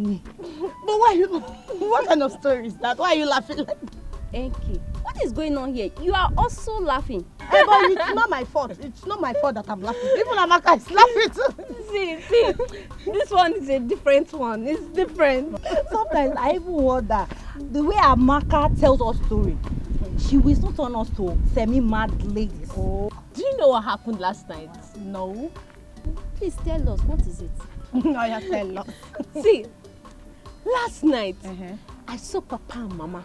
funny. But what kind of story is that? Why are you laughing like that? Enki, what is going on here? You are also laughing. Hey, but it's not my fault. It's not my fault that I'm laughing. Even Amaka is laughing too. See, this one is a different one. It's different. Sometimes I even wonder, the way Amaka tells us story, she will not turn us to semi-mad ladies. Oh. Do you know what happened last night? No. Please tell us, what is it? No, you tell us. See, last night, I saw Papa and Mama.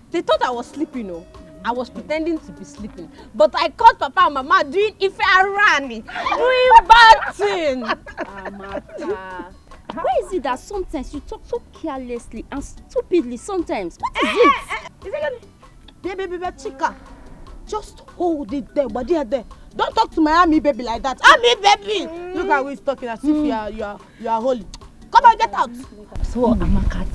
They thought I was sleeping, no? I was pretending to be sleeping. But I caught Papa and Mama doing Ife Arani, doing bad thing. Amaka. Why is it that sometimes you talk so carelessly and stupidly sometimes? What is it? Baby, Chica, just hold it there, but there. Don't talk to my army baby like that. Army baby! Look at who is talking as if you are holy. Come on, get out. So Amaka,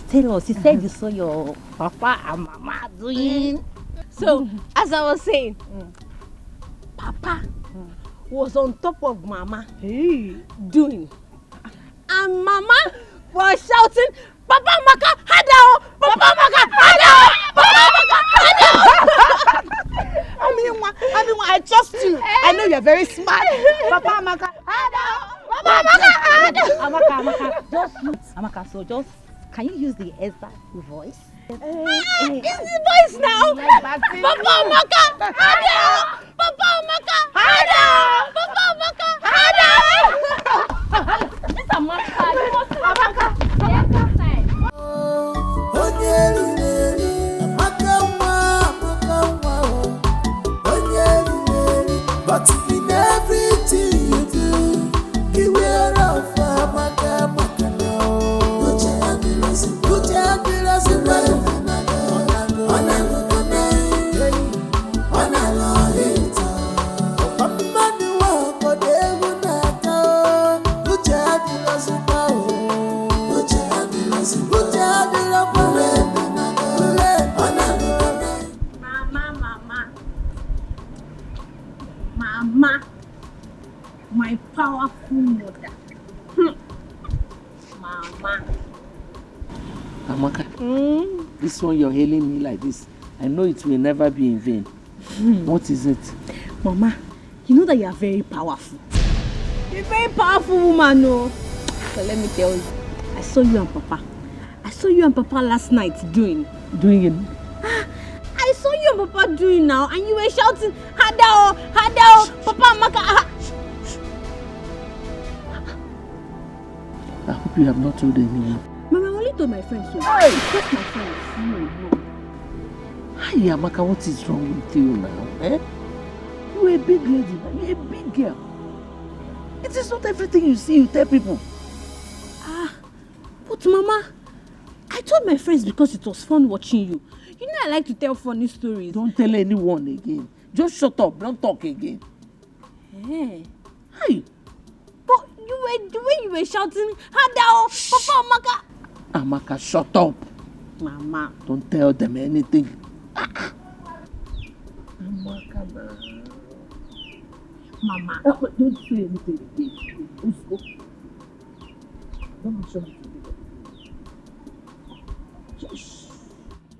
tell us, you said you saw your Papa and Mama doing. So, as I was saying, Papa was on top of Mama doing. And Mama was shouting, Papa Maka, Hadao! Papa Maka, Hadao! Papa Maka, Hadao! I mean, I trust you. I know you're very smart. Papa Maka, Hadao! Papa Maka, Hadao! Amaka, just can you use the exact voice? It's the voice now! Papa Maka, Hadao! Papa Maka, Hadao! Papa Maka, Hadao! This is Amaka. You must Amaka. But in everything you do, beware of Amaka. Put your hand in Mama, my powerful mother. Mama. Amaka, this one you're hailing me like this, I know it will never be in vain. What is it? Mama, you know that you are very powerful. You're a very powerful woman, no? But let me tell you, I saw you and Papa. I saw you and Papa last night doing. Doing it? I saw you and Papa doing now, and you were shouting, Hadao, Hadao, Papa Maka. I hope you have not told anyone. Mama, I only told my friends so. Hey! Just my friends. No. Hi, Amaka, what is wrong with you now? Eh? You're a big lady now. You're a big girl. It is not everything you see you tell people. But Mama, I told my friends because it was fun watching you. You know I like to tell funny stories. Don't tell anyone again. Just shut up. Don't talk again. Hey. Hi. But the way you were shouting, Hadao, Papa Maka. Amaka, shut up. Mama. Don't tell them anything. Amaka, Mama. Don't say anything again. Let's go. Don't be sure.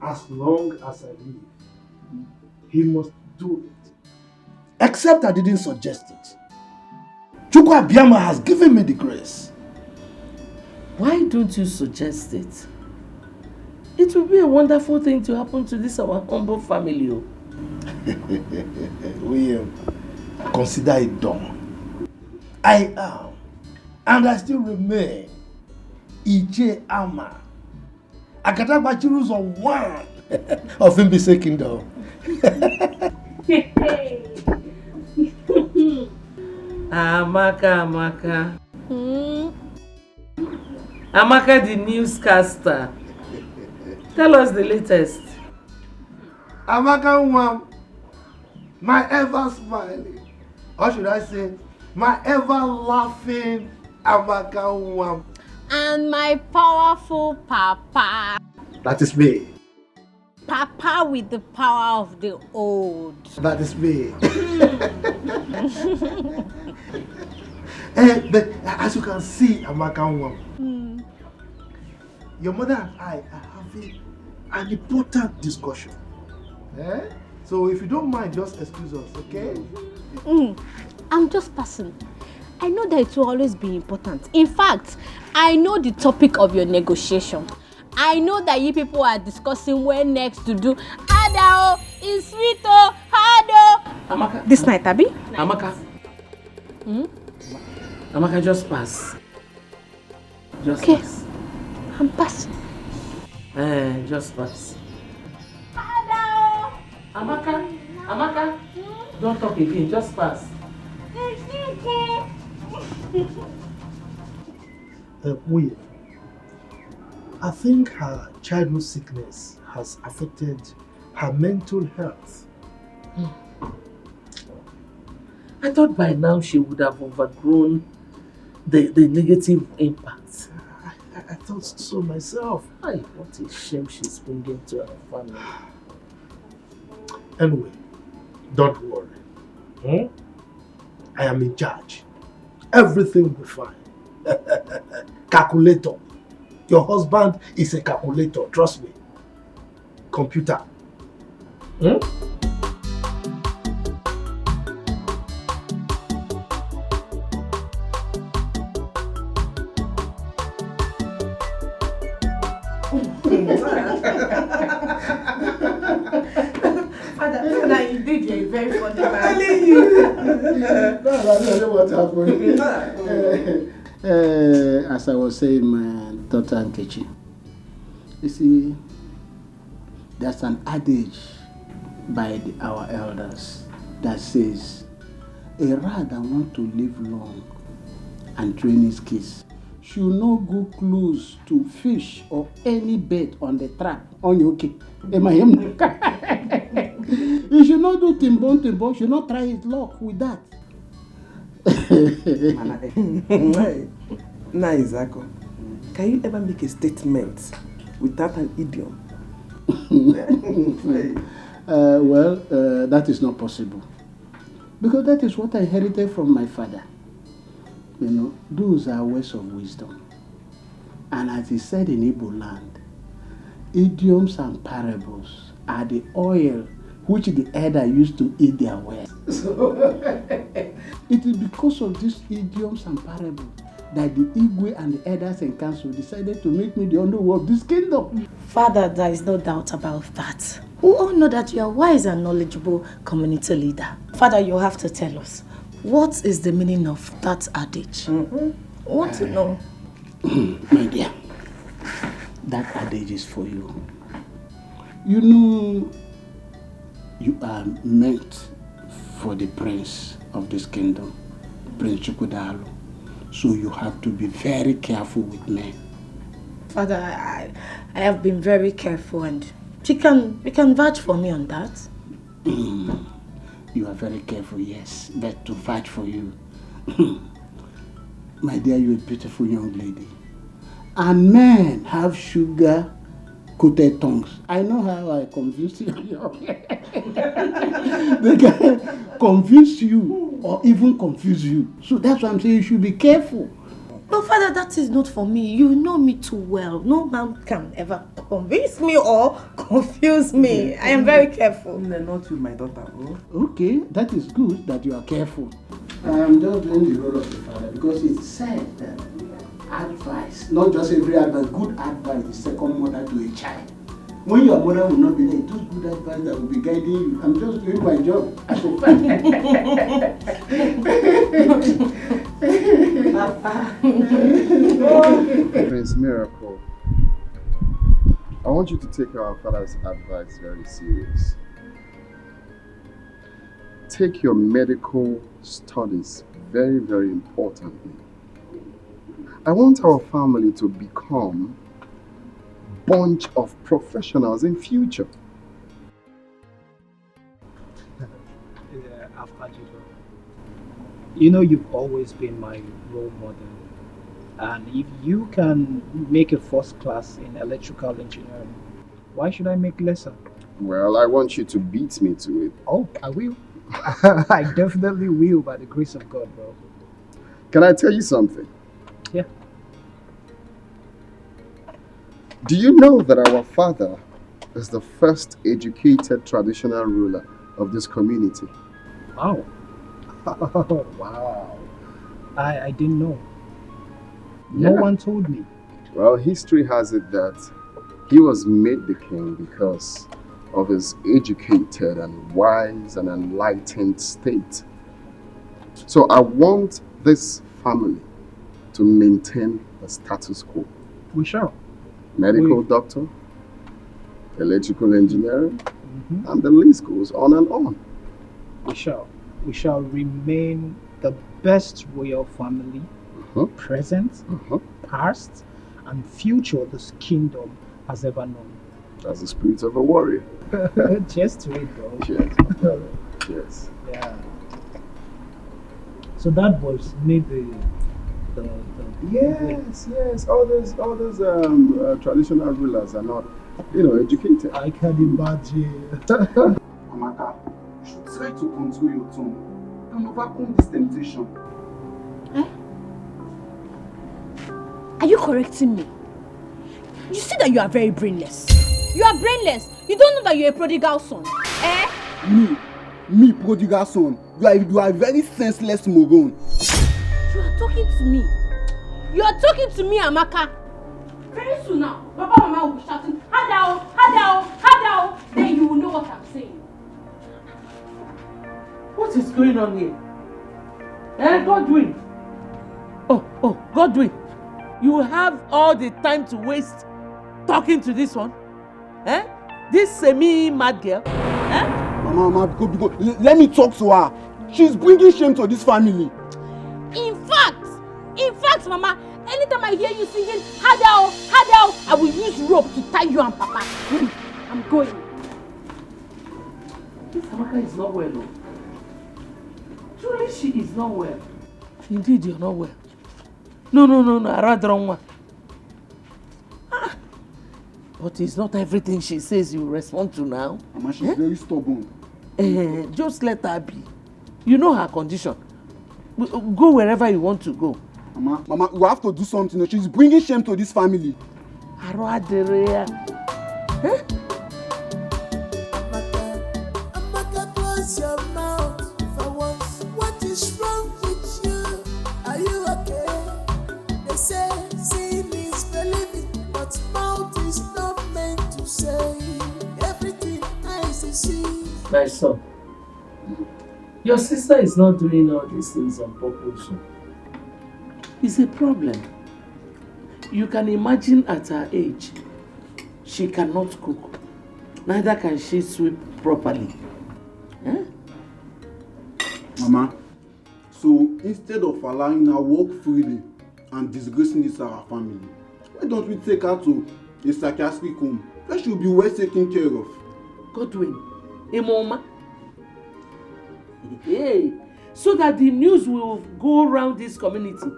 As long as I live, he must do it. Except I didn't suggest it. Chukwu Abiyama has given me the grace. Why don't you suggest it? It will be a wonderful thing to happen to this our humble family. William, consider it done. I am, and I still remain, Ije Ama. Akatagbachiru's on one of Mbise Kingdom. Amaka. Amaka, the newscaster. Tell us the latest. Amaka Nwam, my ever smiling, or should I say, my ever laughing Amaka Nwam. And my powerful Papa. That is me. Papa with the power of the old. That is me. But as you can see, Amaka Nwam, your mother and I are having an important discussion. Eh? So if you don't mind, just excuse us, okay? I'm just passing. I know that it will always be important. In fact, I know the topic of your negotiation. I know that you people are discussing when next to do Adao, is sweet oh, Hado. Amaka. This night, Abi? Amaka. Amaka, just pass. Just pass. I'm passing. Just pass. Adao. Amaka. Amaka. Don't talk again, just pass. Muye, I think her childhood sickness has affected her mental health. I thought by now she would have overgrown the negative impact. I thought so myself. Ay, what a shame she's bringing to her family. Anyway, don't worry. I am in charge. Everything will be fine. Calculator. Your husband is a calculator, trust me. Computer. Father, indeed, you're a very funny man. No, I don't know what happened. As I was saying, my daughter Nkechi, you see, there's an adage by our elders that says, a rat that wants to live long and train his kids should not go close to fish or any bait on the trap on your cake. Am I him? You should not do timbon, should not try his luck with that. Naizako, can you ever make a statement without an idiom? That is not possible. Because that is what I inherited from my father. You know, those are words of wisdom. And as he said in Igbo land, idioms and parables are the oil which the elder used to eat their words. It is because of these idioms and parables that the Igwe and the elders and council decided to make me the underworld of this kingdom. Father, there is no doubt about that. We all know that you are wise and knowledgeable community leader. Father, you have to tell us, what is the meaning of that adage? We want to know. My dear, that adage is for you. You know, you are meant for the prince of this kingdom, Prince Chukwudalo. So you have to be very careful with men. Father, I have been very careful, and you can vouch for me on that. You are very careful, yes, but to vouch for you. My dear, you're a beautiful young lady. And men have sugar-coated tongues. I know how I convince you. They can convince you or even confuse you. So that's why I'm saying you should be careful. But Father, that is not for me. You know me too well. No man can ever convince me or confuse me. I am very careful. Not with my daughter. Okay, that is good that you are careful. I am just doing the role of the father because it's said that advice, not just every advice, good advice is second mother to a child. When your mother will not be there, those good advice that will be guiding you. I'm just doing my job as a father. Prince Miracle, I want you to take our father's advice very serious. Take your medical studies very, very importantly. I want our family to become a bunch of professionals in future. You know, you've always been my role model. And if you can make a first class in electrical engineering, why should I make lesser? Well, I want you to beat me to it. Oh, I will. I definitely will, by the grace of God, bro. Can I tell you something? Yeah. Do you know that our father is the first educated traditional ruler of this community? Wow. Wow. I didn't know. No one told me. Well, history has it that he was made the king because of his educated and wise and enlightened state. So I want this family to maintain the status quo. We shall. Medical doctor, electrical engineering, and the list goes on and on. We shall. We shall remain the best royal family, present, past, and future this kingdom has ever known. That's the spirit of a warrior. Cheers to it, bro. Cheers. Cheers. Yeah. So that was made the Yes. All those traditional rulers are not, educated. I can imagine. Amaka, you should try to control your tongue and overcome this temptation. Are you correcting me? You see that you are very brainless. You are brainless. You don't know that you're a prodigal son. Me prodigal son. You are a very senseless moron. You are talking to me. You are talking to me, Amaka. Very soon now, Papa and Mama will be shouting, Hadao, Hadao, Hadao. Then you will know what I'm saying. What is going on here? Godwin. Oh, Godwin. You have all the time to waste talking to this one? This semi-mad girl? Mama, go. Let me talk to her. She's bringing shame to this family. In fact, Mama, anytime I hear you singing, Hadao, Hadao, I will use rope to tie you and Papa. I'm going. This Amaka is not well, no? Truly, she is not well. Indeed, you're not well. No, I rather don't want. But it's not everything she says you respond to now. Mama, she's very stubborn. Just let her be. You know her condition. Go wherever you want to go. Mama, you have to do something. She's bringing shame to this family. Amaka, close your mouth for once. What is wrong with you? Are you okay? They say seeing is believing, but mouth is not meant to say everything eyes see. My son, your sister is not doing all these things on purpose. It's a problem. You can imagine at her age, she cannot cook. Neither can she sweep properly. Mama, so instead of allowing her walk freely and disgracing this our family, why don't we take her to a psychiatric home where she'll be well taken care of? Godwin, Mama. Hey, so that the news will go around this community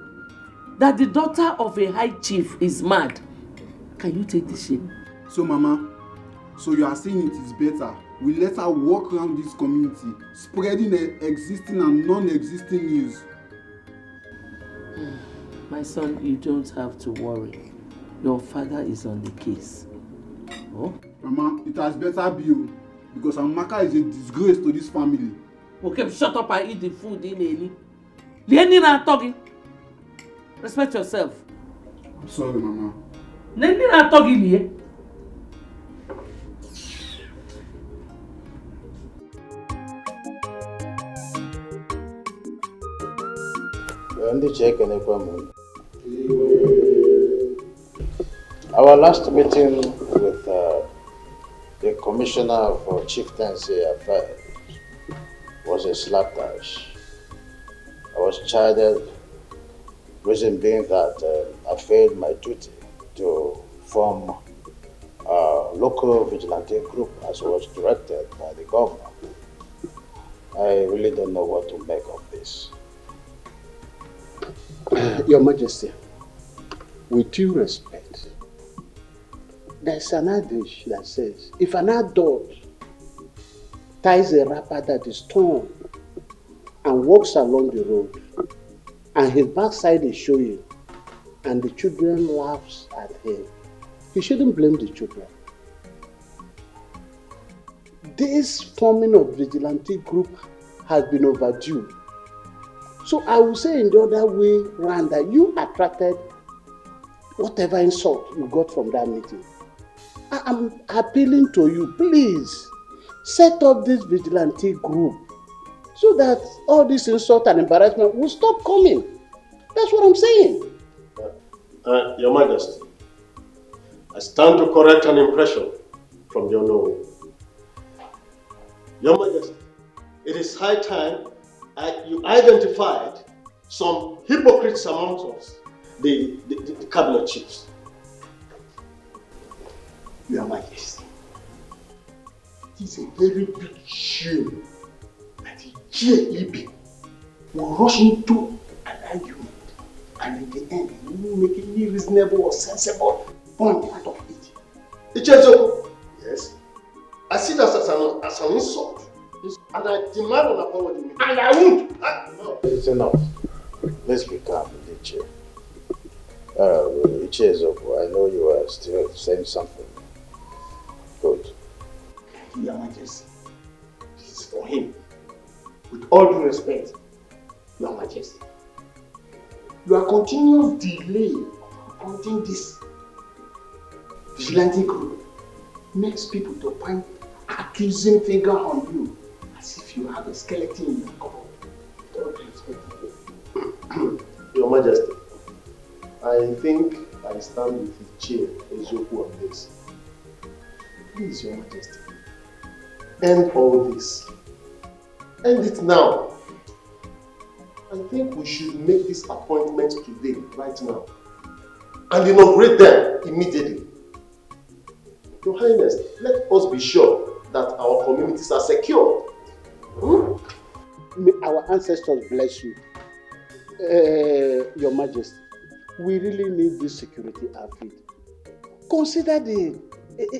that the daughter of a high chief is mad. Can you take this shame? So Mama, so you are saying it is better we let her walk around this community, spreading existing and non-existing news? My son, you don't have to worry. Your father is on the case. Oh? Mama, it has better be you, because Amaka is a disgrace to this family. Okay, shut up and eat the food, Lenny na talking. Respect yourself. I'm sorry, Mama. Lenny na talking here. Our last meeting with the Commissioner for Chieftaincy Affairs was a slapdash. I was chided, reason being that I failed my duty to form a local vigilante group as was directed by the governor. I really don't know what to make of this. Your Majesty, with due respect, there's an adage that says, if an adult ties a wrapper that is torn and walks along the road, and his backside is showing, and the children laughs at him, he shouldn't blame the children. This forming of vigilante group has been overdue. So I will say in the other way round that you attracted whatever insult you got from that meeting. I'm appealing to you, please set up this vigilante group so that all this insult and embarrassment will stop coming. That's what I'm saying. Your Majesty, I stand to correct an impression from your knowing. Your Majesty, it is high time you identified some hypocrites amongst us, the cabinet chiefs. Your Majesty, it is a very big shame that the GLEB will rush into an argument and in the end you will make any reasonable or sensible point out of it. Ichezoko, yes, I see that as an insult. And I demand an apology. And I won't. No. It's enough. Let's be calm, Iche. Ichezoko, I know you are still saying something. Good. Your Majesty, this is for him. With all due respect, Your Majesty, your continuous delay appointing this vigilante group makes people to point accusing finger on you as if you have a skeleton in your cupboard. With all due respect. Your Majesty, I think I stand with the chair Ezoku on this. Please, Your Majesty, end all this. End it now. I think we should make this appointment today, right now, and inaugurate them immediately. Your Highness, let us be sure that our communities are secure. May our ancestors bless you. Your Majesty, we really need this security outfit. Consider the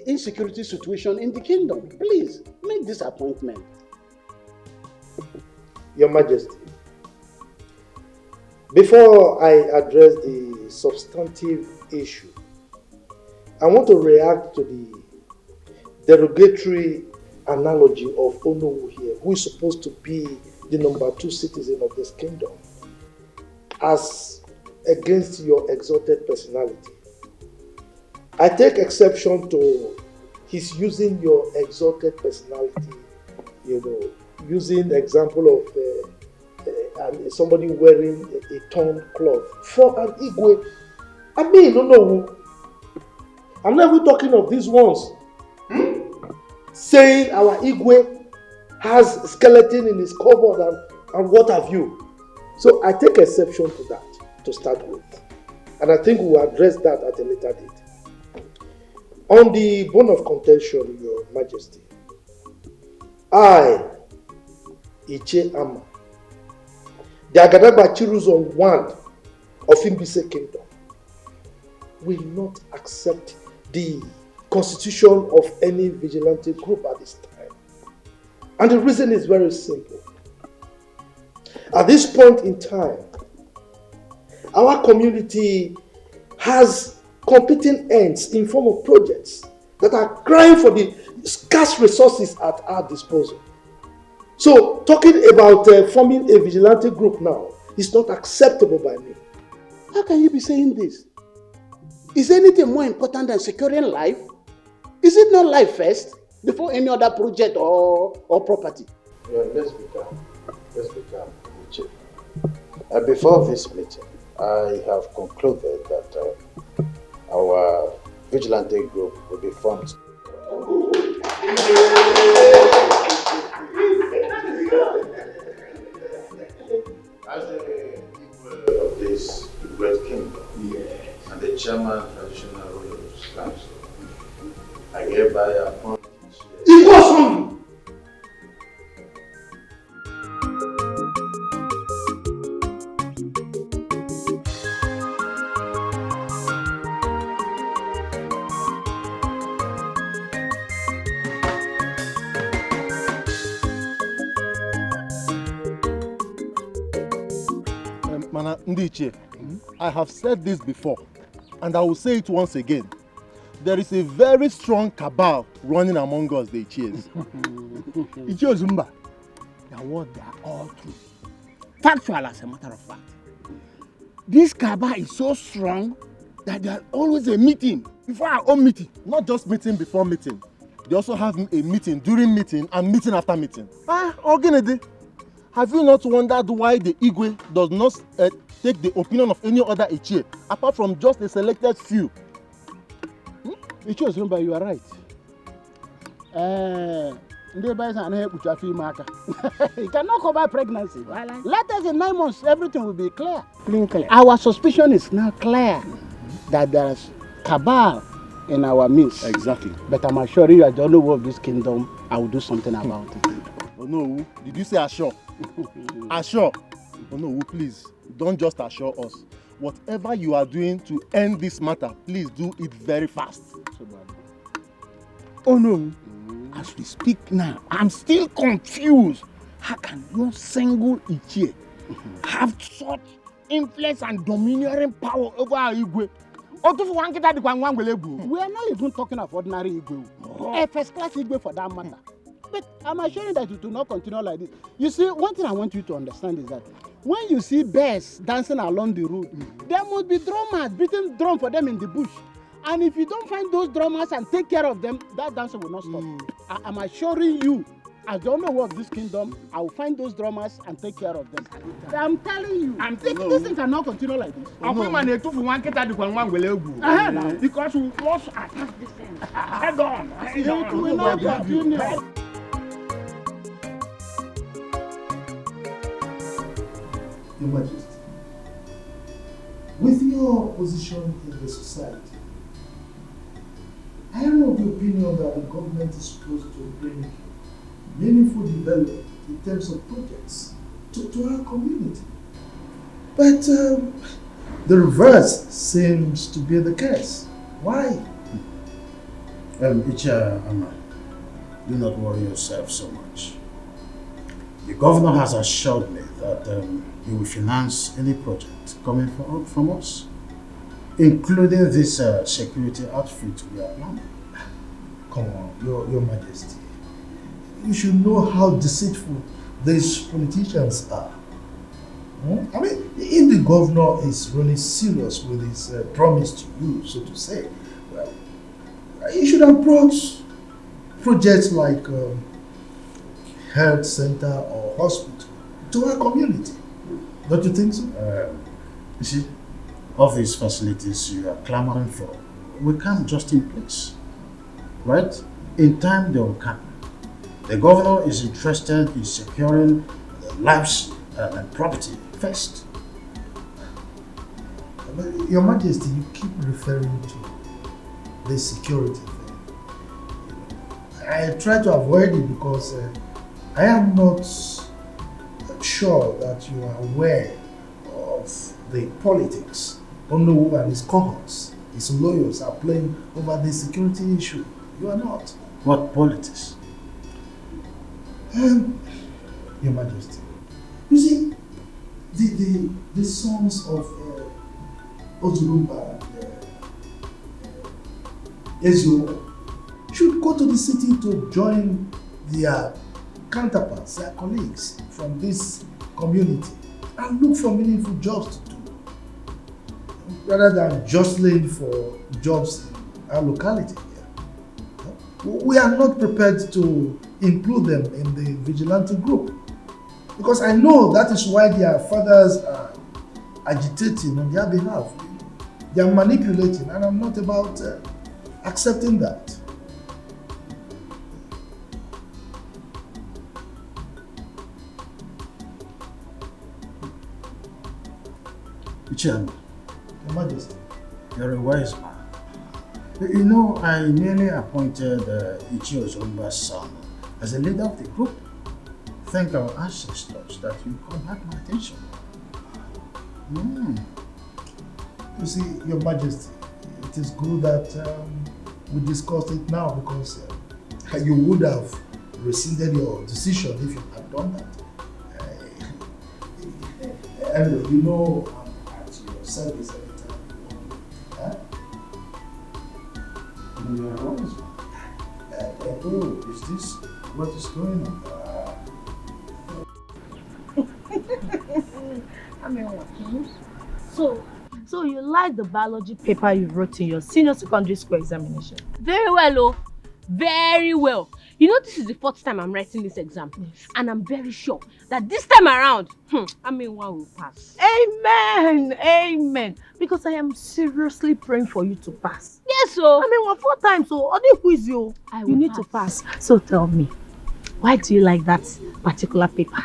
insecurity situation in the kingdom. Please, make this appointment. Your Majesty, before I address the substantive issue, I want to react to the derogatory analogy of Onowu here, who is supposed to be the number 2 citizen of this kingdom, as against your exalted personality. I take exception to his using your exalted personality, using the example of somebody wearing a torn cloth for an Igwe. I mean, no. I'm not even talking of these ones. Saying our Igwe has a skeleton in his cupboard and what have you. So I take exception to that to start with. And I think we'll address that at a later date. On the bone of contention, Your Majesty, I, Iche Ama, the Agadagba Chiruzon 1 of Imbise Kingdom, will not accept the constitution of any vigilante group at this time. And the reason is very simple. At this point in time, our community has competing ends in form of projects that are crying for the scarce resources at our disposal. So, talking about forming a vigilante group now is not acceptable by me. How can you be saying this? Is anything more important than securing life? Is it not life first before any other project or property? Yeah, let's be calm. Let's be calm. Before this meeting, I have concluded that our vigilante group will be formed. As the Igwe of this great kingdom, and the chairman of traditional rulers council, I hereby appoint Igwe. Mana Ndiche, I have said this before, and I will say it once again. there is a very strong cabal running among us, the Ichies. Ichie Zumba, the word they are all true. Factual as a matter of fact. This cabal is so strong that there are always a meeting before our own meeting. Not just meeting before meeting. They also have a meeting during meeting and meeting after meeting. Ogenede, have you not wondered why the Igwe does not take the opinion of any other Ichie, apart from just a selected few? Ichie Zumba, you are right. You cannot cover pregnancy. Let us in 9 months, everything will be clear. Clear. Our suspicion is now clear that there is cabal in our midst. Exactly. But I'm assuring you, as the only one of this kingdom, I will do something about it. Oh no, did you say assure? Assure? Oh no, please, don't just assure us. Whatever you are doing to end this matter, please do it very fast. Oh no. As we speak now, I'm still confused. How can no single Ichie have such influence and domineering power over our Igwe? We are not even talking of ordinary Igwe. A first-class Igwe for that matter. But I'm assuring that it will not continue like this. You see, one thing I want you to understand is that when you see bears dancing along the road, there must be drummers beating drum for them in the bush. And if you don't find those drummers and take care of them, that dancer will not stop. I'm assuring you, as the owner of this kingdom, I will find those drummers and take care of them. I'm telling you, this thing cannot continue like this. Because we must attack this thing. Head on. It will not continue. Your Majesty, with your position in the society, I am of the opinion that the government is supposed to bring meaningful development in terms of projects to our community. But the reverse seems to be the case. Why? Icha Ama, do not worry yourself so much. The governor has assured me that he will finance any project coming from us, including this security outfit we are planning. Come on, Your Majesty. You should know how deceitful these politicians are. I mean, if the governor is really serious with his promise to you, so to say, well, he should have brought projects like health center or hospital to our community. Don't you think so? You see, all these facilities you are clamoring for, we come just in place, right? In time they will come. The governor is interested in securing the lives and property first. But Your Majesty, you keep referring to the security thing. I try to avoid it because I am not sure that you are aware of the politics Onowu and his cohorts, his lawyers are playing over the security issue. You are not. What politics? Your Majesty, you see, the sons of Ozurumba and Ezio should go to the city to join their counterparts, their colleagues from this community and look for meaningful jobs to do, rather than jostling for jobs in our locality here. We are not prepared to include them in the vigilante group because I know that is why their fathers are agitating on their behalf. They are manipulating, and I'm not about accepting that. Chairman, Your Majesty, you're a wise man. You know, I nearly appointed Ichie Ozurumba's son as a leader of the group. Thank our ancestors that you called back my attention. You see, Your Majesty, it is good that we discussed it now because you would have rescinded your decision if you had done that. Anyway, you know I'm at your service anytime you want. Yeah, what is oh, is this what is going on? I mean, what? So you like the biology paper you wrote in your senior secondary school examination? Very well, oh. Very well. You know, this is the fourth time I'm writing this exam. Yes. And I'm very sure that this time around, one will pass. Amen. Amen. Because I am seriously praying for you to pass. Yes, so. What 4 times, so all the quiz you need to pass. So tell me, why do you like that particular paper?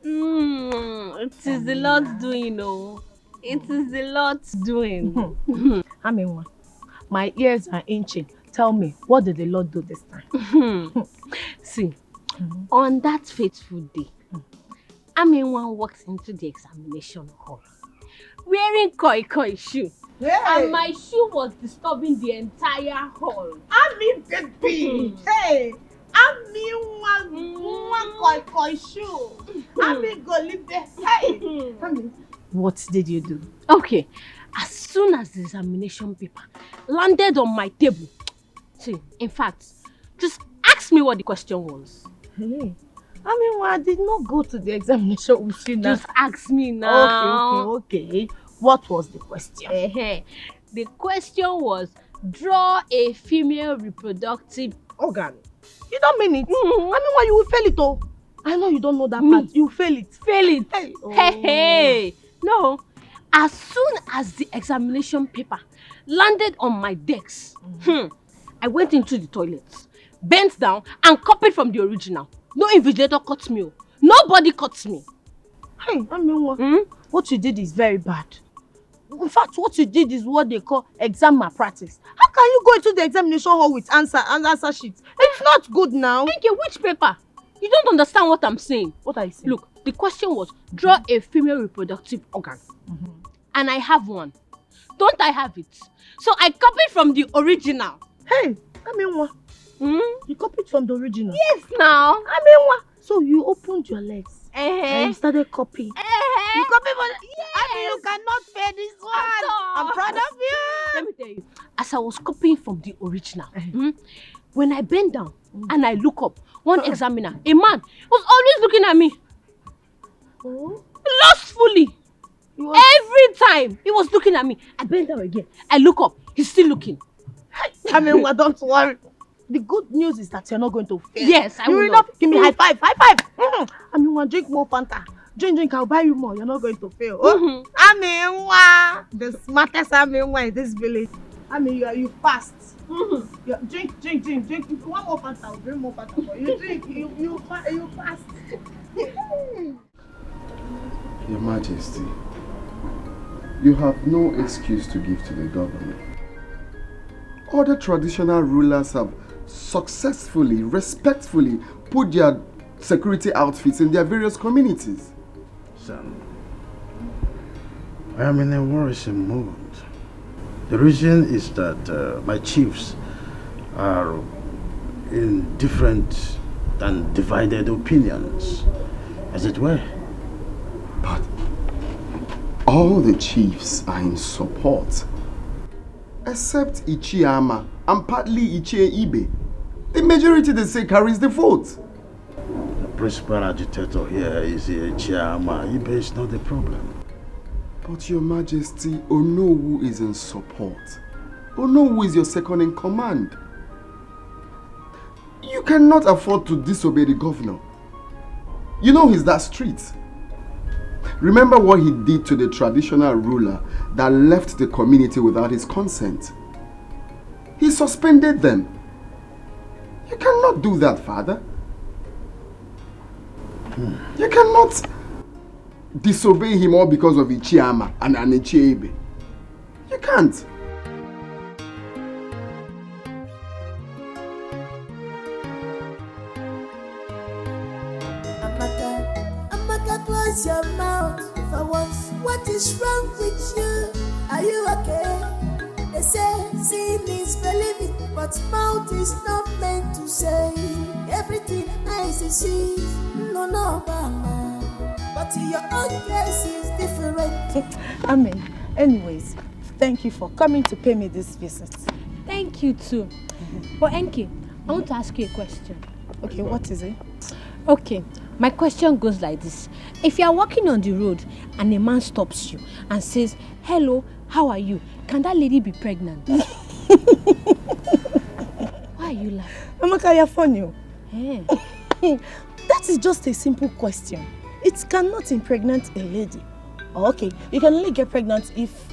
It is the Lord's doing, oh. It is the Lord's doing. My ears are inching. Tell me, what did the Lord do this time? See, on that fateful day, Aminwa walked into the examination hall wearing koi shoe. Hey. And my shoe was disturbing the entire hall. Baby! Hey! One koi shoe. Go live there. Hey! What did you do? Okay, as soon as the examination paper landed on my table, see, in fact, just ask me what the question was. Hey, I did not go to the examination with you now. Just ask me now. Okay. What was the question? The question was, draw a female reproductive organ. You don't mean it? You will fail it, oh. I know you don't know that part. You fail it. Fail it. Hey. No. As soon as the examination paper landed on my desk, I went into the toilet, bent down, and copied from the original. No invigilator caught me. Nobody caught me. Hey, what you did is very bad. In fact, what you did is what they call exam malpractice. How can you go into the examination hall with answer sheets? It's not good now. Thank you. Which paper? You don't understand what I'm saying. What are you saying? Look, the question was, draw a female reproductive organ. And I have one. Don't I have it? So I copied from the original. Hey, what? You copied from the original? Yes, now. What? So you opened your legs and you started copying. You copied from you cannot fail this one. I'm proud of you. Let me tell you, as I was copying from the original, when I bent down and I look up, one examiner, a man, was always looking at me. Lustfully. Every time he was looking at me. I bent down again. I look up. He's still looking. Don't worry. The good news is that you're not going to fail. Yes, I will. You will not give me high five. High five. Drink more Fanta. Drink. I'll buy you more. You're not going to fail. The smartest in this village. You fast. Drink. If you want more Fanta, I'll bring more Fanta for you. Drink. You fast. Your Majesty, you have no excuse to give to the government. Other traditional rulers have successfully, respectfully put their security outfits in their various communities. Son, I am in a worrisome mood. The reason is that my chiefs are in different and divided opinions, as it were. But all the chiefs are in support, except Ichiama and partly Ichie Ibe. The majority, they say, carries the vote. The principal agitator here is Ichiama. Ibe is not the problem. But Your Majesty, Onowu is in support. Onowu is your second in command. You cannot afford to disobey the governor. You know he's that street. Remember what he did to the traditional ruler that left the community without his consent. He suspended them. You cannot do that, Father. You cannot disobey him all because of Ichiama and Ichiebe. You can't. Amaka, close your mouth for once. What is wrong with you? Are you okay? They say seeing is believing, but mouth is not meant to say everything eyes see. No, mama. But your own case is different. Amen. Anyways, thank you for coming to pay me this visit. Thank you too. But Enki, I want to ask you a question. Okay, what is it? Okay, my question goes like this. If you are walking on the road and a man stops you and says, "Hello, how are you?" Can that lady be pregnant? Why are you laughing? Amaka, you're funny. Hey. That is just a simple question. It cannot impregnate a lady. Okay, you can only get pregnant if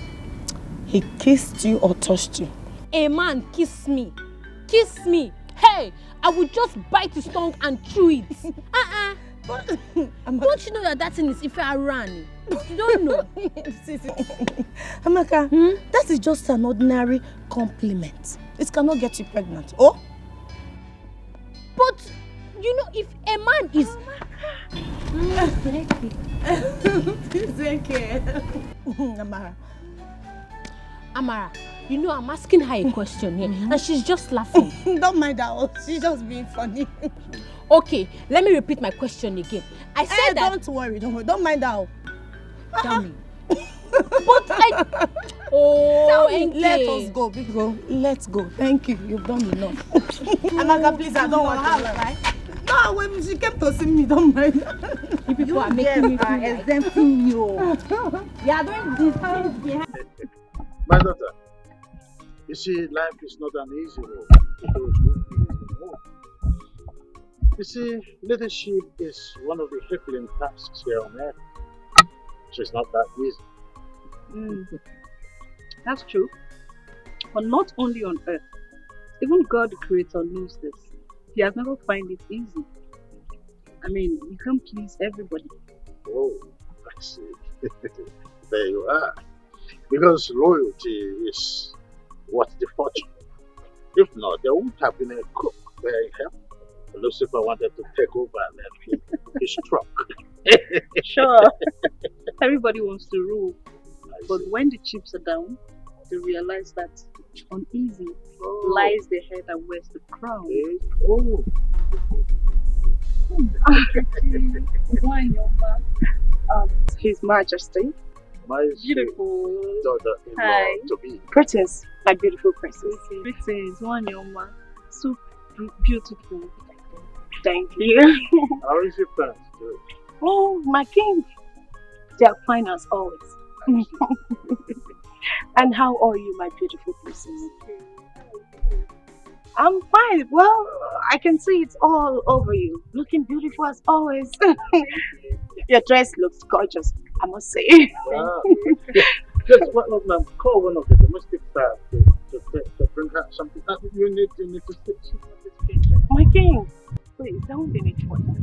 he kissed you or touched you. A man kiss me. Kiss me. Hey, I would just bite his tongue and chew it. Don't you know that thing is if I ran? You don't know. Amaka, that is just an ordinary compliment. It cannot get you pregnant. Oh? But, you know, if a man is... Amara, you know I'm asking her a question here and she's just laughing. Don't mind her, she's just being funny. Okay, let me repeat my question again. I said that... Don't worry, don't mind her. Tell me. But I... Oh, let us go, big girl. Let's go. Thank you, you've done enough. Amaka, please, I don't want to right? No, when she kept to see me, don't mind. You people are making me feel exempting you. You are doing this things behind. My daughter, you see, life is not an easy road to those who feel the road. You see, leadership is one of the crippling tasks here on earth. It's not that easy. That's true. But not only on earth. Even God the Creator knows this. He has never found it easy. I mean, you can't please everybody. Oh, I see. There you are. Because loyalty is what the fortune. If not, there wouldn't have been a cook there in heaven. Lucifer wanted to take over and then he struck. Sure. Everybody wants to rule. But when the chips are down, they realize that uneasy lies the head and wears the crown. Oh. His Majesty. My beautiful daughter-in-law to be. Princess, my beautiful princess. Princess, Wanyoma. So beautiful. Thank you. How is your parents doing? Oh, my king. They are fine as always. And how are you, my beautiful princess? I'm fine. Well, I can see it's all over you. Looking beautiful as always. Your dress looks gorgeous, I must say. Wow. Just call one of the domestic staff to bring her something. You need to fix it. My king, please don't be need for that.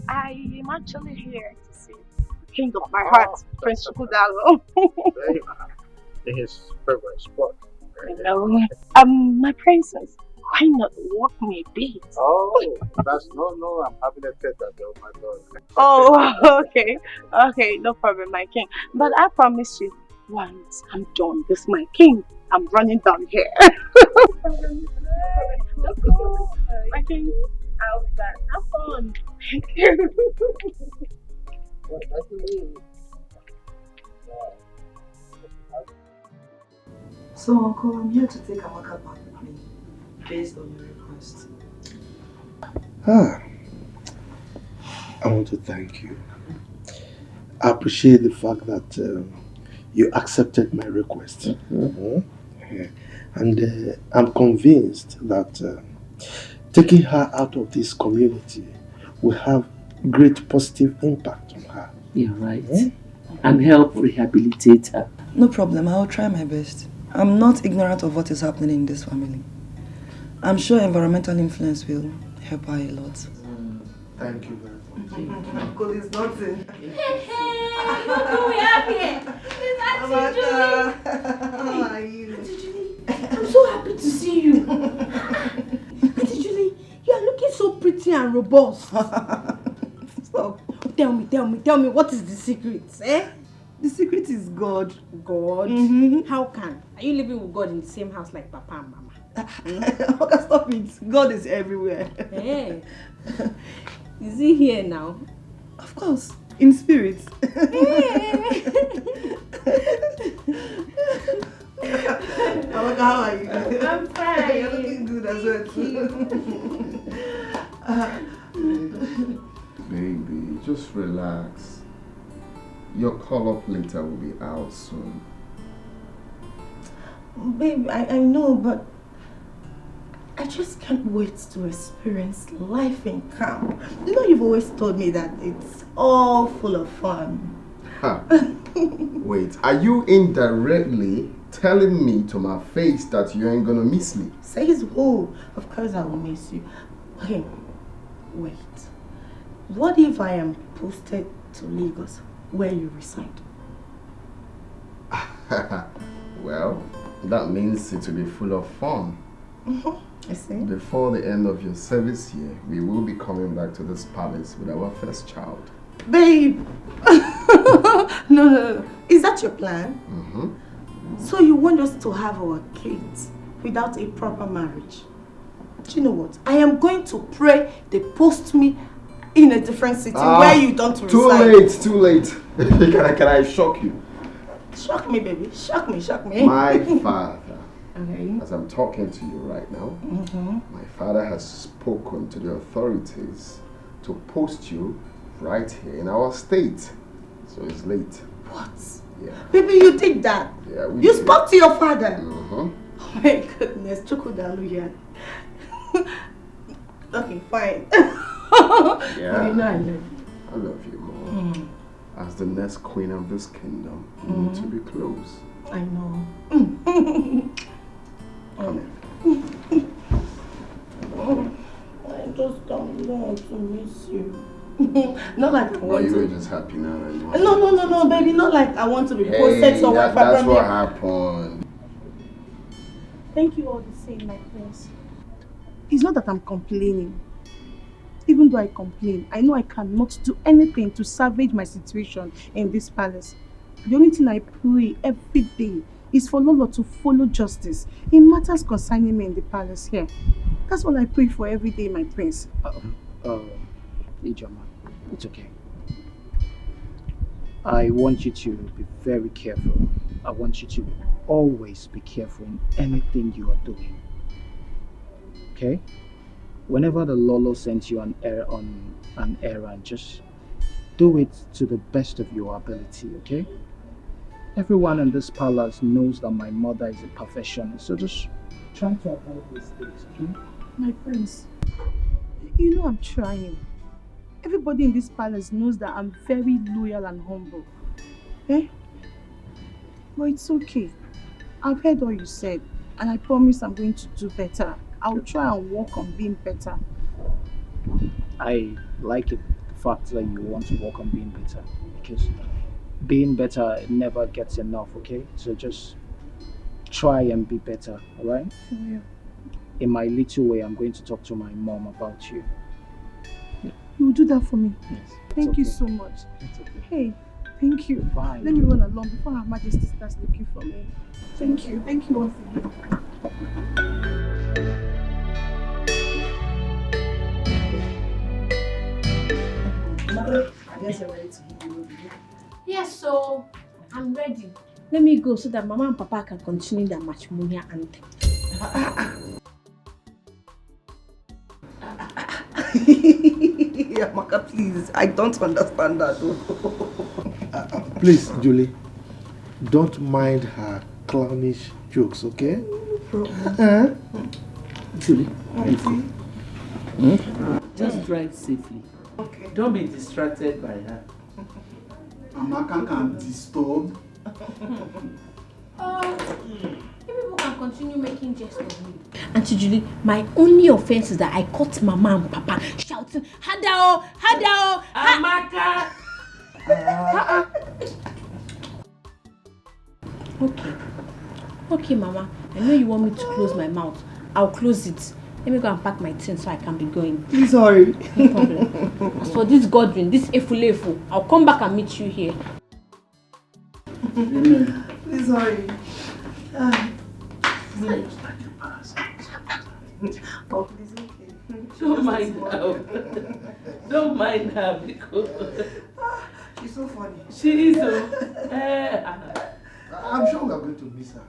I am actually here to see the king of my heart, Prince Chukudalo. There you are. In his favorite spot. Hello. My princess, why not walk me a bit? Oh, that's no, I'm having a tete oh my God. Oh, okay, no problem, my king. But I promise you, once I'm done with my king, I'm running down here. Just go, my king. I'll be back. Have fun. Thank you. So, Uncle, I'm here to take Amaka back with me, based on your request. I want to thank you. I appreciate the fact that you accepted my request. And I'm convinced that taking her out of this community will have great positive impact on her. You're right. And help rehabilitate her. No problem, I will try my best. I'm not ignorant of what is happening in this family. I'm sure environmental influence will help her a lot. Thank you very much. Uncle is nothing. Hey, look who we have here. It's Auntie Julie. How are you? Auntie Julie, I'm so happy to see you. Auntie Julie, you are looking so pretty and robust. Stop. Tell me, what is the secret, eh? The secret is God. God? How can? Are you living with God in the same house like Papa and Mama? Okay, stop it. God is everywhere. Hey. Is he here now? Of course. In spirit. Amaka, how are you? I'm fine. You're looking good as well. Baby, just relax. Your call-up later will be out soon. Babe, I know, but I just can't wait to experience life in camp. You know, you've always told me that it's all full of fun. Huh. Wait, are you indirectly telling me to my face that you ain't gonna miss me? Says who? Of course I will miss you. Okay, wait. What if I am posted to Lagos, where you reside? Well, that means it will be full of fun. I see. Before the end of your service year, we will be coming back to this palace with our first child. Babe! No. Is that your plan? So you want us to have our kids without a proper marriage? Do you know what? I am going to pray they post me in a different city where you don't reside. Too late. Can I shock you? Shock me, baby. Shock me. My father, Okay. as I'm talking to you right now, my father has spoken to the authorities to post you right here in our state. So it's late. What? Yeah. Baby, you did that? Yeah, we You did. spoke to your father? Uh-huh. Oh my goodness, Chukudalu here. Okay, fine. Yeah. You know I love you. I love you more. As the next queen of this kingdom, you need to be close. I know. I just don't want to miss you. Not like I No, want you were to. just happy now. No, baby. Not like I want to be posted somewhere. That's what happened. Thank you all the same, my friends. It's not that I'm complaining. Even though I complain, I know I cannot do anything to salvage my situation in this palace. The only thing I pray every day is for Lolo to follow justice in matters concerning me in the palace here. That's all I pray for every day, my prince. Ijoma, it's okay. I want you to be very careful. I want you to always be careful in anything you are doing. Okay? Whenever the Lolo sends you on an errand, just do it to the best of your ability, okay? Everyone in this palace knows that my mother is a professional, so just try to avoid mistakes, okay? My prince, you know I'm trying. Everybody in this palace knows that I'm very loyal and humble. Eh? But it's okay. I've heard all you said, and I promise I'm going to do better. I'll try and work on being better. I like it, the fact that you want to work on being better, because being better never gets enough, okay? So just try and be better, alright? Yeah. In my little way, I'm going to talk to my mom about you. You will do that for me? Yes. Thank you so much. It's okay. Hey, thank you. Fine. Let me run along before Her Majesty starts looking for me. Thank you. Thank you once again. Mother, I guess you're ready to give you. Yes, so I'm ready. Let me go so that Mama and Papa can continue their matrimonial anthem. Amaka, please. I don't understand that. Please, Julie, don't mind her clownish jokes, okay? Julie, just drive safely. Okay. Don't be distracted by her. Amaka can disturb. People can continue making jests of me. Auntie Julie, my only offense is that I caught Mama and Papa shouting, Hadao, Hadao, Amaka! Okay, Mama. I know you want me to close my mouth. I'll close it. Let me go and pack my things so I can be going. Sorry. No problem. As for this Godwin, this Efulefu, I'll come back and meet you here. Please hurry. Oh, please, okay. Don't mind her. Don't mind her because she's so funny. She is. I'm sure we are going to miss her.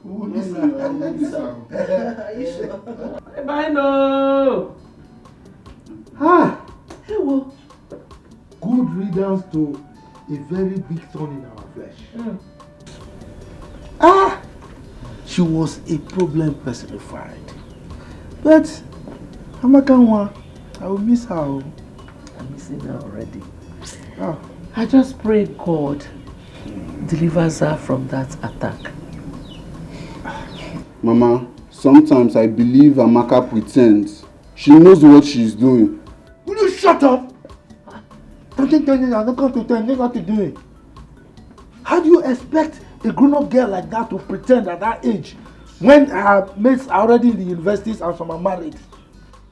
will miss her. Are you sure? Bye, no. Ah, hey, well, good riddance to a very big thorn in our flesh. Ah, she was a problem personified. But Amakanwa, I will miss her. I'm missing her already. Ah. I just pray God delivers her from that attack. Mama, sometimes I believe Amaka pretends. She knows what she's doing. Will you shut up? Something telling you I'm not going to tell you what to do. How do you expect a grown-up girl like that to pretend at that age when her mates are already in the universities and some are married?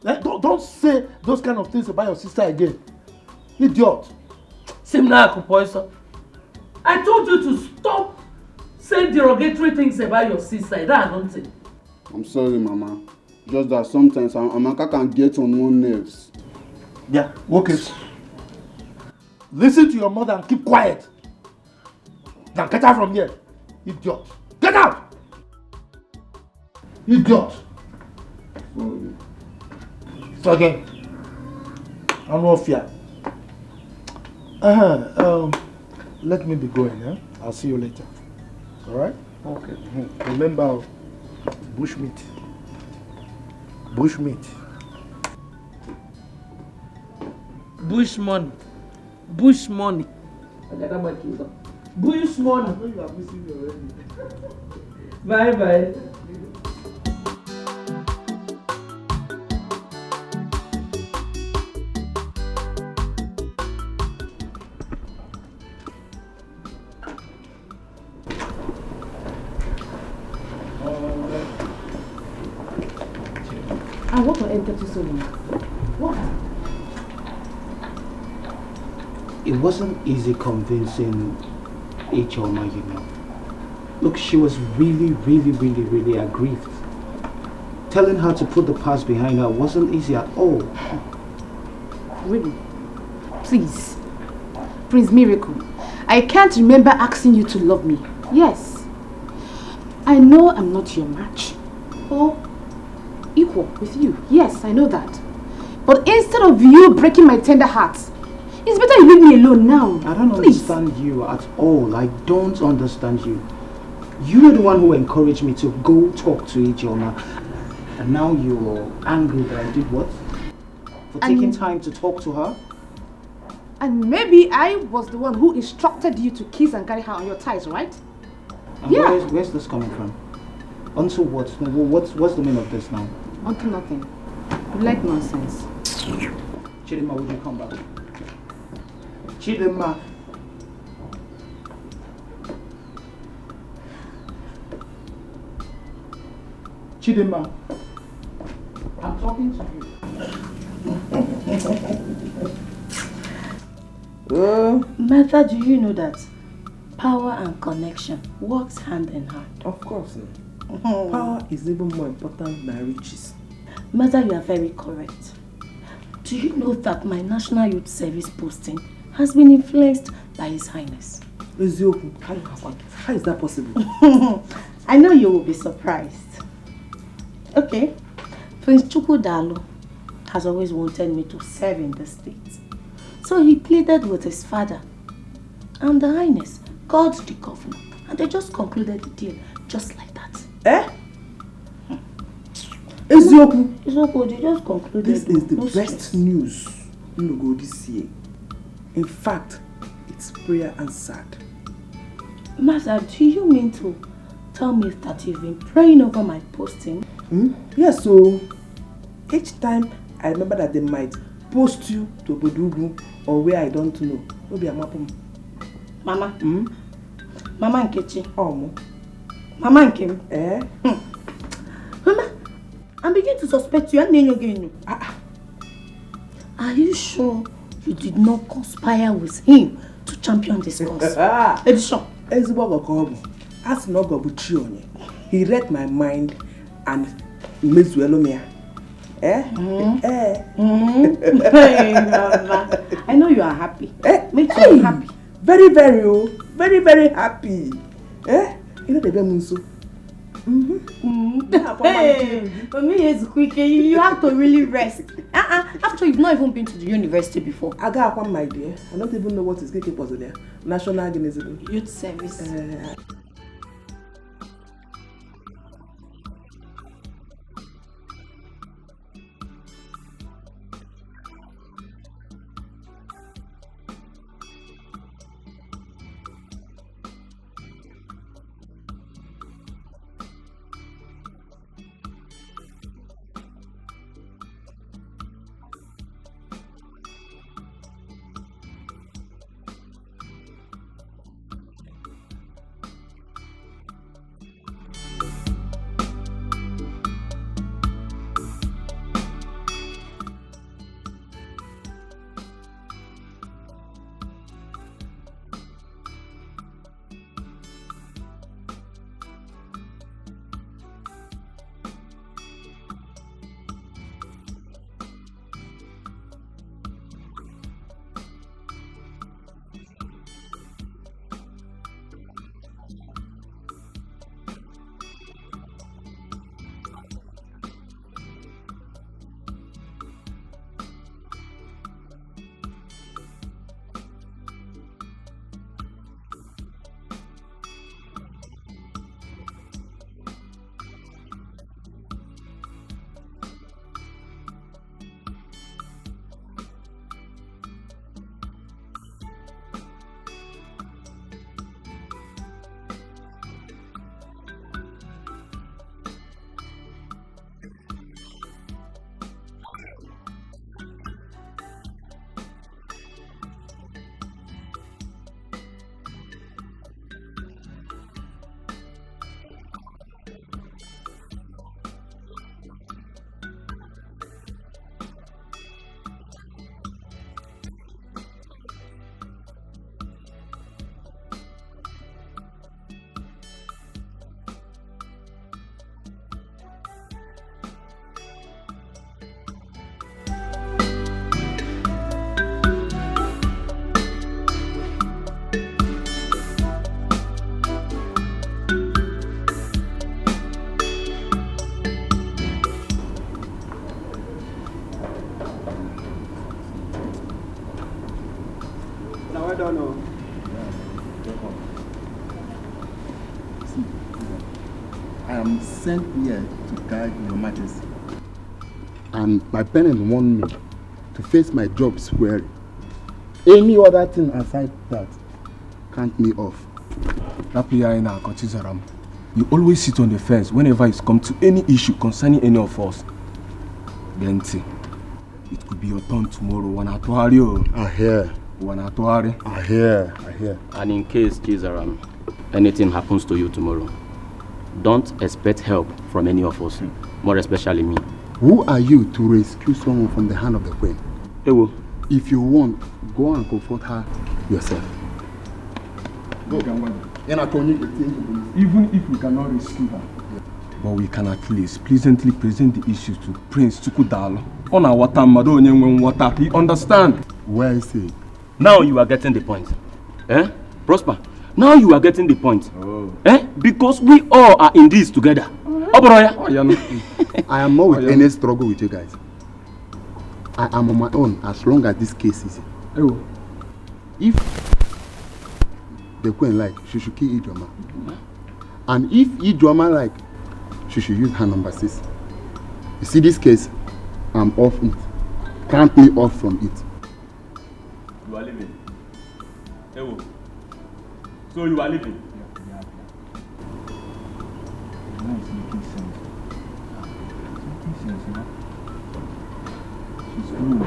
Don't say those kind of things about your sister again. Idiot. Simna Akupoiso, I told you to stop saying derogatory things about your sister. That don't say. I'm sorry, Mama. Just that sometimes Amaka can get on one's nerves. Yeah, okay. Listen to your mother and keep quiet. Now get out from here. Idiot. Get out! Idiot. So again, I'm not fear. Let me be going, eh? I'll see you later. Alright? Okay. Remember, bushmeat. Bushmeat. Bush money. Bush money. Bush money. I know you are missing me already. Bye bye. I want to enter to someone. What? It wasn't easy convincing Ichoma, you know. Look, she was really aggrieved. Telling her to put the past behind her wasn't easy at all. Really? Please. Prince Miracle, I can't remember asking you to love me. Yes. I know I'm not your match. Or equal with you. Yes, I know that. But instead of you breaking my tender heart, it's better you leave me alone now. I don't understand you at all. I don't understand you. You were the one who encouraged me to go talk to Ijeoma. And now you're angry that I did what? For taking time to talk to her? And maybe I was the one who instructed you to kiss and carry her on your thighs, right? And yeah. Where's this coming from? Onto what? What's the meaning of this now? Onto nothing. You like nonsense. Chidima, would you come back? Chidima. Chidima. I'm talking to you. Martha, do you know that power and connection works hand in hand? Of course. Power is even more important than riches. Martha, you are very correct. Do you know that my National Youth Service posting has been influenced by His Highness? How is that possible? I know you will be surprised. Okay, Prince Chukwudalu has always wanted me to serve in the state. So he pleaded with his father, and the Highness called the governor, and they just concluded the deal just like that. Eh? Ezioku, they just concluded. This is the best news in go this year. In fact, it's prayer answered. Master, do you mean to tell me that you've been praying over my posting? Yes, so each time I remember that they might post you to Bodugu or where I don't know. Maybe I'm up. Mama. Mama Nkechi. Oh, Mama Nkem. Eh? Mama, I'm beginning to suspect you and then again. Are you sure you did not conspire with him to champion this cause? Edition. As no go he read my mind and made Welomia. Eh? Hey, Mama. I know you are happy. Make you happy. Very, very happy. Eh? You know the Bemunso. Hey, for me it's quick. You have to really rest. After you've not even been to the university before. I got one, my dear. I don't even know what is getting possible. National Organism. Youth Service. I am sent here to guide your majesty. And my parents want me to face my job squarely. Any other thing aside that count me off. You always sit on the fence whenever it's come to any issue concerning any of us. Benti, it could be your turn tomorrow. I hear. I hear. And in case, Chizaram, anything happens to you tomorrow, don't expect help from any of us, more especially me. Who are you to rescue someone from the hand of the queen? Ewo. If you want, go and comfort her yourself. Go. Even if we cannot rescue her, but we can at least pleasantly present the issue to Prince Chukudalo. On our water, water. He understand. Where is he? Now you are getting the point. Prosper. Now you are getting the point. Because we all are in this together. I am not with any struggle with you guys. I am on my own as long as this case is. If the queen like, she should kill Ijoma. And if Ijoma like, she should use her number 6. You see this case, I'm off it. Can't me off from it. You are leaving. Ewo. So you are leaving. It's making sense. It's making sense, you know? She's good.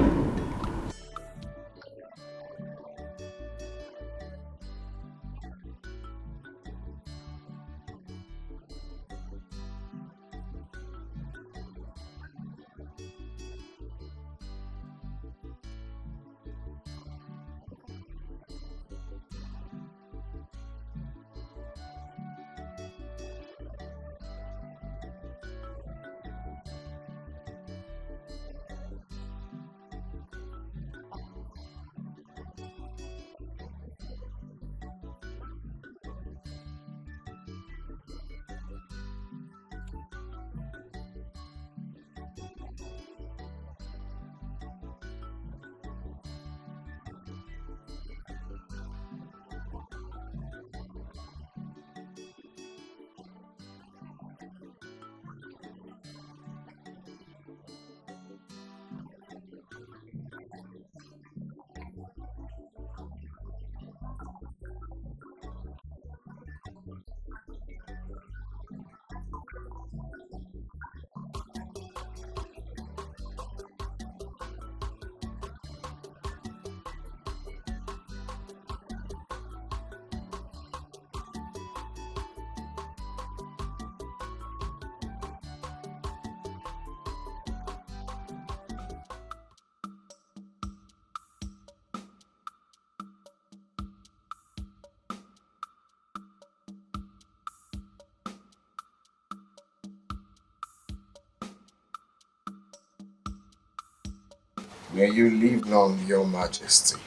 May you live long, Your Majesty.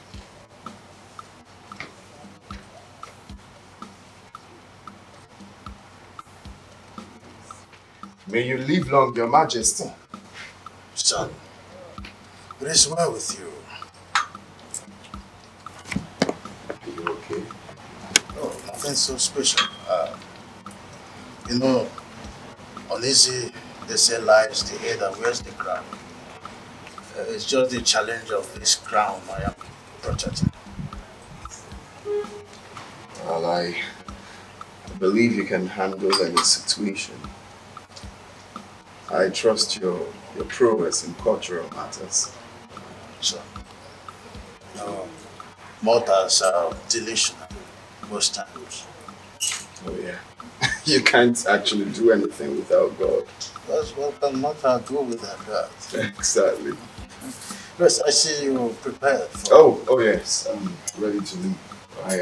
May you live long, Your Majesty. Son, it is well with you. Are you okay? Oh, nothing so special. Uneasy, they say lies the head and wears the crown. It's just the challenge of this crown I am protecting. Well, I believe you can handle any situation. I trust your prowess in cultural matters. So, mortals are delusional most times. Oh yeah. You can't actually do anything without God. That's what can mortal do without God. Exactly. Yes, I see you prepared for... Oh yes, I'm ready to leave. I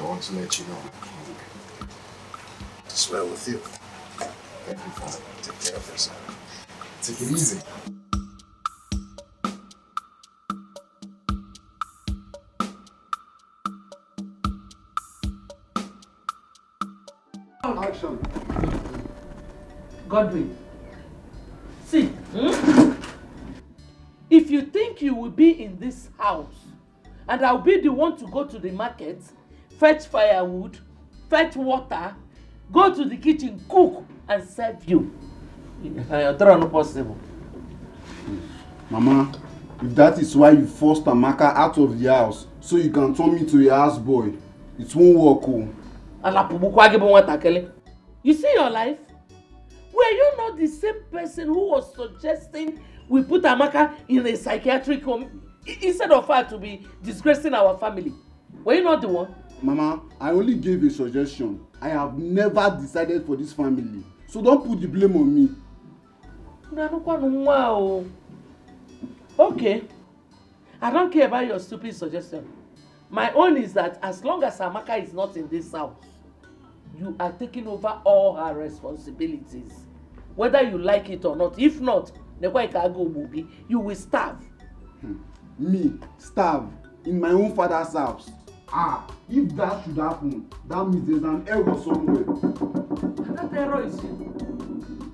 want to let you know. It's well with you. Thank you, Father. Take care of yourself. Take it easy. Action. Godwin, see, if you think you will be in this house and I'll be the one to go to the market, fetch firewood, fetch water, go to the kitchen, cook and serve you, that's not possible. Mama, if that is why you forced Amaka out of the house so you can turn me to your houseboy, it won't work. You see your life? Were you not the same person who was suggesting we put Amaka in a psychiatric home instead of her to be disgracing our family? Were you not the one? Mama, I only gave a suggestion. I have never decided for this family. So don't put the blame on me. Okay. I don't care about your stupid suggestion. My own is that as long as Amaka is not in this house, you are taking over all her responsibilities. Whether you like it or not. If not, you will starve. Me, starve in my own father's house. If that should happen, that means there's an error somewhere. That error is you.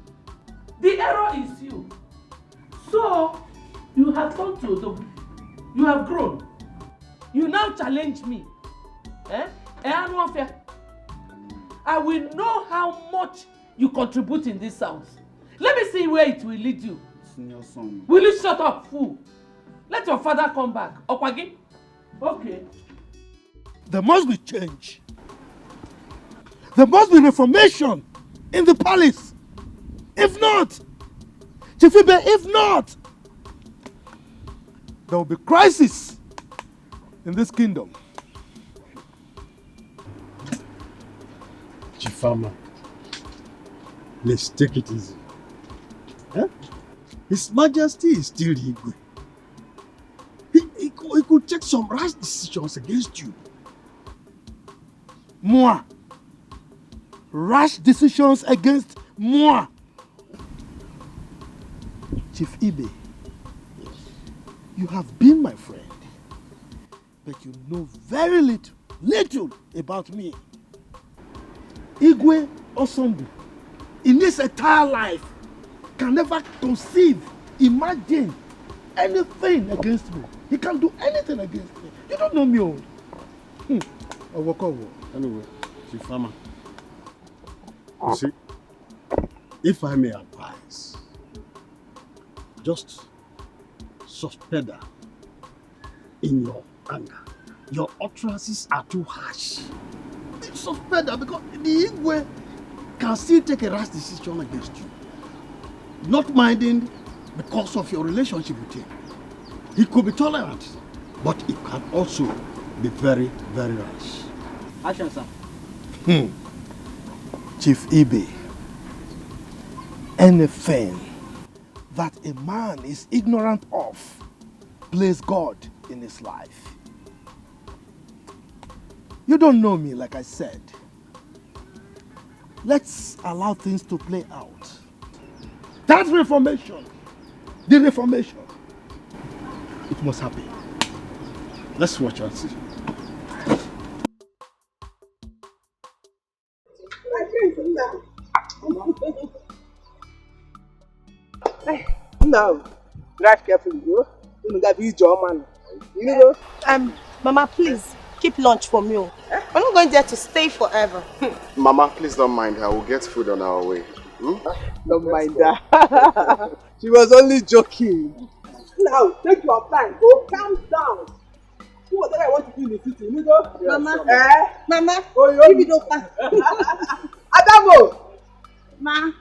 The error is you. So, you have turned to Odogu. You have grown. You now challenge me. I will know how much you contribute in this house. Let me see where it will lead you. Senior son. Will you shut up, fool? Let your father come back. Okwagi? Okay. There must be change. There must be reformation in the palace. If not, Chifibe, if not, there will be crisis in this kingdom. Chifama, let's take it easy. His Majesty is still Igwe. He could take some rash decisions against you. Moi. Rash decisions against moi. Chief Ibe, you have been my friend, but you know very little about me. Igwe Osombu, in his entire life, can never conceive, imagine anything against me. He can't do anything against me. You don't know me old. Anyway, Chifama, you see, if I may advise, just suspend her in your anger. Your utterances are too harsh. Suspend her because the Igwe can still take a rash decision against you. Not minding because of your relationship with him. He could be tolerant, but it can also be very, very rash. Action, sir. Chief Ibe, anything that a man is ignorant of, plays God in his life. You don't know me, like I said. Let's allow things to play out. That reformation, the reformation, It must happen. Let's watch and see. No, drive carefully, bro. You got to use your man. You know? Mama, please keep lunch for me. I'm not going there to stay forever. Mama, please don't mind her. We'll get food on our way. Don't mind that. She was only joking. Now, take your time. Go calm down. Do whatever I want to do in the city. You know? Mama. Mama. Oh, give it over. Adamo. Ma.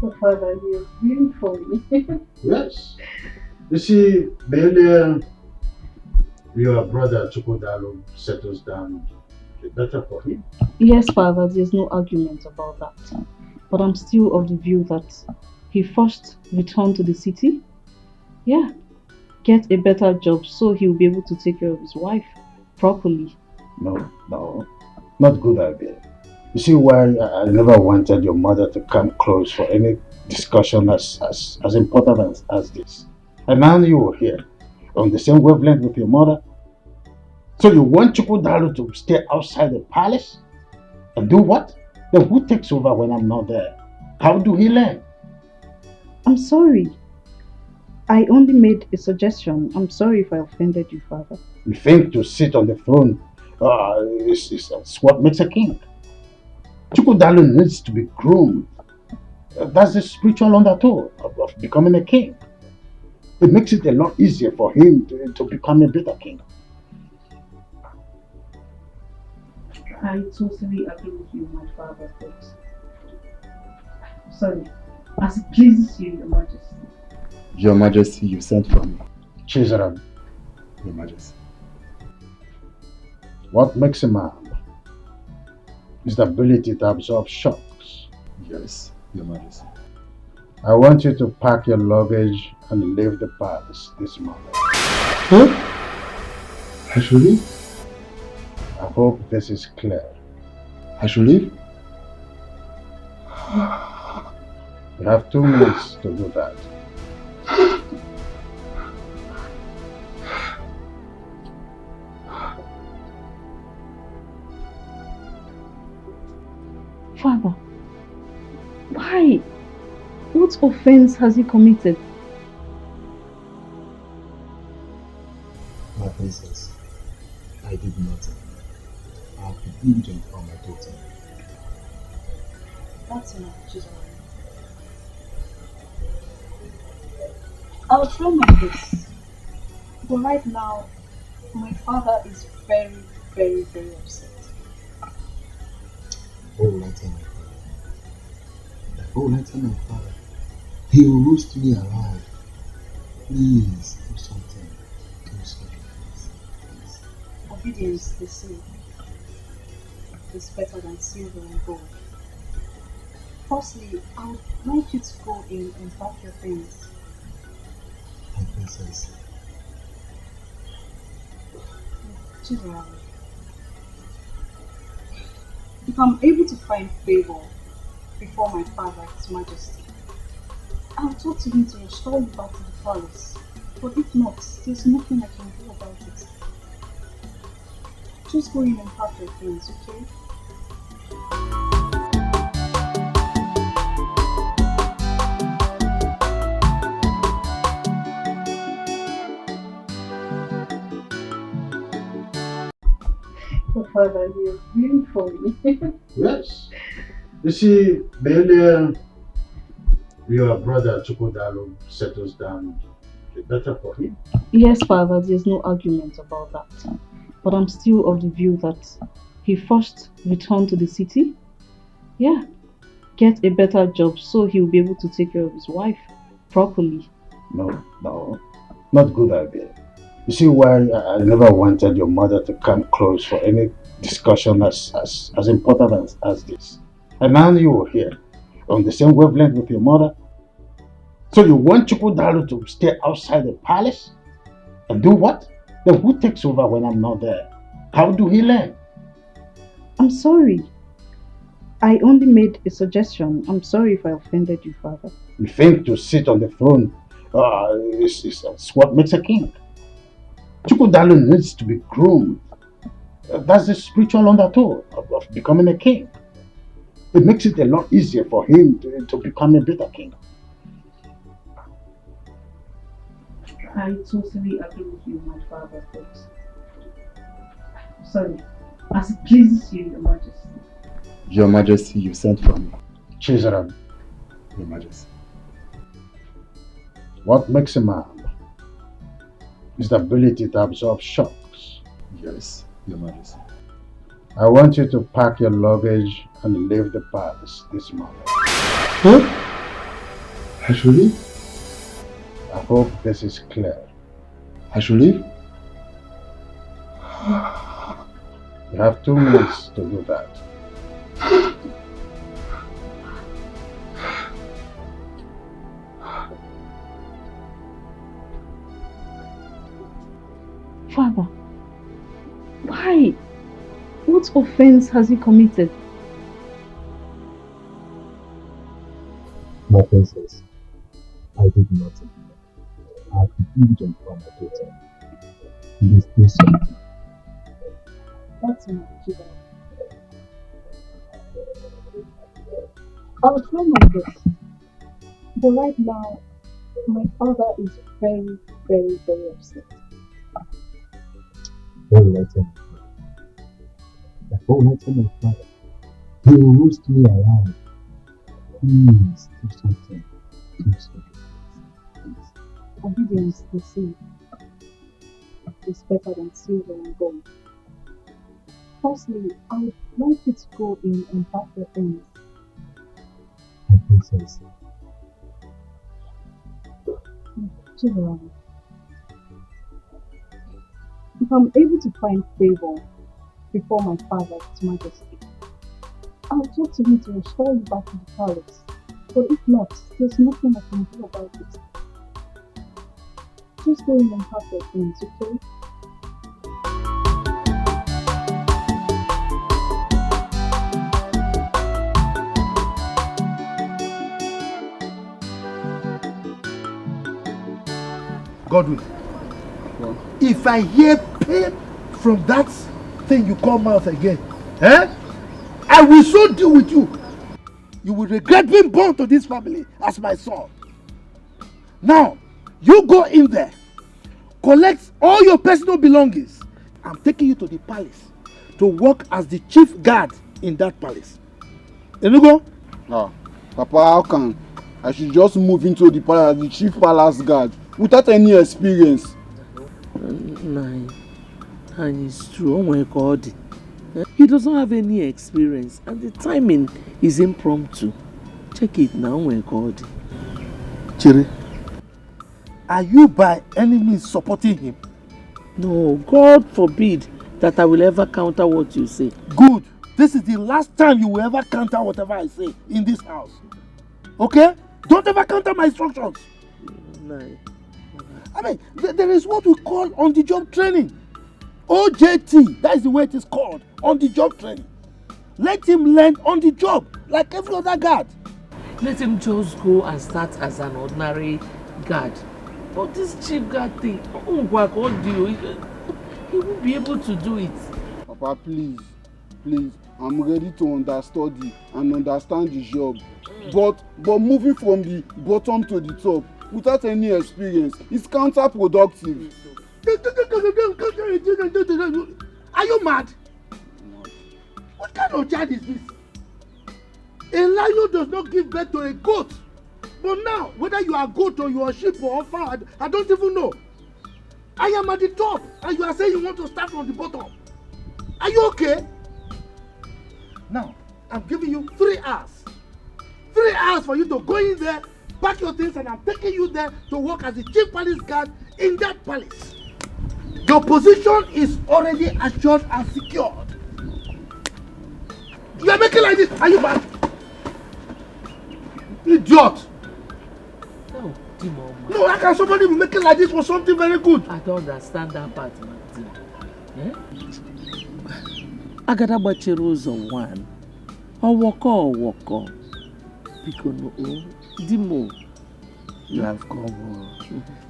Oh, Father, you're really funny. Yes. You see, the earlier your brother Chukwudalo settles down, the better for him. Yes, Father, there's no argument about that. But I'm still of the view that he first returned to the city. Yeah. Get a better job so he'll be able to take care of his wife properly. No, not good idea. You see why I never wanted your mother to come close for any discussion as important as this. And now you are here, on the same wavelength with your mother. So you want Chukwudalo to stay outside the palace? And do what? Then who takes over when I'm not there? How do he learn? I'm sorry. I only made a suggestion. I'm sorry if I offended you, Father. You think to sit on the throne is what makes a king? Chukwudalo needs to be groomed. That's the spiritual undertow of becoming a king. It makes it a lot easier for him to become a better king. I totally agree with you, my father, but sorry, as it pleases you, Your Majesty. Your Majesty, you sent for me. Chizaram. Your Majesty. What makes a man is the ability to absorb shocks. Yes, Your Majesty. I want you to pack your luggage and leave the palace this morning. Huh? I should leave? I hope this is clear. I should leave? You have 2 minutes to do that. Father, why? What offense has he committed? My princess, I did nothing. I have been diligent on my daughter. That's enough, Jesus. I'll try my best. But right now, my father is very, very, very upset. Oh, will I tell my father? Oh, will I tell my father? He will roast me alive. Please, do something. Do something. Please. Obedience, they say, is better than silver and gold. Firstly, I would like you to go in and pack your things. My princess. General, if I'm able to find favor before my father, His Majesty, I'll talk to him to restore you back to the palace. But if not, there's nothing I can do about it. Just go in and pack your things, okay? Oh, Father, you're really funny. Yes. You see, the earlier your brother Chukwudalo settles down, the better for him. Yes, Father, there's no argument about that. But I'm still of the view that he first returned to the city. Yeah. Get a better job so he'll be able to take care of his wife properly. No, not good idea. You see why I never wanted your mother to come close for any discussion as important as this. And now you are here on the same wavelength with your mother. So you want Chukwudalo to stay outside the palace? And do what? Then who takes over when I'm not there? How do he learn? I'm sorry. I only made a suggestion. I'm sorry if I offended you, Father. You think to sit on the throne is what makes a king. Chukwudalo needs to be groomed. That's the spiritual undertow of becoming a king. It makes it a lot easier for him to become a better king. I totally agree with you, my father, but sorry, as it pleases you, Your Majesty. Your Majesty, you sent for me. Chizaram. Your Majesty. What makes a man is the ability to absorb shocks. Yes, Your Majesty. I want you to pack your luggage and leave the palace this morning. Huh? I should leave? I hope this is clear. I should leave? You have 2 minutes to do that. Father, why? What offense has he committed? My princess, I did nothing. I have been diligent on my daughter. Please do something. That's enough, Jesus. I'll try my best. But right now, my father is very, very, very upset. What will I tell my father? What will I tell my father? He will roast me alive. Please do something. Do something. Obedience, they say, is better than silver and gold. Firstly, I would like you to go in and pack your things. My princess. General, if I'm able to find favor before my father, His Majesty, I'll talk to him to restore you back to the palace. But if not, there's nothing I can do about it. Just go in and pack your things, okay? Godwin, if I hear pain from that thing you call mouth again, I will so deal with you. You will regret being born to this family as my son. Now, you go in there, collect all your personal belongings. I'm taking you to the palace to work as the chief guard in that palace. You go? No. Papa, how can I should just move into the palace as the chief palace guard without any experience? And it's true. Oh my God. He doesn't have any experience and the timing is impromptu. Check it now. Oh my God. Chiri, are you by any means supporting him? No, God forbid that I will ever counter what you say. Good. This is the last time you will ever counter whatever I say in this house. Okay? Don't ever counter my instructions. No. I mean, there is what we call on-the-job training. OJT, that is the way it is called, on-the-job training. Let him learn on the job, like every other guard. Let him just go and start as an ordinary guard. But this chief guard thing, he won't be able to do it. Papa, please, I'm ready to understudy and understand the job. But moving from the bottom to the top without any experience is counterproductive. Are you mad? What kind of child is this? A lion does not give birth to a goat. But now, whether you are a goat or you are a sheep or a fowl, I don't even know. I am at the top and you are saying you want to start from the bottom. Are you okay? Now, I'm giving you 3 hours. 3 hours for you to go in there, pack your things, and I'm taking you there to work as the chief palace guard in that palace. Your position is already assured and secured. You are making like this. Are you mad? Idiot. No, Timo. No, how can somebody be making like this for something very good? I don't understand that part, Martin. Agada gbachiri ụzọ 1. Ọwọkọ. Because Dimo. You have come.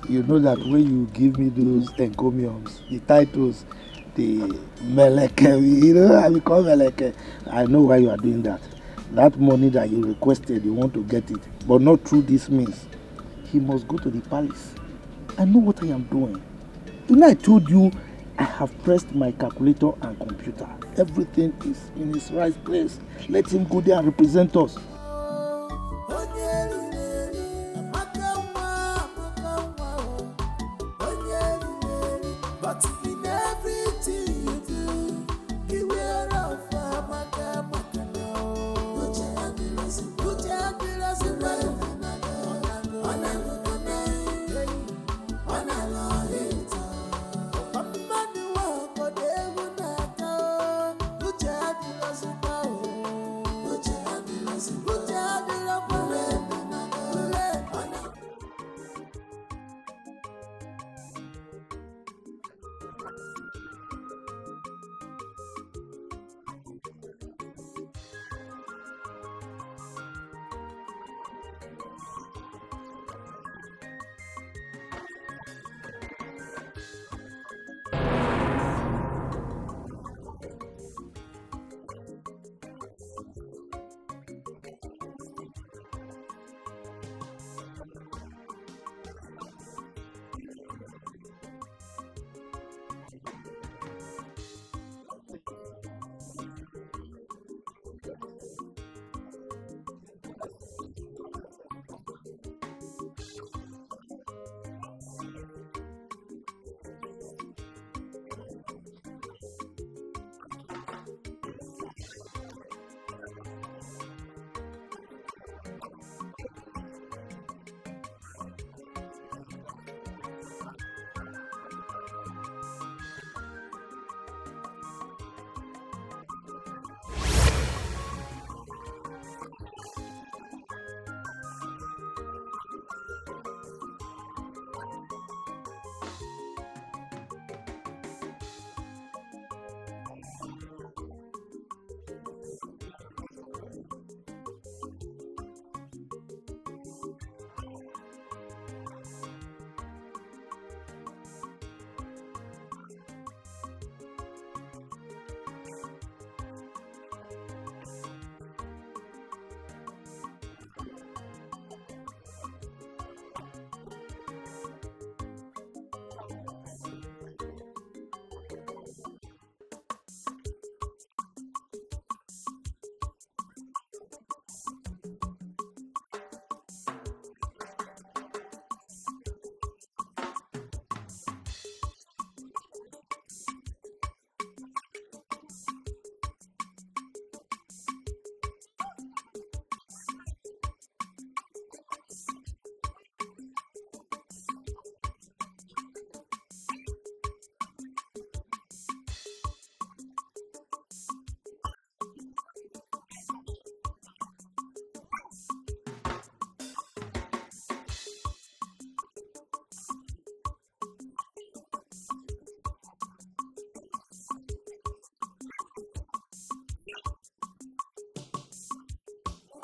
You know that when you give me those encomiums, the titles, the Meleke, you know, I become Meleke. I know why you are doing that. That money that you requested, you want to get it, but not through this means. He must go to the palace. I know what I am doing. You know, I told you I have pressed my calculator and computer. Everything is in its right place. Let him go there and represent us. But in everything you do, beware of Maiden.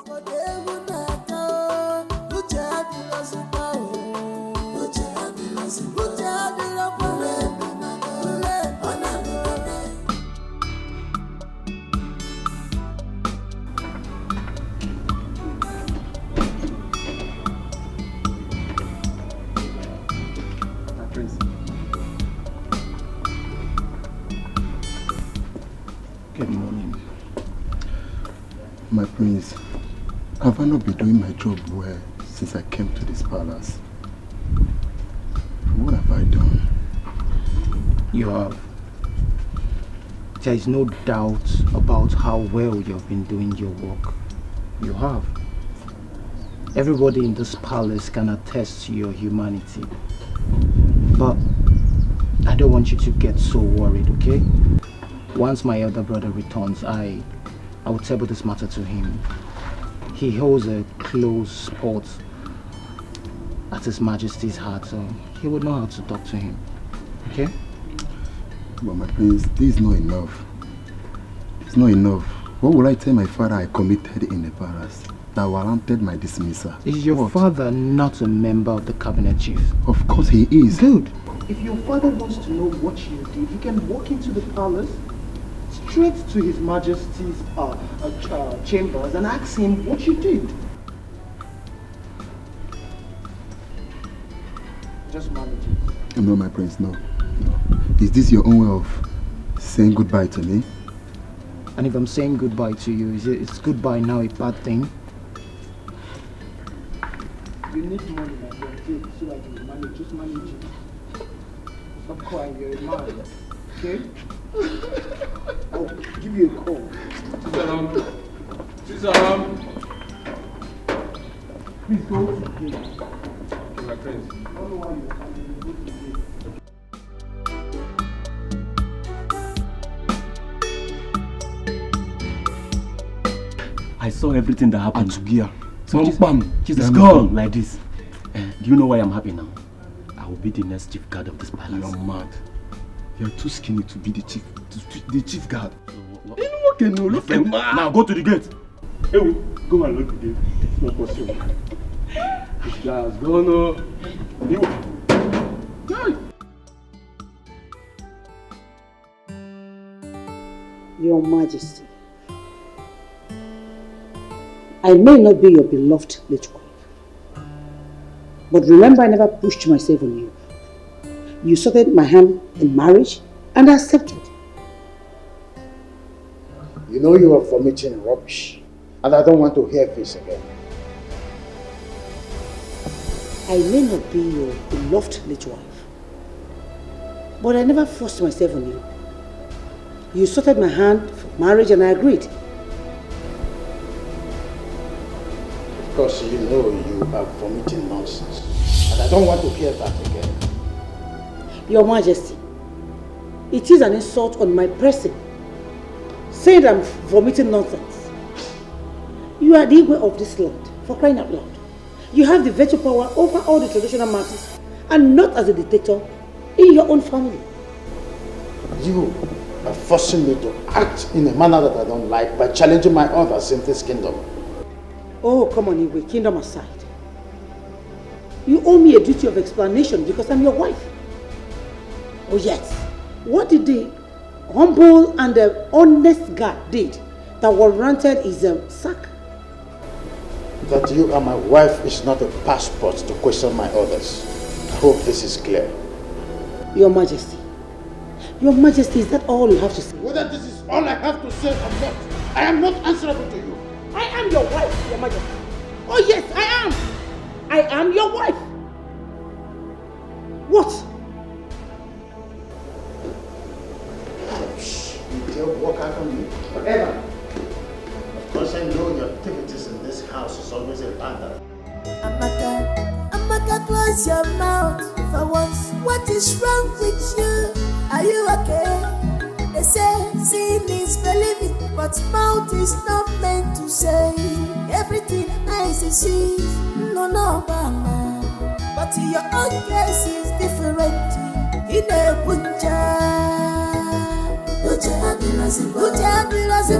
Good morning. My prince, have I not been doing my job well since I came to this palace? What have I done? You have. There is no doubt about how well you have been doing your work. You have. Everybody in this palace can attest to your humanity. But I don't want you to get so worried, okay? Once my elder brother returns, I will table this matter to him. He holds a close spot at His Majesty's heart, so he would know how to talk to him. Okay? But my prince, this is not enough. It's not enough. What will I tell my father I committed in the palace that warranted my dismissal? Is your father not a member of the cabinet chief? Of course he is. Good. If your father wants to know what you did, he can walk into the palace, straight to His Majesty's chambers and ask him what you did. Just manage it. No, my prince, no. Is this your own way of saying goodbye to me? And if I'm saying goodbye to you, is goodbye now a bad thing? You need money, my friend, so I can manage. Just manage it. Stop crying, you're a man. Okay? I'll give you a call. Sisaram. Please go to the gate. Okay, my friends. I don't know why you're coming. Go to the gate. I saw everything that happened. Atugia. So it's gone like this. Do you know why I'm happy now? I will be the next chief guard of this palace. You're mad. You're too skinny to be the chief guard. Look at now go to the gate. Hey, go and lock the gate. It's not possible. This guy has gone. Your Majesty, I may not be your beloved late wife, but remember I never pushed myself on you. You sought my hand in marriage and I accepted. You know you are vomiting rubbish, and I don't want to hear this again. I may not be your beloved late wife, but I never forced myself on you. You sought my hand for marriage and I agreed. Because you know you are vomiting nonsense, and I don't want to hear that again. Your Majesty, it is an insult on my person, saying I'm vomiting nonsense. You are the Igwe of this land, for crying out loud. You have the veto power over all the traditional matters, and not as a dictator in your own family. You are forcing me to act in a manner that I don't like by challenging my others in this kingdom. Oh, come on, Igwe, kingdom aside. You owe me a duty of explanation because I'm your wife. Oh yes, what did the humble and honest guard did that warranted his sack? That you are my wife is not a passport to question my orders. I hope this is clear. Your Majesty, is that all you have to say? Whether this is all I have to say or not, I am not answerable to you. I am your wife, Your Majesty. Oh yes, I am. I am your wife. What? You dare walk out on me? Whatever. Of course I know your activities in this house is always a bother. Amaka, close your mouth for once. What is wrong with you? Are you okay? They say seeing is believing, but mouth is not meant to say everything nice is sweet. No, mama. But your own case is different. In a buncha. Uja abirazi,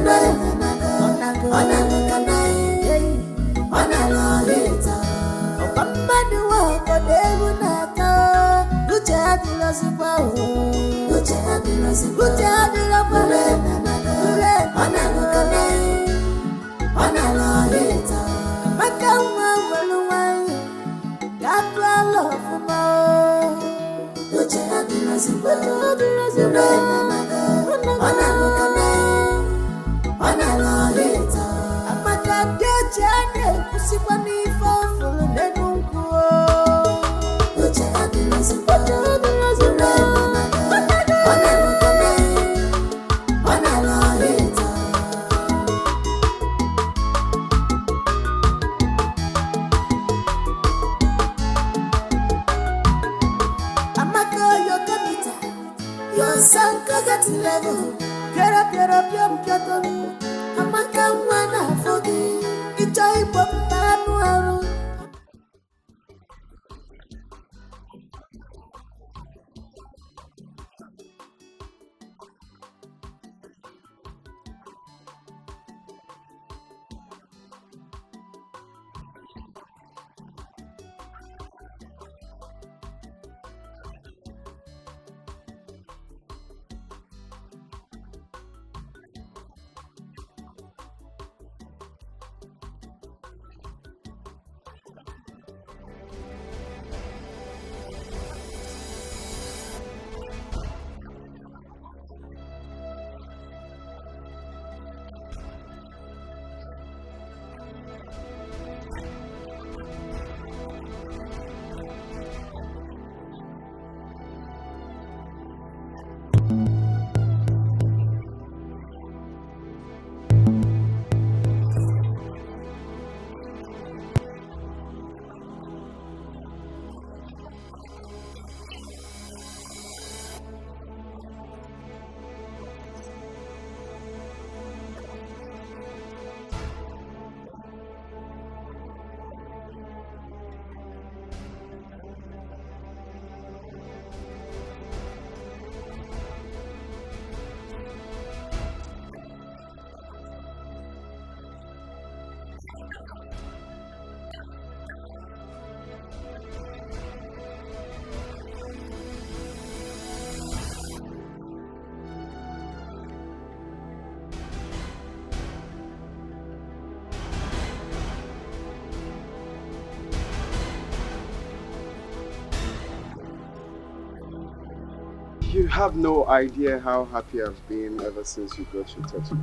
You have no idea how happy I've been ever since you got your test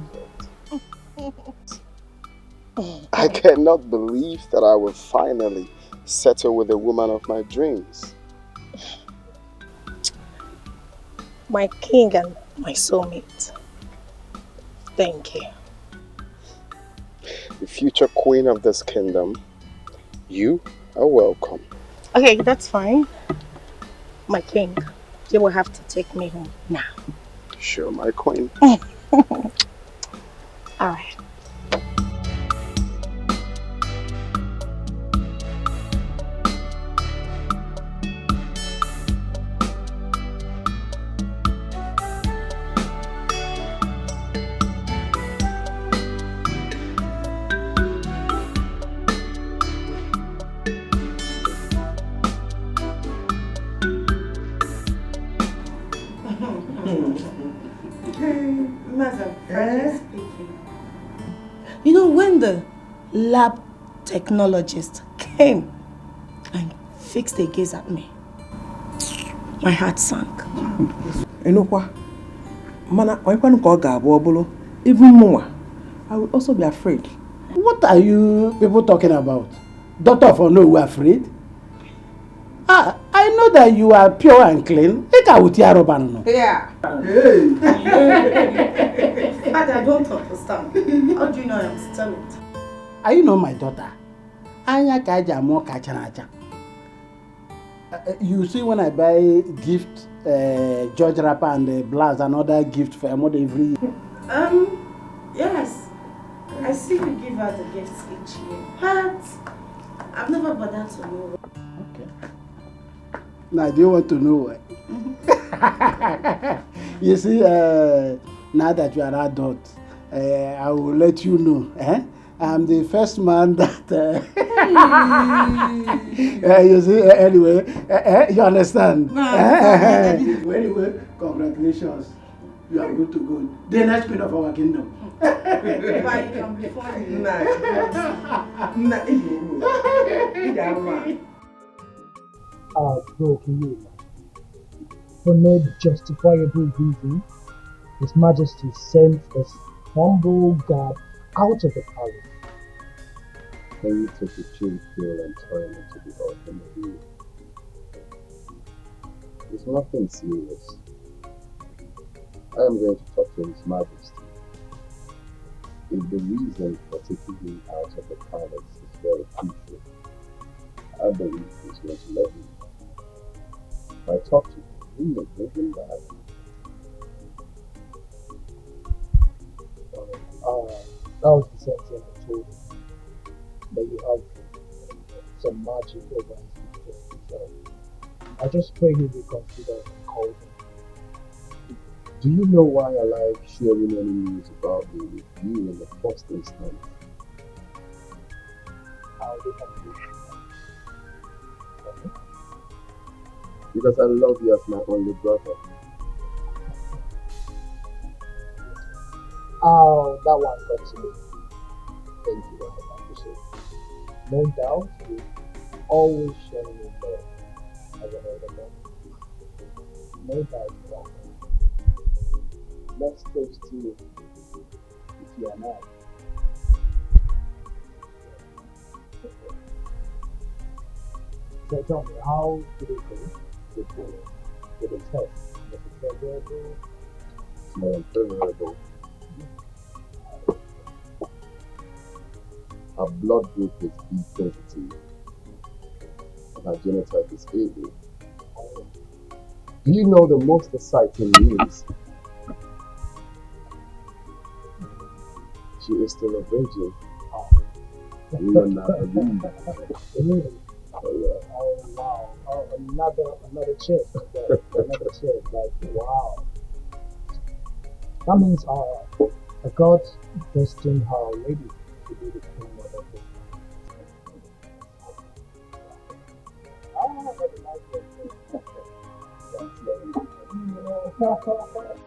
result. I cannot believe that I will finally settle with the woman of my dreams. My king and my soulmate. Thank you. The future queen of this kingdom, you are welcome. Okay, that's fine. My king, you will have to take me home now. Sure, my queen. All right. You know, when the lab technologist came and fixed a gaze at me, my heart sank. You know what? Mana, even more, I will also be afraid. What are you people talking about? Daughter of no, we are afraid? I know that you are pure and clean. Yeah. Hey. But I don't understand. How do you know I'm still it? Are you not my daughter? You see, when I buy gift, George wrapper and the blouse, another gift for a mother every year. Yes. I see you give her the gifts each year. But I've never bothered to know. Okay. Now, do you want to know why? You see, now that you are adult, I will let you know. I'm the first man that You see, anyway, you understand? Anyway, congratulations. You are good to go. The next queen of our kingdom. Bro, can you imagine? For no justifiable reason, His Majesty sent this humble guard out of the palace. Can you take a chill pill and turn it to the ultimate view? It's nothing serious. I am going to talk to His Majesty. If the reason for taking him out of the palace is very crucial, I believe he's going to let me. If I talk to him, he may bring him back. That was the same thing I told him. That you have some magic over his system. So I just pray he will consider and call him. Do you know why I like sharing any news about me with you in the first instance? How do you Because I love you as my only brother. Oh, that one got to me. Thank you, I appreciate it. No doubt, you always show me love as an older man. No doubt about that. Let's toast to you if you are now. So tell me, how did it go with the test? Was it favorable? It's more unfavorable. Our blood group is B positive, and our genotype is AB. Do you know the most exciting news? She is still a virgin. We are not agreed. Really? Oh yeah. Oh wow. Oh, another chick. Okay. Another chick. Like wow. That means God destined her lady to be the queen of the family. That's nice.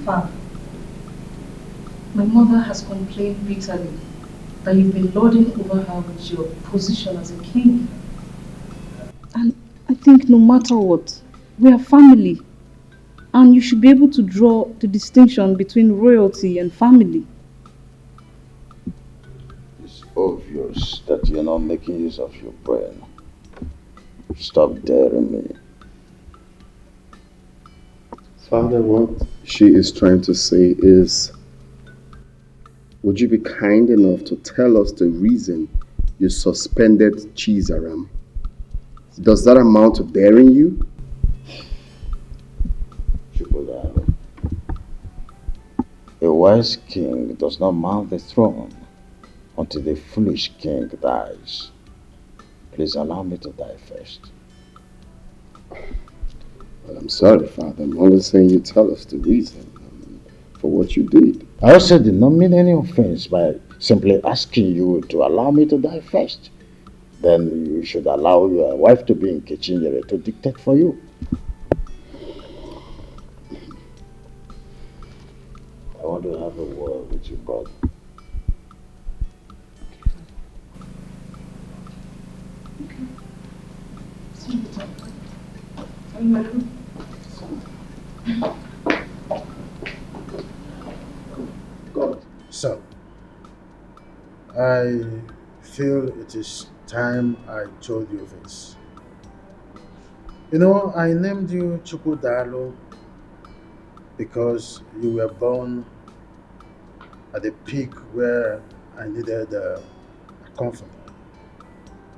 Father, my mother has complained bitterly that you've been lording over her with your position as a king. And I think no matter what, we are family. And you should be able to draw the distinction between royalty and family. It's obvious that you're not making use of your brain. Stop daring me. Father, what she is trying to say is, would you be kind enough to tell us the reason you suspended Chizaram? Does that amount to daring you? A wise king does not mount the throne until the foolish king dies. Please allow me to die first. I'm sorry, Father. I'm only saying you tell us the reason for what you did. I also did not mean any offense by simply asking you to allow me to die first. Then you should allow your wife to be in Kichinyere to dictate for you. I want to have a word with you, brother. So, I feel it is time I told you this. You know, I named you Chukudalo because you were born at the peak where I needed a comforter,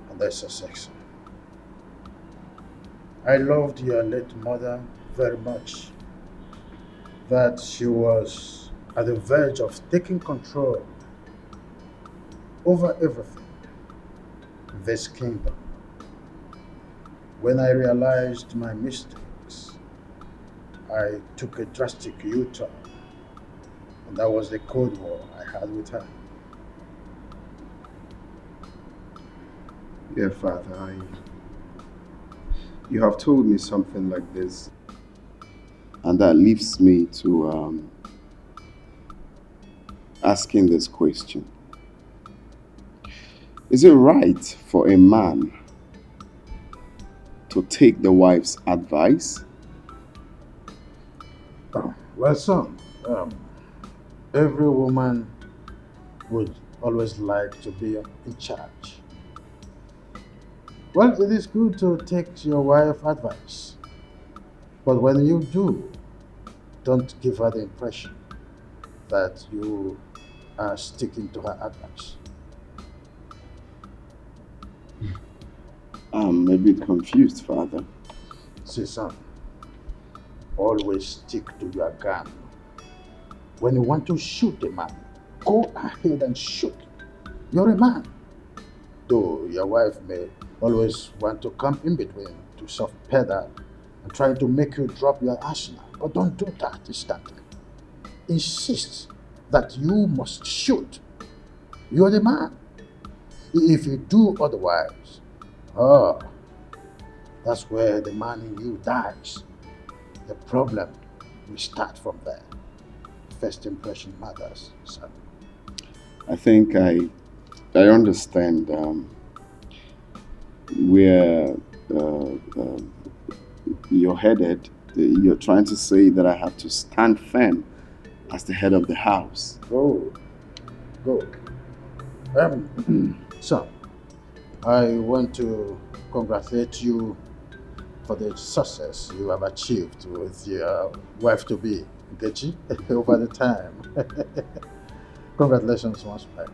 and that's a sex. I loved your late mother very much, that she was at the verge of taking control over everything in this kingdom. When I realized my mistakes, I took a drastic U-turn, and that was the Cold War I had with her. Yeah, Father, you have told me something like this, and that leaves me to asking this question. Is it right for a man to take the wife's advice? Well, son, every woman would always like to be in charge. Well, it is good to take your wife's advice, but when you do, don't give her the impression that you are sticking to her advice. I'm a bit confused, Father. See, son, always stick to your gun. When you want to shoot a man, go ahead and shoot. You're a man. Though your wife may always want to come in between to soft pedal and try to make you drop your arsenal, but don't do that instantly. Insist that you must shoot. You're the man. If you do otherwise, that's where the man in you dies. The problem will start from there. First impression matters, son. I think I understand where you're headed. You're trying to say that I have to stand firm as the head of the house. Go. Son, I want to congratulate you for the success you have achieved with your wife-to-be, Nkechi, over the time. Congratulations once more.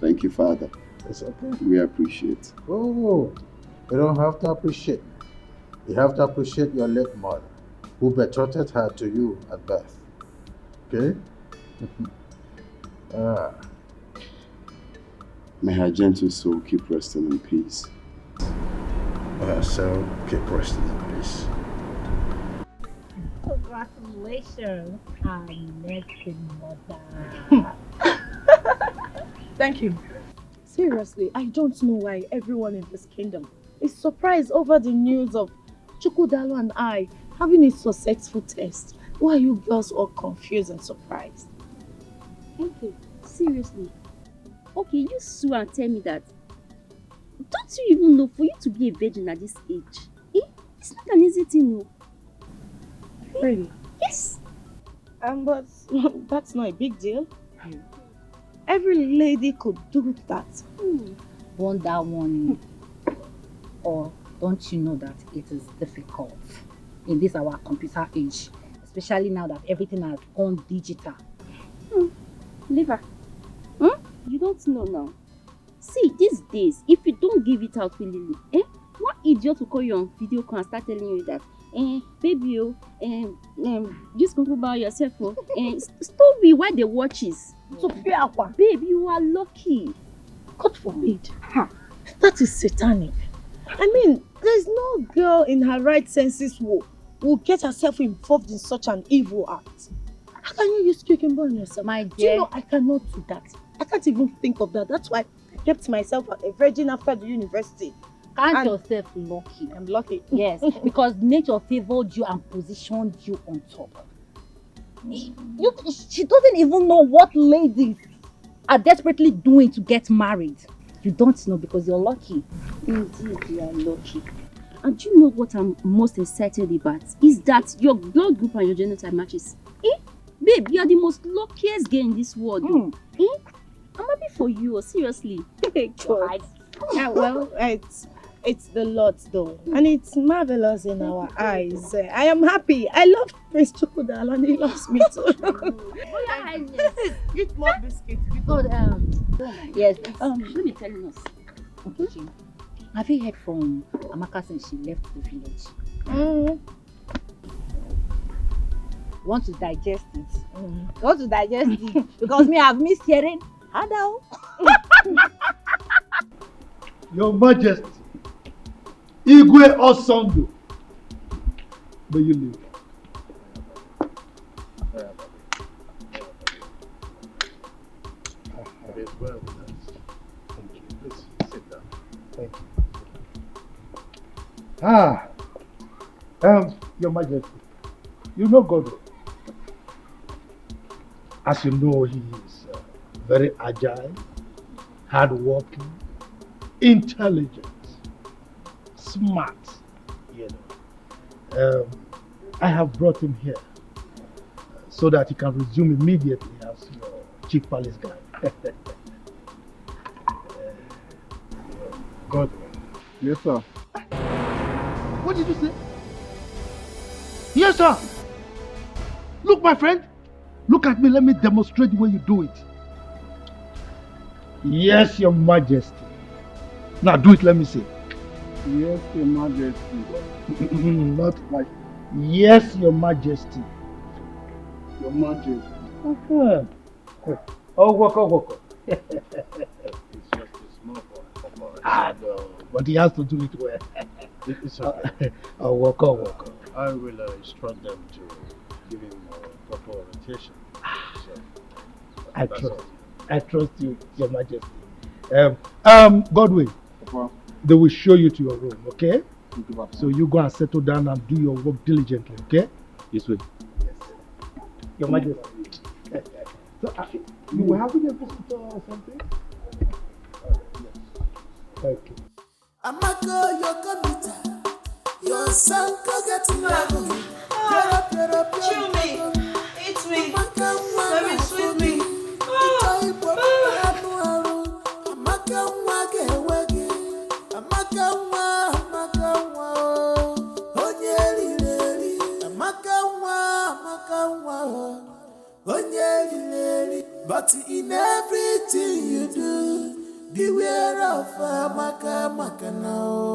Thank you, Father. It's okay. We appreciate. Oh, you don't have to appreciate me. You have to appreciate your late mother, who betrothed her to you at birth. Okay? May her gentle soul keep resting in peace. So keep resting in peace. Congratulations, our next mother. Thank you. Seriously, I don't know why everyone in this kingdom is surprised over the news of Chukudalo and I having a successful test. Why are you girls all confused and surprised? Okay, seriously. Okay, you sue and tell me that. Don't you even know for you to be a virgin at this age? It's not an easy thing, no. Really? Yes. But that's not a big deal. Every lady could do that. Wonder one. Or don't you know that it is difficult in this our computer age, especially now that everything has gone digital? Liver. You don't know now. See, these days, if you don't give it out willingly, one idiot will call you on video call and start telling you that, baby, just go about yourself, story why they watches. So, babe, you are lucky. God forbid. That is satanic. I mean, there's no girl in her right senses will get herself involved in such an evil act. How can you use cucumber on yourself? My Do you dear. know I cannot do that? I can't even think of that. That's why I kept myself a virgin after the university. Count yourself lucky. I'm lucky. Yes, because nature favored you and positioned you on top. She doesn't even know what ladies are desperately doing to get married. You don't know because you're lucky. Indeed, you are lucky. And do you know what I'm most excited about? Is that your blood group and your genotype matches. Babe, you are the most luckiest girl in this world. I'm happy for you, seriously. God. Yeah, well, it's the Lord though. And it's marvelous in our eyes. I am happy. I love Prince Chukudal and he loves me too. Eat more biscuits. Yes. Let me tell you this. Okay. Have you heard from Amaka since she left the village? Want to digest it? Want to digest it? Because me, I've missed hearing. Hello. Your Majesty, Igwe Osondo, may you live. It is well with us. Thank you. Please sit down. Thank you. Your Majesty, you know God. As you know, he is very agile, hardworking, intelligent, smart, you know. I have brought him here so that he can resume immediately as your chief palace guard. Godwin. Yes, sir. What did you say? Yes, sir. Look, my friend. Look at me. Let me demonstrate the way you do it. Yes, Your Majesty. Now do it. Let me see. Yes, Your Majesty. Not like yes, Your Majesty. Your Majesty. Oh, walk. It's just a small boy. No, but he has to do it well. It's okay. Walk. I will instruct them to give him proper orientation. So, I trust you, Your Majesty. Godwin, they will show you to your room, okay? So you go and settle down and do your work diligently, okay? Yes, sir. Your Majesty. So, you were having a visitor or something? Okay. Amaka, your computer, your son can get married. Chill me. Eat me. Let me sweet me. But in everything you do, beware of Amaka now.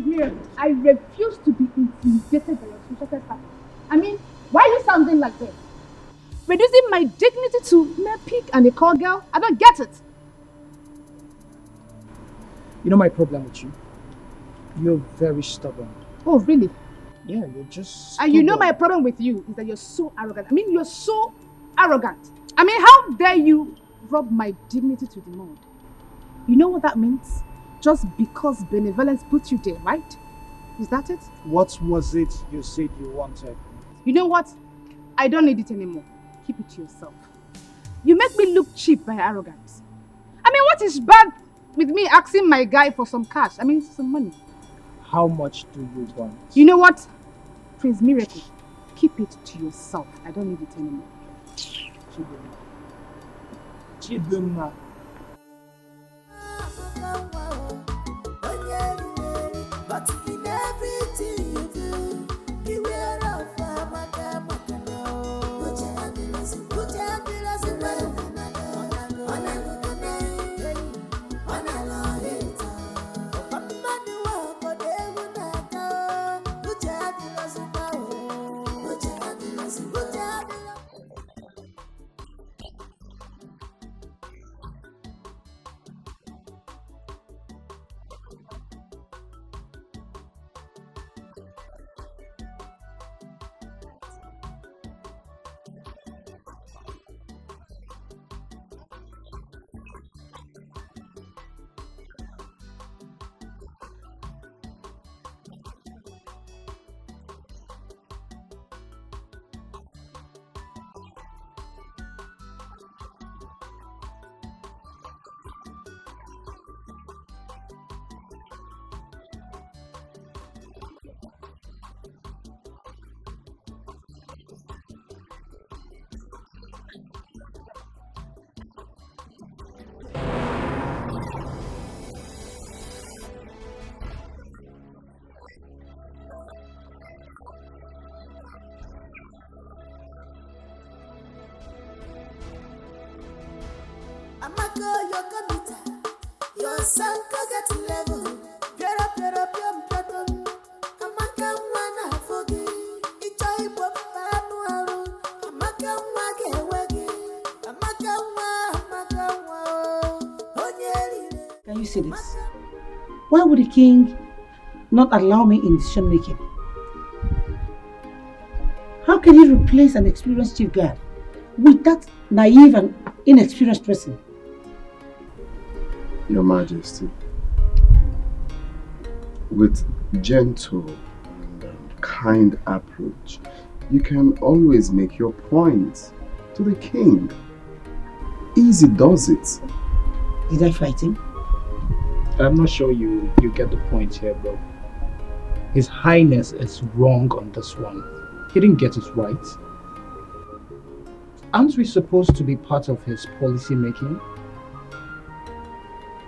here. I refuse to be intimidated by your social status. I mean, why are you sounding like this? Reducing my dignity to mere pig and a call girl? I don't get it. You know my problem with you? You're very stubborn. Oh, really? Yeah, you're just And you know my problem with you is that you're so arrogant. I mean, you're so arrogant. I mean, how dare you rob my dignity to the mud? You know what that means? Just because benevolence put you there, right? Is that it? What was it you said you wanted? You know what? I don't need it anymore. Keep it to yourself. You make me look cheap by arrogance. I mean, what is bad with me asking my guy for some cash? I mean, some money. How much do you want? You know what? Prince Miracle, keep it to yourself. I don't need it anymore. Chidunma. But in everything you do, beware of Amaka, your computer, your son can get level. Get up, your pattern. Amaka, wanna forget. It's a hip hop, Amaka, wage. Amaka, Can you see this? Why would the king not allow me in decision making? How can he replace an experienced chief guard with that naive and inexperienced person? Your Majesty, with gentle and kind approach, you can always make your point to the king. Easy does it. Did I fight him? I'm not sure you get the point here, bro. His Highness is wrong on this one. He didn't get it right. Aren't we supposed to be part of his policy making?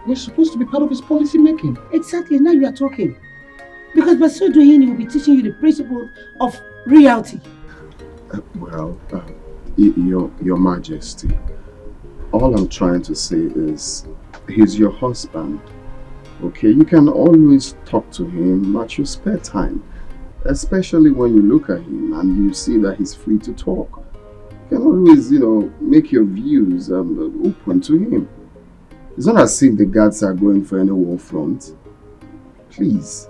We're supposed to be part of his policy making. Exactly, now you are talking. Because by so doing, he will be teaching you the principle of reality. Your Majesty, all I'm trying to say is, he's your husband. Okay, you can always talk to him at your spare time. Especially when you look at him and you see that he's free to talk. You can always, make your views open to him. It's not as if the guards are going for any war front. Please.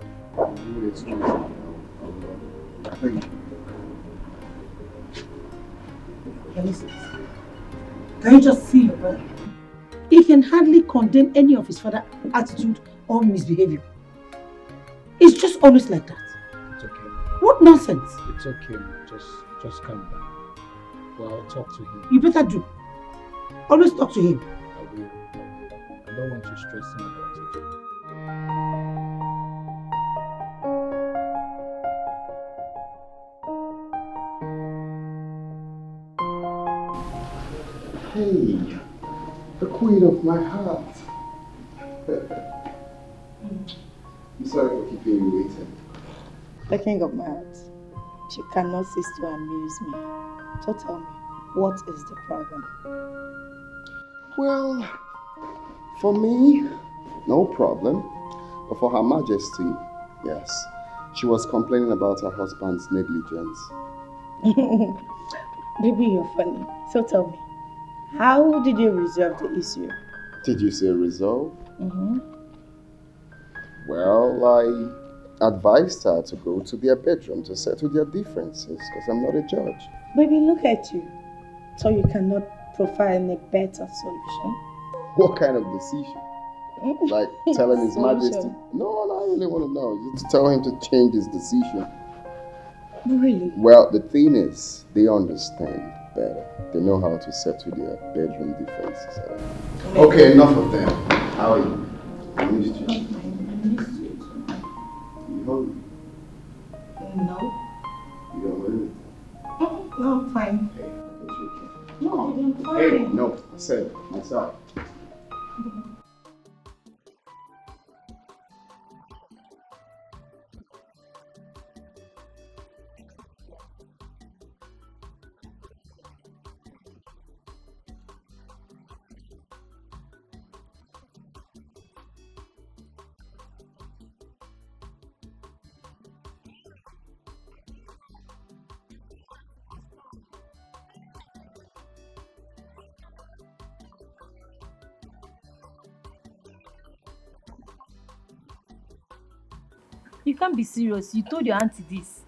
Can you just see your brother? He can hardly condemn any of his father's attitude or misbehavior. It's just always like that. It's okay. What nonsense? It's okay. Just calm down. Well, I'll talk to him. You better do. Always talk to him. I will. I don't want you stressing about it. Hey, the queen of my heart. I'm sorry for keeping you waiting. The king of my heart, you cannot cease to amuse me. So tell me, what is the problem? Well, for me, no problem. But for Her Majesty, Yes. She was complaining about her husband's negligence. Baby, you're funny. So tell me, how did you resolve the issue? Did you say resolve? Mm-hmm. Well, I advised her to go to their bedroom to settle their differences because I'm not a judge. Baby, look at you. So you cannot provide a better solution? What kind of decision? Like telling His Majesty? No, I really want to know. Just tell him to change his decision. Really? Well, the thing is, they understand better. They know how to settle their bedroom differences. Okay, enough of them. How are you? I missed you. You hungry? No. You don't want anything? No, I'm fine. Hey, I guess you can. No, I'm fine. Hey, no, I said myself. You can't be serious. You told your auntie this.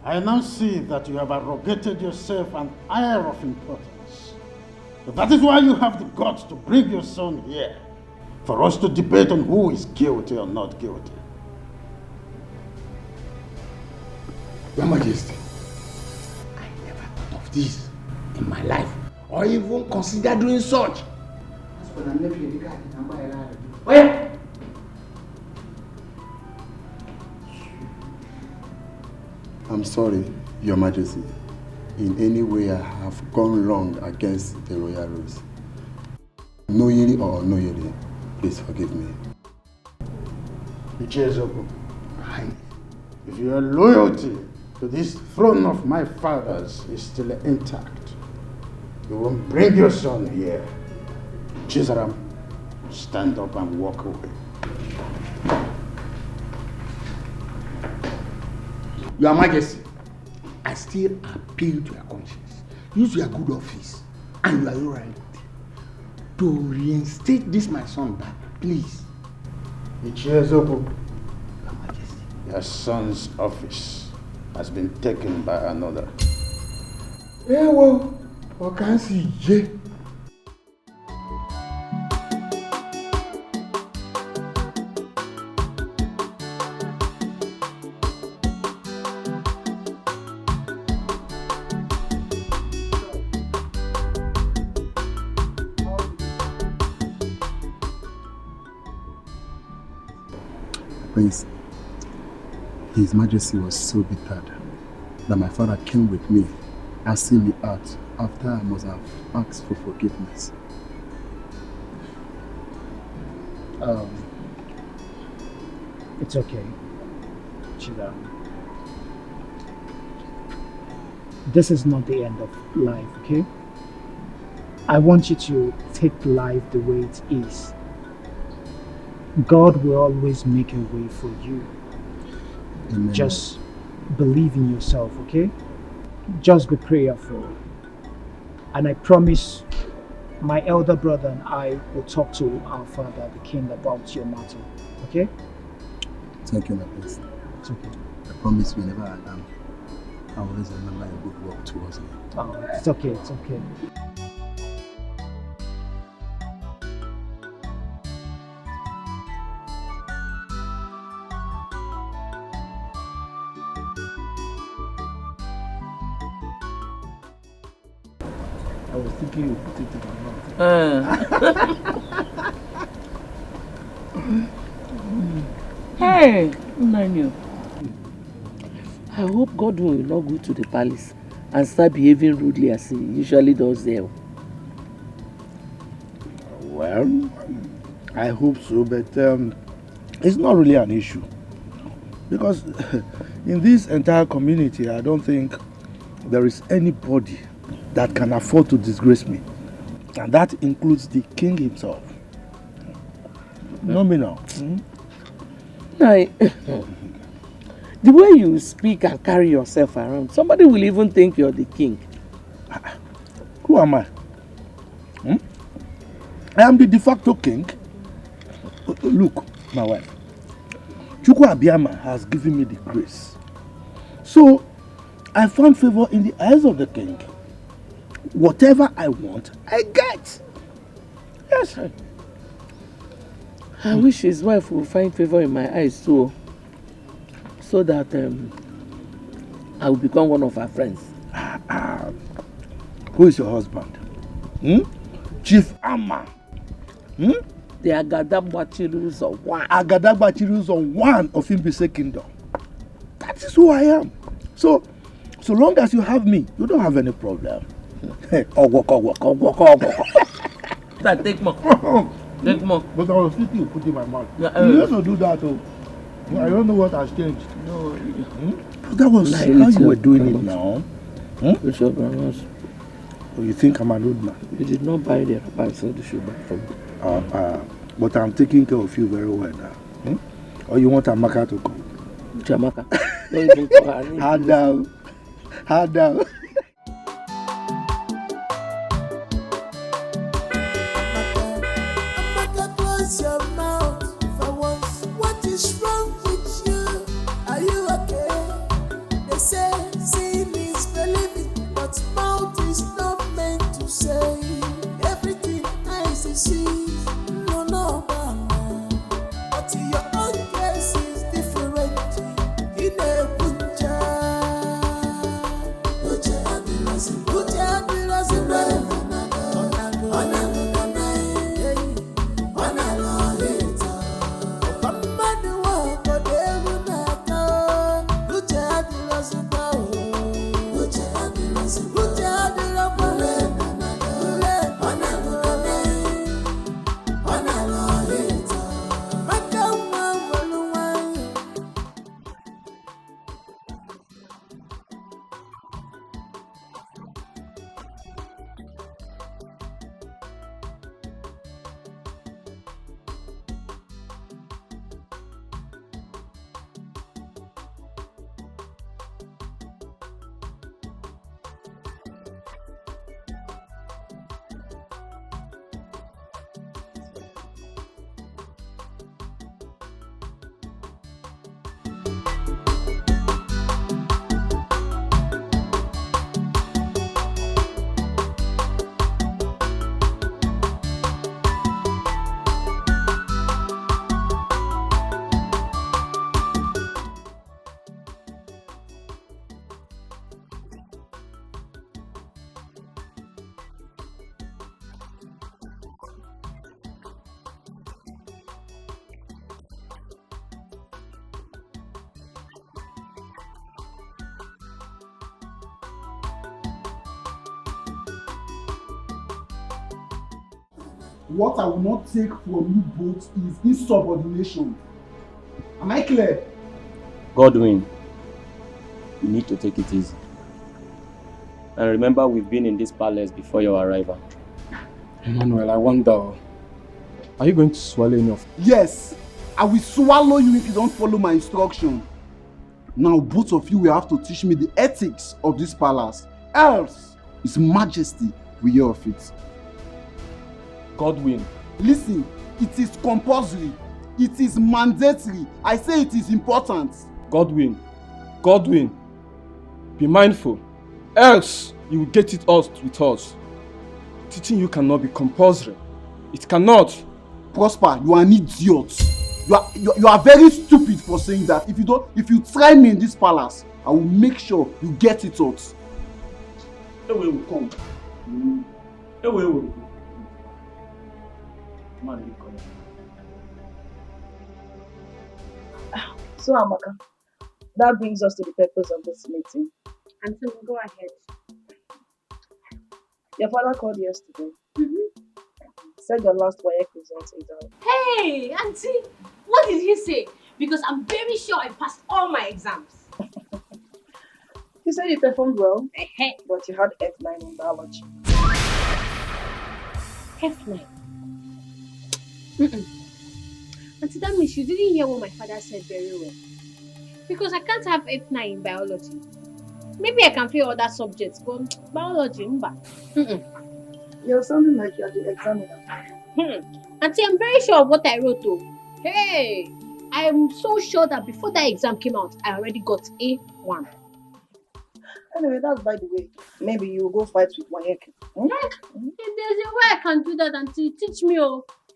I now see that you have arrogated yourself an air of importance. But that is why you have the guts to bring your son here, for us to debate on who is guilty or not guilty. Your Majesty, I never thought of this in my life, or even considered doing such. Oh yeah. I'm sorry, Your Majesty. In any way I have gone wrong against the royal rules. Knowingly or unknowingly, please forgive me. Ichezoko, if your loyalty to this throne of my fathers is still intact, you won't bring your son here. Chizaram, stand up and walk away. Your Majesty, I still appeal to your conscience. Use your good office and your loyalty to reinstate this my son back, please. Ichiezoku, your son's office has been taken by another. Well, what can I see? Prince, His Majesty was so bittered that my father came with me, asking me out after I must have asked for forgiveness. It's okay, Chida. This is not the end of life, okay? I want you to take life the way it is. God will always make a way for you. Amen. Just believe in yourself, okay? Just be prayerful. And I promise my elder brother and I will talk to our father, the king, about your matter. Okay? Thank you, my prince. It's okay. I promise whenever I am, I will always remember your good work towards me. Oh, it's okay, it's okay. I was thinking you put it in my mouth. Hey, Manu. I hope Godwin will not go to the palace and start behaving rudely as he usually does there. Well, I hope so, but it's not really an issue. Because in this entire community, I don't think there is anybody that can afford to disgrace me. And that includes the king himself. Know me now. The way you speak and carry yourself around, somebody will even think you're the king. Who am I? I am the de facto king. Look, my wife. Chukwu Abiyama has given me the grace. So, I found favor in the eyes of the king. Whatever I want, I get. Yes. I wish his wife will find favor in my eyes too, so that I will become one of her friends. Who is your husband? Chief Amma. The Agadagba Chiruzo one. Agadagba Chiruzo one of Imbise Kingdom. That is who I am. So long as you have me, you don't have any problem. Take more. Take more. But I was thinking you put in my mouth. Yeah, You used to do that too. I don't know what has changed. No. But that was how you were doing it now. Bishop Ramos. Oh, you think I'm an old man? You did not buy the wrapper, so they should buy from me. But I'm taking care of you very well now. Or you want Amaka to come? Jamaka. Don't even call her name. Hard down. Hard down. Close your mouth for once. What is wrong with you? Are you okay? They say seeing is believing, but mouth is not meant to say everything eyes see. No, but your own case is different. In a punja, What I will not take from you both is insubordination. Am I clear? Godwin, you need to take it easy. And remember, we've been in this palace before your arrival. Emmanuel, I wonder, are you going to swallow enough? Yes, I will swallow you if you don't follow my instruction. Now both of you will have to teach me the ethics of this palace. Else, His Majesty will hear of it. Godwin. Listen, it is compulsory. It is mandatory. I say it is important. Godwin, be mindful. Else, you will get it lost with us. Teaching you cannot be compulsory. It cannot. Prosper, you are an idiot. You are very stupid for saying that. If you try me in this palace, I will make sure you get it out. Ewe will come. Ewe will. Man, So, Amaka, that brings us to the purpose of this meeting. And so go ahead. Your father called yesterday. Said your last WAEC results is out. Hey, Auntie, what did he say? Because I'm very sure I passed all my exams. He said you performed well, but you had F9 in biology. F9? Auntie, that means you didn't hear what my father said very well. Because I can't have F9 in biology. Maybe I can fail other subjects, but biology, You're sounding like you're the examiner. Auntie, I'm very sure of what I wrote though. Hey, I'm so sure that before that exam came out, I already got A1. Anyway, that's by the way. Maybe you'll go fight with WAEC. If there's a way I can do that, Auntie, teach me.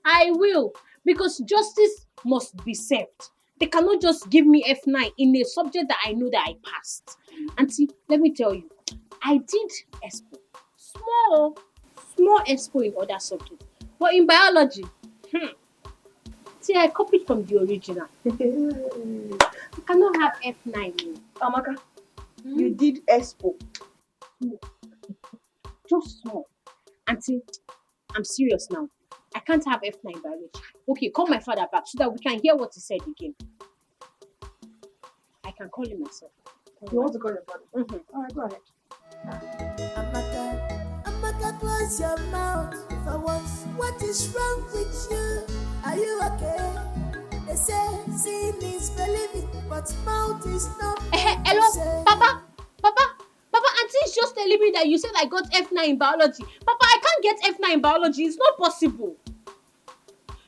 I will. Because justice must be served. They cannot just give me F9 in a subject that I know that I passed. Auntie, let me tell you, I did expo. Small expo in other subjects. But in biology, see, I copied from the original. I cannot have F9. Amaka, you did expo. Just small. Auntie, I'm serious now. I can't have F9 biology. Okay, call my father back so that we can hear what he said again. I can call him myself. You want to call your father? Alright, go ahead. Amaka, close your mouth for once. What is wrong with you? Are you okay? They say seeing is believing, but mouth is not. Hello, Papa, Auntie is just telling me that you said I got F9 in biology. Papa, I can't get F9 in biology. It's not possible.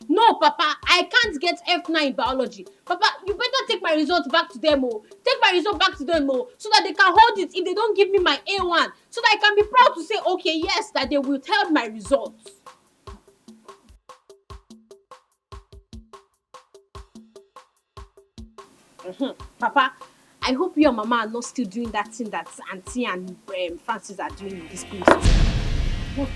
No, Papa, I can't get F9 in biology. Papa, you better take my results back to them, Take my result back to them, so that they can hold it if they don't give me my A1. So that I can be proud to say, okay, yes, that they will tell my results. Papa, I hope you and Mama are not still doing that thing that Auntie and Francis are doing in this place. What?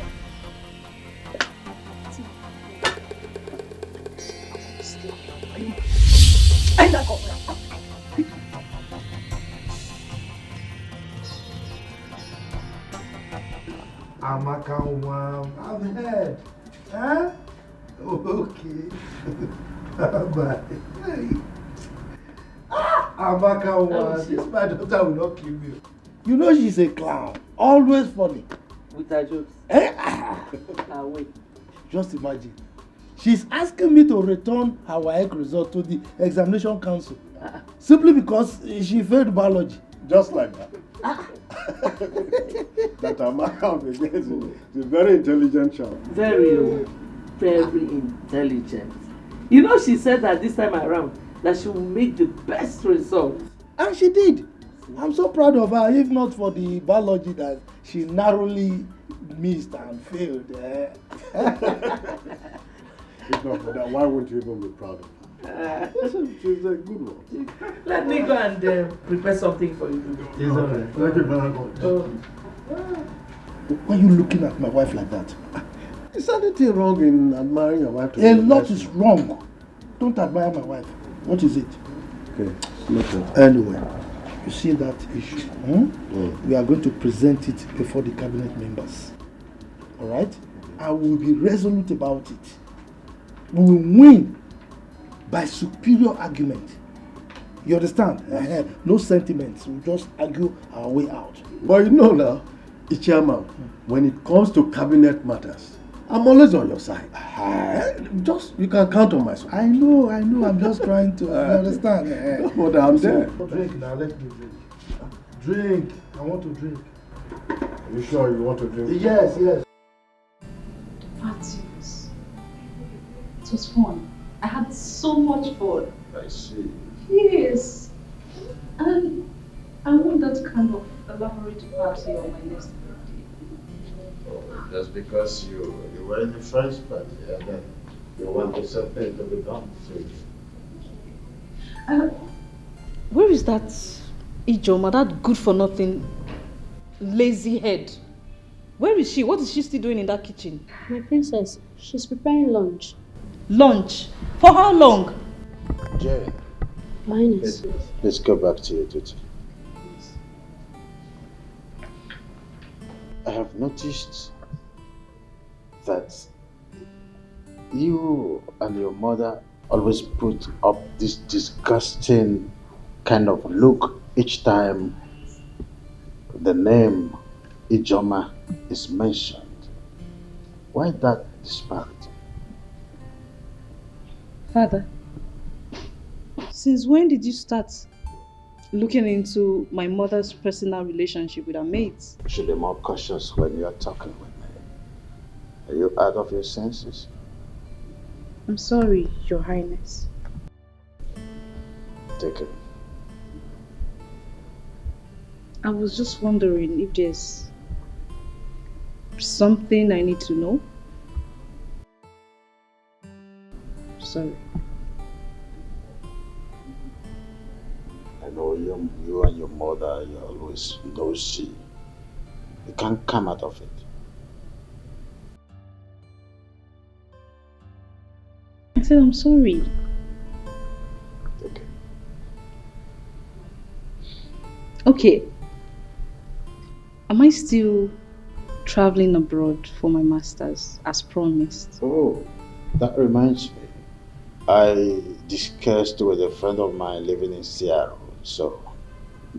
Amaka, I've heard. Huh? Okay. Bye. Amaka, this my daughter will not kill you. You know she's a clown. Always funny. With her jokes. Wait. Just imagine. She's asking me to return her WAEC result to the examination council. Simply because she failed biology. Just like that. That Amaka is a very intelligent child. Very intelligent. You know, she said that this time around that she will make the best result. And she did. I'm so proud of her, if not for the biology that she narrowly missed and failed. If not for that, why wouldn't you even be proud of her? She's a good one. Let me go and prepare something for you to do. It's all right. Thank you very much. Why are you looking at my wife like that? Is anything wrong in admiring your wife? A lot is wrong. Don't admire my wife. What is it? Okay, noted. Anyway, you see that issue. We are going to present it before the cabinet members. Alright? I will be resolute about it. We will win by superior argument. You understand? No sentiments. We'll just argue our way out. But you know now, Ichiama, when it comes to cabinet matters, I'm always on your side. You can count on my support. I know. I'm just trying to understand. But I'm there. Drink now. Let me drink. Drink. I want to drink. Are you sure you want to drink? Yes. Francis, was fun. I had so much fun. I see. Yes. And I want that kind of elaborate party on my next birthday. Just because you were in the first party and then you want something to be done to you. Where is that Ijoma, that good-for-nothing, lazy head? Where is she? What is she still doing in that kitchen? My princess, she's preparing lunch. Lunch? For how long? Jane, Highness. let's go back to your duty. I have noticed that you and your mother always put up this disgusting kind of look each time the name Ijoma is mentioned. Why that disparity? Father, since when did you start looking into my mother's personal relationship with her mates? You should be more cautious when you are talking with me. Are you out of your senses? I'm sorry, Your Highness. Take it. I was just wondering if there's something I need to know. Sorry. I know you and your mother, you're always nosy. You can't come out of it. I said I'm sorry. Okay. Am I still traveling abroad for my master's as promised? Oh, that reminds me. I discussed with a friend of mine living in Seattle. So,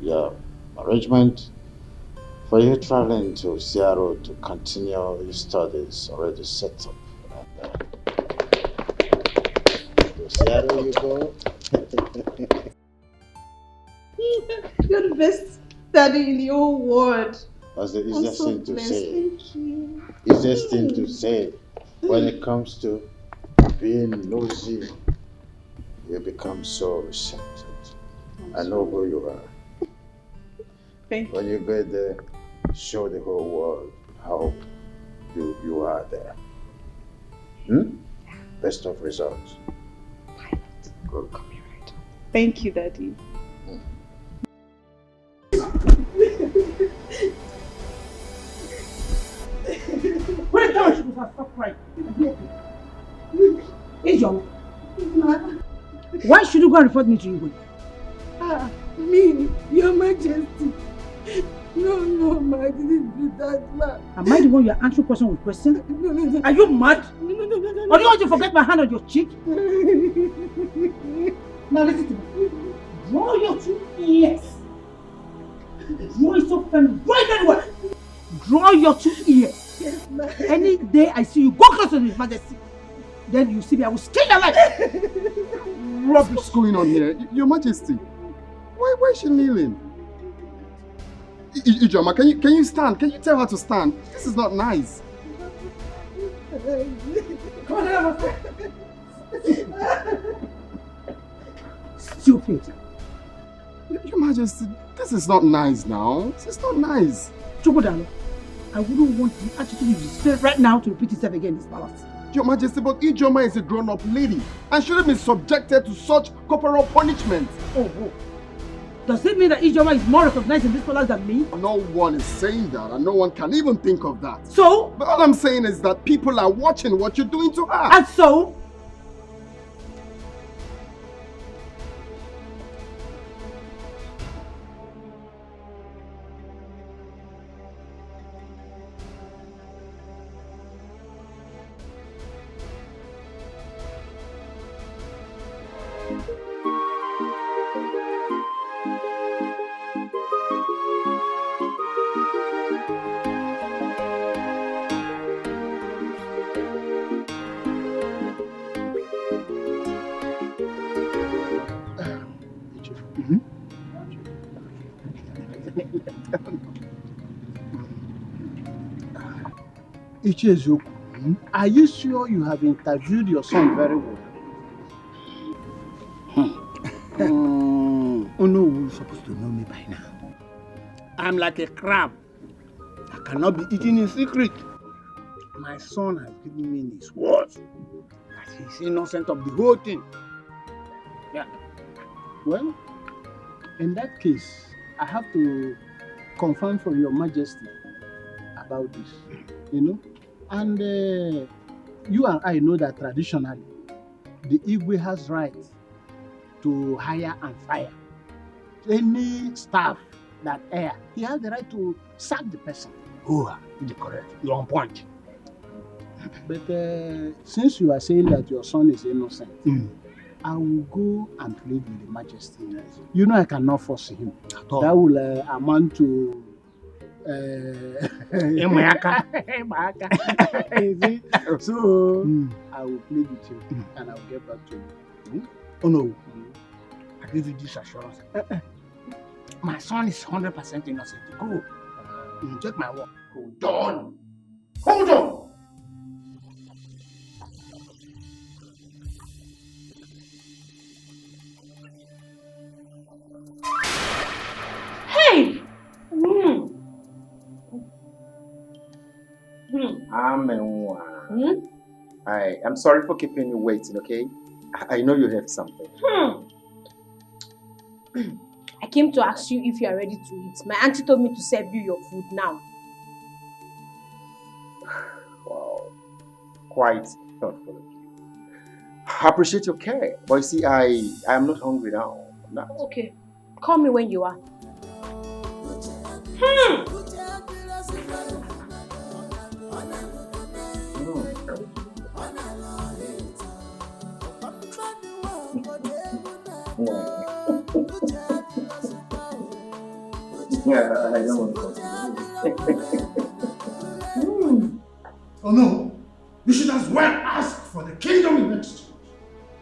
yeah, arrangement for you traveling to Seattle to continue your studies already set up. To Seattle you go. You're the best daddy in the whole world. That's the I'm easiest so thing to blessed. say. Thank you. Easiest thing to say when it comes to being nosy. You become so receptive. I know who you are. Thank when you go there, show the whole world how you are there. Best of results. Good. Thank you, Daddy. Wait, no, she was stop crying. Ijoma, why should you go and report me to you? Me, Your Majesty. No, ma, I didn't do that, ma. Am I the one you are answering question with question? No. Are you mad? No. Or do you want to forget my hand on your cheek? Now listen to me. Draw your two ears. Draw it so firm. Draw it very well. Draw your two ears. Yes, ma. Any day I see you go close to His Majesty, then you see me, I will skin your life. What's going on here? Your Majesty, why is she kneeling? Ijoma, can you stand? Can you tell her to stand? This is not nice. Come on, stupid. Your Majesty, this is not nice now. This is not nice. Chokodalo, I wouldn't want the attitude you display right now to repeat itself again in this palace. Your Majesty, but Ijoma is a grown-up lady and shouldn't be subjected to such corporal punishment. Oh. Does it mean that Ijoma is more recognized in this palace than me? No one is saying that, and no one can even think of that. So? But all I'm saying is that people are watching what you're doing to her. And so? Ichi eziokwu, Are you sure you have interviewed your son very well? Onowu is supposed to know me by now. I'm like a crab. I cannot be eaten in secret. My son has given me his word that he's innocent of the whole thing. Yeah. Well, in that case, I have to confirm from Your Majesty about this, And you and I know that traditionally, the Igwe has right to hire and fire. Any staff that err, he has the right to sack the person. Oh, you're correct. You're on point. But since you are saying that your son is innocent, I will go and plead with the Majesty. You know I cannot force him. That will amount to Emayaka. You see? So I will plead with you and I will get back to you. Oh no. I give you this assurance. My son is 100% innocent. Go. Check my work. Hold on. Hold on. Hey! I'm sorry for keeping you waiting, okay? I know you have something. I came to ask you if you are ready to eat. My auntie told me to serve you your food now. Wow. Quite thoughtful of you. I appreciate your care. But you see, I am not hungry now. I'm not. Okay. Call me when you are. Yeah, I don't want to. Oh no! You should as well ask for the kingdom in exchange.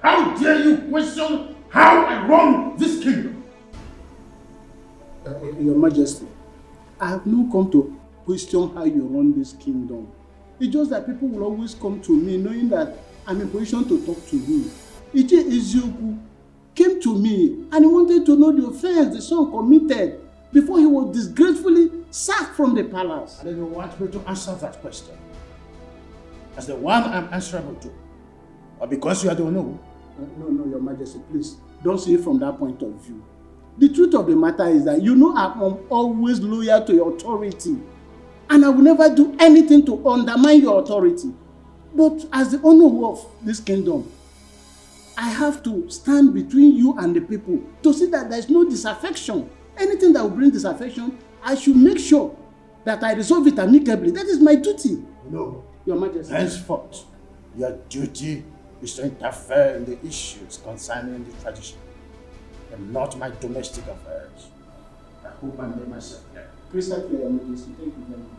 How dare you question how I run this kingdom? Your Majesty, I have not come to question how you run this kingdom. It's just that people will always come to me knowing that I'm in position to talk to you. Ije Ezioku came to me and he wanted to know the offense the son committed before he was disgracefully sacked from the palace. And then you want me to answer that question as the one I'm answerable to, or because you are the one who? No, Your Majesty, please don't see it from that point of view. The truth of the matter is that you know I'm always loyal to your authority, and I will never do anything to undermine your authority. But as the owner of this kingdom, I have to stand between you and the people to see that there is no disaffection. Anything that will bring disaffection, I should make sure that I resolve it amicably. That is my duty. No. Your Majesty. Henceforth, your duty is to interfere in the issues concerning the tradition and not my domestic affairs. I hope I made myself clear. Crystal clear, Your Majesty. Thank you very much.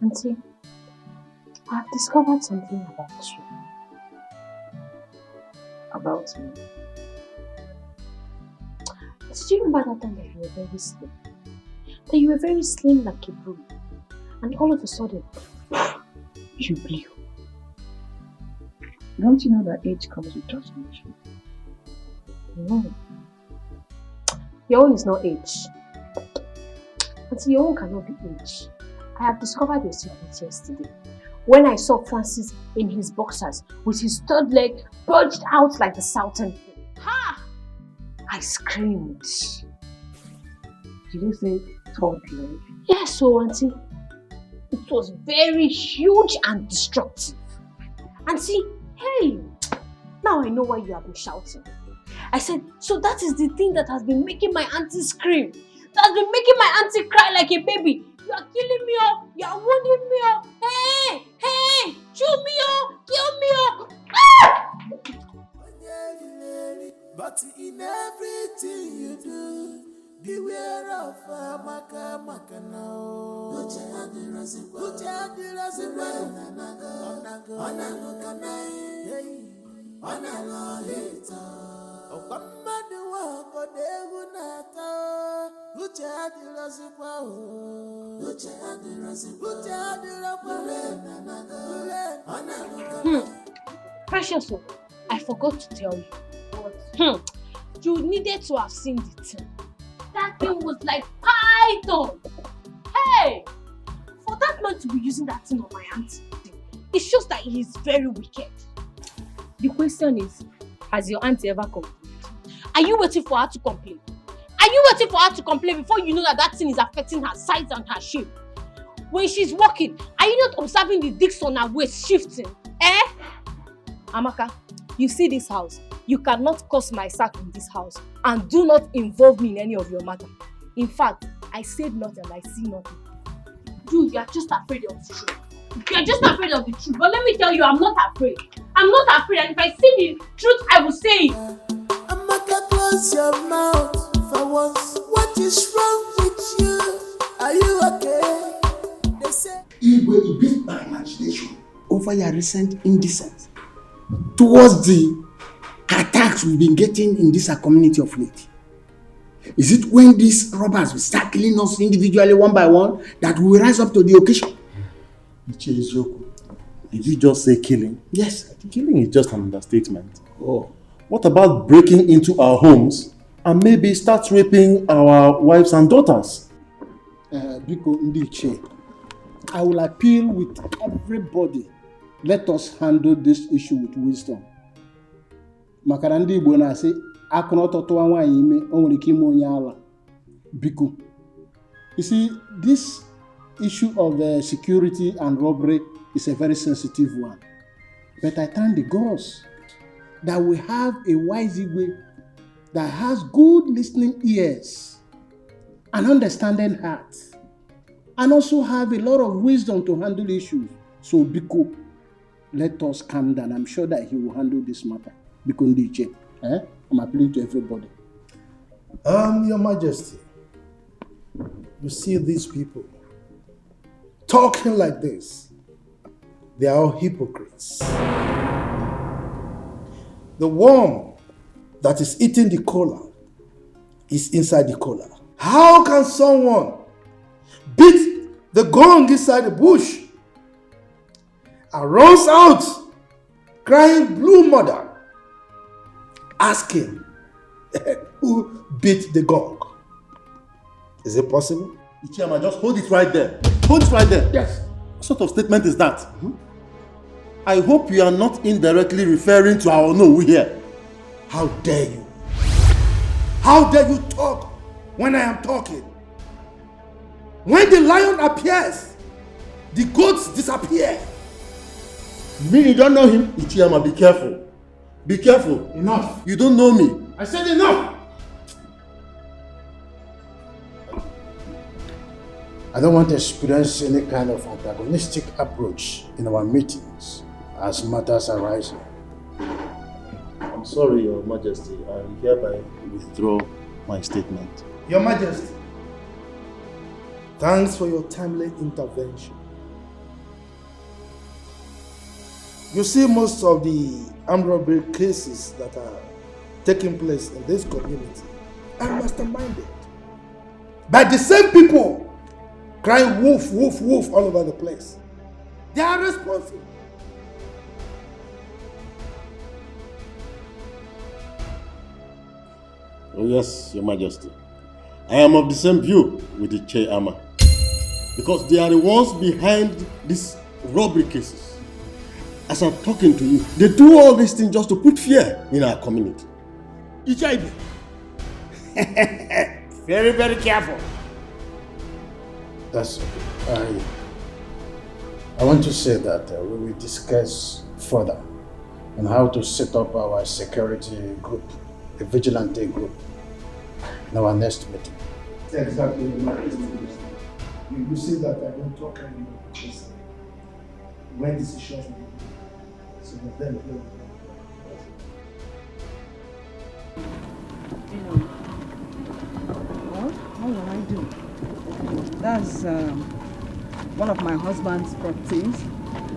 Auntie, I've discovered something about you. About me? Did you remember that time that you were very slim? That you were very slim like a broom, and all of a sudden, you blew. Don't you know that age comes with transformation? No. Your own is not age. Auntie, your own cannot be age. I have discovered your secret yesterday when I saw Francis in his boxers with his third leg bulged out like the Southern Pole. Ha! I screamed. Did you say third leg? Yes, so auntie. It was very huge and destructive. Auntie, hey, now I know why you have been shouting. I said, so that is the thing that has been making my auntie scream. That has been making my auntie cry like a baby. You are killing me, oh, you are wounding me, oh. Hey, hey, shoot me, oh, kill me, oh. Ah! But in everything you do, beware of maka now. Put your hand in Precious, I forgot to tell you. You needed to have seen the thing. That thing was like python. Hey! For that man to be using that thing on my auntie, it shows that he is very wicked. The question is, has your auntie ever complained? Are you waiting for her to complain? Are you waiting for her to complain before you know that that thing is affecting her size and her shape? When she's walking, are you not observing the discs on her waist shifting? Eh? Amaka, you see this house. You cannot cause my sack in this house and do not involve me in any of your matter. In fact, I said nothing and I see nothing. Dude, you are just afraid of the truth. You are just afraid of the truth. But let me tell you, I'm not afraid. I'm not afraid, and if I see the truth, I will say it. Amaka, close your mouth for once. What is wrong with you? Are you okay? They say Igwe beat my imagination over your recent indecence towards the attacks we've been getting in this community of late. Is it when these robbers will start killing us individually one by one that we will rise up to the occasion? Did you just say killing? Yes. Killing is just an understatement. Oh. What about breaking into our homes and maybe start raping our wives and daughters? Biko Ndiche, I will appeal with everybody. Let us handle this issue with wisdom. Makarandi Igbo na-asị akụ n'ọtụtụ nwaanyị ime o nwere ike ime onye ala. Biko. You see, this issue of security and robbery is a very sensitive one. But I thank the gods that we have a wise Igwe that has good listening ears and understanding heart, and also have a lot of wisdom to handle issues. So Biko, let us calm down. I'm sure that he will handle this matter. Biko Ndiche, I'm appealing to everybody. Your Majesty, you see these people talking like this. They are all hypocrites. The worm that is eating the cola is inside the cola. How can someone beat the gong inside the bush and runs out crying blue mother, asking who beat the gong? Is it possible? Ichiyama, just hold it right there. Hold it right there. Yes. What sort of statement is that? I hope you are not indirectly referring to our no here. How dare you? How dare you talk when I am talking? When the lion appears, the goats disappear. You mean you don't know him? Ichiyama, be careful. Be careful. Enough. You don't know me. I said enough. I don't want to experience any kind of antagonistic approach in our meetings as matters arise. I'm sorry, Your Majesty. I hereby withdraw my statement. Your Majesty, thanks for your timely intervention. You see, most of the armed robbery cases that are taking place in this community are masterminded by the same people crying wolf, wolf, wolf all over the place. They are responsible. Oh yes, Your Majesty. I am of the same view with the Chairman. Because they are the ones behind these robbery cases. As I'm talking to you, they do all these things just to put fear in our community. Ichaibe, Very, very careful. That's okay. I want to say that we will discuss further on how to set up our security group, a vigilante group, in our next meeting. Exactly. You see that I don't talk anymore because when decisions are made, some of them go. Well, how will I do? That's one of my husband's properties.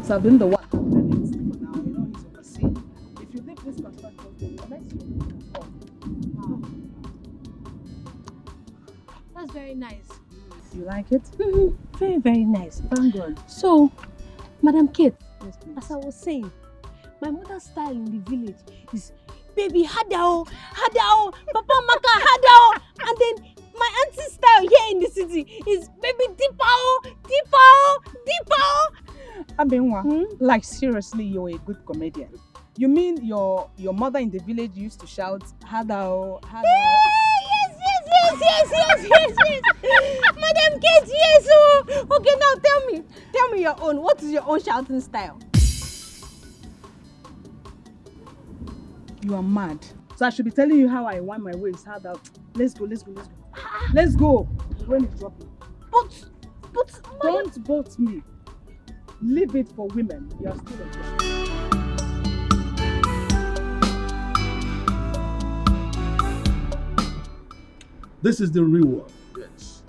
So I've been the one handling it for now. He's overseeing. If you leave this construction, you'll mess you. That's very nice. You like it? Very, very nice. Thank God. So, Madam Kate, yes, as I was saying, my mother's style in the village is baby hadao, hadao, papa maka hadao, and then my auntie's style here in the city is baby dipao, dipao, dipao. Abenwa, like seriously, you're a good comedian. You mean your mother in the village used to shout hadao, hadao? Yes. Madam Kate, yes. Oh. Okay, now tell me your own. What is your own shouting style? You are mad. So I should be telling you how I want my ways. Hadao. Let's go. Let's go. When it's dropping. But don't boat me. Leave it for women. You're still a girl. This is the real one. Yes.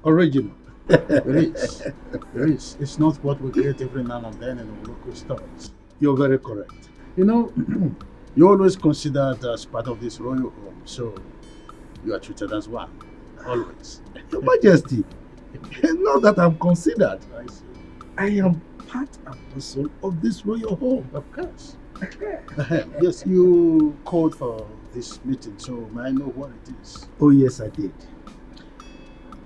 Original. It is. It's not what we get every now and then in the local stores. You're very correct. You know, you're always considered as part of this royal home, so you are treated as one. Always. Your Majesty, not that I'm considered. I am part and parcel of this royal home. Of course. Yes, you called for this meeting, so may I know what it is? Oh yes, I did.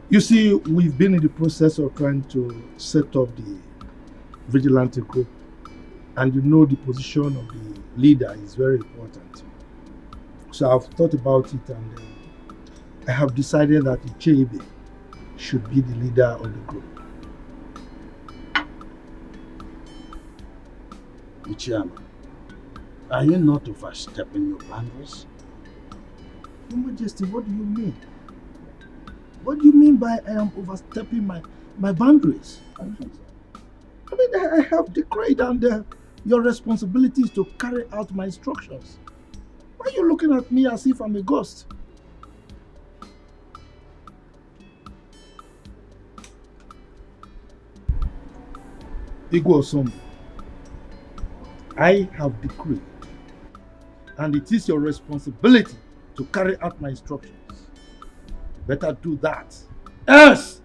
You see, we've been in the process of trying to set up the vigilante group, and you know the position of the leader is very important. So I've thought about it, and I have decided that Ichebe should be the leader of the group. Ichiyama, are you not overstepping your boundaries? Your Majesty, what do you mean? What do you mean by I am overstepping my boundaries? I mean, I have decreed and your responsibility is to carry out my instructions. Why are you looking at me as if I'm a ghost? Igwe, I have decreed, and it is your responsibility to carry out my instructions. Better do that. Yes!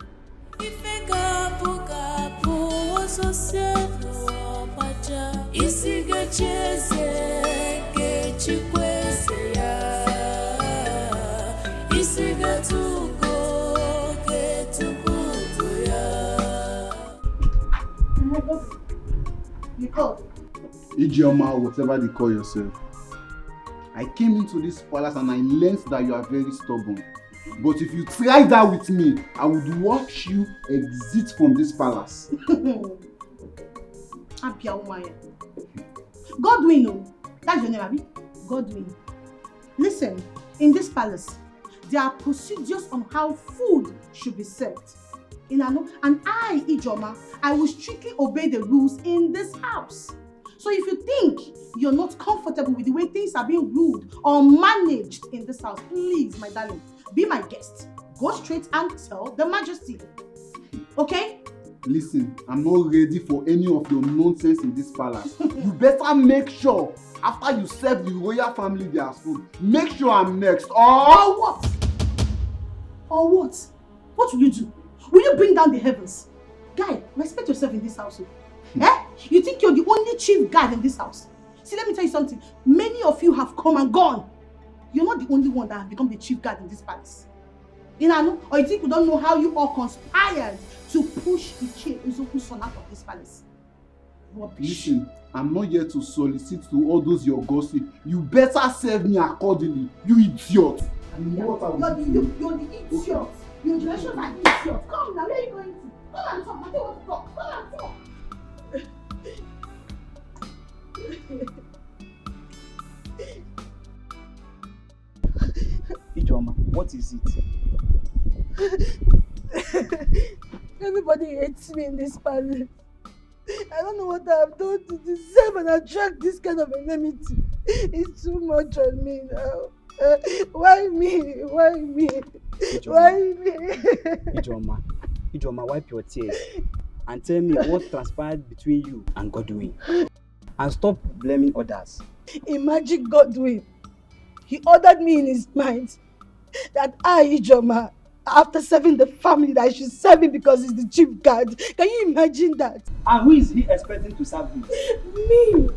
Ijeoma, whatever they call yourself. I came into this palace and I learned that you are very stubborn. But if you try that with me, I would watch you exit from this palace. Godwin, that's your name, Abi? Godwin. Listen, in this palace, there are procedures on how food should be served. And I, Ijoma, I will strictly obey the rules in this house. So if you think you're not comfortable with the way things are being ruled or managed in this house, please, my darling, be my guest. Go straight and tell the Majesty. Okay? Listen, I'm not ready for any of your nonsense in this palace. You better make sure, after you serve the royal family their food, make sure I'm next. Or what? Or what? What will you do? Will you bring down the heavens? Guy, respect yourself in this house. Eh? You think you're the only chief guard in this house? See, let me tell you something. Many of you have come and gone. You're not the only one that has become the chief guard in this palace. Or you think you don't know how you all conspired to push Iche Uzoku's son out of this palace? Listen, I'm not here to solicit to all those your gossip. You better serve me accordingly, you idiot. What are we You're the idiot. Your generations are idiots. Come now, where are you going to? Come and talk. I don't want to talk. Come and talk. Ijoma, what is it? Everybody hates me in this palace. I don't know what I have done to deserve and attract this kind of enmity. It's too much on me now. Why me? Why me? Why me? Ijoma, wipe your tears and tell me what transpired between you and Godwin. And stop blaming others. Imagine Godwin. He ordered me in his mind that I, Ijoma, after serving the family, that I should serve him because he's the chief guard. Can you imagine that? And who is he expecting to serve him? Me.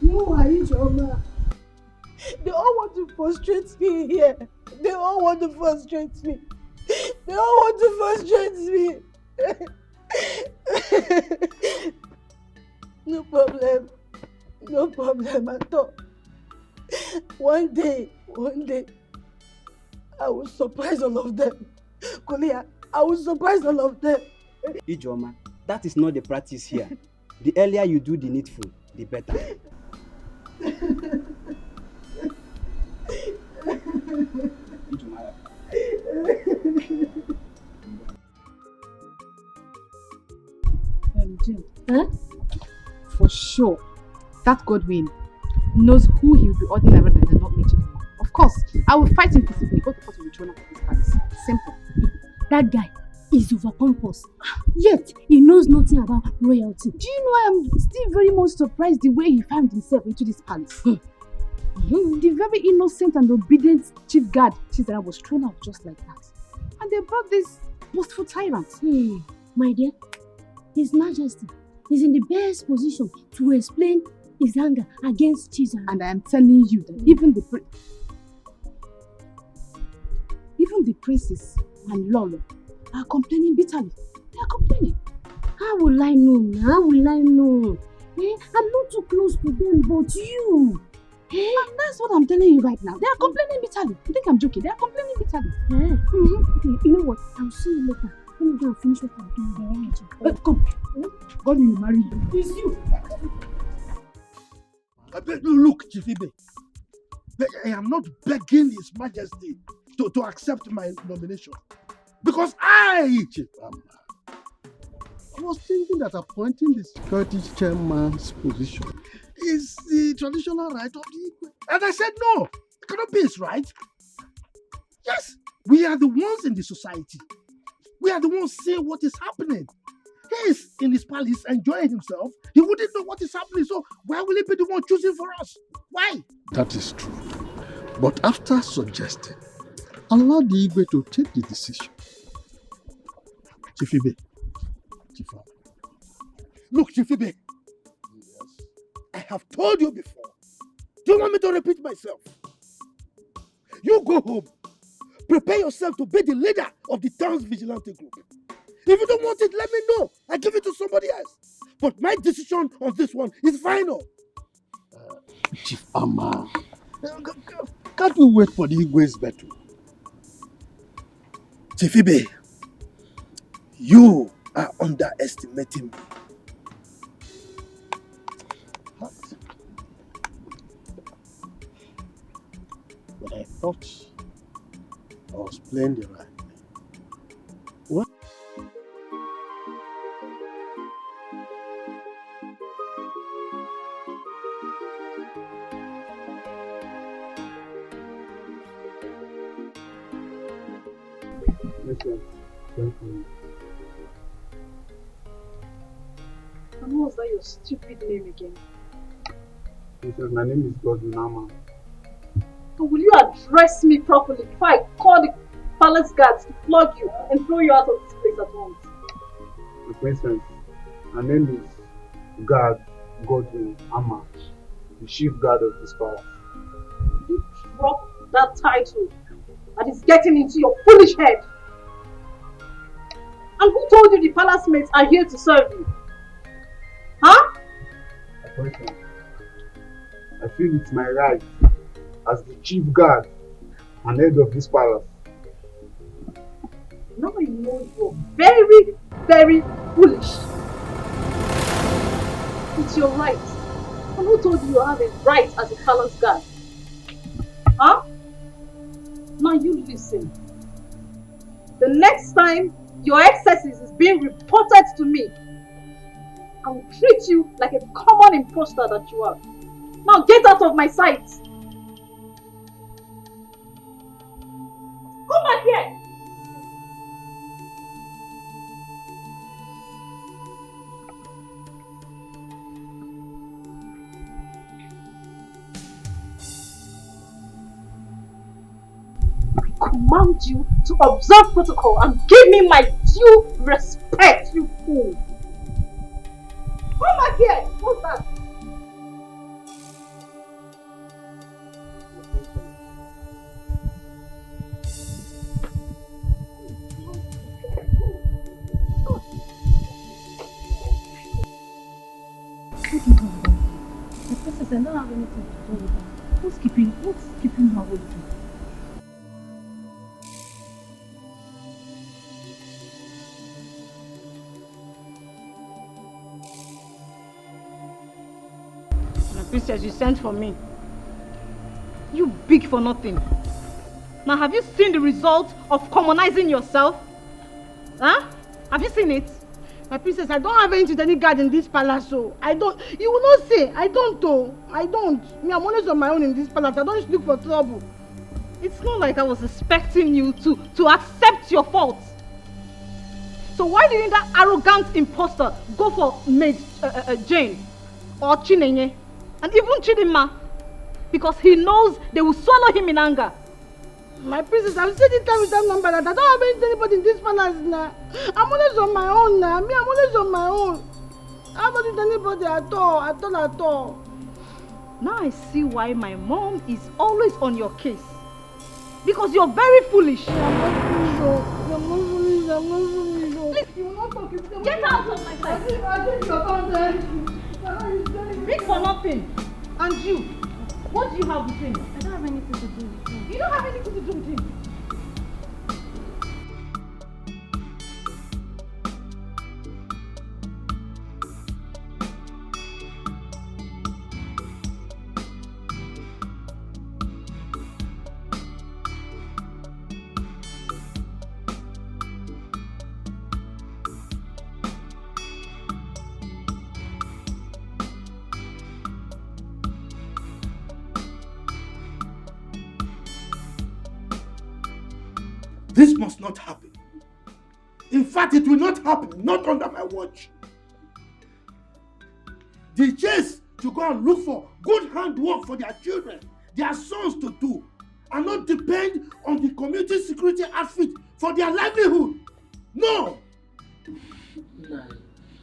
No, Ijoma. They all want to frustrate me here. They all want to frustrate me. They all want to frustrate me. No problem. No problem at all. One day, I will surprise all of them. Kolia, I will surprise all of them. Ijoma, that is not the practice here. The earlier you do the needful, the better. Jim, for sure, that Godwin knows who he will be ordering everything and not me anymore. Of course, I will fight him physically. Go to court with the throne of this palace. Simple. That guy is over pompous. Yet, he knows nothing about royalty. Do you know I am still very much surprised the way he found himself into this palace? The very innocent and obedient chief guard Chizera was thrown out just like that. And they brought this boastful tyrant. My dear, His Majesty is in the best position to explain his anger against Chizera. And I am telling you that even the princes and Lolo are complaining bitterly. They are complaining. How will I know? How will I know? I'm not too close to them, but you. And that's what I'm telling you right now. They are complaining bitterly. You think I'm joking? They are complaining bitterly. Okay, you know what? I'll see you later. Let me go and finish what I'm doing in the kitchen. Come. God will marry you. It's you. Look, Chifibe, I am not begging His Majesty to accept my nomination. Because Chief Amma, I was thinking that appointing the security chairman's position is the traditional right of the Igwe. And I said, no, it cannot be his right. Yes, we are the ones in the society. We are the ones seeing what is happening. He is in his palace enjoying himself. He wouldn't know what is happening, so why will he be the one choosing for us? Why? That is true. But after suggesting, allow the Igwe to take the decision. Chifibe. Chifa. Look, Chifibe. Yes. I have told you before. Do you want me to repeat myself? You go home. Prepare yourself to be the leader of the town's vigilante group. If you don't want it, let me know. I give it to somebody else. But my decision on this one is final. Chief Amma, can't we wait for the Igwe's battle? Chifibe, you are underestimating me. But I thought I was playing the right. What? And what was that your stupid name again? My name is Godwin Amma. So will you address me properly before I call the palace guards to flog you and throw you out of this place at once? For instance, my name is Godwin Amma, the chief guard of this palace. You drop that title that is getting into your foolish head. And who told you the palace mates are here to serve you? Huh? For instance, I feel it's my right as the chief guard an head of this palace. Now you know you're very, very foolish. It's your right. And who told you you have a right as a palace guard? Huh? Now you listen. The next time your excesses is being reported to me, I will treat you like a common imposter that you are. Now get out of my sight. Come back here. I command you to observe protocol and give me my due respect, you fool. Come back here. What's that? The princess, I don't have anything to do with her. What's keeping her waiting? My princess, you sent for me. You big for nothing. Now, have you seen the result of commonizing yourself? Huh? Have you seen it? My princess, I don't have anything with any guard in this palace, so I don't. You will not say. I don't, though. I don't. Me, I'm always on my own in this palace. I don't look for trouble. It's not like I was expecting you to accept your faults. So why didn't that arrogant imposter go for Maid Jane or Chinenye and even Chidinma? Because he knows they will swallow him in anger. My princess, I've said it time with that number that I don't have anybody in this palace now. I'm always on my own now. Me, I'm always on my own. I haven't with anybody at all. Now I see why my mom is always on your case. Because you're very foolish. I'm not foolish. Please, you will not talk. Get out of my sight. Big for nothing. And you, what do you have with him? I don't have anything to do with him. You don't have anything to do with him. This must not happen. In fact, it will not happen, not under my watch. The chase to go and look for good handwork for their children, their sons to do, and not depend on the community security outfit for their livelihood. No! Nah,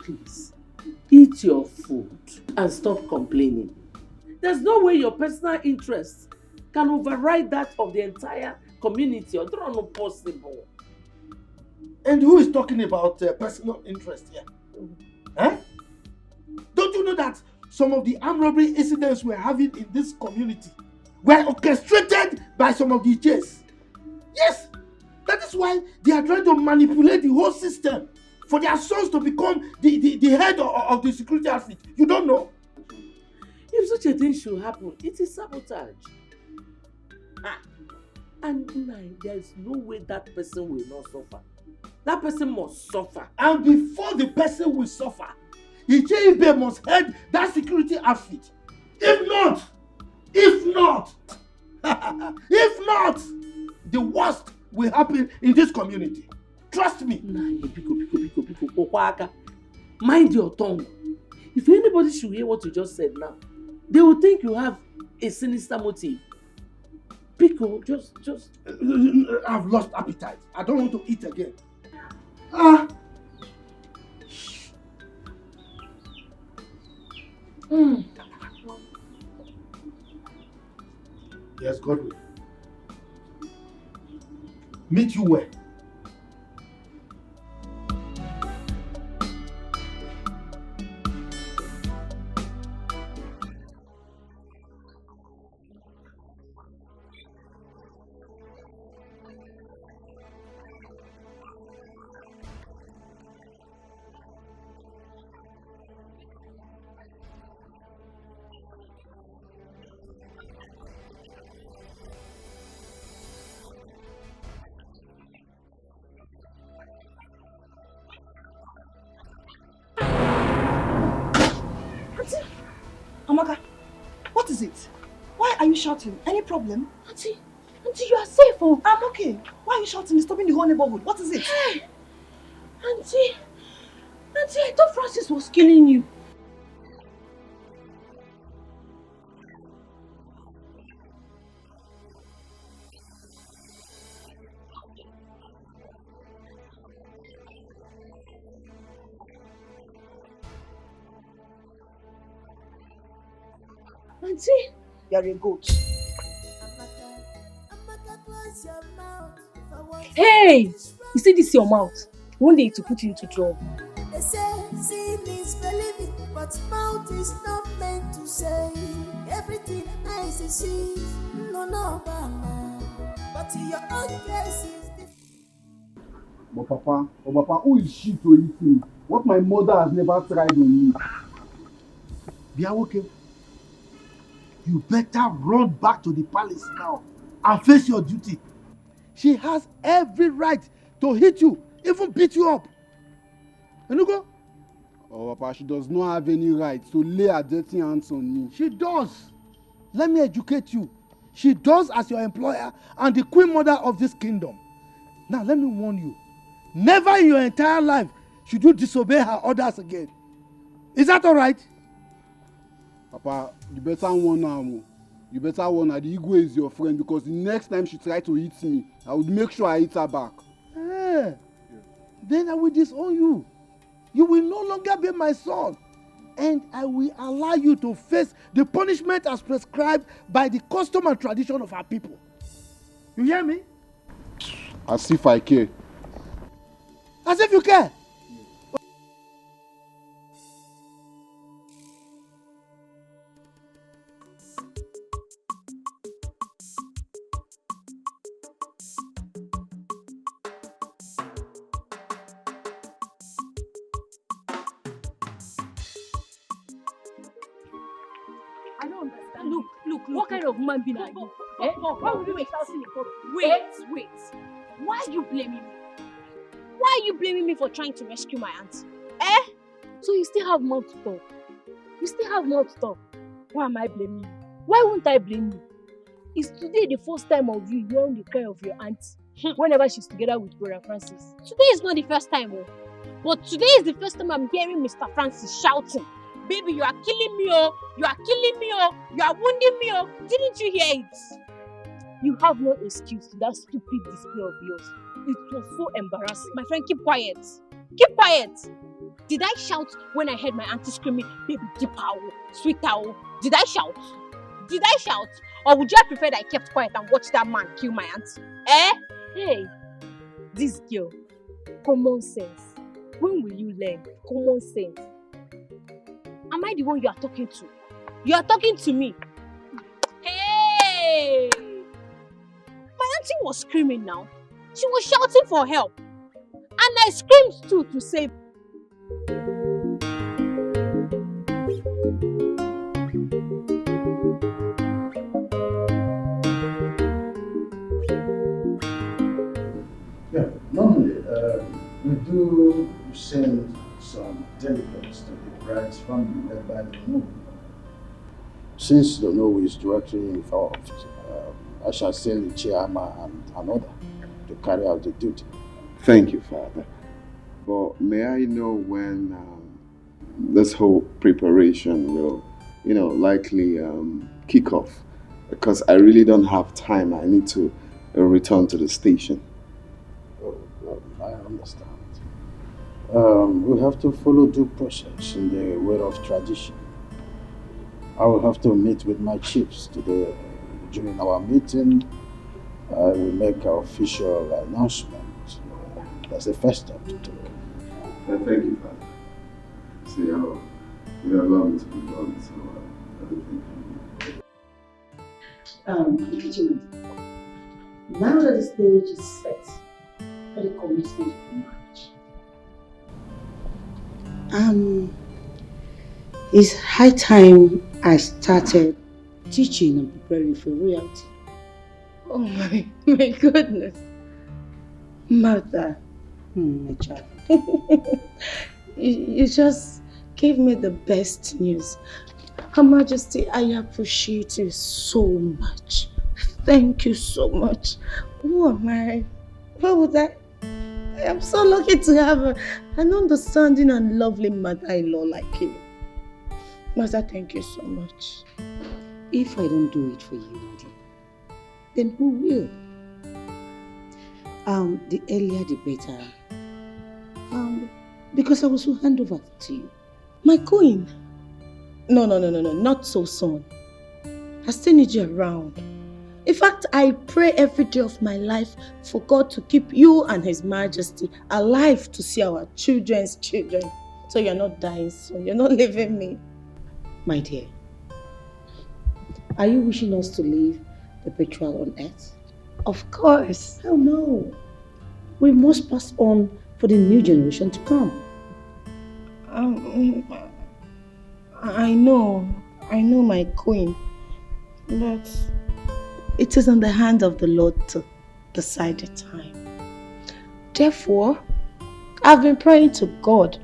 please, eat your food and stop complaining. There's no way your personal interests can override that of the entire community, or they're not possible. And who is talking about personal interest here? Huh? Don't you know that some of the armed robbery incidents we're having in this community were orchestrated by some of the DJs? Yes, that is why they are trying to manipulate the whole system for their sons to become the head of the security outfit. You don't know? If such a thing should happen, it is sabotage. And there is no way that person will not suffer. That person must suffer. And before the person will suffer, Icheibe must head that security outfit. If not, the worst will happen in this community. Trust me. Mind your tongue. If anybody should hear what you just said now, they will think you have a sinister motive. Pico, just... I've lost appetite. I don't want to eat again. Yes, Godwin. Meet you where? you shouting? Any problem? Auntie, you are safe, oh. I'm okay. Why are you shouting? Disturbing the whole neighborhood. What is it? Hey, Auntie, I thought Francis was killing you. Auntie, you're a goat. Hey, you see this your mouth? One day to put you into trouble. They say seeing is believing, but mouth is not meant to say everything eyes see. No, mama, but your own case is different. But Papa, who is she to eat me? What my mother has never tried on me. Biawoke, you better run back to the palace now and face your duty. She has every right to hit you, even beat you up. Enugo? Oh, Papa, she does not have any right to lay her dirty hands on me. She does. Let me educate you. She does as your employer and the queen mother of this kingdom. Now, let me warn you. Never in your entire life should you disobey her orders again. Is that all right? Papa, you better warn her. You better warn her. The Igwe is your friend, because the next time she tries to hit me, I would make sure I hit her back. Then I will disown you. You will no longer be my son. And I will allow you to face the punishment as prescribed by the custom and tradition of our people. You hear me? As if I care. As if you care. I don't understand. Look, what kind of man being are you? Why would you be shouting in court? Wait. Why are you blaming me? Why are you blaming me for trying to rescue my auntie? So you still have mouth to talk. Why am I blaming you? Why won't I blame you? Is today the first time of you hearing the cry of your auntie whenever she's together with Brother Francis? Today is not the first time, but today is the first time I'm hearing Mr. Francis shouting, "Baby, you are killing me, oh! You are killing me, oh! You are wounding me, oh!" Didn't you hear it? You have no excuse to that stupid display of yours. It was so embarrassing. My friend, keep quiet. Keep quiet. Did I shout when I heard my auntie screaming, "Baby, deep owl, sweet owl"? Did I shout? Or would you have preferred I kept quiet and watch that man kill my auntie? Hey, this girl, common sense. When will you learn common sense? Am I the one you are talking to? You are talking to me. Hey! My auntie was screaming now. She was shouting for help. And I screamed too to save. Yeah, normally we do send some delegates to the bride's family led by the Nollywood. Since the Nollywood is directly involved, I shall send the chairman and another to carry out the duty. Thank you, Father. But may I know when this whole preparation will, likely kick off? Because I really don't have time. I need to return to the station. I understand. We have to follow due process in the way of tradition. I will have to meet with my chiefs today. During our meeting, I will make an official announcement. That's the first step to take. Thank you, Father. See how you allow me to be done, so Engagement. Now that the stage is set for the commencement of marriage, it's high time I started teaching and preparing for royalty. Oh my goodness. Mother, my child, you just gave me the best news. Her Majesty, I appreciate you so much. Thank you so much. Who am I? What would I am so lucky to have an understanding and lovely mother-in-law like you. Master, thank you so much. If I don't do it for you, Nadia, then who will? The earlier the better. Because I will soon hand over to you. My queen? No, not so soon. I still need you around. In fact, I pray every day of my life for God to keep you and His Majesty alive to see our children's children. So you're not dying soon. You're not leaving me. My dear, are you wishing us to live perpetual on earth? Of course. Hell no. We must pass on for the new generation to come. I know, my queen. But it is in the hand of the Lord to decide the time. Therefore, I've been praying to God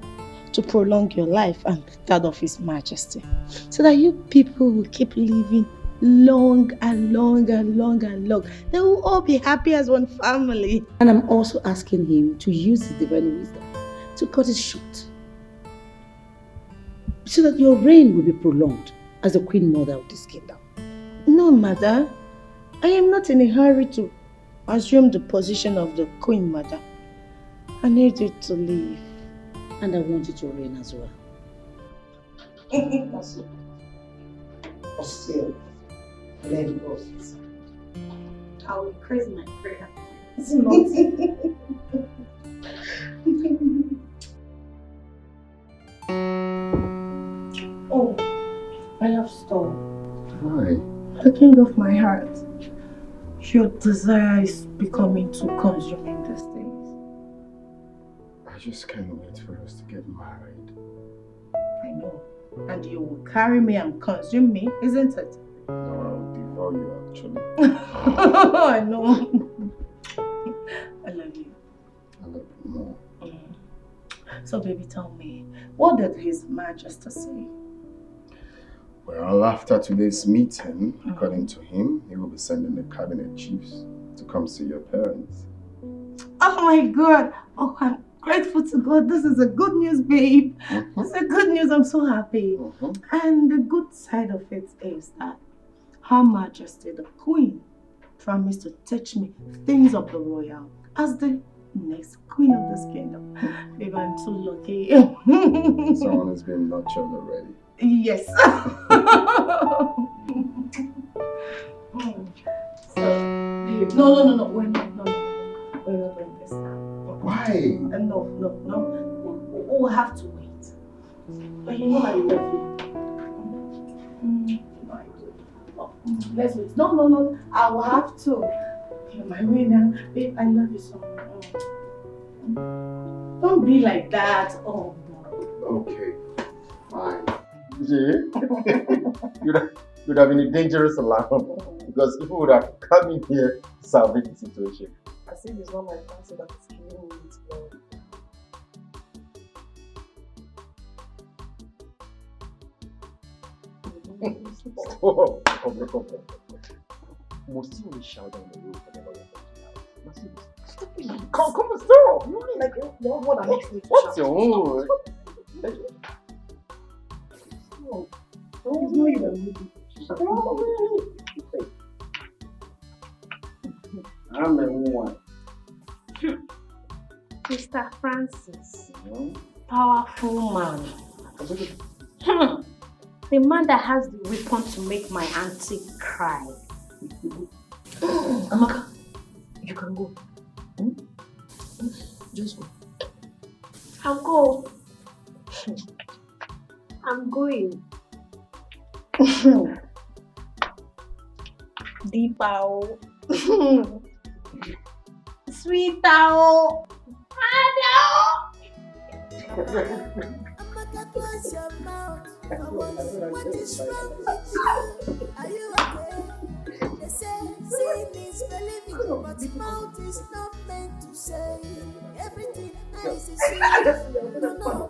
to prolong your life and that of His Majesty, so that you people will keep living long and long and long and long. They will all be happy as one family. And I'm also asking Him to use His divine wisdom to cut it short, so that your reign will be prolonged as the Queen Mother of this kingdom. No, Mother. I am not in a hurry to assume the position of the Queen Mother. I need you to leave. And I want you to reign as well. That's it. But still, let it go. I will increase my prayer. It's not. Oh, my love storm. Hi. The king of my heart. Your desire is becoming too consuming these days. I just can't wait for us to get married. I know. And you will carry me and consume me, isn't it? No, I'll devour you actually. I know. I love you. I love you more. So baby, tell me, what did His Majesty say? Well, after today's meeting, according to him, he will be sending the cabinet chiefs to come see your parents. Oh my God! Oh, I'm grateful to God. This is a good news, babe. This is a good news. I'm so happy. And the good side of it is that Her Majesty, the Queen, promised to teach me things of the royal as the next queen of this kingdom. Babe, I'm so lucky. Someone has been nurtured already. Yes. So, babe, no. We're not doing this now. Why? No. We'll have to wait. But you know I love you. Let's wait. No. I will have to. You're my winner. Babe, I love you so much. Don't be like that. Oh, okay. Fine. You'd have been a dangerous alarm because people would have come in here to salvage the situation. I think it's not my fancy that is killing me today. Stop. Most you will shout down the roof and never walk out. Stop it. Come on, stop. You only like what that makes me to What's shout. your mood? It's not even I'm the one. Mr. Francis, powerful man. The man that has the weapon to make my auntie cry. Amaka, you can go. Just go. I'll go. I'm going. Deepa. Sweet owl. Close your mouth. What is wrong with you? Are you okay? They say seeing is believing, but mouth is not meant to say everything eyes is seeing. No.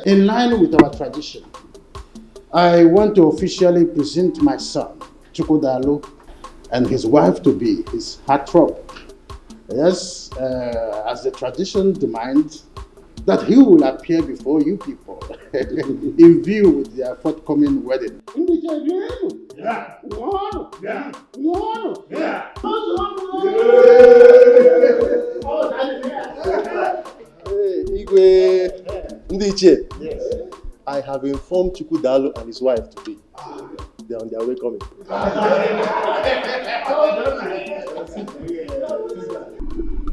In line with our tradition, I want to officially present my son, Chukwudalo, and his wife-to-be, his heartthrob. Yes, as the tradition demands, that he will appear before you people in view with their forthcoming wedding. Yeah. Hey, Igwe, Ndiche, I have informed Chukwudalo and his wife today. They are on their way coming.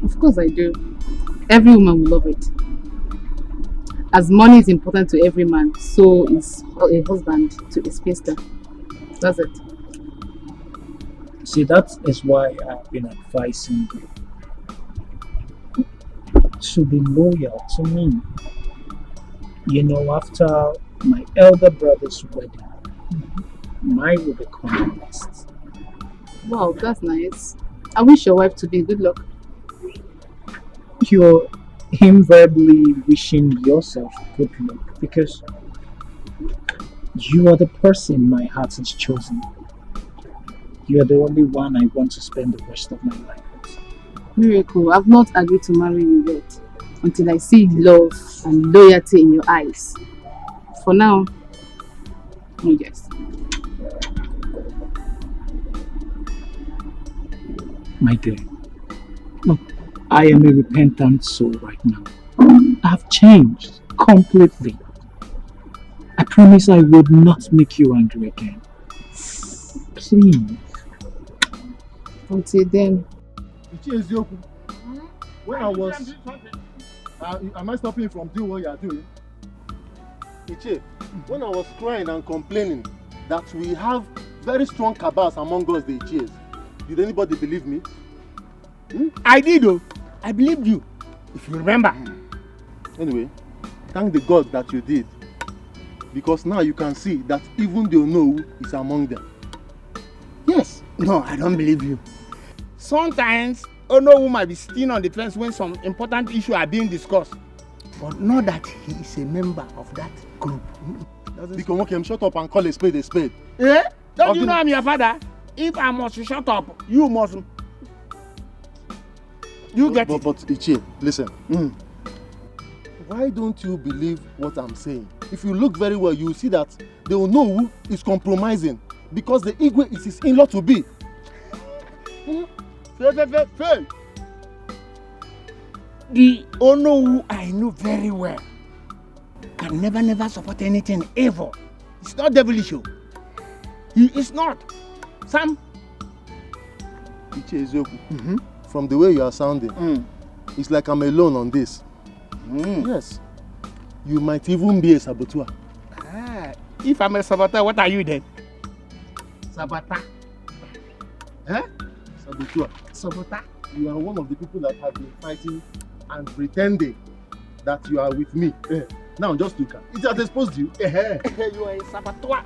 Of course I do. Every woman will love it. As money is important to every man, so is a husband to a spinster. That's it. See, that is why I've been advising you to be loyal to me. You know, after my elder brother's wedding, mine will become next. Wow, that's nice. I wish your wife to be good luck. You're invariably wishing yourself good luck because you are the person my heart has chosen. You are the only one I want to spend the rest of my life with. Miracle, I've not agreed to marry you yet until I see love and loyalty in your eyes. For now, no yes. My dear, look, I am a repentant soul right now. I've changed completely. I promise I would not make you angry again. Please. Until then. When I was... am I stopping you from doing what you are doing? Iche, when I was crying and complaining that we have very strong cabals among us, the Iches, did anybody believe me? I did though. I believed you, if you remember. Anyway, thank the God that you did. Because now you can see that even the Onowu is among them. Yes. No, I don't believe you. Sometimes Onowu might be sitting on the fence when some important issues are being discussed. But not that he is a member of that group. Because okay, shut up and call a spade a spade. Eh? Don't you know I'm your father? If I must shut up, you must. You get it. But Ichie, listen. Why don't you believe what I'm saying? If you look very well, you will see that the Onowu is compromising because the Igwe is his in-law to be. Fail. The Onowu I know very well can never support anything evil. It's not devilish. He is not. Sam. Ichie Ezoku, from the way you are sounding, it's like I'm alone on this. Yes. You might even be a saboteur. If I'm a saboteur, what are you then? Saboteur. Eh? Saboteur. Saboteur. You are one of the people that have been fighting and pretending that you are with me. Now just look at it. Has exposed you. You are a saboteur.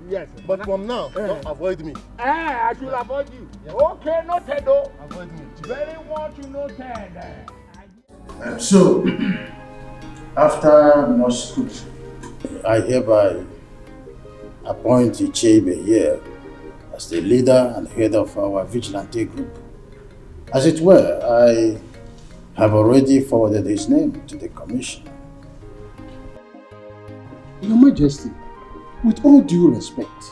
Yes. But from now, don't avoid me. I should avoid you. Yes. Okay, noted though. Avoid me. Very much noted. So, after much scrutiny, I hereby appoint Ichebe here as the leader and head of our vigilante group. As it were, I have already forwarded his name to the commission. Your Majesty, with all due respect,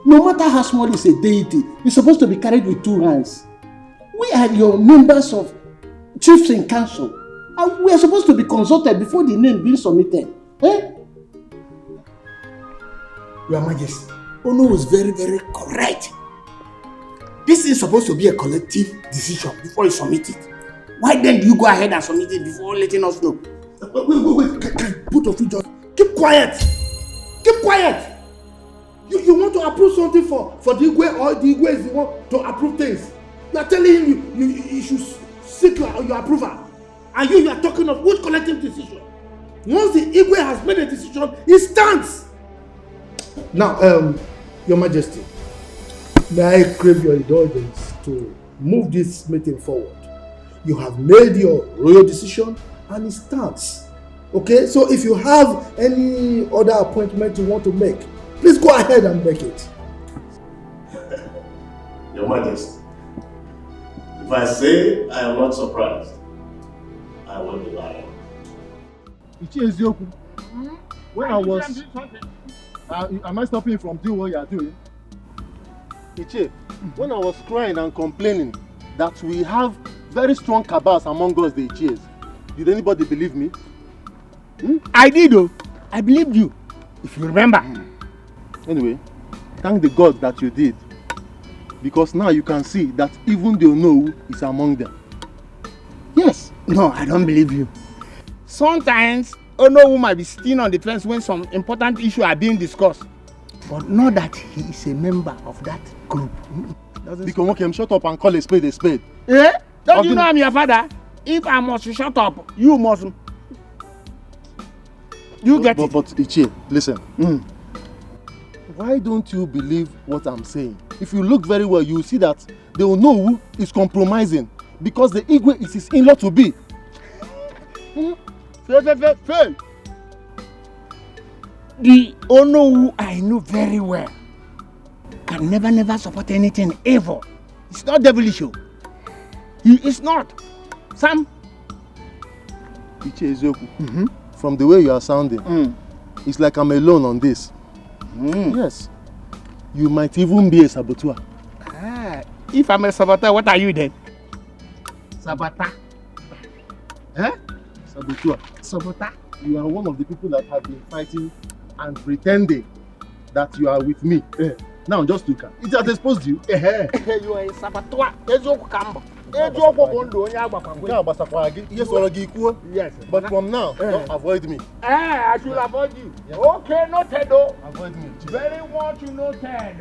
no matter how small is a deity, it's supposed to be carried with two hands. We are your members of chiefs in council, and we are supposed to be consulted before the name being submitted. Your Majesty, Ono was very correct. This is supposed to be a collective decision before you submit it. Why then do you go ahead and submit it before letting us know? Wait. Both of you just keep quiet. Keep quiet. You want to approve something for the Igwe, or the Igwe is the one to approve things? You are telling him you should seek your approval. And you are talking of which collective decision? Once the Igwe has made a decision, it stands. Now, Your Majesty, may I crave your indulgence to move this meeting forward. You have made your royal decision and it stands. Okay, so if you have any other appointment you want to make, please go ahead and make it. Your Majesty, if I say I am not surprised, I will be lying. When I was... am I stopping you from doing what you are doing? Ichie, when I was crying and complaining that we have very strong cabals among us, the Ichies, did anybody believe me? I did, though. I believed you, if you remember. Anyway, thank the God that you did. Because now you can see that even the Onowu is among them. Yes. No, I don't believe you. Sometimes, Onowu might be sitting on the fence when some important issues are being discussed. But not that he is a member of that group. Because okay, shut up and call a spade a spade. Eh? Don't you know I'm your father? If I must shut up, you must. You get it. But Ichie, listen. Why don't you believe what I'm saying? If you look very well, you will see that the Onowu is compromising because the Igwe is his in-law to be. Fail. The Onowu I know very well can never support anything evil. It's not devilish. He is not. Sam. Ichie Ezeoku, from the way you are sounding, it's like I'm alone on this. Yes. You might even be a saboteur. If I'm a saboteur, what are you then? Saboteur. Saboteur. You are one of the people that have been fighting and pretending that you are with me. Now just look at it. Has exposed you. You are a saboteur. Yes. But from now, don't avoid me. I should avoid you. Yes. Okay, noted though. Avoid me. Very much noted.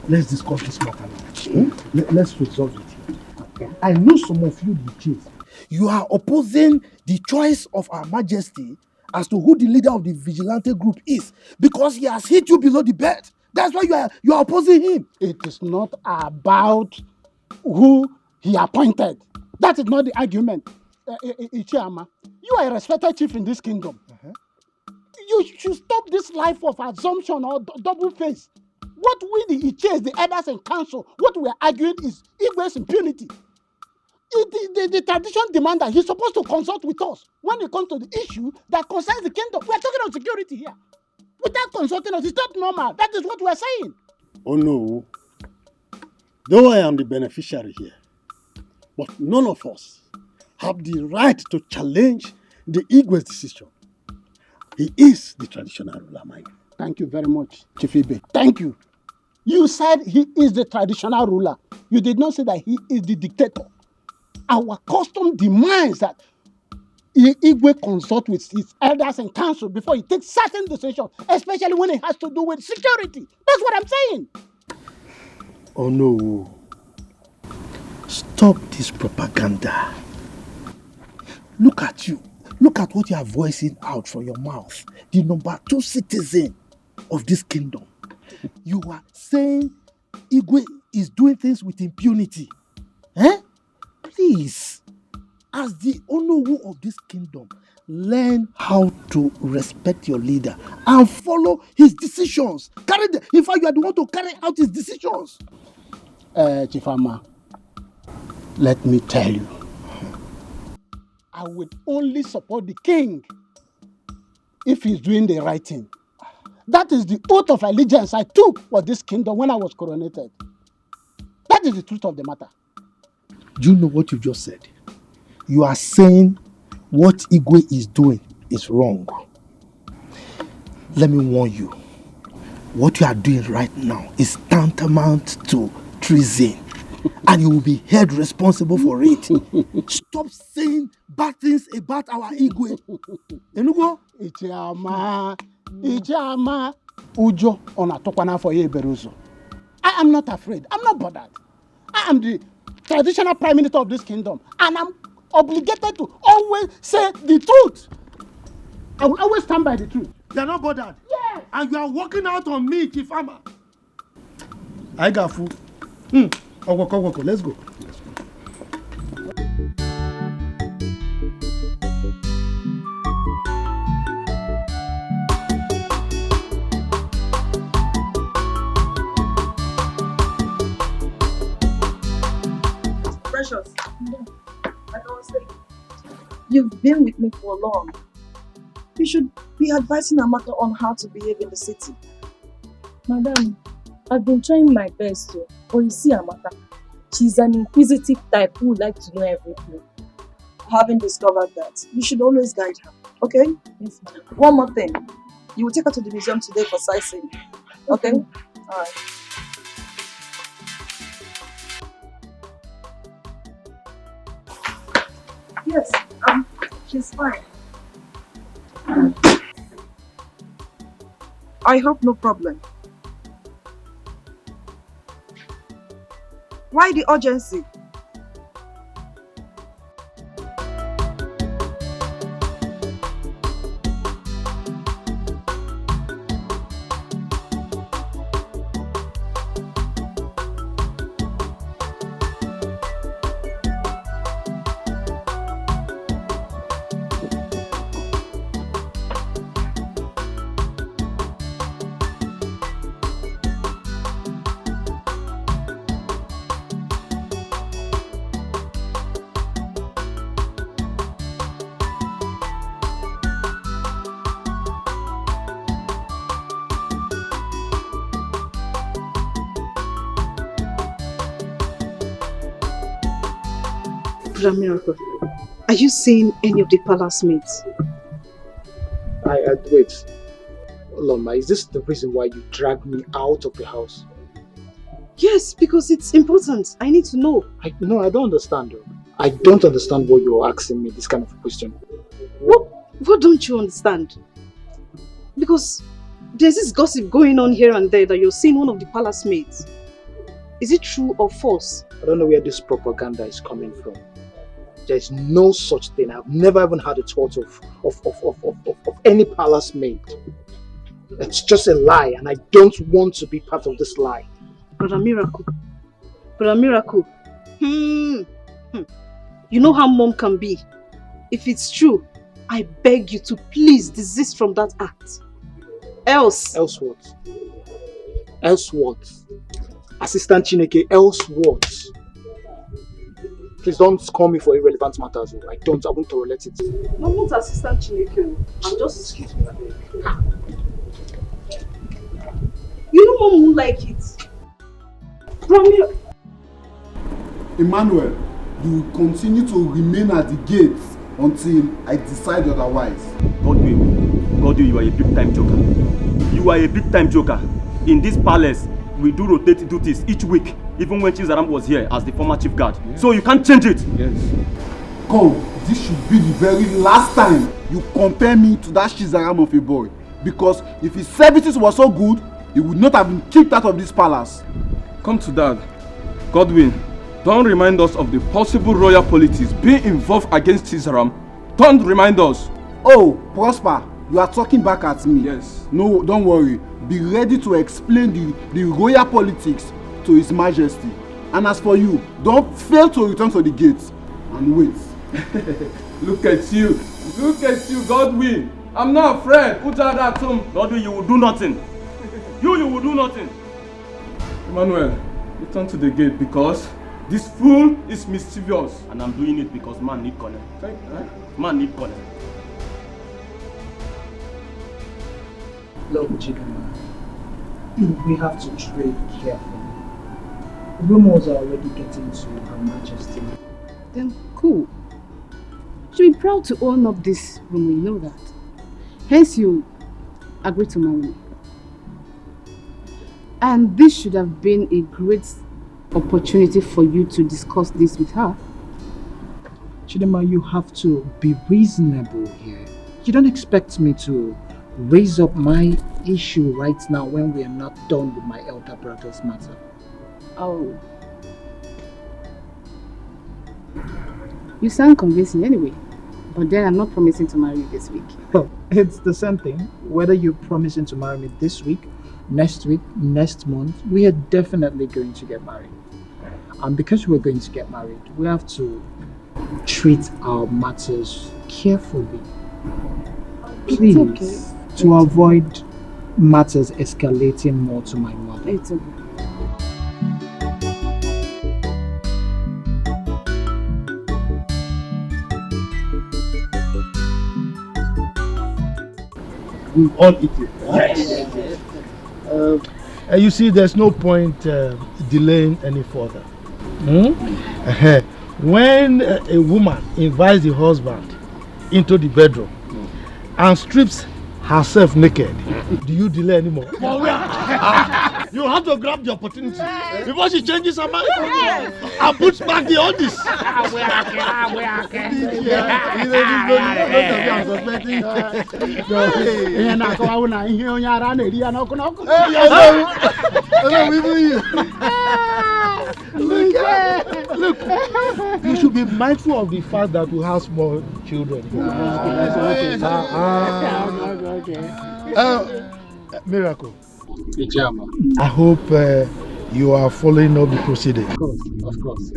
Let's discuss this matter now. Let's resolve it here. I know some of you, the chief. You are opposing the choice of Her Majesty as to who the leader of the vigilante group is because he has hit you below the belt. That's why you are opposing him. It is not about who he appointed. That is not the argument. Ichiama, you are a respected chief in this kingdom. You should stop this life of assumption or double face. What we the Iches, the elders and council, what we are arguing is Igwe's impunity. The tradition demands that he's supposed to consult with us when it comes to the issue that concerns the kingdom. We are talking about security here. Without consulting us, it's not normal. That is what we are saying. Oh no. Though I am the beneficiary here, but none of us have the right to challenge the Igwe's decision. He is the traditional ruler, Mike. Thank you very much, Chief Ibe. Thank you. You said he is the traditional ruler. You did not say that he is the dictator. Our custom demands that Igwe consult with his elders and council before he takes certain decisions, especially when it has to do with security. That's what I'm saying. Oh no. Stop this propaganda. Look at you. Look at what you are voicing out from your mouth. The number 2 citizen of this kingdom. You are saying Igwe is doing things with impunity. Please, as the Onowu of this kingdom, learn how to respect your leader and follow his decisions. In fact, you are the one to carry out his decisions. Chifama, let me tell you. I would only support the king if he's doing the right thing. That is the oath of allegiance I took for this kingdom when I was coronated. That is the truth of the matter. Do you know what you just said? You are saying what Igwe is doing is wrong. Let me warn you. what you are doing right now is tantamount to treason. And you will be held responsible for it. Stop saying bad things about our Igwe. Enugo? Ichama, Ujo ona tokwana for ye beruzo. I am not afraid. I'm not bothered. I am the traditional prime minister of this kingdom, and I'm obligated to always say the truth. I will always stand by the truth. You're not bothered? Yes. And you are walking out on me, Kifama. I got food. Oko, let's go. Precious, like I was saying, you've been with me for long. You should be advising Amaka on how to behave in the city. Madam, I've been trying my best to. But you see Amaka, she's an inquisitive type who would like to know everything. Having discovered that, you should always guide her, okay? Yes, ma'am. One more thing. You will take her to the museum today for sightseeing, okay? Alright. Yes, she's fine. I hope no problem. Why the urgency? Miracle, are you seeing any of the palace maids? Wait. Loma, is this the reason why you dragged me out of the house? Yes, because it's important. I need to know. I don't understand. I don't understand why you're asking me this kind of question. What don't you understand? Because there's this gossip going on here and there that you're seeing one of the palace maids. Is it true or false? I don't know where this propaganda is coming from. There's no such thing. I've never even had a thought of any palace maid. It's just a lie, and I don't want to be part of this lie. Brother Miracle. You know how mom can be. If it's true, I beg you to please desist from that act. Else what? Else what? Assistant Chineke, else what? Please don't call me for irrelevant matters. I won't tolerate it. I'm not Assistant Chineke. I'm just... Excuse me. You know mom won't like it. Emmanuel, you will continue to remain at the gates until I decide otherwise. Godwin, you are a big-time joker. You are a big-time joker. In this palace, we do rotate duties each week, even when Chizaram was here as the former chief guard. Yes. So you can't change it. Yes. Come, this should be the very last time you compare me to that Chizaram of a boy. Because if his services were so good, he would not have been kicked out of this palace. Come to that. Godwin, don't remind us of the possible royal politics being involved against Chizaram. Don't remind us. Oh, Prosper, you are talking back at me. Yes. No, don't worry. Be ready to explain the royal politics to His Majesty. And as for you, don't fail to return to the gates and wait. Look at you, Godwin. I'm not afraid. Godwin, you will do nothing. You will do nothing. Emmanuel, return to the gate because this fool is mischievous. And I'm doing it because man need connect. Man need connect. Look, Chidama, we have to tread carefully. Rumors are already getting to Her Majesty. Then cool. She'll be proud to own up this rumor, you know that. Hence you agree to marry me. And this should have been a great opportunity for you to discuss this with her. Chidema, you have to be reasonable here. You don't expect me to raise up my issue right now when we are not done with my elder brother's matter. Oh. You sound convincing anyway. But then I'm not promising to marry you this week. Well, it's the same thing. Whether you're promising to marry me this week, next month, we are definitely going to get married. And because we're going to get married, we have to treat our matters carefully. Please, okay. To avoid matters escalating more to my mother. It's okay. We all eat it. Yes. You see, there's no point delaying any further. When a woman invites the husband into the bedroom and strips herself naked, do you delay anymore? You have to grab the opportunity before she changes her mind and puts back the oldies. Look, you should be mindful of the fact that we have small children. Miracle. I hope you are following up the proceeding. Of course.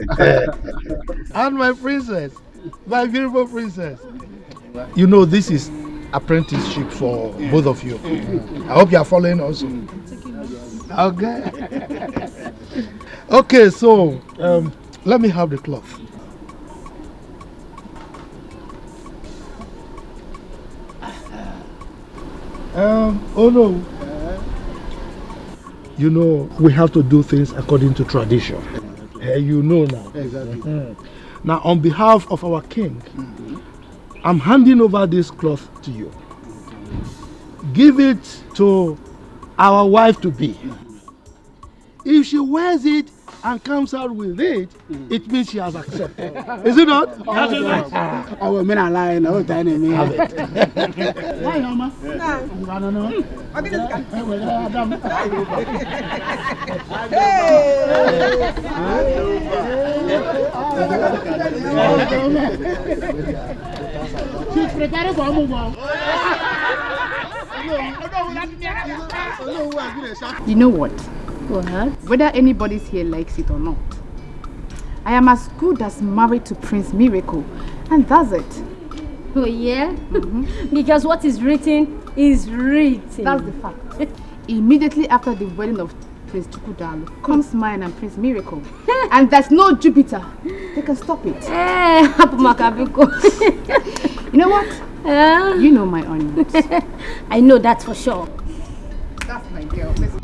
And my princess, my beautiful princess. You know this is apprenticeship for both of you. I hope you are following also. Okay. Okay, so let me have the cloth. Oh no. You know, we have to do things according to tradition. You know now. Exactly. Now, on behalf of our king, I'm handing over this cloth to you. Give it to our wife to be. If she wears it and comes out with it, it means she has accepted. Is it not? I will mean a lie. No time in me. Have it. Hi, Mama. She's preparing for a move on. You know what? Whether anybody's here likes it or not, I am as good as married to Prince Miracle, and that's it. Oh yeah? Because what is written is written. That's the fact. Immediately after the wedding of Prince Chukwudalo comes mine and Prince Miracle. And there's no Jupiter. They can stop it. You know what? You know my onions. I know that for sure. That's my girl. Listen.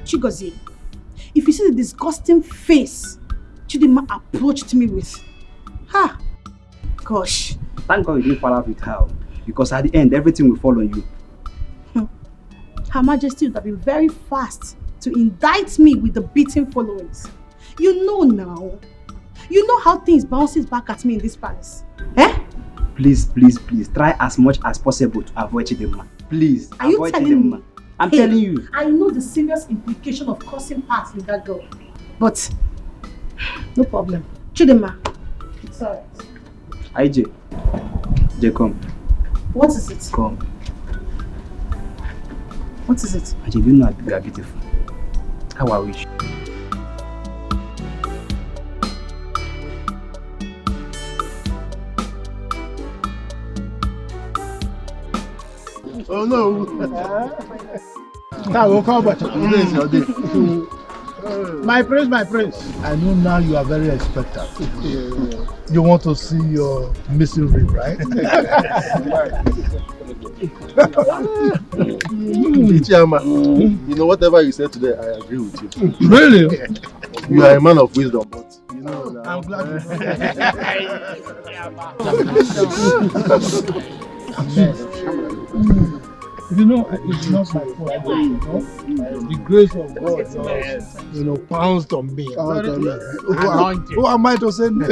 Chigozie, if you see the disgusting face Chidima approached me with, gosh. Thank God you didn't fall out with her, because at the end, everything will fall on you. Her Majesty would have been very fast to indict me with the beating followings. You know now. You know how things bounces back at me in this palace. Please, please, please, try as much as possible to avoid Chidima. Please, are you telling me? I'm telling you. I know the serious implication of causing parts with that girl. But, no problem. Chidima, it's alright. IJ, come. What is it? Come. What is it? IJ, you know you are beautiful. How I wish. Oh no! Now we'll come back. Today is your day. My prince. I know now you are very expectant. You want to see your missing rib, right? Ichiyama, you know, whatever you said today, I agree with you. Really? You are a man of wisdom, but you know now. I'm glad You know, it's not my fault. The grace of God, pounced on me. Who am I to say no?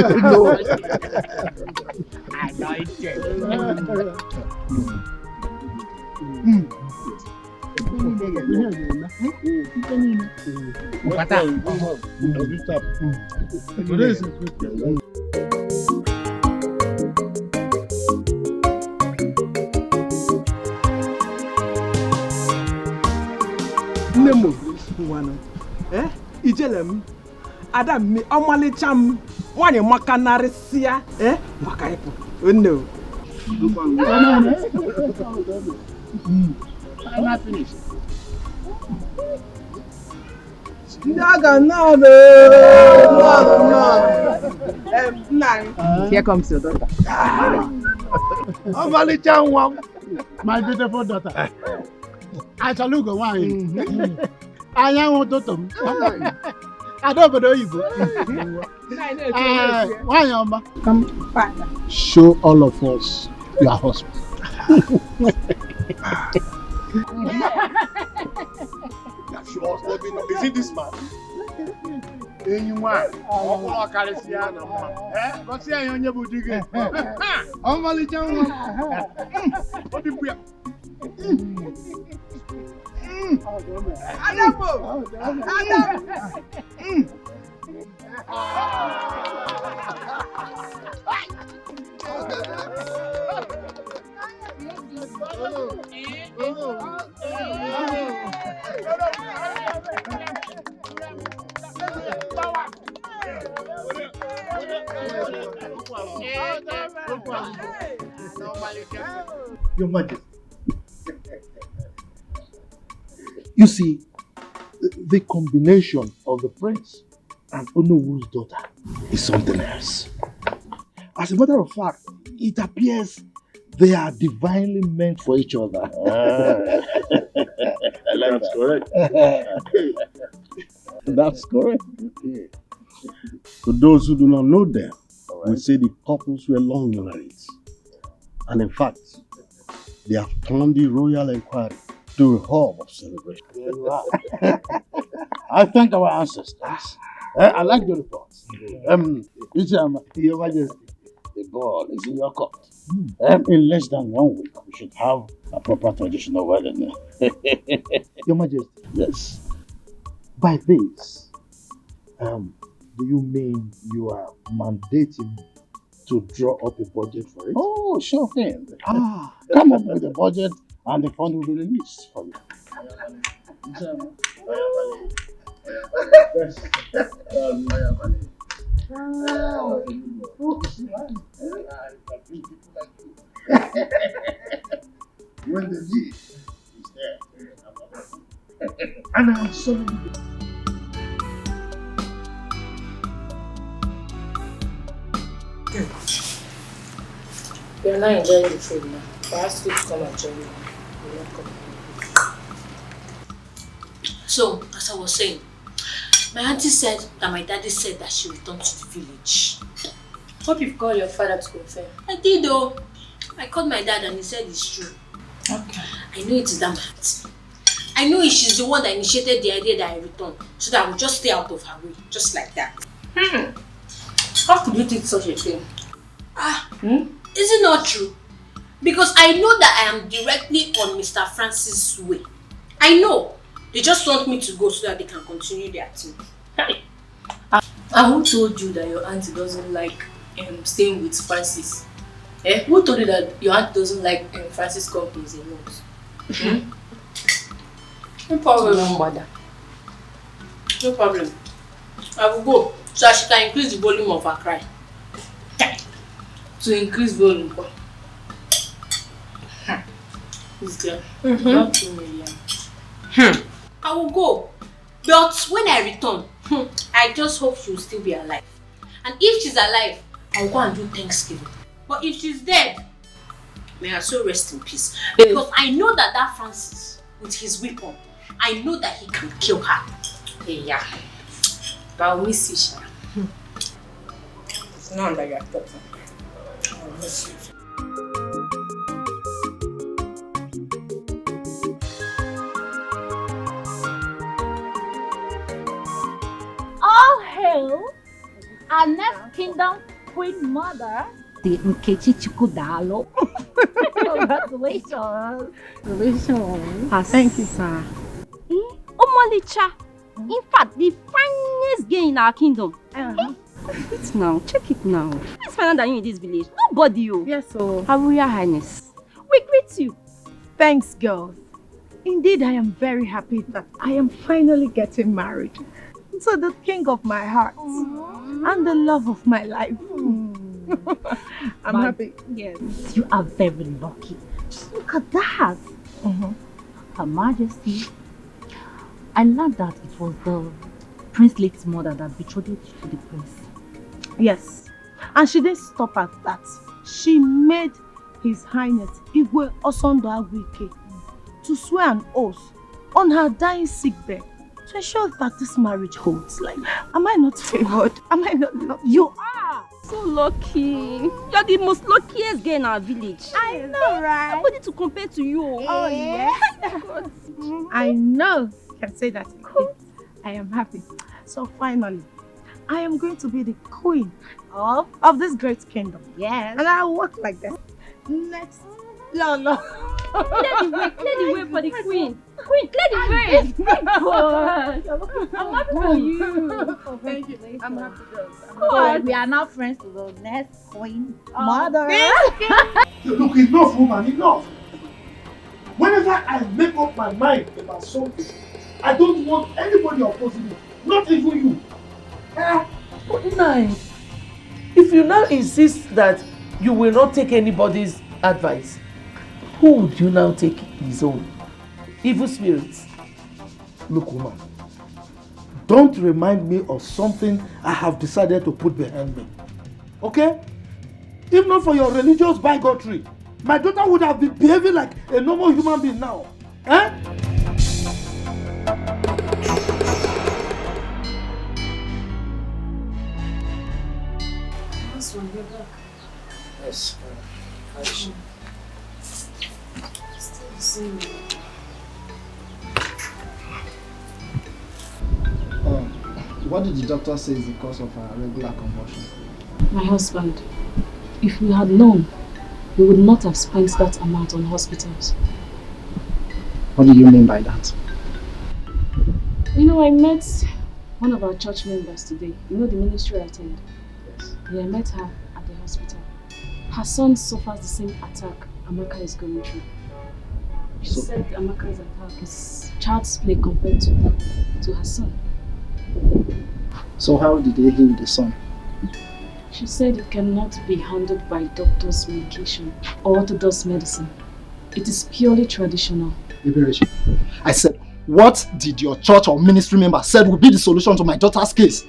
Nemo, Ijelem, Adam, Omalicham, one in Macanarisia, Makaipo. No. I'm not finished. Here comes your daughter. My beautiful daughter. I shall look away. I am want to them. I don't know you. Why am I? Come, father. Show all of us your husband. Is it this man? Anyone? What's the on your boutique? I'm only telling what did we Your Majesty. You see, the combination of the prince and Onowu's daughter is something else. As a matter of fact, it appears they are divinely meant for each other. That's correct. That's correct. To those who do not know them, we say the couples were long married. And in fact, they have turned the royal inquiry to a hub of celebration. There you are. I thank our ancestors. I like your reports. Your Majesty, the ball is in your court. In less than 1 week, we should have a proper traditional wedding. Your Majesty. Yes. By this, do you mean you are mandating to draw up a budget for it? Oh, sure thing. Come up with a budget and the fund will be released for you. When the need is there, and I'm sorry. You're not enjoying the food now. I asked you to come and join me. You're not coming. So, as I was saying, my auntie said that my daddy said that she returned to the village. Hope you've called your father to confirm. I did though. I called my dad and he said it's true. Okay. I know it is that my auntie. I know she's the one that initiated the idea that I returned so that I would just stay out of her way. Just like that. How could you think such a thing? Is it not true? Because I know that I am directly on Mr. Francis' way. I know. They just want me to go so that they can continue their thing. And who told you that your auntie doesn't like staying with Francis? Who told you that your auntie doesn't like Francis companies in laws? No problem. No mother. No problem. I will go so that she can increase the volume of her cry. To increase volume. This girl. Not 2 million. I will go. But when I return, I just hope she will still be alive. And if she's alive, I will go and do Thanksgiving. But if she's dead, may her soul rest in peace. Because I know that Francis, with his weapon, I know that he can kill her. Yeah. But I'll miss you, Shara. It's not that you're talking. I'll miss you. our next kingdom queen mother, the Nkechi Chukudalo. Congratulations. Congratulations. Thank you, sir. Omalicha. In fact, the finest girl in our kingdom. It now. Check it now. It's finer than you in this village. Nobody you. Yes, sir. Her Royal Highness. We greet you. Thanks, girls. Indeed, I am very happy that I am finally getting married to the king of my heart and the love of my life. I'm happy. Yes. You are very lucky. Just look at that. Her Majesty, I learned that it was the Prince Late's mother that betrothed you to the prince. Yes. And she didn't stop at that. She made His Highness Igwe Osondo Agwike to swear an oath on her dying sickbed to ensure that this marriage holds. Like, am I not favored? Am I not lucky? You are so lucky. You're the most luckiest girl in our village. I know, right? Nobody to compare to you. Oh, yes. I know. You can say that again. I am happy. So finally, I am going to be the queen of this great kingdom. Yes. And I'll walk like that. Next. No. Clear the way for the queen. Queen, clear the way. God. I'm happy for you. Thank you. I'm happy, girls. So we are now friends to the next queen mother. Look, enough, woman, enough. Whenever I make up my mind about something, I don't want anybody opposing me, not even you. But nice. If you now insist that you will not take anybody's advice, who would you now take his own? Evil spirits. Look, woman, don't remind me of something I have decided to put behind me. Okay? If not for your religious bigotry, my daughter would have been behaving like a normal human being now. Eh? Yes. Still the same. What did the doctor say is the cause of her regular convulsion? My husband, if we had known, we would not have spent that amount on hospitals. What do you mean by that? You know, I met one of our church members today. You know the ministry I attend? Yes. Yeah, I met her at the hospital. Her son suffers the same attack Amaka is going through. She said Amaka's attack is child's play compared to her son. So how did they heal the son? She said it cannot be handled by doctor's medication or orthodox medicine. It is purely traditional. Liberation. I said, what did your church or ministry member said would be the solution to my daughter's case?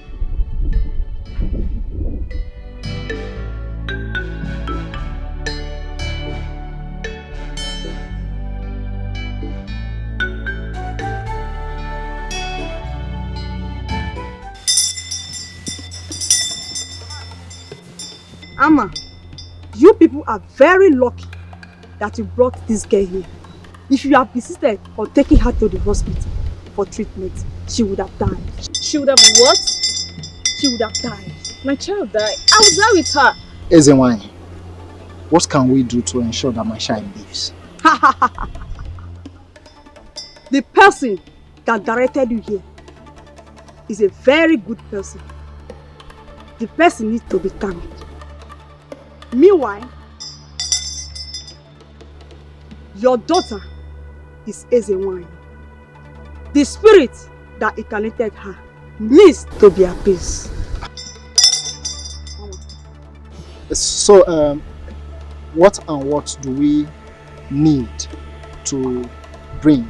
Amma, you people are very lucky that you brought this girl here. If you have persisted on taking her to the hospital for treatment, she would have died. She would have what? She would have died. My child died. I was there with her. Ezenwany, what can we do to ensure that my child lives? The person that directed you here is a very good person. The person needs to be calm. Meanwhile, your daughter is Ezenwany. The spirit that incarnated her needs to be appeased. So, what and what do we need to bring?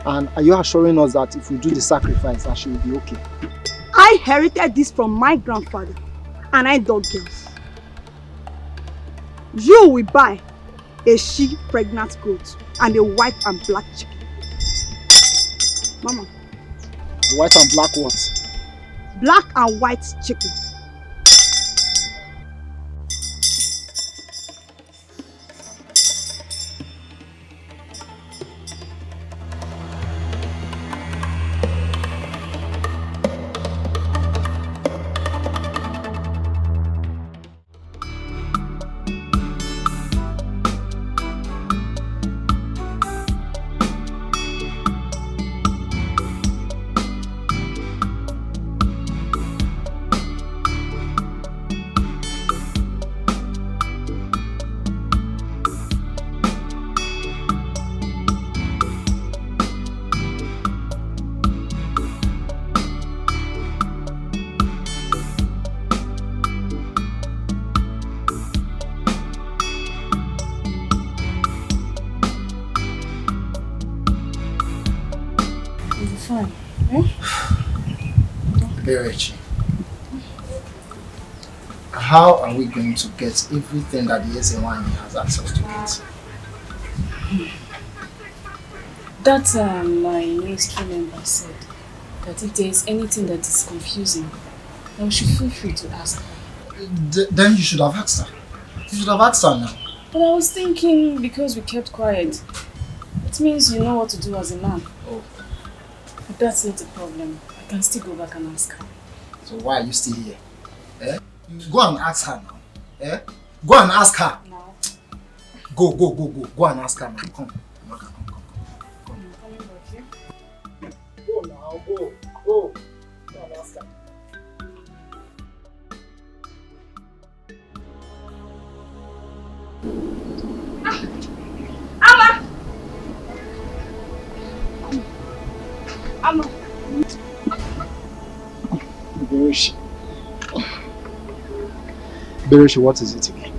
And are you assuring us that if we do the sacrifice, that she will be okay? I inherited this from my grandfather, and I dog girls. You will buy a she pregnant goat and a white and black chicken. Mama. White and black what? Black and white chicken. fine. Eh? Berechi, how are we going to get everything that the SNY has access to it? That my ministry member said that if there is anything that is confusing, I should feel free to ask her. Then you should have asked her. You should have asked her now. But I was thinking because we kept quiet, it means you know what to do as a man. Oh. But that's not a problem. I can still go back and ask her. So why are you still here? Eh? Go and ask her now. Eh? Go and ask her. No. Go. Go and ask her now. Come. Go now, go. Go and ask her. Amma! Berechi, what is it again?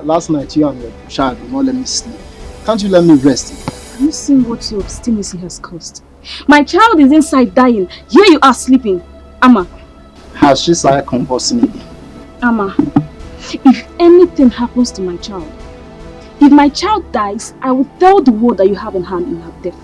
Last night you and your child did not let me sleep. Can't you let me rest? Have you seen what your obstinacy has caused? My child is inside dying. Here you are sleeping. Amma. Has she started convulsing again? Amma, if anything happens to my child, if my child dies, I will tell the world that you have a hand in her death.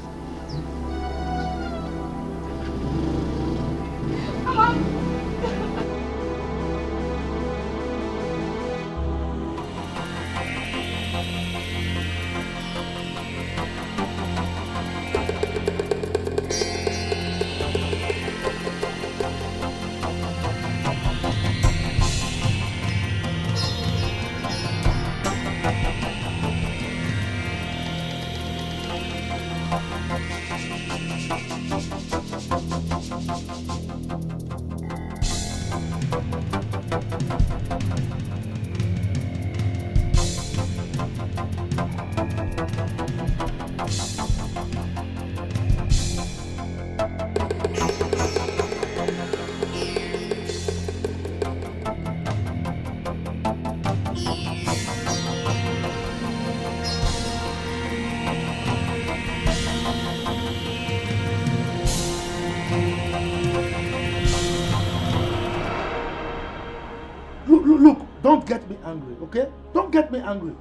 Look, don't get me angry, okay? Don't get me angry.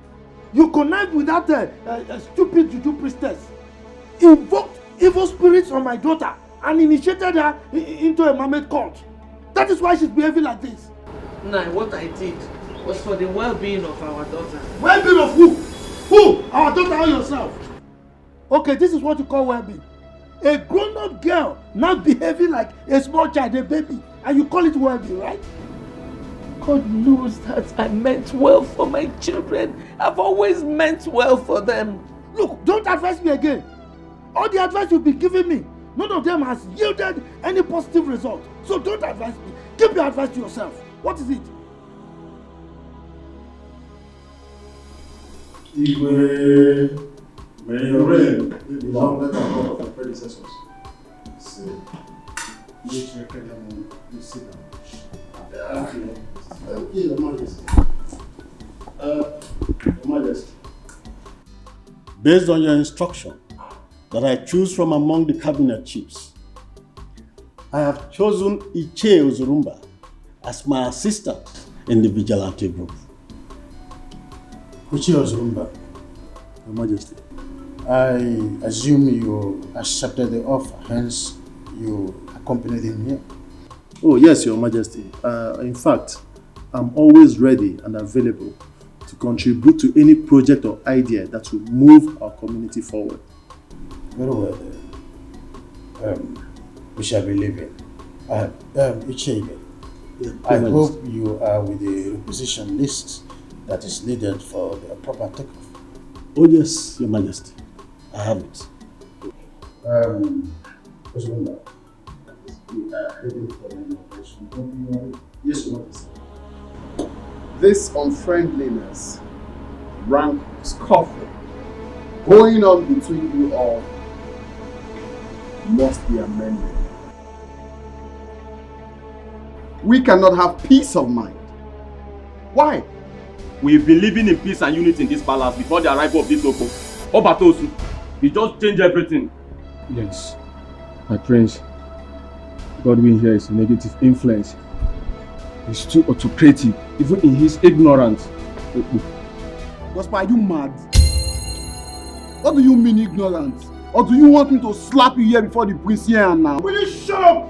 You connived with that stupid juju priestess, invoked evil spirits on my daughter, and initiated her into a mermaid cult. That is why she's behaving like this. Nah, what I did was for the well-being of our daughter. Well-being of who? Who? Our daughter or yourself? Okay, this is what you call well-being. A grown-up girl now behaving like a small child, a baby, and you call it well-being, right? God knows that I meant well for my children. I've always meant well for them. Look, don't advise me again. All the advice you've been giving me, none of them has yielded any positive result. So don't advise me. Keep your advice to yourself. What is it? Igwe, may your reign be longer than that of your predecessors. So, you sit down. Thank you, Your Majesty. Your Majesty, based on your instruction that I choose from among the cabinet chiefs, I have chosen Iche Ozurumba as my assistant in the vigilante group. Iche Ozurumba, Your Majesty, I assume you accepted the offer, hence you accompanied him here. Oh yes, Your Majesty. In fact, I'm always ready and available to contribute to any project or idea that will move our community forward. Very well then. We shall be leaving. Ichebe, I hope you are with the requisition list that is needed for the proper takeoff. Oh yes, Your Majesty. I have it. We are heading for an operation. Yes, Your Majesty. This unfriendliness, rank scuffle going on between you all must be amended. We cannot have peace of mind. Why? We've been living in peace and unity in this palace before the arrival of this Oko. Obatosu, he just changed everything. Yes. My prince, Godwin here is a negative influence. He's too autocratic, even in his ignorance. Gospel, are you mad? What do you mean ignorant? Or do you want me to slap you here before the prince here and now? Will you shut up?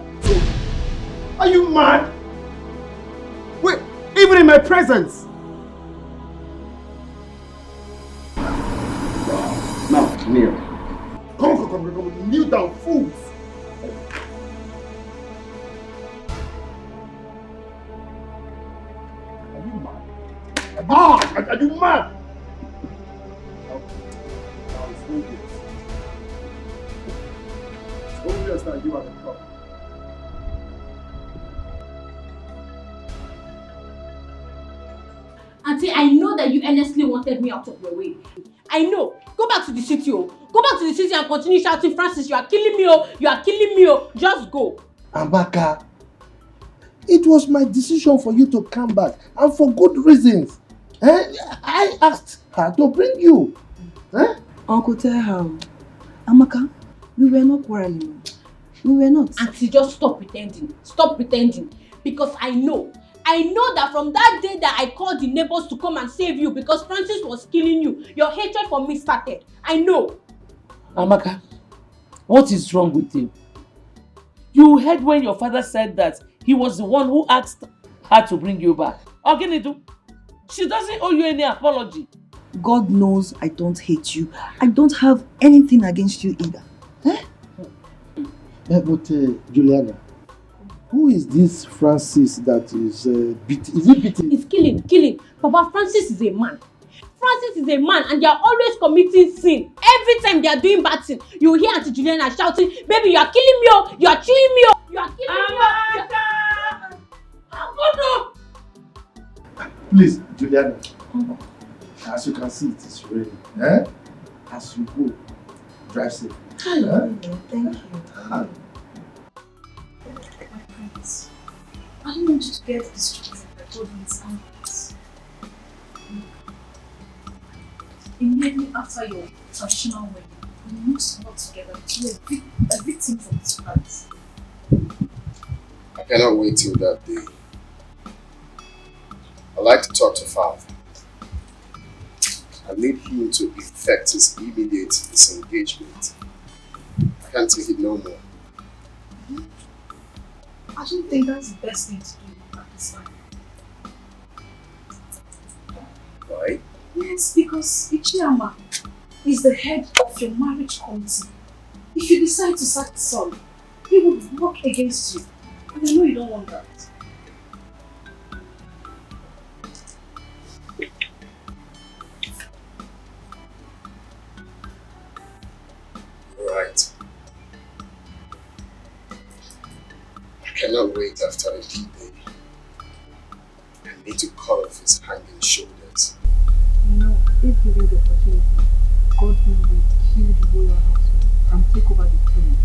Are you mad? Wait, even in my presence? Now, kneel. Come, kneel down, fools. Are you mad? Are you mad? Now it's obvious. It's obvious that you are the problem. Auntie, I know that you earnestly wanted me out of your way. I know. Go back to the city, oh. Go back to the city and continue shouting, Francis, you are killing me, oh. You are killing me, oh. Just go. Amaka, it was my decision for you to come back, and for good reasons. I asked her to bring you. Uncle, tell her. Amaka, we were not quarreling. We were not. Auntie, just stop pretending. Stop pretending. Because I know that from that day that I called the neighbors to come and save you because Francis was killing you, your hatred for me started. I know. Amaka, what is wrong with you? You heard when your father said that he was the one who asked her to bring you back. Oginidu, she doesn't owe you any apology. God knows I don't hate you. I don't have anything against you either. But Juliana, who is this Francis that is beating? Is he beating? It's killing. Papa, Francis is a man. Francis is a man and they are always committing sin. Every time they are doing bad thing, you hear Auntie Juliana shouting, baby, you are killing me, oh, you are chewing me, oh, you are killing me. Please, Juliana. As you can see, it is raining. As you go, drive safe. Hello. Thank you. Hi. I don't want you to get distracted by all these angles. Immediately after your traditional wedding, we must work together to be a victim for this price. I cannot wait till that day. I'd like to talk to Father. I need him to effect his immediate disengagement. I can't take it no more. I don't think that's the best thing to do at this time. Why? Yes, because Ichiyama is the head of your marriage committee. If you decide to sack the son, he would work against you. And I know you don't want that. Right. I cannot wait after a D-Day. I need to cut off his hanging shoulders. You know, if given the opportunity, God will kill the royal household and take over the throne.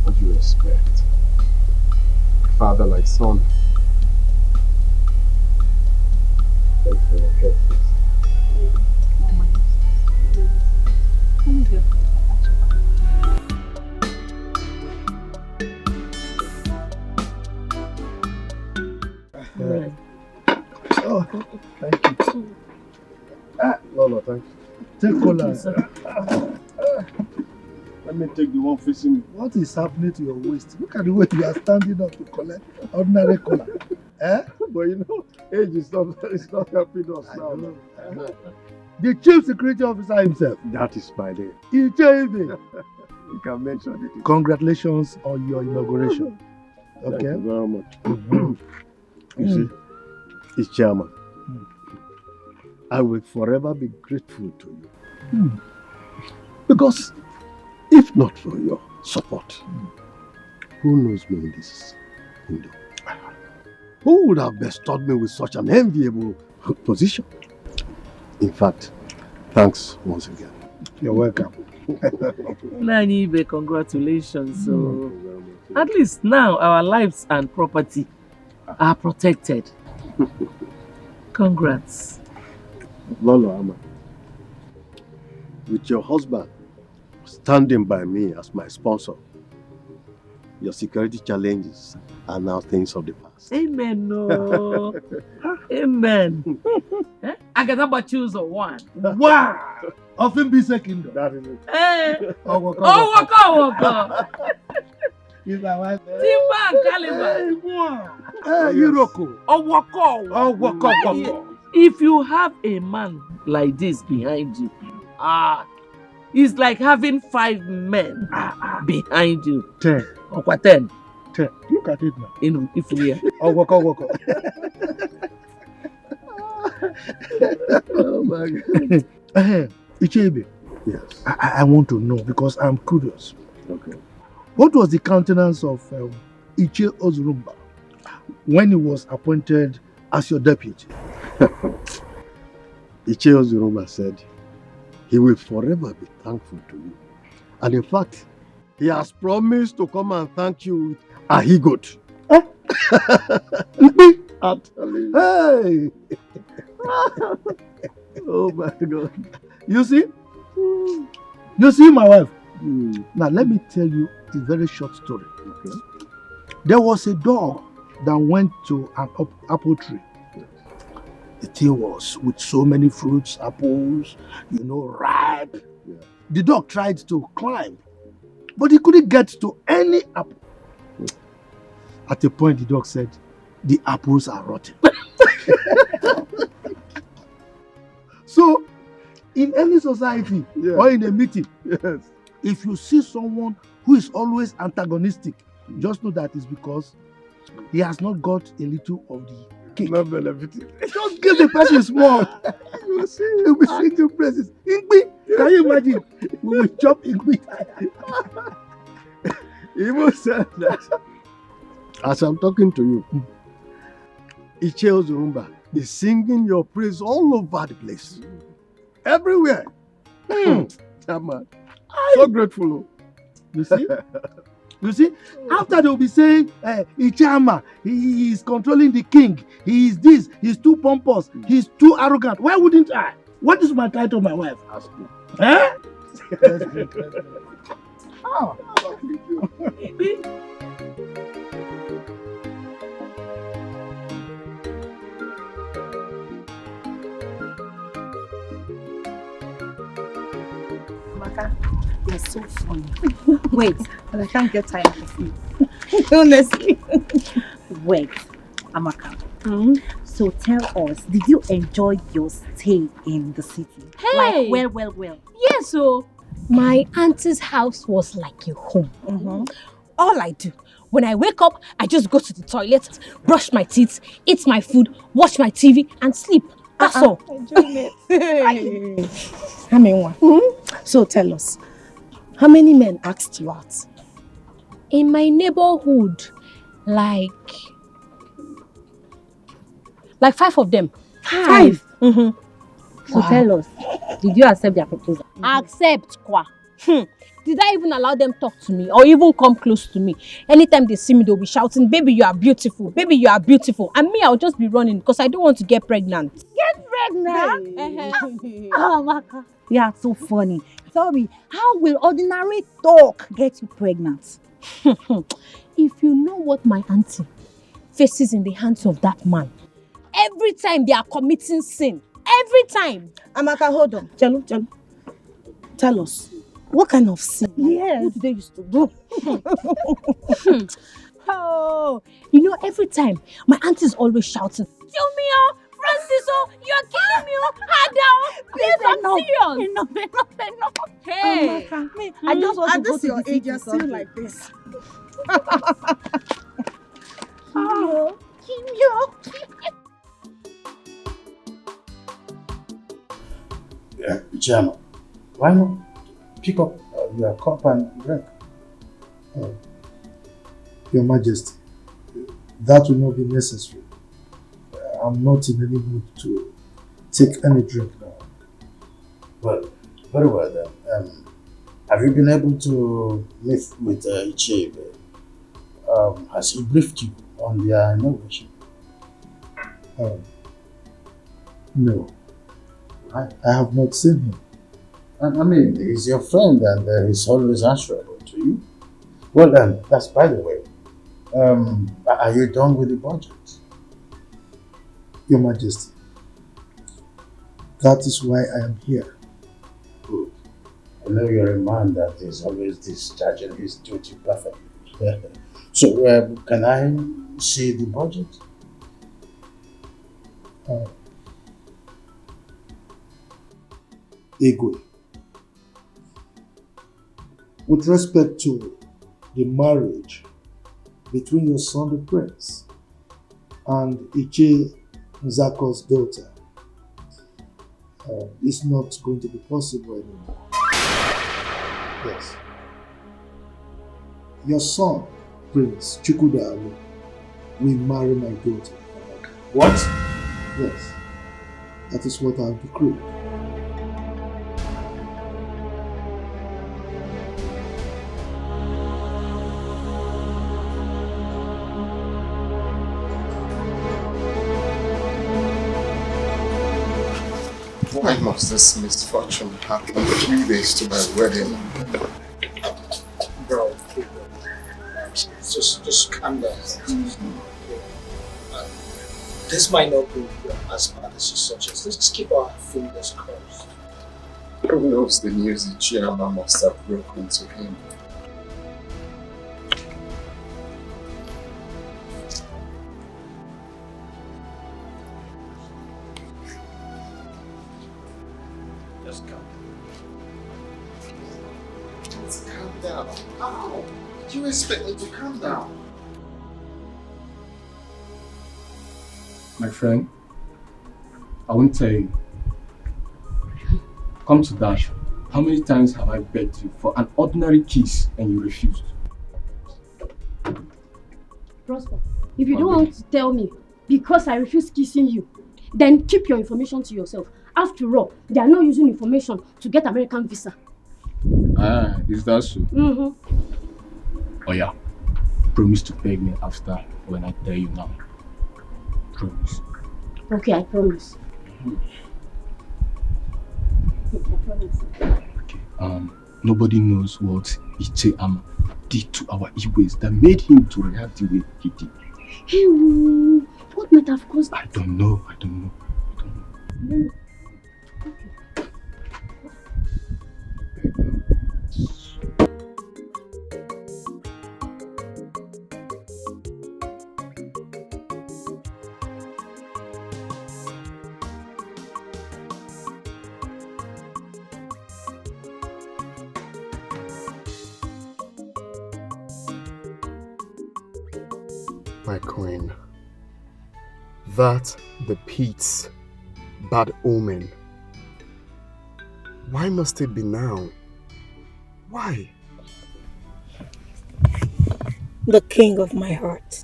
What do you expect? Father like son. Thank you for your care. Oh, thank you. No, thank you. Take cola. Let me take the one facing me. What is happening to your waist? Look at the way you are standing up to collect ordinary cola. But you know, age is not helping us now. The chief security officer himself. That is my name. He changed me. You can mention it. Congratulations on your inauguration. Thank Okay. you very much. You see, it's chairman. I will forever be grateful to you. Because if not for your support, who knows me in this kingdom? Who would have bestowed me with such an enviable position? In fact, thanks once again. You're welcome. Nanibe, congratulations. So, at least now our lives and property are protected. Congrats. Lolo Ama, with your husband standing by me as my sponsor, your security challenges are now things of the past. Amen. No. Amen. I got about choose one. Wow! Of him be second. That is it. Hey. Oh, waka. Waka. He's my wife. Timber and Caliber. Hey, Iroko. Waka. If you have a man like this behind you, it's like having 5 men behind you. 10. Or 10. 10. Look at it now. If we are. Waka. Oh my God. Ichebe. Yes. I want to know because I'm curious. Okay. What was the countenance of Iche Ozurumba when he was appointed as your deputy? Iche Ozurumba said he will forever be thankful to you. And in fact, he has promised to come and thank you with a he-goat. I'm telling you. Hey! Oh my God. You see? You see, my wife? Now, let me tell you a very short story. Okay. There was a dog that went to an apple tree. The tree was with so many fruits, apples, ripe. Yeah. The dog tried to climb, but he couldn't get to any apple. At a point, the dog said, the apples are rotten. So, in any society or in a meeting, if you see someone who is always antagonistic, just know that it's because he has not got a little of the cake. Not benefiting. Just give the person small. You will see, he'll be singing praises. Ingbi, can you imagine? We will chop Ingbi. He even said that as I'm talking to you, Iche Ozurumba is singing your praise all over the place. Everywhere. Man. So grateful. You see? You see? After they'll be saying, Ichama, he is controlling the king. He is this. He's too pompous. He's too arrogant. Why wouldn't I? What is my title, my wife? Ask me. Eh? Oh. You're so funny. Wait, but I can't get tired of you. Honestly. Wait, Amaka. So tell us, did you enjoy your stay in the city? Hey! Like, well. Yes, so my auntie's house was like a home. All I do, when I wake up, I just go to the toilet, brush my teeth, eat my food, watch my TV, and sleep. That's all. Enjoyment. So tell us, how many men asked you out? In my neighborhood, like 5 of them. 5? So Tell us, did you accept their proposal? Accept kwa. Did I even allow them talk to me or even come close to me? Anytime they see me, they'll be shouting, baby, you are beautiful. Baby, you are beautiful. And me, I'll just be running because I don't want to get pregnant. Get pregnant? Oh, Maka. You are so funny. Tell me, how will ordinary talk get you pregnant? If you know what my auntie faces in the hands of that man, every time they are committing sin, every time. Amaka, hold on. Chalo. Tell us, what kind of sin? Yes. What do they used to do? Oh, you know, every time my auntie is always shouting, "Tell me, Francis, you're killing me, Ada, please, I'm serious." Enough. Hey, Amaka, I just want to go to your age, you're still like this. Yeah, Jama, why not pick up your cup and drink? Your Majesty, that will not be necessary. I'm not in any mood to take any drink now. Well, very well then. Have you been able to meet with Ichebe? Has he briefed you on their inauguration? No, I have not seen him. I mean, he's your friend and he's always answerable to you. Well then, that's by the way. Are you done with the budget? Your Majesty, that is why I am here. Good. I know you're a man that is always discharging his duty perfectly. So, can I see the budget? Igwe, with respect to the marriage between your son the prince and Iche Nzako's daughter, it's not going to be possible anymore. Yes. Your son, Prince Chukwudalu, will marry my daughter. What? Yes. That is what I have decreed. Why must this misfortune happen 3 days to my wedding? Bro, just calm down. This might not go as bad as you suggest. Let's just keep our fingers crossed. Who knows the news the chairman must have broken to him? Just calm down. Let's calm down. How? Did you expect me to calm down? My friend, I won't tell you. Come to that. How many times have I begged you for an ordinary kiss and you refused? Prosper, if you don't want to tell me because I refuse kissing you, then keep your information to yourself. After all, they are not using information to get American visa. Ah, is that so? Mm-hmm. Oh yeah. Promise to beg me after when I tell you now. Promise. Okay, I promise. I promise. Okay. Nobody knows what Iche Ama did to our Igwes that made him to react the way he did. Hey, what might have caused that? I don't know. No. My queen, that the pit's bad omen. Why must it be now? Why? The king of my heart.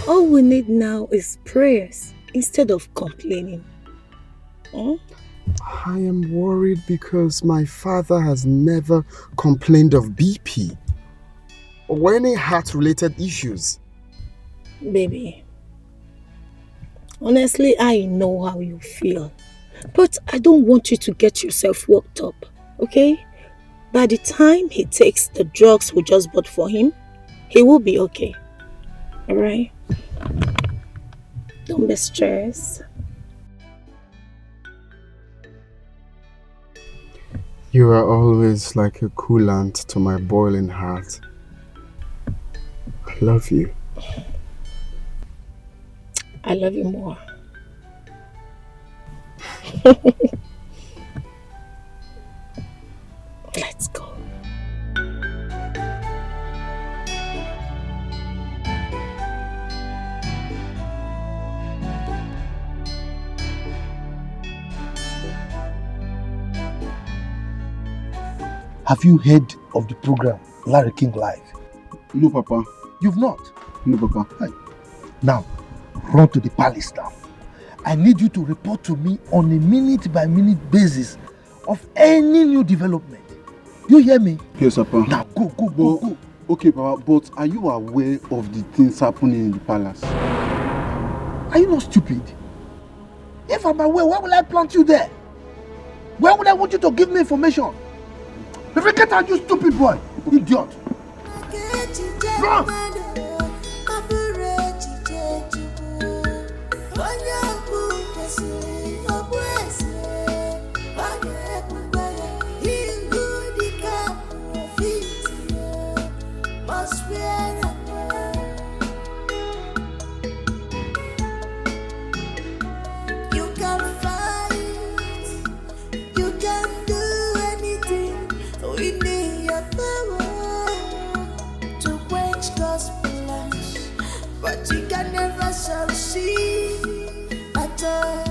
All we need now is prayers instead of complaining. I am worried because my father has never complained of BP or any heart-related issues. Baby, honestly, I know how you feel. But I don't want you to get yourself worked up, okay? By the time he takes the drugs we just bought for him, he will be okay. Alright? Don't be stressed. You are always like a coolant to my boiling heart. I love you. I love you more. Let's go. Have you heard of the program Larry King Live? No, Papa. You've not? No, Papa. Hi. Now, run to the palace now. I need you to report to me on a minute-by-minute basis of any new development. You hear me? Yes, Papa. Now, go. Okay, Papa, but are you aware of the things happening in the palace? Are you not stupid? If I'm aware, why will I plant you there? Why would I want you to give me information? If you get out, you stupid boy, idiot. wrong? But you can never succeed at all.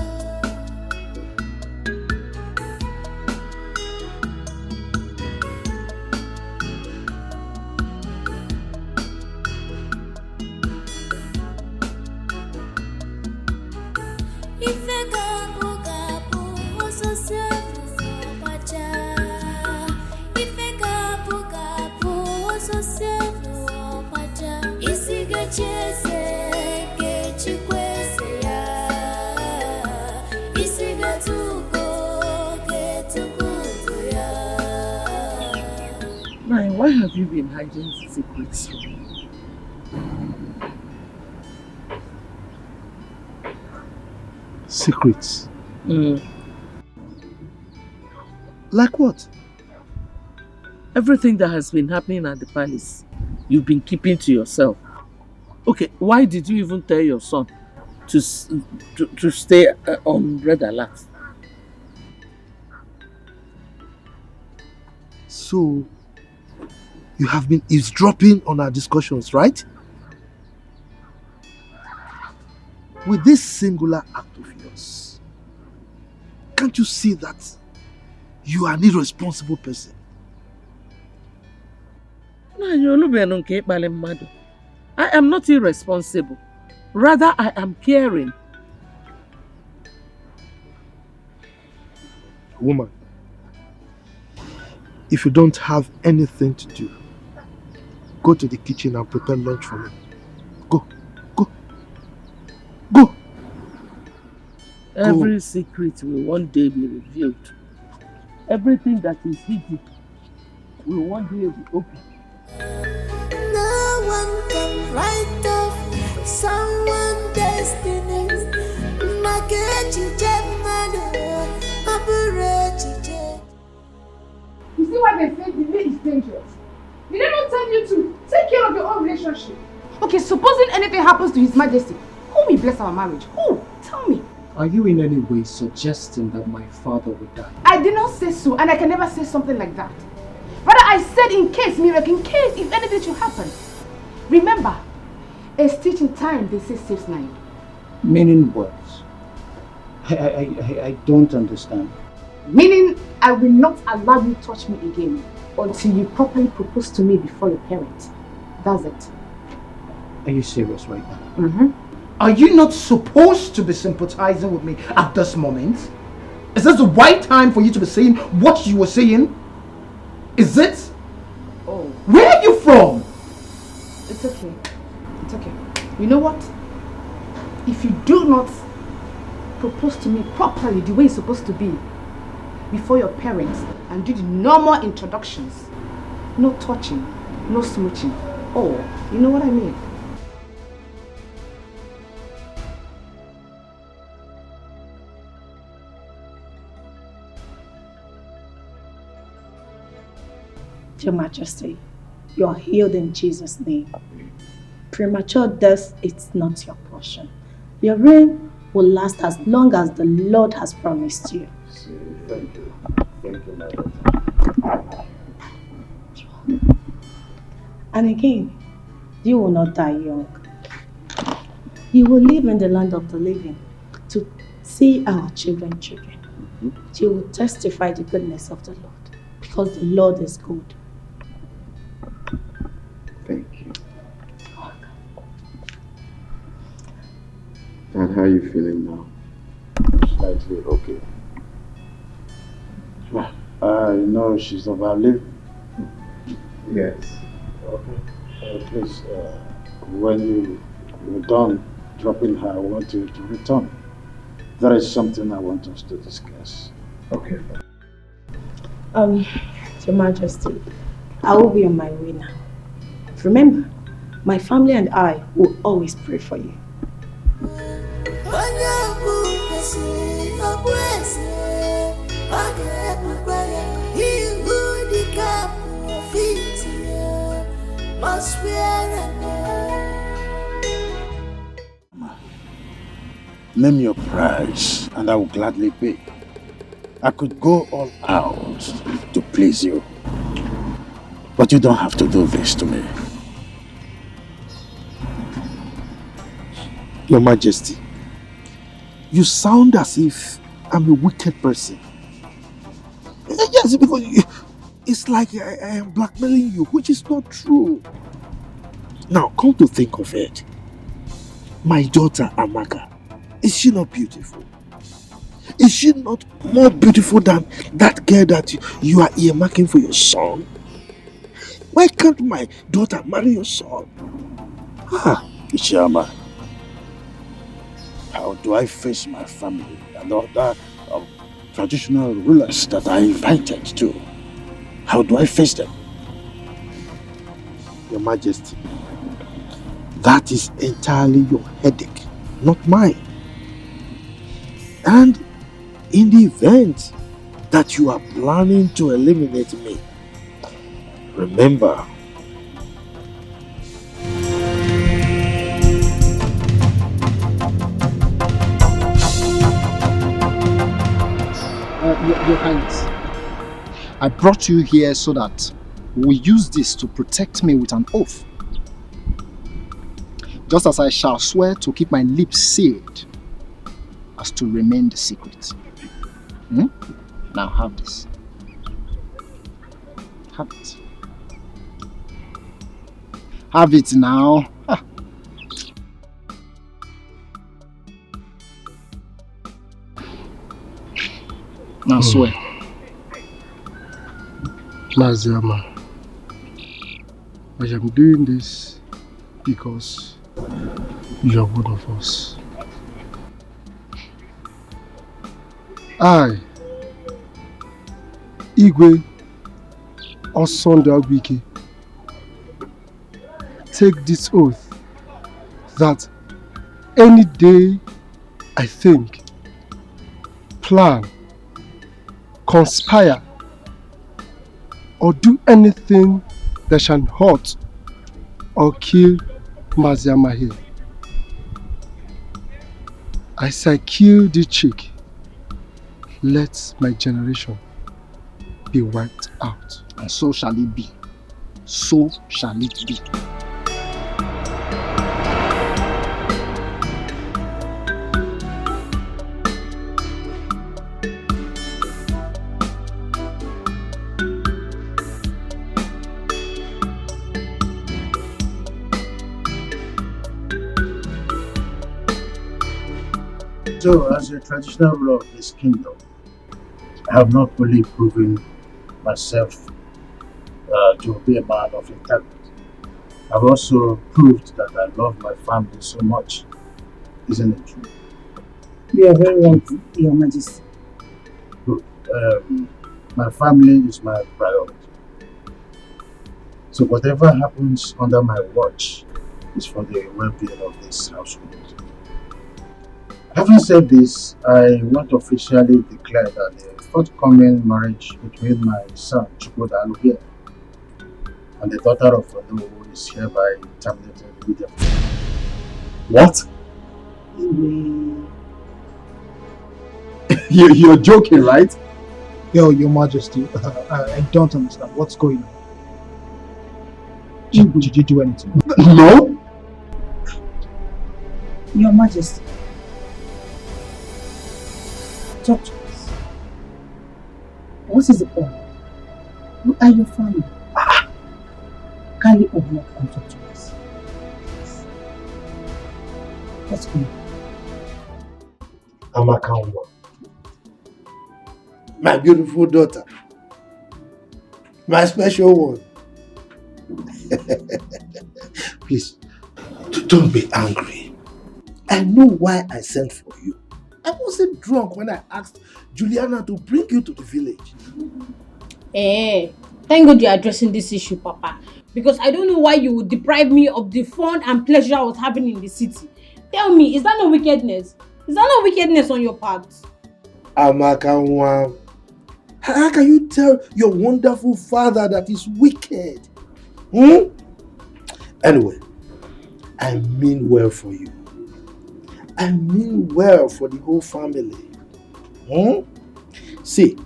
Why have you been hiding secrets? Secrets? Like what? Everything that has been happening at the palace, you've been keeping to yourself. Okay, why did you even tell your son to stay on red alert? So, you have been eavesdropping on our discussions, right? With this singular act of yours, can't you see that you are an irresponsible person? I am not irresponsible. Rather, I am caring. Woman, if you don't have anything to do, go to the kitchen and prepare lunch for me. Go. Every secret will one day be revealed. Everything that is hidden will one day be open. No one can write off someone's destiny. You see why they say delay is dangerous? Did they not tell you to take care of your own relationship? Okay, supposing anything happens to His Majesty, who will bless our marriage? Who? Tell me. Are you in any way suggesting that my father would die? I did not say so, and I can never say something like that. Rather, I said in case, miracle, in case if anything should happen. Remember, a stitch in time, they say, saves 9. Meaning what? I don't understand. Meaning, I will not allow you to touch me again until you properly propose to me before your parents. That's it. Are you serious right now? Mm-hmm. Are you not supposed to be sympathizing with me at this moment? Is this the right time for you to be saying what you were saying? Is it? Oh. Where are you from? It's okay. It's okay. You know what? If you do not propose to me properly the way it's supposed to be before your parents and do the normal introductions, no touching, no smooching. Oh, you know what I mean? Your Majesty, you are healed in Jesus' name. Premature death is not your portion. Your reign will last as long as the Lord has promised you. Thank you. Thank you, my daughter. And again, you will not die young. You will live in the land of the living to see our children. You will testify the goodness of the Lord because the Lord is good. Thank you. Dad, how are you feeling now? Slightly okay. I know she's overlived. Yes. Okay. Please, when you're done dropping her, I want you to return. There is something I want us to discuss. Okay. Your Majesty, I will be on my way now. Remember, My family and I will always pray for you. Name your price, and I will gladly pay. I could go all out to please you, but you don't have to do this to me. Your Majesty, you sound as if I'm a wicked person. Yes, because it's like I am blackmailing you, which is not true. Now, come to think of it, my daughter Amaka, is she not beautiful? Is she not more beautiful than that girl that you are earmarking for your son? Why can't my daughter marry your son? Ichiama, how do I face my family and other traditional rulers that I invited to? How do I face them? Your Majesty, that is entirely your headache, not mine. And in the event that you are planning to eliminate me, remember, Your Highness, I brought you here so that we use this to protect me with an oath. Just as I shall swear to keep my lips sealed as to remain the secret. Now have this. Have it. Have it now. Now swear. Maziama, I am doing this because you are one of us. I, Igwe Osondawike, take this oath that any day I think, plan, conspire, or do anything that shall hurt or kill Maziama here, as I kill the chick, let my generation be wiped out. And so shall it be. So shall it be. So, as a traditional ruler of this kingdom, I have not only proven myself to be a man of integrity. I've also proved that I love my family so much. Isn't it true? You are very right, Your Majesty. Good. My family is my priority. So whatever happens under my watch is for the well-being of this household. Having said this, I want to officially declare that the forthcoming marriage between my son Chukwuda Alugie and the daughter of Nollywood is hereby terminated immediately. What? You're joking, right? Your Majesty, I don't understand. What's going on? Did you do anything? No? Your Majesty, talk to us. What is the problem? Who are your family? Kindly open up and talk to us. What's going on? Amaka, my beautiful daughter, my special one. Please, don't be angry. I know why I sent for you. I wasn't drunk when I asked Juliana to bring you to the village. Thank God you're addressing this issue, Papa. Because I don't know why you would deprive me of the fun and pleasure I was having in the city. Tell me, is that not wickedness? Is that not wickedness on your part? Amakanwa, how can you tell your wonderful father that he's wicked? Anyway, I mean well for you. I mean well for the whole family. See,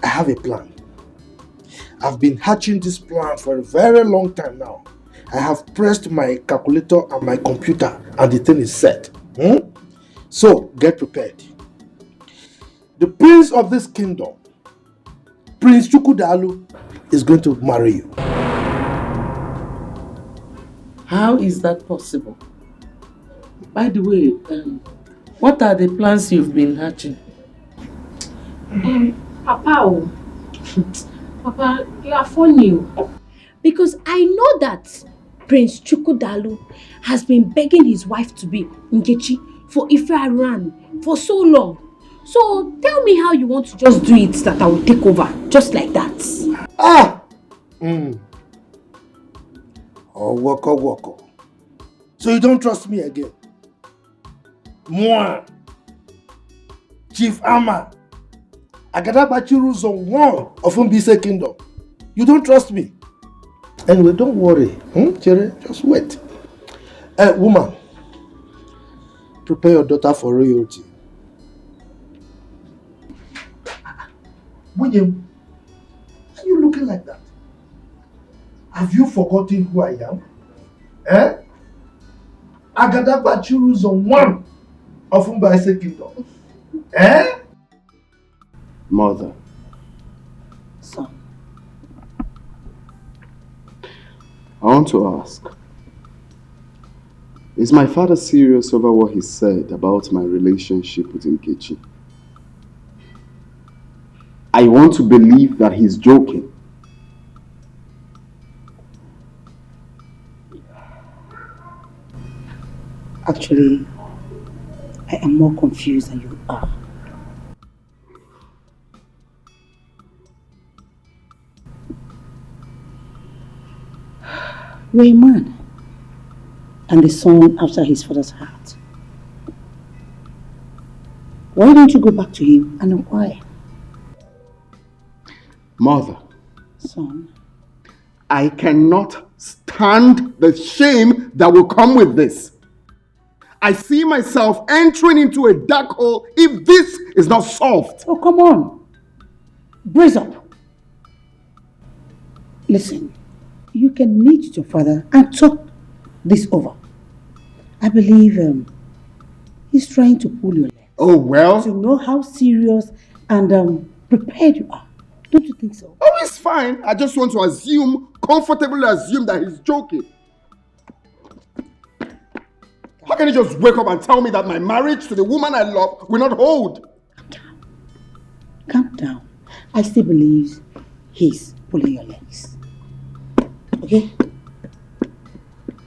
I have a plan. I've been hatching this plan for a very long time now. I have pressed my calculator and my computer and the thing is set. So, get prepared. The prince of this kingdom, Prince Chukwudalu, is going to marry you. How is that possible? By the way, what are the plans you've been hatching? Papa, Papa, you are funny. Because I know that Prince Chukwudalu has been begging his wife to be Nkechi for Ife Aran for so long. So tell me how you want to just do it that I will take over, just like that. Oh, woko. So you don't trust me again? Moi, Chief Ama, Agadabachiru Zone 1 of Mbise Kingdom. You don't trust me? Anyway, don't worry. Chere, just wait. Woman, prepare your daughter for royalty. William, are you looking like that? Have you forgotten who I am? Agadabachiru Zone 1 of Mbise Kingdom. Mother. Son. I want to ask, is my father serious over what he said about my relationship with Nkechi? I want to believe that he's joking. Actually, I am more confused than you are. You're a man and the son after his father's heart. Why don't you go back to him and inquire? Mother. Son. I cannot stand the shame that will come with this. I see myself entering into a dark hole if this is not solved. Oh, come on. Brace up. Listen, you can meet your father and talk this over. I believe he's trying to pull your leg. Oh, well. To know how serious and prepared you are. Don't you think so? Oh, it's fine. I just want to comfortably assume that he's joking. How can he just wake up and tell me that my marriage to the woman I love will not hold? Calm down. I still believe he's pulling your legs. Okay?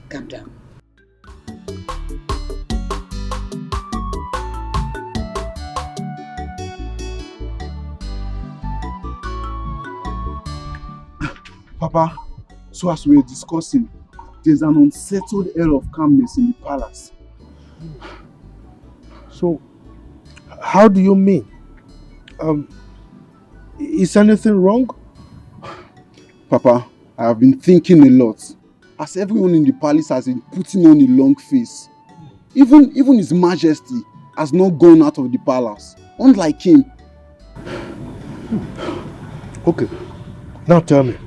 Calm down. Papa, so as we were discussing, there's an unsettled air of calmness in the palace. So, how do you mean? Is anything wrong? Papa, I have been thinking a lot. As everyone in the palace has been putting on a long face. Even His Majesty has not gone out of the palace, unlike him. Okay, now tell me,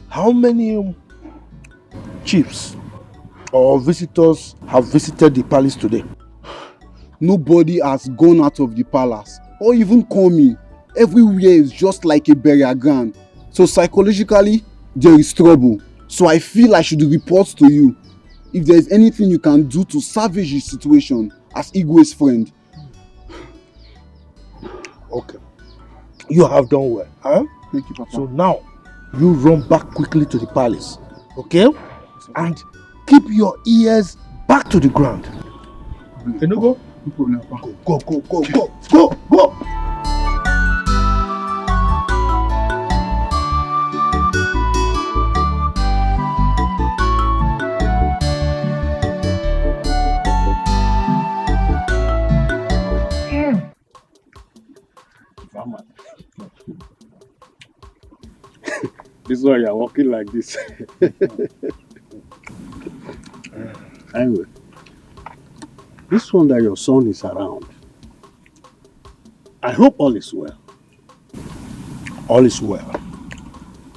how many chiefs or visitors have visited the palace today? Nobody has gone out of the palace or even come in. Everywhere is just like a burial ground. So psychologically, there is trouble. So I feel I should report to you if there is anything you can do to salvage the situation as Igwe's friend. Okay. You have done well. Huh? Thank you, Papa. So now, you run back quickly to the palace. Okay? And keep your ears back to the ground. Can you go? No problem, Papa. Go. This is why you are walking like this. Anyway, this one that your son is around, I hope all is well. All is well.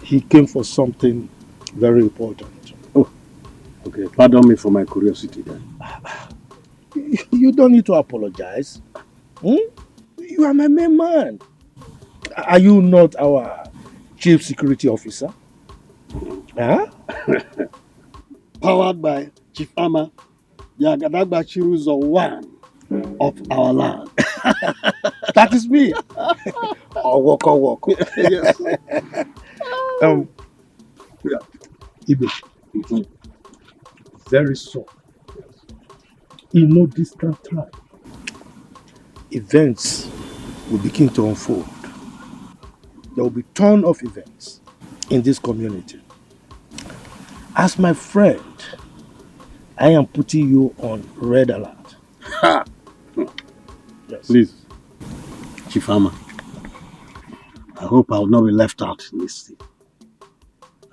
He came for something very important. Oh, okay. Pardon me for my curiosity then. You don't need to apologize. You are my main man. Are you not our chief security officer? Huh? Powered by Chief Ama, Yagadagba Chiruzo one of our land. That is me. Woko. Yes. Ibe. Very soon, in no distant time, events will begin to unfold. There will be a ton of events in this community. As my friend, I am putting you on red alert. Yes. Please, Chief Ama, I hope I will not be left out in this thing.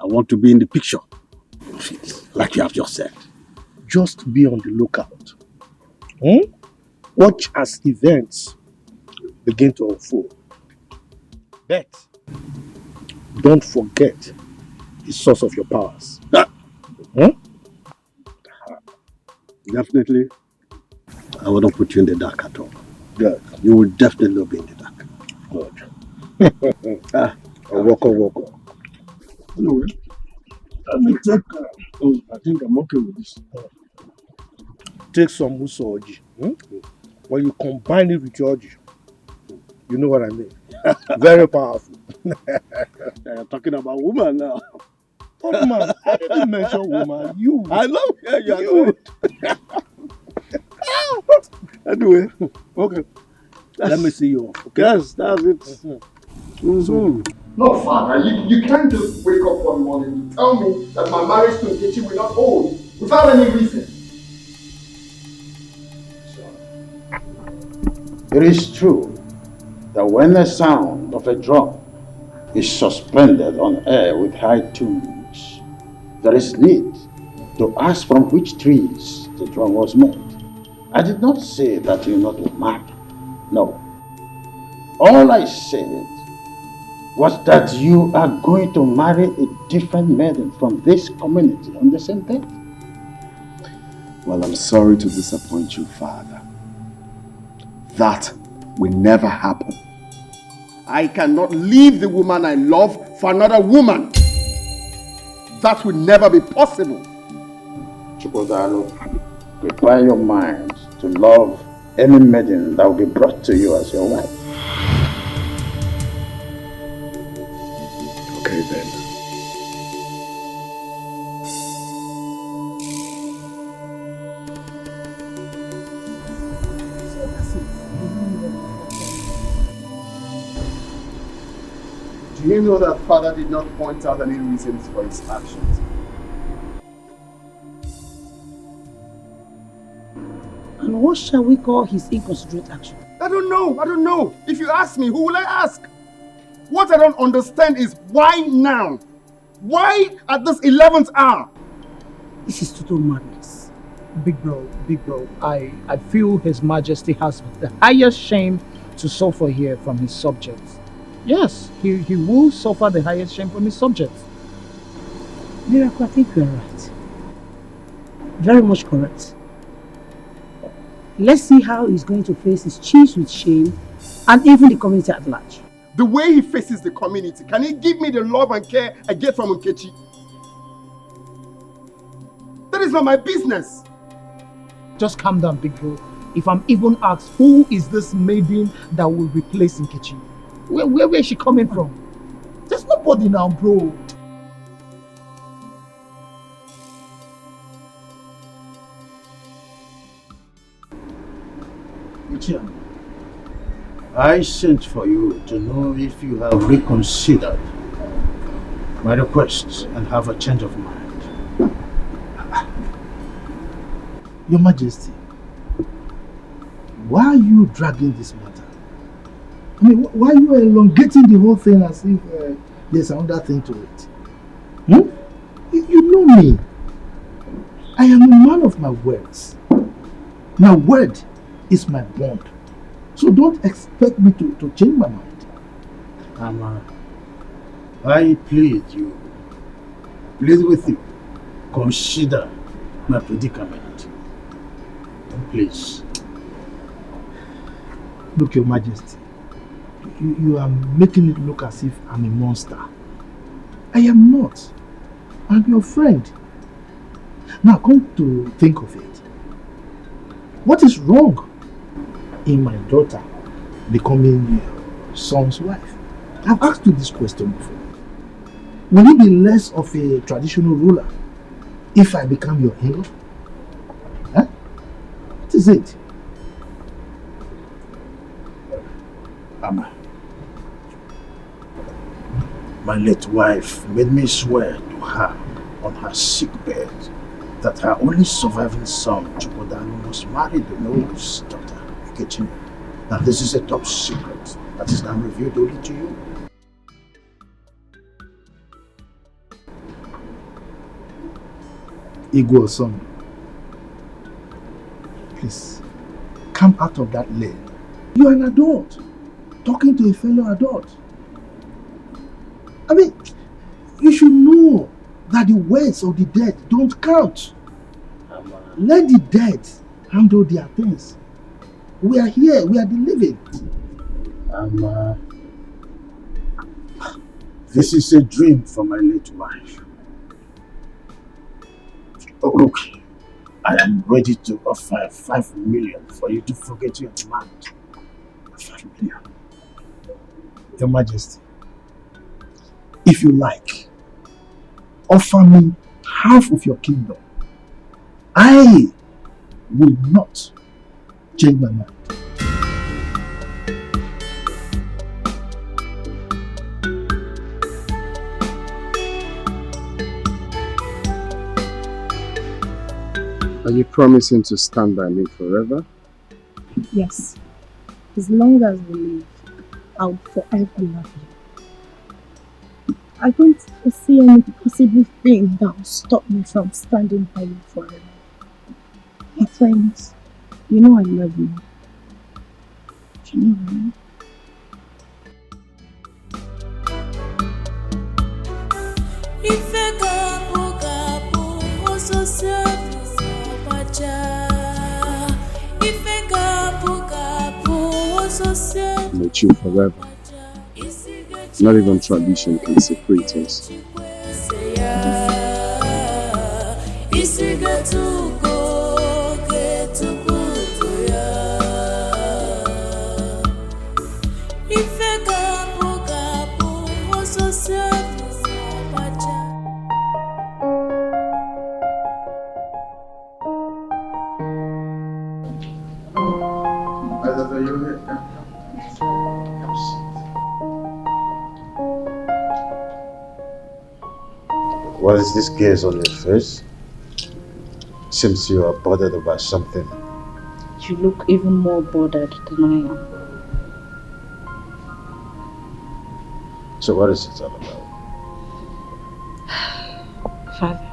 I want to be in the picture of it, like you have just said. Just be on the lookout. Watch as events begin to unfold. But don't forget the source of your powers. Definitely, I will not put you in the dark at all. Good. You will definitely not be in the dark. Good. Woko. Anyway, let me take. I think I'm okay with this. Take some musoji. When you combine it with your oji, you know what I mean. Very powerful. You're talking about woman now. Oh man, I didn't mention woman. You. I know. Yeah, you are good. Anyway, okay. Let me see you. Okay? Yes, that's it. No, Father, you can't just wake up one morning and tell me that my marriage to Nkechi will not hold without any reason. It is true that when the sound of a drum is suspended on air with high tunes, there is need to ask from which trees the drum was made. I did not say that you not will marry. No. All I said was that you are going to marry a different maiden from this community on the same day. Well, I'm sorry to disappoint you, Father. That will never happen. I cannot leave the woman I love for another woman. That will never be possible. Chukwudalo, prepare your mind to love any maiden that will be brought to you as your wife. Okay then. Do you know that Father did not point out any reasons for his actions? And what shall we call his inconsiderate action? I don't know. If you ask me, who will I ask? What I don't understand is why now? Why at this 11th hour? This is total madness. Big bro, I feel His Majesty has the highest shame to suffer here from his subjects. Yes, he will suffer the highest shame from his subjects. Miracle, I think you are right. Very much correct. Let's see how he's going to face his chiefs with shame and even the community at large. The way he faces the community, can he give me the love and care I get from Nkechi? That is not my business. Just calm down, big bro. If I'm even asked, who is this maiden that will replace Nkechi? Where is she coming from? There's nobody now, bro. I sent for you to know if you have reconsidered my request and have a change of mind. Your Majesty, why are you dragging this matter? I mean, why are you elongating the whole thing as if there's another thing to it? You know me. I am a man of my words. My word is my bond. So don't expect me to change my mind. Ama, I plead with you. Consider my predicament. Please. Look, Your Majesty. You are making it look as if I'm a monster. I am not. I'm your friend. Now come to think of it. What is wrong in my daughter becoming your son's wife? I've asked you this question before. Will he be less of a traditional ruler if I become your in-law? Huh? What is it? Ama, my late wife made me swear to her on her sick bed that her only surviving son, Chukwudalo, must marry the noble's daughter, Nkechi. And this is a top secret that is now revealed only to you. Igwe son, please, come out of that lane. You are an adult, talking to a fellow adult. I mean, you should know that the words of the dead don't count. Let the dead handle their things. We are here, we are the living. This is a dream for my late wife. Oh, look, I am ready to offer 5 million for you to forget your demand. 5 million. Your Majesty, if you like, offer me half of your kingdom. I will not change my mind. Are you promising to stand by me forever? Yes. As long as we live, I will forever love you. I don't see any possible thing that will stop me from standing by you forever. My friends, you know I love you. You know, right? I'm with you forever. Not even tradition can separate us. What is this gaze on your face? Seems you are bothered about something. You look even more bothered than I am. So what is it all about? Father,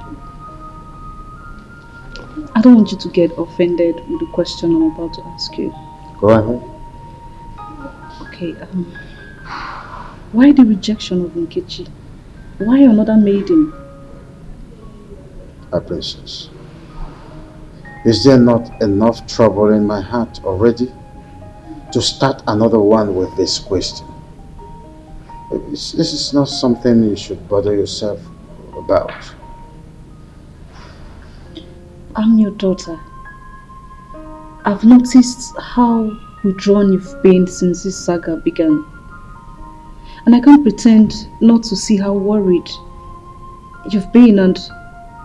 I don't want you to get offended with the question I'm about to ask you. Go ahead. Okay, why the rejection of Nkechi? Why another maiden? My princess, is there not enough trouble in my heart already to start another one with this question? This is not something you should bother yourself about. I'm your daughter. I've noticed how withdrawn you've been since this saga began. And I can't pretend not to see how worried you've been and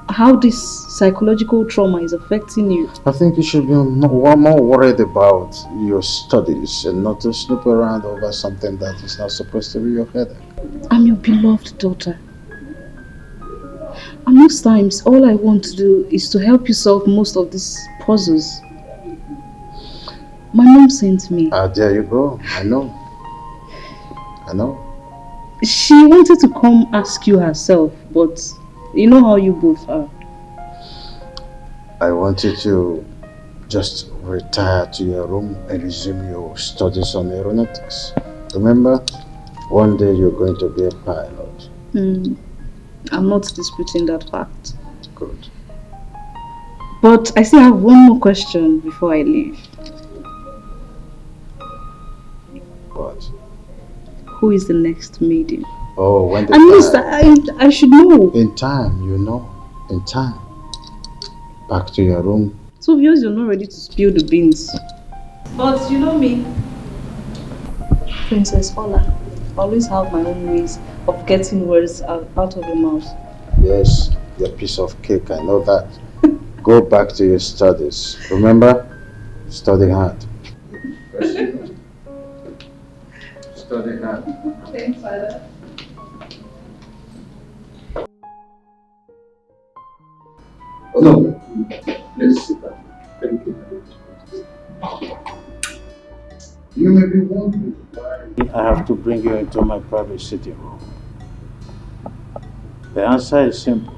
how this psychological trauma is affecting you. I think you should be more worried about your studies and not to snoop around over something that is not supposed to be your headache. I'm your beloved daughter. And most times, all I want to do is to help you solve most of these puzzles. My mom sent me. There you go. I know. She wanted to come ask you herself, but You know how you both are. I want you to just retire to your room and resume your studies on aeronautics. Remember, one day you're going to be a pilot. I'm not disputing that fact. Good. But I still have one more question before I leave. What? Who is the next maiden? Oh, when the At least I should know. In time, you know. In time. Back to your room. It's obvious you're not ready to spill the beans. But you know me, Princess Ola, always have my own ways of getting words out of your mouth. Yes, your piece of cake, I know that. Go back to your studies. Remember, study hard. Study hard. Thanks, Father. No, please sit down. Thank you. You may be wondering why I have to bring you into my private sitting room. The answer is simple.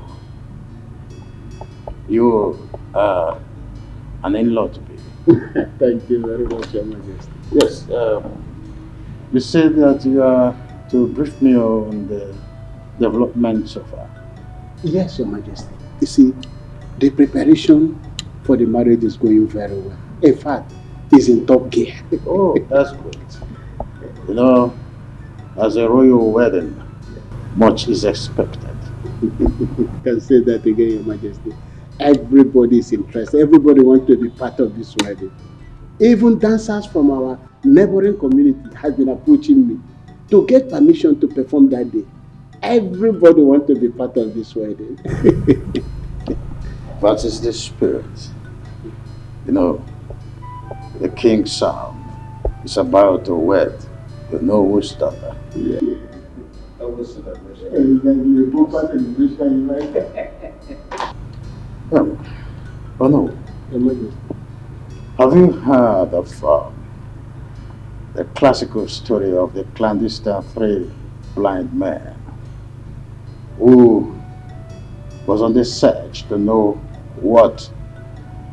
You are an in-law to me. Thank you very much, Your Majesty. Yes, you said that you are to brief me on the development so far. Yes, Your Majesty. You see, the preparation for the marriage is going very well. In fact, it's in top gear. Oh, that's great. You know, as a royal wedding, much is expected. You can say that again, Your Majesty. Everybody is interested. Everybody wants to be part of this wedding. Even dancers from our neighboring community have been approaching me to get permission to perform that day. Everybody wants to be part of this wedding. That is the spirit. You know, the king's son is about to wed the Nollywood daughter. Yeah. That was celebration. Oh no. Have you heard of the classical story of the clandestine three blind men who was on the search to know what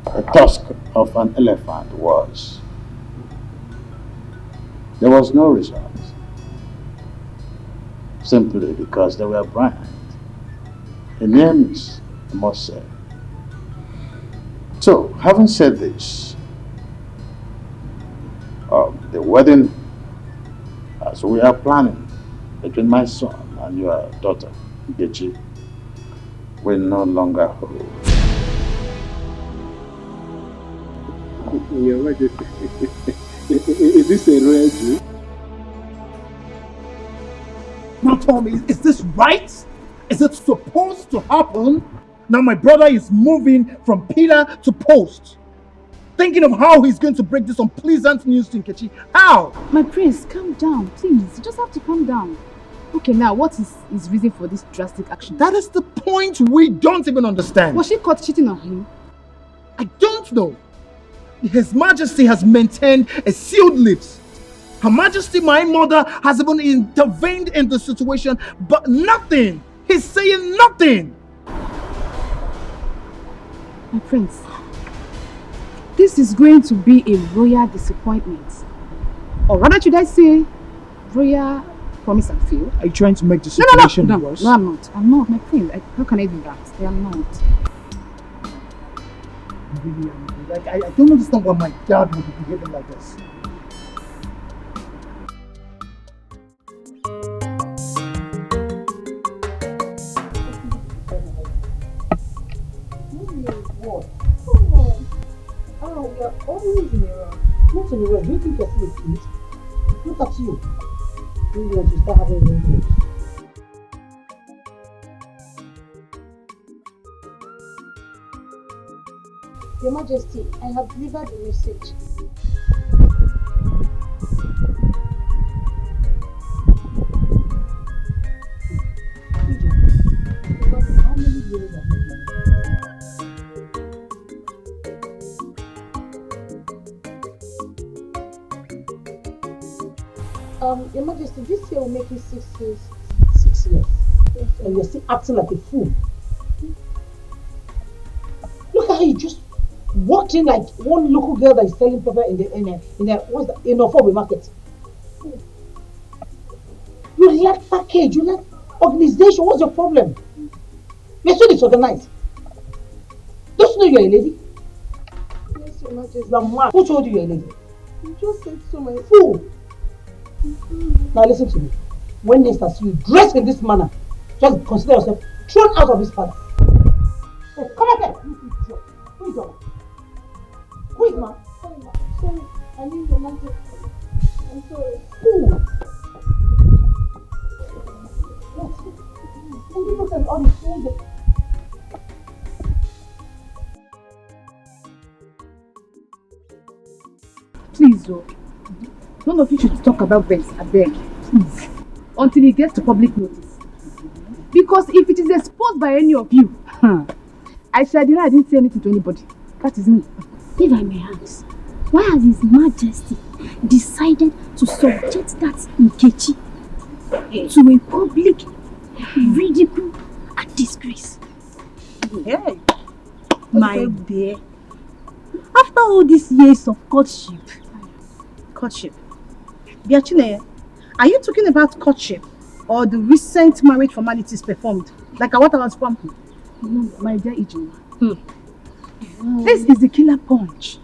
the tusk of an elephant was? There was no result, simply because they were blind. The names, I must say. So, having said this, the wedding, as we are planning between my son and your daughter, Nkechi, will no longer hold. Your Majesty, is this a real Jew? Now tell me, is this right? Is it supposed to happen? Now my brother is moving from pillar to post. Thinking of how he's going to break this unpleasant news to Nkechi. How? My prince, calm down, please. You just have to calm down. Okay, now what is his reason for this drastic action? That is the point we don't even understand. Was she caught cheating on him? I don't know. His Majesty has maintained a sealed lips. Her Majesty, my mother, has even intervened in the situation, but nothing. He's saying nothing. My prince, this is going to be a royal disappointment. Or rather, should I say, royal promise and fail? Are you trying to make the situation worse? No, I'm not. I'm not, my prince. How can I do that? I am not. Really, I don't understand why my dad would be behaving like this. Oh, you're always in a rush. Not in a rush. Do you think you're still a kid? Look at you. You want to start having wrinkles. Your Majesty, I have delivered the message. How many years have you been? Your Majesty, this year will make you 6 years. 6 years? Yes. And you're still acting like a fool. how you just walked in like one local girl that is selling pepper in the Ofobe market. You lack package, you lack organization. What's your problem? You're so disorganized. Don't you know you're a lady? Yes, Your Majesty. You're mad. Who told you you're a lady? You just said so, my Fool. Now listen to me. When next I see you dressed in this manner, just consider yourself thrown out of this palace. Hey, come back here. Who is your man? Who is man? Sorry, I mean Your Majesty. I'm sorry. Who? And you look at all the food. Please, oh. None of you should talk about Benz, I beg. Please. Until it gets to public notice. Because if it is exposed by any of you, I shall deny I didn't say anything to anybody. That is me. If I may ask, why has His Majesty decided to subject that Nkechi to a public ridicule and disgrace? Hey, my dear, after all these years of courtship, Biachine, are you talking about courtship or the recent marriage formalities performed? Like what I was pumping? No, my dear Ijoma. This is the killer punch.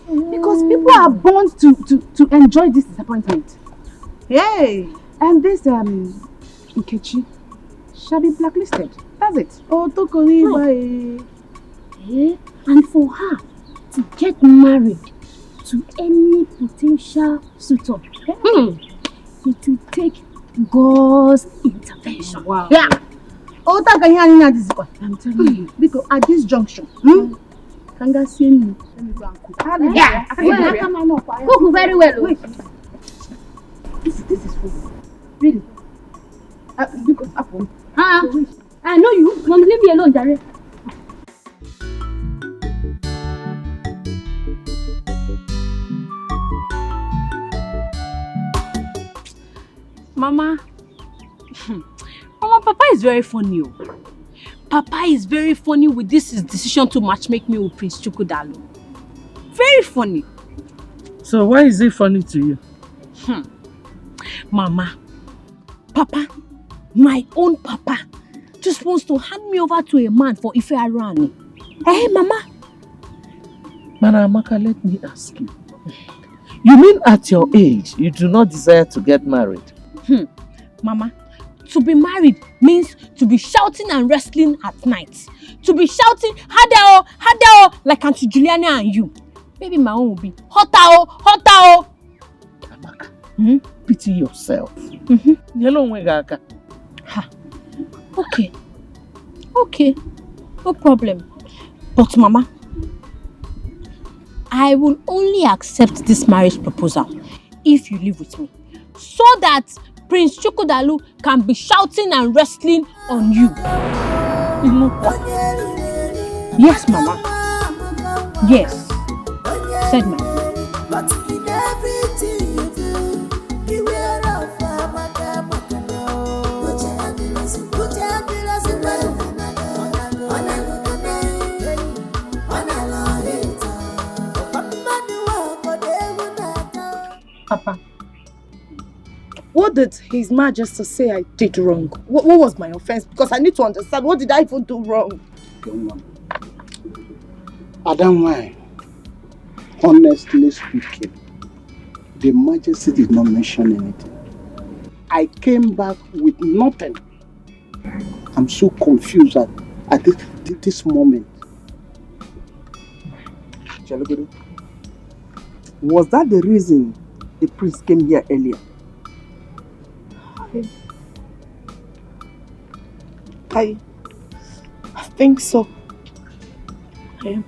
Because people are born to enjoy this disappointment. Hey! And this Nkechi shall be blacklisted. That's it. Oh, Tokori, and for her to get married to any potential suitor, it will take God's intervention. Wow. Yeah. Oh, I'm telling you. Because at this junction, Kanga see me. Let me go and cook. Yeah. Cook very well. Wait. This is food. Really? Because apple. I know you. Mom, leave me alone, Jare. Mama, Papa is very funny. Papa is very funny with his decision to matchmake me with Prince Chukwudalu. Very funny. So why is it funny to you? Mama, Papa, my own Papa, just wants to hand me over to a man for Ife Arani. Hey, Mama. Amaka, let me ask you. You mean at your age, you do not desire to get married? Mama, to be married means to be shouting and wrestling at night. To be shouting, Hadao, Hadao, like Auntie Juliana and you. Maybe my own will be, Hotao, Hotao. Amaka, pity yourself. Okay, no problem. But Mama, I will only accept this marriage proposal if you live with me, so that Prince Chukwudalu can be shouting and wrestling on you. Yes, Mama. Yes, said Mama. Papa, what did His Majesty say I did wrong? What was my offense? Because I need to understand, what did I even do wrong? Adam, honestly speaking, the Majesty did not mention anything. I came back with nothing. I'm so confused at this moment. Was that the reason the priest came here earlier? I think so. I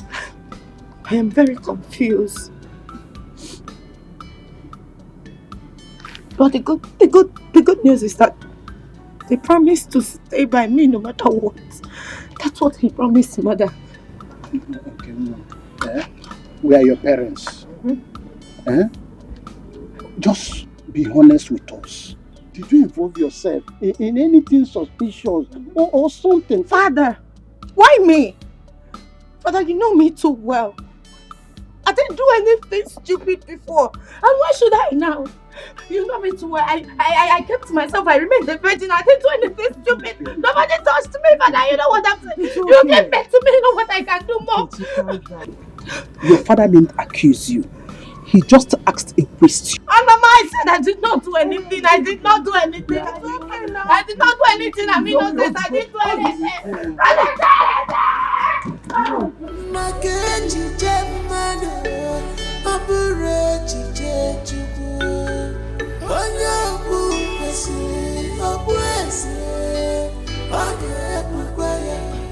am very confused. But the good news is that they promised to stay by me no matter what. That's what he promised, Mother. Okay, we are your parents. Just be honest with us. Did you involve yourself in anything suspicious or something? Father, why me? Father, you know me too well. I didn't do anything stupid before. And why should I now? You know me too well. I kept to myself. I remained a virgin. I didn't do anything stupid. Nobody touched me, Father. You know what I'm saying? You gave birth to me. You know what I can do more. Your father didn't accuse you. He just asked a question. And Mama, I said I did not do anything. I did not do anything. I did not do anything. I mean, no sense. I didn't do anything. I didn't do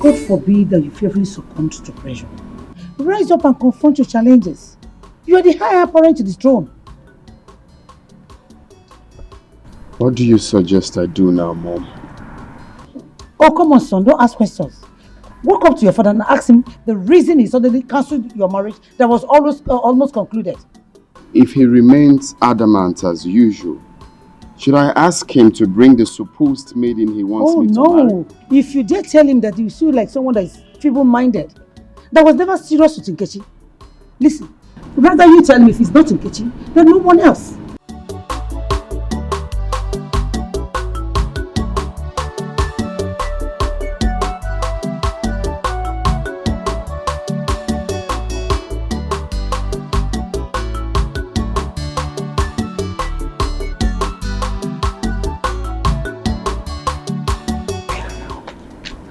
God forbid that you fearfully succumbed to pressure. Rise up and confront your challenges. You are the higher apparent to the throne. What do you suggest I do now, Mom? Oh, come on, son. Don't ask questions. Walk up to your father and ask him the reason he suddenly cancelled your marriage that was almost concluded. If he remains adamant as usual, should I ask him to bring the supposed maiden he wants me to marry? No. If you dare tell him that you feel like someone that is feeble-minded, that was never serious with Nkechi. Listen, rather you tell him if he's not Nkechi, then no one else.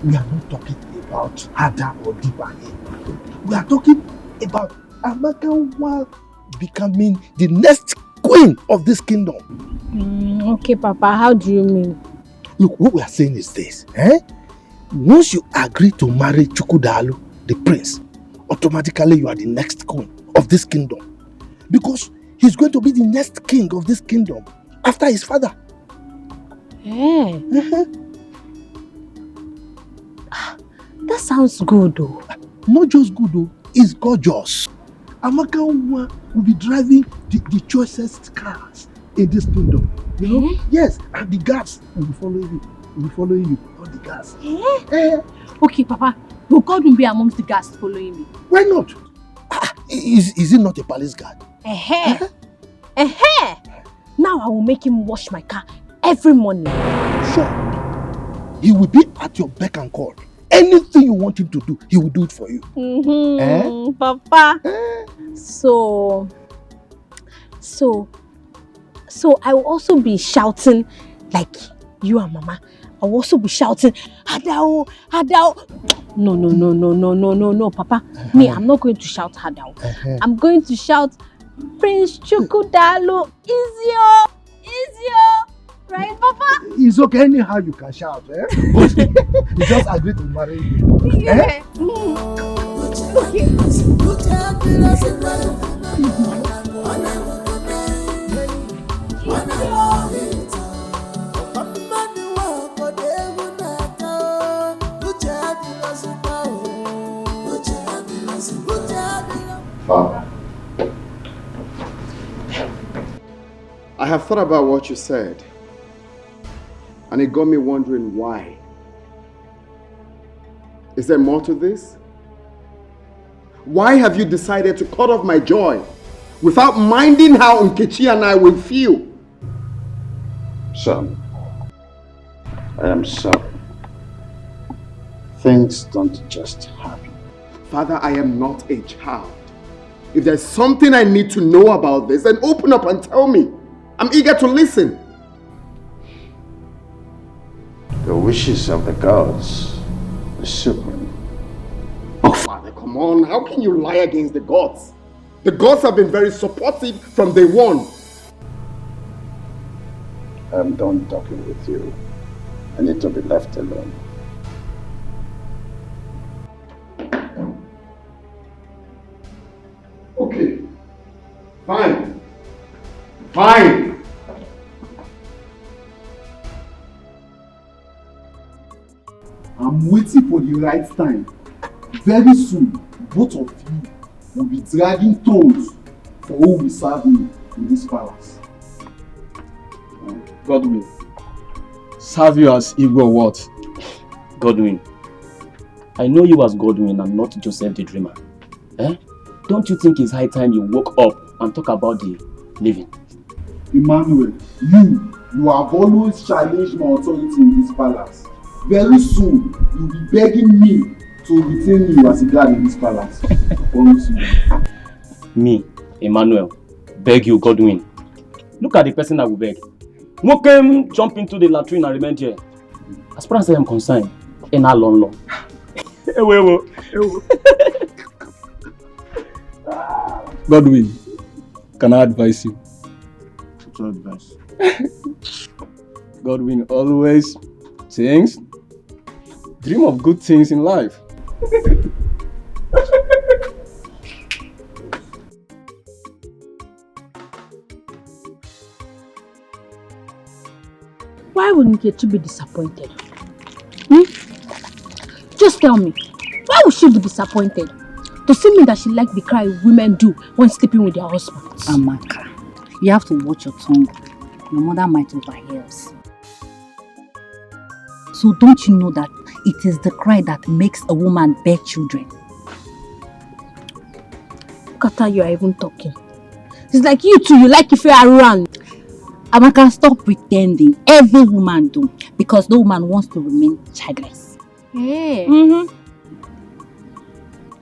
We are not talking about Ada or Dipa here. We are talking about Amaka becoming the next queen of this kingdom. Okay, Papa, how do you mean? Look, what we are saying is this. Once you agree to marry Chukwudalu, the prince, automatically you are the next queen of this kingdom. Because he's going to be the next king of this kingdom after his father. That sounds good though. Not just good though, it's gorgeous. Amaka will be driving the choicest cars in this kingdom. You know? Yes, and the guards will be following you. All the guards. Okay, Papa, will God be amongst the guards following me? Why not? Is it not a palace guard? Now I will make him wash my car every morning. Sure. He will be at your beck and call. Anything you want him to do, he will do it for you. Papa. So I will also be shouting like you and Mama. I will also be shouting, Hadao, Hadao. No, Papa. Me, I'm not going to shout Hadao. I'm going to shout, Prince Chukwudalu, Izio. Right, Papa? It's okay, anyhow you can shout, But he just agreed to marry you. Yeah. Father, I have thought about what you said. And it got me wondering why. Is there more to this? Why have you decided to cut off my joy without minding how Nkechi and I will feel? Son, I am sorry. Things don't just happen. Father, I am not a child. If there's something I need to know about this, then open up and tell me. I'm eager to listen. The wishes of the gods are supreme. Oh, Father, come on. How can you lie against the gods? The gods have been very supportive from day one. I'm done talking with you. I need to be left alone. Okay. Fine. Fine. I'm waiting for the right time. Very soon, both of you will be dragging toes for who will serve me in this palace. Godwin, serve you as Igbo what? Godwin, I know you as Godwin and not Joseph the dreamer. Eh? Don't you think it's high time you woke up and talk about the living? Emmanuel, you have always challenged my authority in this palace. Very soon, you'll be begging me to retain you as a guard in this palace. I promise you. Me, Emmanuel, beg you, Godwin. Look at the person I will beg. Who came jump into the latrine and remain here? As far as I am concerned, in a long. Godwin, can I advise you? What advice? Godwin always sings, dream of good things in life. Why would Nkechi be disappointed? Just tell me, why would she be disappointed? To see me that she likes the cry women do when sleeping with their husbands. Amaka, you have to watch your tongue. Your mother might overhear us. So don't you know that it is the cry that makes a woman bear children? Look at how you are even talking. It's like you too, you like if you are around. Amaka, stop pretending. Every woman do. Because no woman wants to remain childless. Yeah.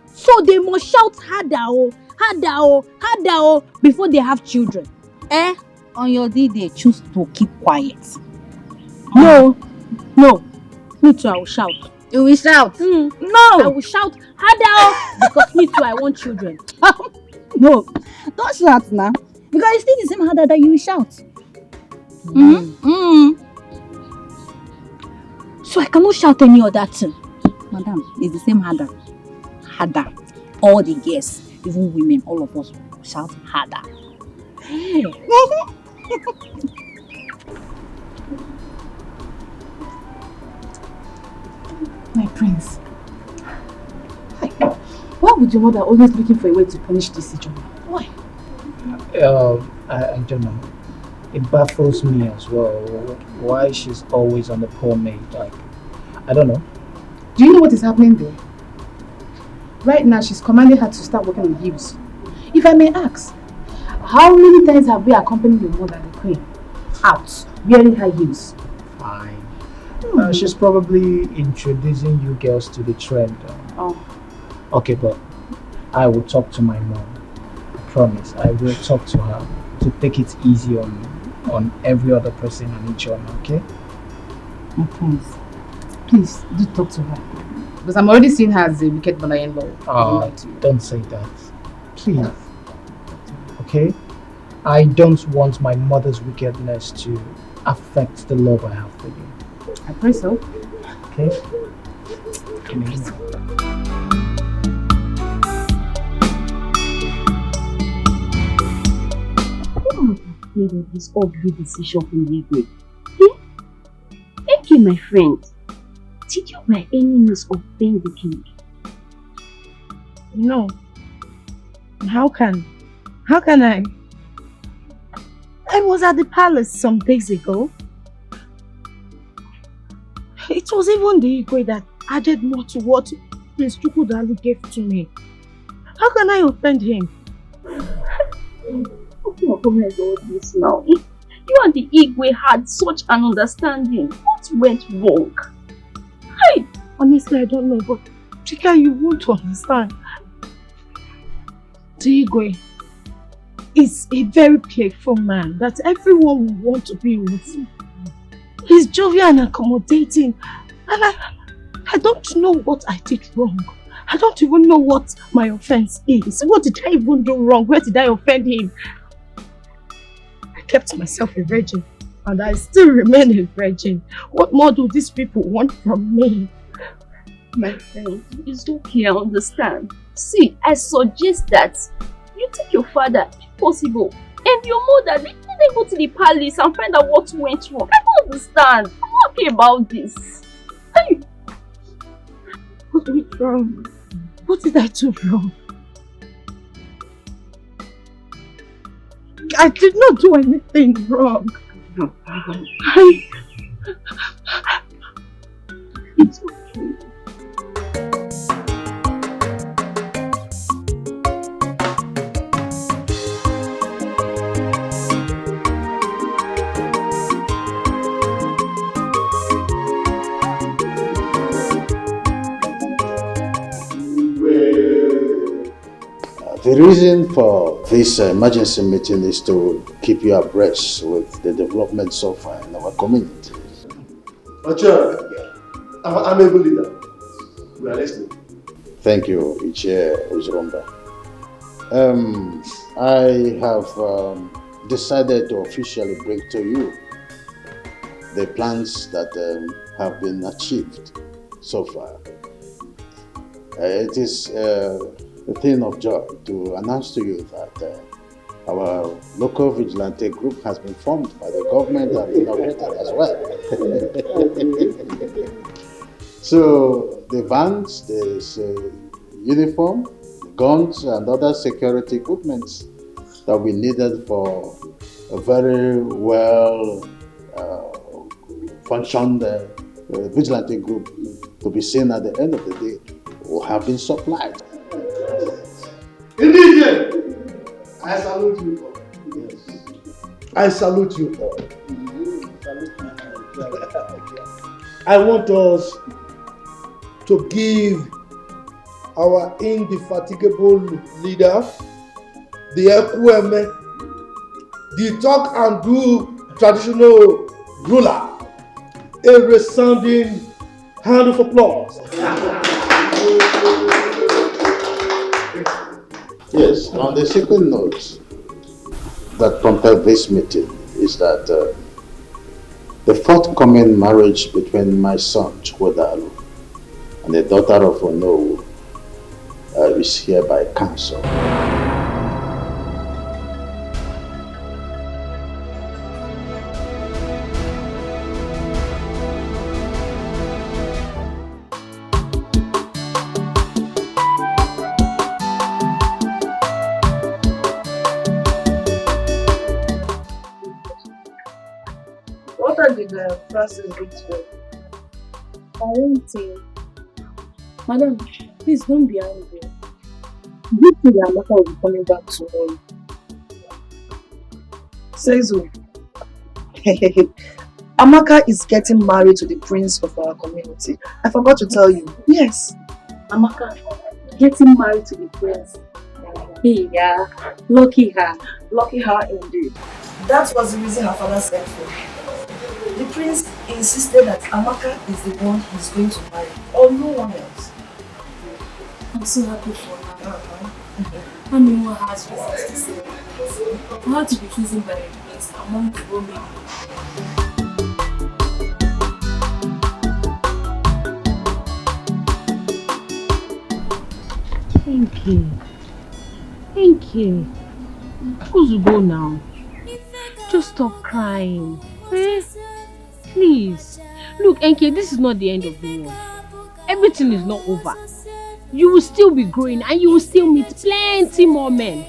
So they must shout harder before they have children. On your day they choose to keep quiet. No. Me too, I will shout. You will shout? No. I will shout harder because me too, I want children. No, don't shout now. Because it's still the same harder that you will shout. So I cannot shout any other thing. Madam, it's the same harder. Harder. All the girls, even women, all of us shout harder. Hey. My prince. Why would your mother always looking for a way to punish this Ijeoma? Why? I don't know. It baffles me as well. Why she's always on the poor maid. Like, I don't know. Do you know what is happening there? Right now, she's commanding her to start working with youths. If I may ask, how many times have we accompanied your mother, the queen, out, wearing her youths? Fine. She's probably introducing you girls to the trend. Okay, but I will talk to my mom. I promise. I will talk to her to take it easy on every other person and each other, okay? My prince, please do talk to her. Because I'm already seeing her as a wicked mother-in-law. Don't say that. Please. Okay? I don't want my mother's wickedness to affect the love I have for you. I pray so. Okay? Who must have afraid of this ugly decision from Igwe? Thank you, my friend. Did you by any means offend the king? No. How can I? I was at the palace some days ago. It was even the Igwe that added more to what Prince Chukwudalu gave to me. How can I offend him? Oh my God, this now. You and the Igwe had such an understanding. What went wrong? Hey, honestly, I don't know, but Chika, you won't understand. The Igwe is a very playful man that everyone will want to be with. He's jovial and accommodating, and I don't know what I did wrong. I don't even know what my offense is. What did I even do wrong? Where did I offend him? I kept myself a virgin, and I still remain a virgin. What more do these people want from me? My friend, it's okay, I understand. See, I suggest that you take your father, if possible, and your mother, let them go to the palace and find out what went wrong. I don't understand. I'm not happy about this. Hey. What went wrong? What did I do wrong? I did not do anything wrong. It's okay. The reason for this emergency meeting is to keep you abreast with the development so far in our community. I'm able leader. We are listening. Thank you, Ichie Uzurumba. I have decided to officially bring to you the plans that have been achieved so far. It is a thing of joy to announce to you that our local vigilante group has been formed by the government and inaugurated as well. So the vans, the uniform, guns and other security equipment that we needed for a very well functioned vigilante group to be seen at the end of the day will have been supplied. Indeed, I salute you all. Yes. I salute you all. I want us to give our indefatigable leader, the Ekweme, the talk and do traditional ruler, a resounding hand of applause. Yes, on the second note that prompted this meeting is that the forthcoming marriage between my son Chukwudalu and the daughter of Onowu is hereby cancelled. What are the Francis bring to you? I won't say. Madam, please don't be angry. You think that Amaka will be coming back tomorrow? Says who? Amaka is getting married to the prince of our community. I forgot to tell you. Yes. Amaka getting married to the prince. Hey, yeah. Lucky her. Lucky her indeed. That was the reason her father sent for. The prince insisted that Amaka is the one he's going to marry, or no one else. I'm so happy for her. I mean, what has reasons to say. I have to be chosen by the prince among the women. Thank you. Thank you. Who's go now? Just stop crying. Eh? Please. Look, Enke, this is not the end of the world. Everything is not over. You will still be growing and you will still meet plenty more men.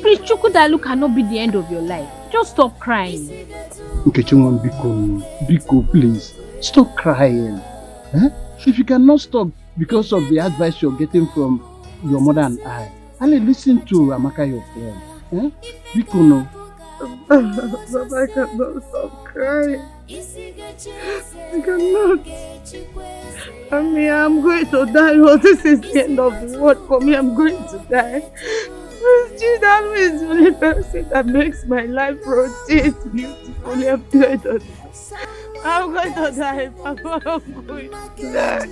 Prince Chukwudalu cannot be the end of your life. Just stop crying. Nkechimon, Biko, please. Stop crying. Eh? If you cannot stop because of the advice you're getting from your mother and I listen to Amaka, your friend. Eh? Biko, no. But I cannot stop crying. I cannot. I mean, I'm going to die. Well, this is the end of the world for me. I'm going to die. Chukwudalu is the only person that makes my life rotate beautifully. I'm going to die. I'm going to die.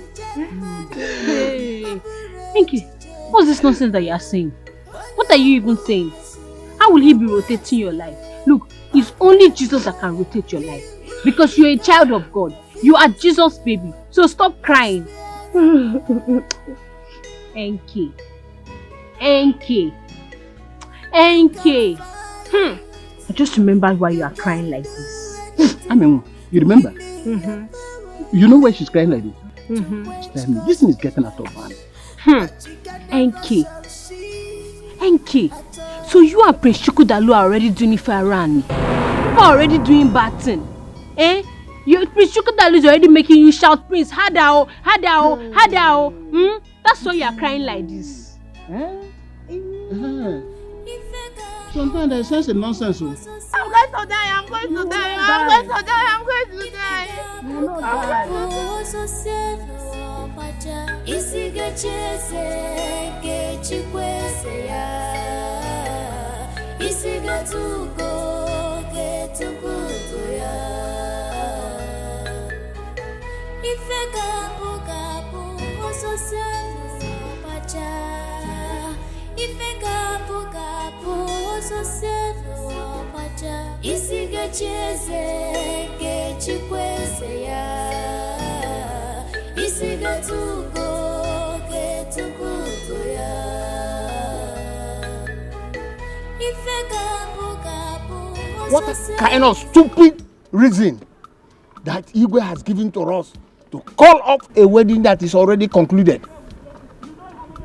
Hey, Enke, what's this nonsense that you are saying? What are you even saying? How will he be rotating your life? Look, it's only Jesus that can rotate your life. Because you're a child of God. You are Jesus' baby. So stop crying. Enke. I just remembered why you are crying like this. I mean, you remember? Mm-hmm. You know why she's crying like this? Mm-hmm. Tell me, this thing is getting out of hand. Enke. So you and Prince Chukwudalu are already doing it for around. You are already doing bad thing. Eh? Prince Chukwudalu is already making you shout, Prince, Hadao. That's why you are crying like this. Sometimes there's sense in nonsense. I'm going to die. What a kind of stupid reason that Igwe has given to us to call off a wedding that is already concluded.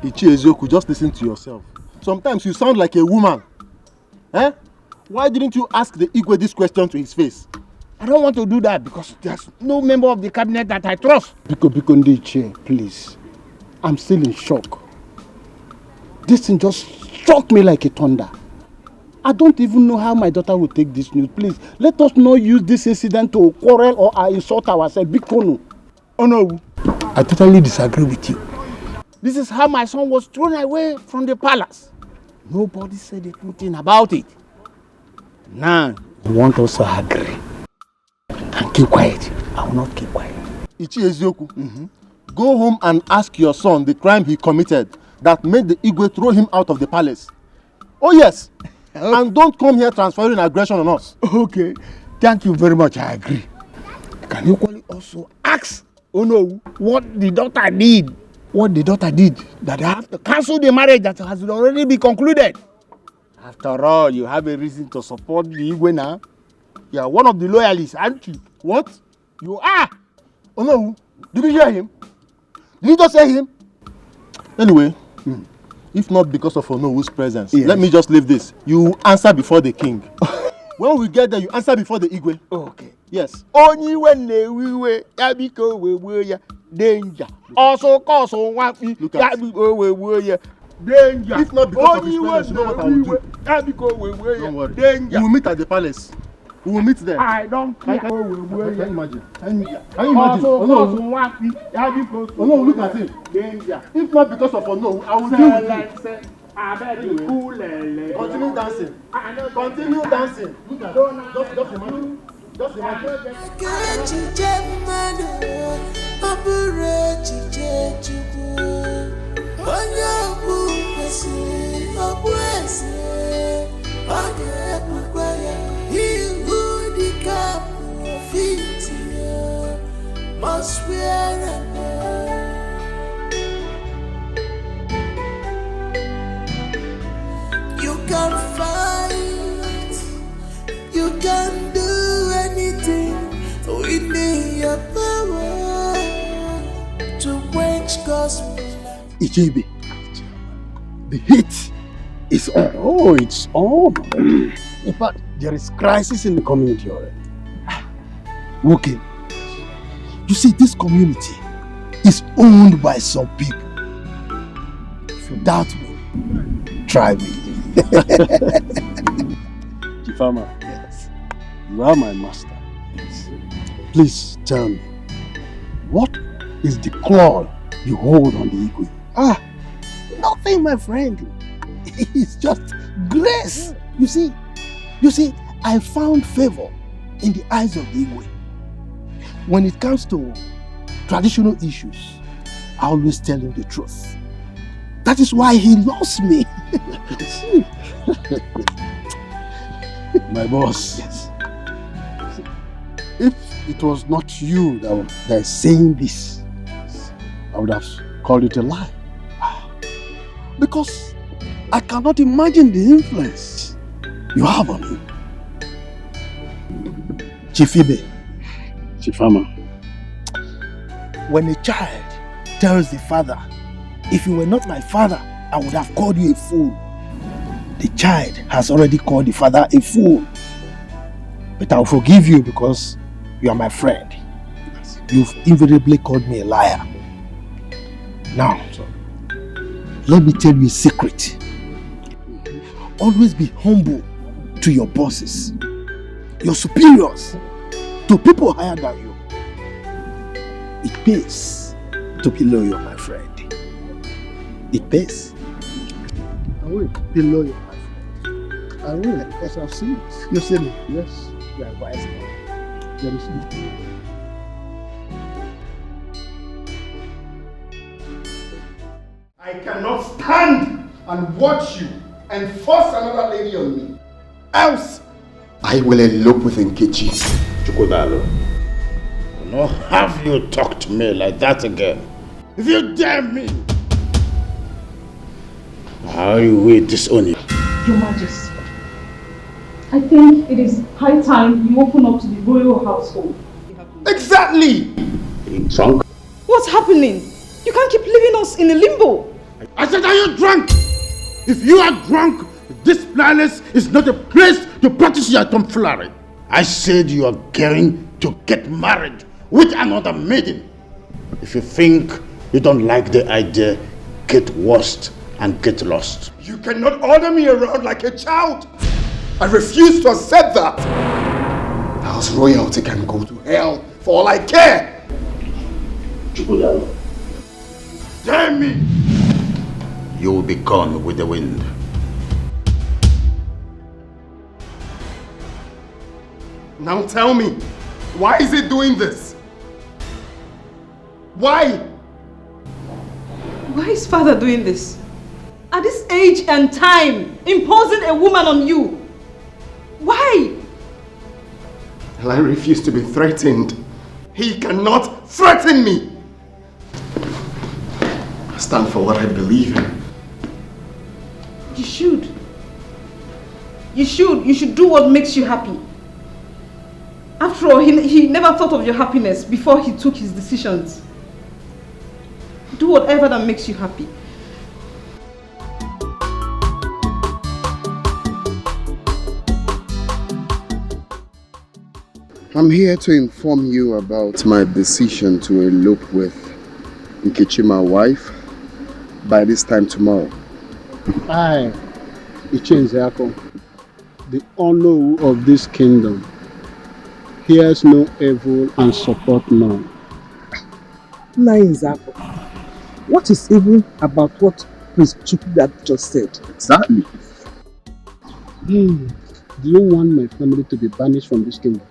Ichiezoku, just listen to yourself. Sometimes you sound like a woman. Eh? Why didn't you ask the Igwe this question to his face? I don't want to do that because there's no member of the cabinet that I trust. Biko Ndiche, please. I'm still in shock. This thing just struck me like a thunder. I don't even know how my daughter will take this news. Please, let us not use this incident to quarrel or insult ourselves. Bikono. Oh no, I totally disagree with you. This is how my son was thrown away from the palace. Nobody said a good thing about it. Now, you want us to agree and keep quiet. I will not keep quiet. Ichiezoku, go home and ask your son the crime he committed that made the Igwe throw him out of the palace. Oh yes. And don't come here transferring aggression on us. Okay, thank you very much. I agree. Can you also ask Ono what the daughter did? What the daughter did that they have to cancel the marriage that has already been concluded. After all, you have a reason to support the Igwe now. You are one of the loyalists, aren't you? What? You are. Ono, did you hear him? Did you just hear him? Anyway. If not because of Onowu's presence, yes. Let me just leave this. You answer before the king. When we get there, you answer before the Igwe. Okay. Yes. Only when we were danger. Also cause on one feet. Look at danger. If not because of his presence, you know what I will do. Don't worry. Danger. We will meet at the palace. We will meet there. I don't care. Can you imagine? Can you imagine? Oh no, look at him. Danger. If not because of Ono, I will deal with you. Continue dancing. Continue dancing. Look at it. Just imagine. Just imagine. Must wear you can fight, you can do anything within your power to quench gospel. Ichebe, the heat is on. Oh, it's on. In fact, there is crisis in the community already. Okay. You see, this community is owned by some people. If you doubt me, try me. Chifama, yes. You are my master. Yes. Please tell me, what is the claw you hold on the Igwe? Nothing, my friend. It's just grace. You see, I found favor in the eyes of the Igwe. When it comes to traditional issues, I always tell him the truth. That is why he loves me. My boss. Yes. If it was not you that is saying this, I would have called it a lie. Because I cannot imagine the influence you have on him. Chifibe. Chifama. When a child tells the father, if you were not my father, I would have called you a fool. The child has already called the father a fool. But I'll forgive you because you are my friend. You've invariably called me a liar. Now, let me tell you a secret. Always be humble to your bosses, your superiors, to people higher than you. It pays. to be loyal, my friend. It pays. I will be loyal, my friend. I will, because I've seen it. You see me? Yes. You are wise now. There is no. I cannot stand and watch you and force another lady on me. Else, I will elope with Nkechi. Chukwudalo, I will not have you talk to me like that again. If you dare me, I will disown you. Your Majesty, I think it is high time you open up to the royal household. Exactly! Are you drunk? What's happening? You can't keep leaving us in a limbo. I said, are you drunk? If you are drunk, this palace is not a place to practice your tomfoolery. I said you are going to get married with another maiden. If you think you don't like the idea, get worst and get lost. You cannot order me around like a child. I refuse to accept that. Else royalty can go to hell for all I care. Chukwudalo, dare me! You will be gone with the wind. Now tell me, why is it doing this? Why? Why is father doing this? At this age and time, imposing a woman on you. Why? Well, I refuse to be threatened. He cannot threaten me. I stand for what I believe in. You should. You should do what makes you happy. After all, he never thought of your happiness before he took his decisions. Do whatever that makes you happy. I'm here to inform you about my decision to elope with Nkechi, my wife, by this time tomorrow. I, Ichinzako, the honor of this kingdom, hears no evil and support none. Nzako, what is evil about what Prince Chukwudalo just said? Exactly. Do you want my family to be banished from this kingdom?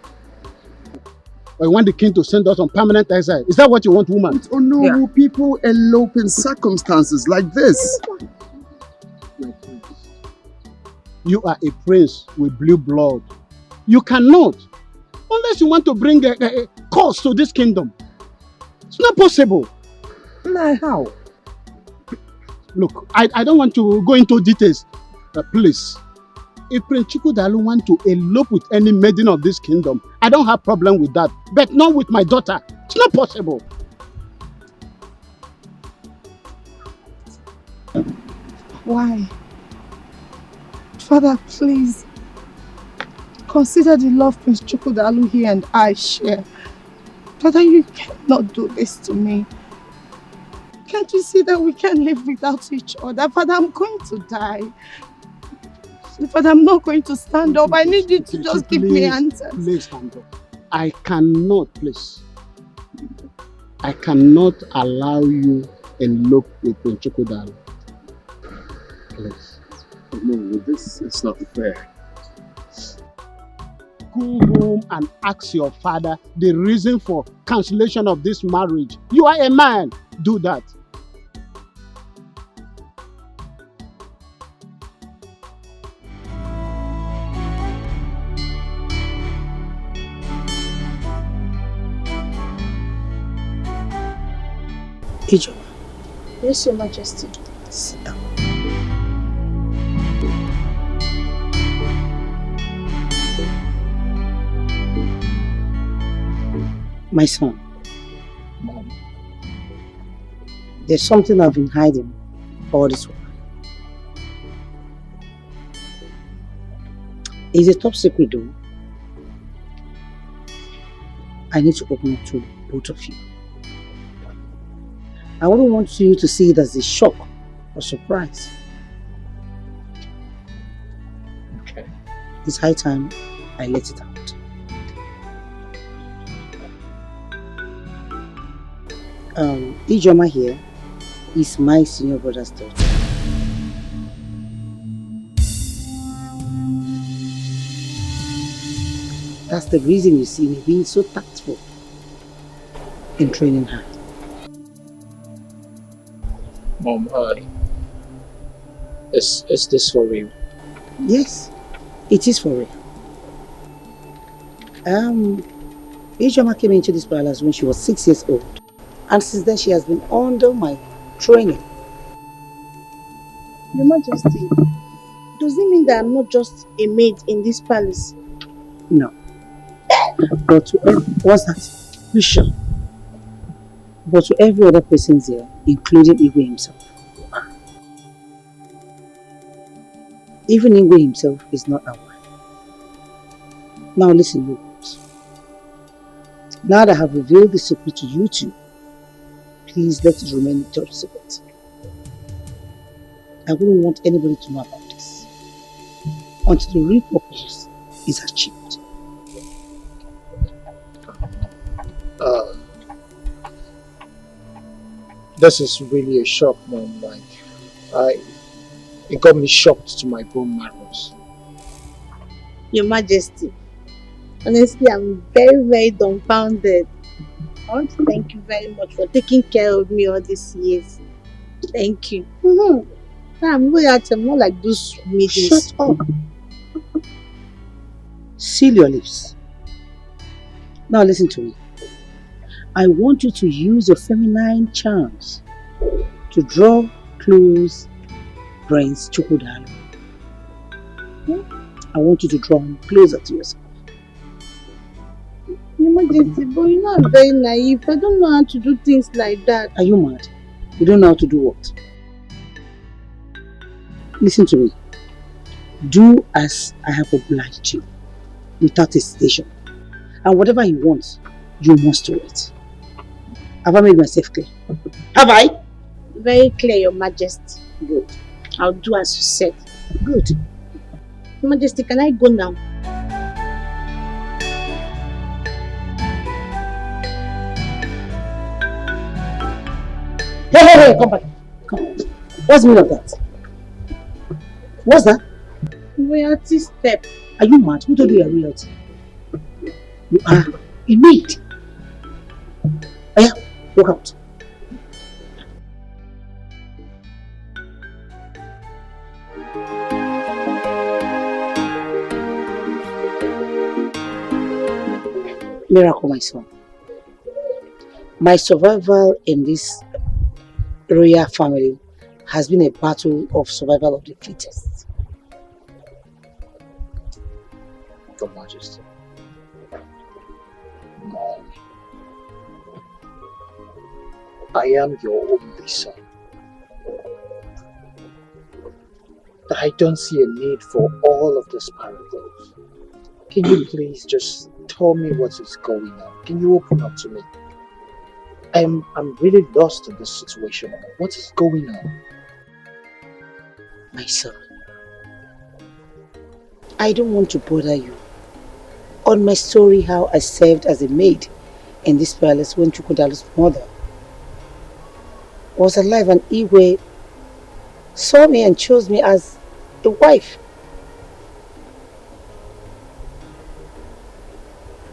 Or you want the king to send us on permanent exile? Is that what you want, woman? Oh no, people elope in circumstances like this. You are a prince with blue blood. You cannot. Unless you want to bring a curse to this kingdom. It's not possible. Nah, how? Look, I don't want to go into details. Please. If Prince Chukwudalo want to elope with any maiden of this kingdom, I don't have problem with that. But not with my daughter. It's not possible. Why? Father, please. Consider the love Prince Chukwudalo here and I share. Father, you cannot do this to me. Can't you see that we can't live without each other? Father, I'm going to die. Father, I'm not going to stand up. I need you to just give me answers. Please stand up. I cannot, please. I cannot allow you elope with Prince Chukwudalo. Please. No, this is not fair. Go home and ask your father the reason for cancellation of this marriage. You are a man. Do that. Ijo. Yes, Your Majesty. Sit down. My son, there's something I've been hiding all this while. It's a top secret though. I need to open it to both of you. I wouldn't want you to see it as a shock or surprise. Okay. It's high time I let it out. Ijoma here is my senior brother's daughter. That's the reason you see me being so tactful in training her. Mom, is this for real? Yes, it is for real. Ijoma came into this palace when she was 6 years old. And since then she has been under my training. Your Majesty, does it mean that I'm not just a maid in this palace? No. But to what's that? You sure? But to every other person here, including Igwe himself, you are. Even Igwe himself is not aware. Now listen, you boys. Now that I have revealed the secret to you two, please let it remain top secret. I wouldn't want anybody to know about this until the real purpose is achieved. This is really a shock, Mom. It got me shocked to my bone marrows. Your Majesty, honestly, I'm very, very dumbfounded. I want to thank you very much for taking care of me all these years. Thank you. I'm more like those maidens. Shut up. Seal your lips. Now listen to me. I want you to use your feminine charms to draw close Prince Chukwudalu. I want you to draw him closer to yourself. Your Majesty, but you know I'm very naive. I don't know how to do things like that. Are you mad? You don't know how to do what? Listen to me. Do as I have obliged you, without hesitation. And whatever he wants, you must do it. Have I made myself clear? Have I? Very clear, Your Majesty. Good. I'll do as you said. Good. Your Majesty, can I go now? Hey, come back. Come. What's the meaning of that? What's that? Royalty step. Are you mad? Who told you you're royalty? You are a maid. Aya, walk out. Miracle, my son. My survival in this royal family has been a battle of survival of the fittest. Your Majesty. Mom. I am your only son. I don't see a need for all of this parables. Can you please just tell me what is going on? Can you open up to me? I'm really lost in this situation. What is going on? My son, I don't want to bother you on my story how I served as a maid in this palace when Chukwudalu's mother was alive and Igwe saw me and chose me as a wife.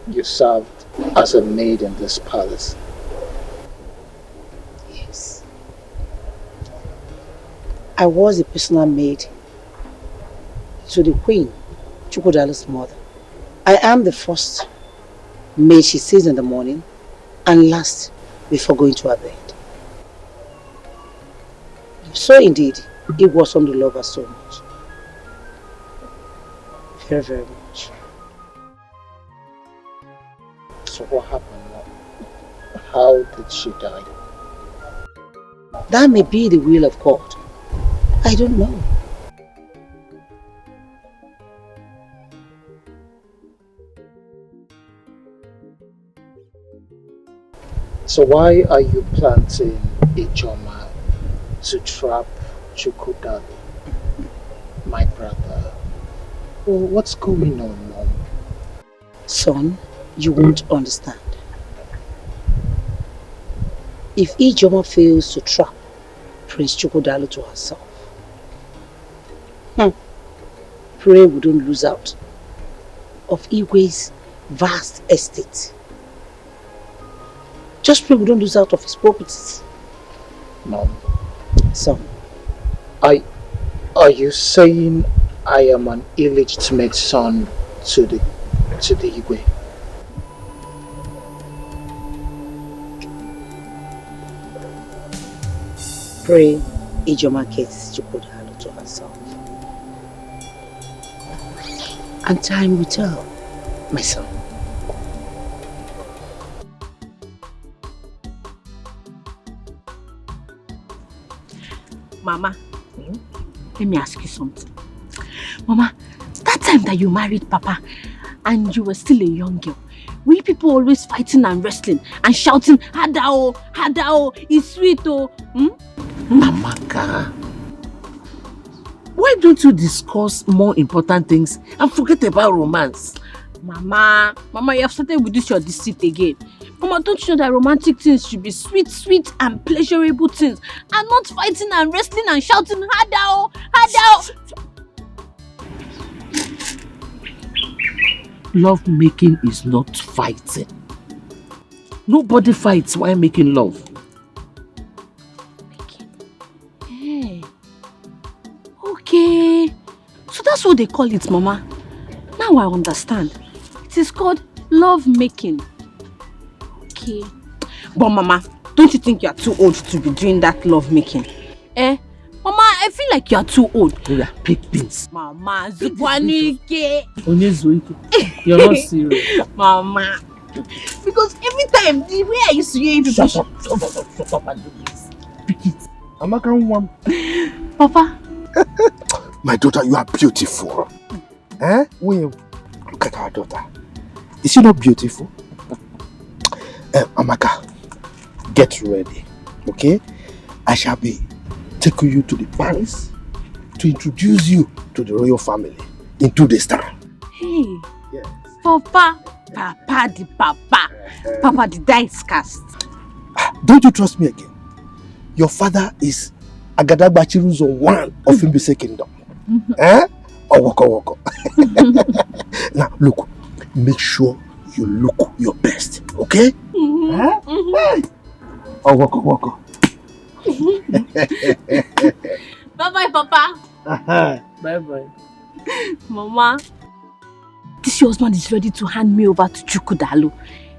You served as a maid in this palace. Yes. I was a personal maid to the Queen, Chukwudalu's mother. I am the first maid she sees in the morning and last before going to her bed. So indeed, it was on the love her so much. Very, very much. So what happened now? How did she die? That may be the will of God. I don't know. So why are you planting Ijoma to trap Chukwudalu, my brother? Well, what's going on, Mom? Son, you won't understand. if Ijoma fails to trap Prince Chukwudalu to herself, pray we don't lose out of Igwe's vast estate. Just pray we don't lose out of his properties. Mom. So, are you saying I am an illegitimate son to the Igwe? pray Ijoma gets Chukwudalu to herself. And time will tell, my son. Mama, let me ask you something. Mama, that time that you married Papa and you were still a young girl, we people always fighting and wrestling and shouting, Hadao, Hadao, it's sweet oh. Amaka, why don't you discuss more important things and forget about romance? Mama, you have started with this your deceit again. Mama, don't you know that romantic things should be sweet, sweet and pleasurable things and not fighting and wrestling and shouting, Hadao, Hadao. Love making is not fighting. Nobody fights while making love. Hey. Okay. So that's what they call it, Mama. Now I understand. It is called love making. Okay. But Mama, don't you think you are too old to be doing that love making? Mama, I feel like you are too old. Yeah, pick things. Mama, Zukwanike. You're not serious. Mama. Because every time, the way I used to hear you people... Shut up and do this. Pick it. Amaka, one. Papa. My daughter, you are beautiful. William, look at our daughter. Is she not beautiful? Amaka, get ready, okay? I shall be taking you to the palace to introduce you to the royal family in 2 days' time. Hey, yes. Papa the dice cast. Don't you trust me again? Your father is Agadagba Chiruzo one of Mbise Kingdom. Owoko. Now look, make sure you look your best, okay? Owoko. Bye-bye, Papa. Bye-bye. Mama, this your husband is ready to hand me over to Chukwudalu.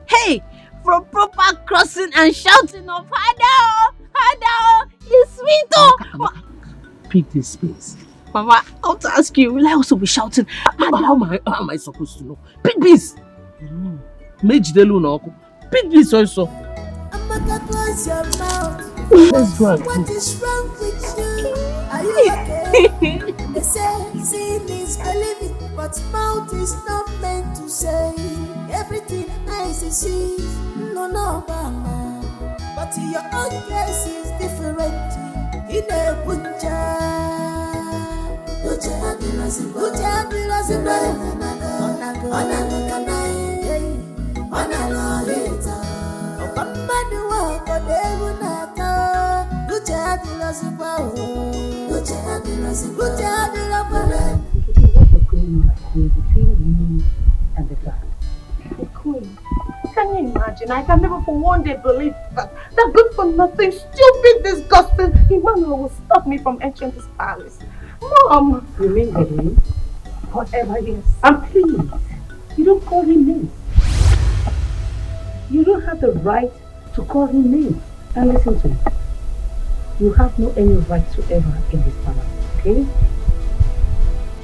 Hey, from proper crossing and shouting of Hadao, Hadao, it's sweet oh. Pick this space. Mama, I want to ask you, will I also be shouting? How am I supposed to know? Pick this. Pick this also. Amaka, close your mouth. Let's go and What is wrong with you? Are you okay? They say seeing is believing, but mouth is not meant to say everything eyes see. No, mama. But your own case is different. In a buncha. Between you and the God. The Queen, can you imagine? I can never for one day believe that good for nothing, stupid, disgusting Emmanuel will stop me from entering this palace. Mom! Remain ready. Whatever, yes. And please, you don't call him names. You don't have the right to call him names. And listen to me. You have no any right whatsoever in this palace, okay?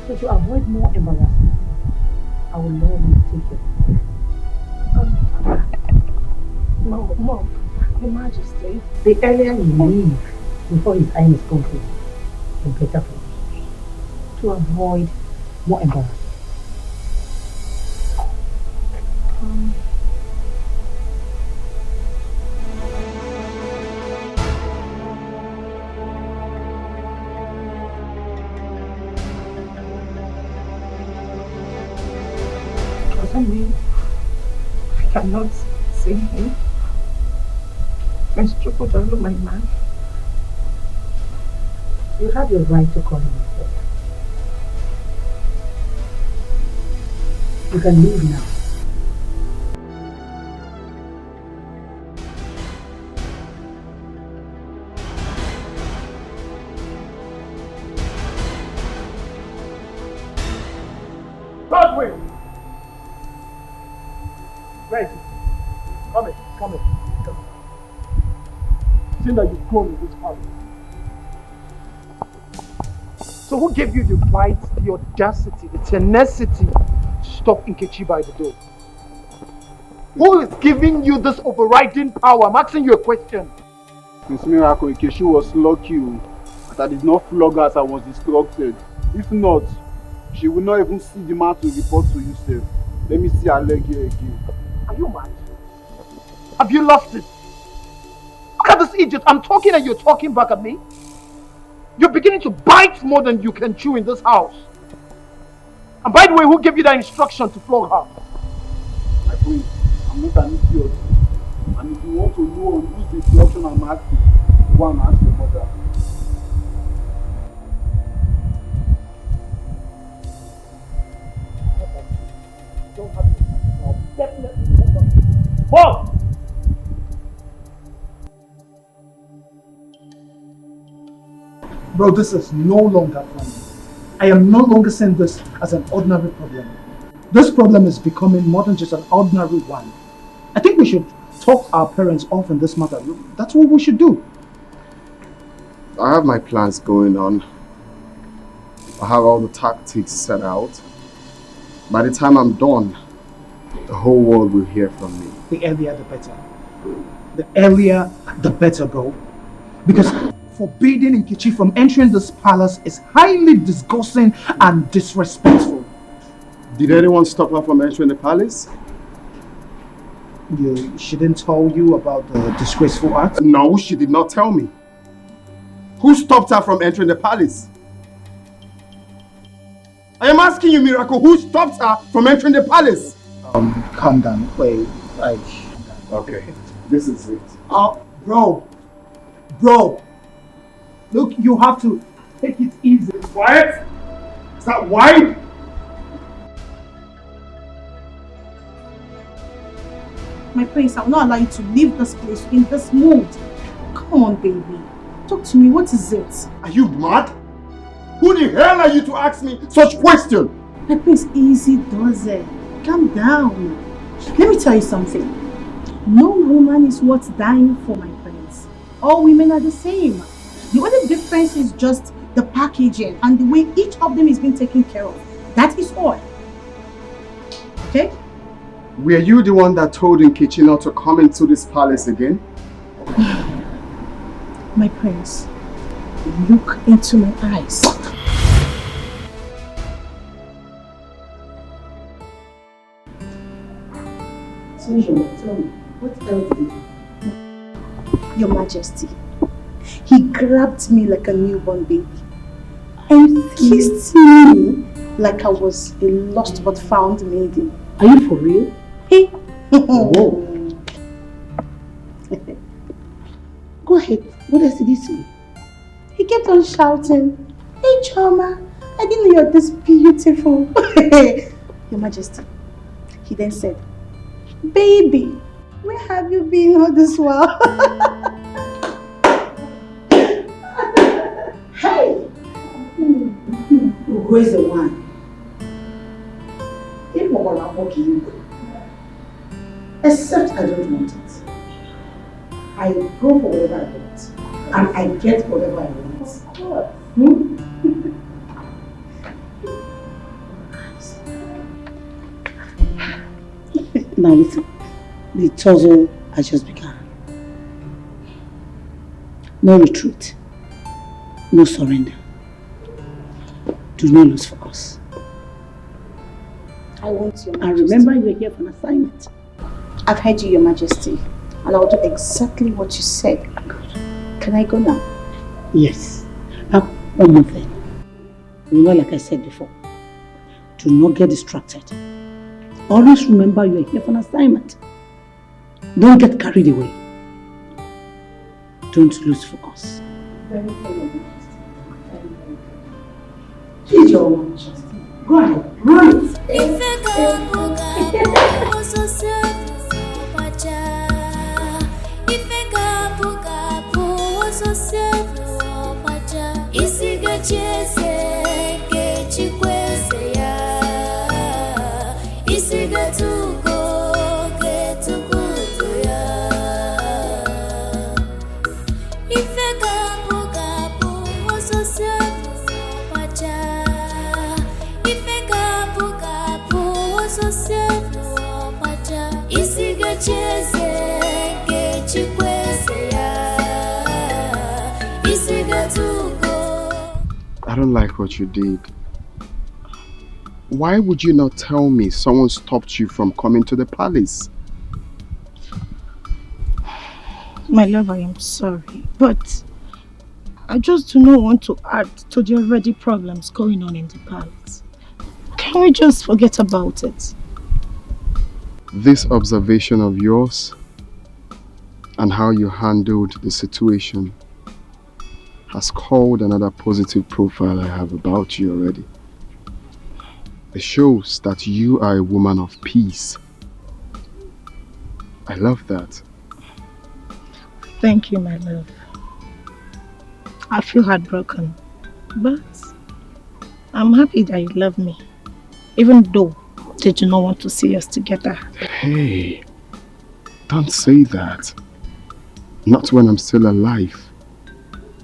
So to avoid more embarrassment, I will love you to take it. Mom, Your Majesty. The earlier you leave before his highness comes in, the better for you. To avoid more embarrassment. I cannot see him. Mr. Kutalo, my man. You have your right to call him a father. You can leave now. Godwin! Where is he? Come in, come in. Seeing that you've grown in this palace. So who gave you the right, the audacity, the tenacity to stop Nkechi by the door? Who is giving you this overriding power? I'm asking you a question. Miss Miracle, Nkechi was lucky that I did not flog her as I was instructed. If not, she will not even see the man to report to you, sir. Let me see her leg here again. Are you mad? Have you lost it? Look at this idiot. I'm talking and you're talking back at me. You're beginning to bite more than you can chew in this house. And by the way, who gave you that instruction to flog her? My friend, I'm not an idiot. And if you want to know on whose instruction I'm asking, go and ask your mother. Don't have it. I'll definitely hold on. Bob! Bro, this is no longer funny. I am no longer seeing this as an ordinary problem. This problem is becoming more than just an ordinary one. I think we should talk our parents off in this matter. That's what we should do. I have my plans going on. I have all the tactics set out. By the time I'm done, the whole world will hear from me. The earlier the better. The earlier the better, bro. Because forbidding Nkechi from entering this palace is highly disgusting and disrespectful. Did anyone stop her from entering the palace? She didn't tell you about the disgraceful act? No, she did not tell me. Who stopped her from entering the palace? I am asking you, Miracle, who stopped her from entering the palace? Calm down. Wait, okay, this is it. Bro. Look, you have to take it easy. Quiet! Is that wide? My prince, I will not allow you to leave this place in this mood. Come on, baby. Talk to me. What is it? Are you mad? Who the hell are you to ask me such question? My prince, easy does it. Calm down. Let me tell you something. No woman is worth dying for, my prince. All women are the same. The only difference is just the packaging and the way each of them is being taken care of. That is all. Okay? Were you the one that told Nkechi not to come into this palace again? My prince, look into my eyes. Tell me, what else did you? Your Majesty, he grabbed me like a newborn baby and kissed me like I was a lost but found maiden. Are you for real? Hey. Whoa. Go ahead. What else did he say? He kept on shouting, "Hey, Choma, I didn't know you're this beautiful." Your Majesty. He then said, "Baby, where have you been all this while?" Hey! Who is the one? Except I don't want it. I go for whatever I want. And I get whatever I want. Of course. Now listen, the tussle has just begun. No retreat. No surrender. Do not lose focus. I want your Majesty. And remember, you're here for an assignment. I've heard you, Your Majesty, and I'll do exactly what you said. Can I go now? Yes. Now, one more thing. Remember, like I said before, do not get distracted. Always remember you're here for an assignment. Don't get carried away. don't lose focus. Very good. He's your one. Go ahead, run it. I don't like what you did. Why would you not tell me someone stopped you from coming to the palace? My love, I am sorry, but I just do not want to add to the already problems going on in the palace. Can we just forget about it? This observation of yours and how you handled the situation has called another positive profile I have about you already. It shows that you are a woman of peace. I love that. Thank you, my love. I feel heartbroken, but I'm happy that you love me, even though they do not want to see us together. Hey, don't say that. Not when I'm still alive.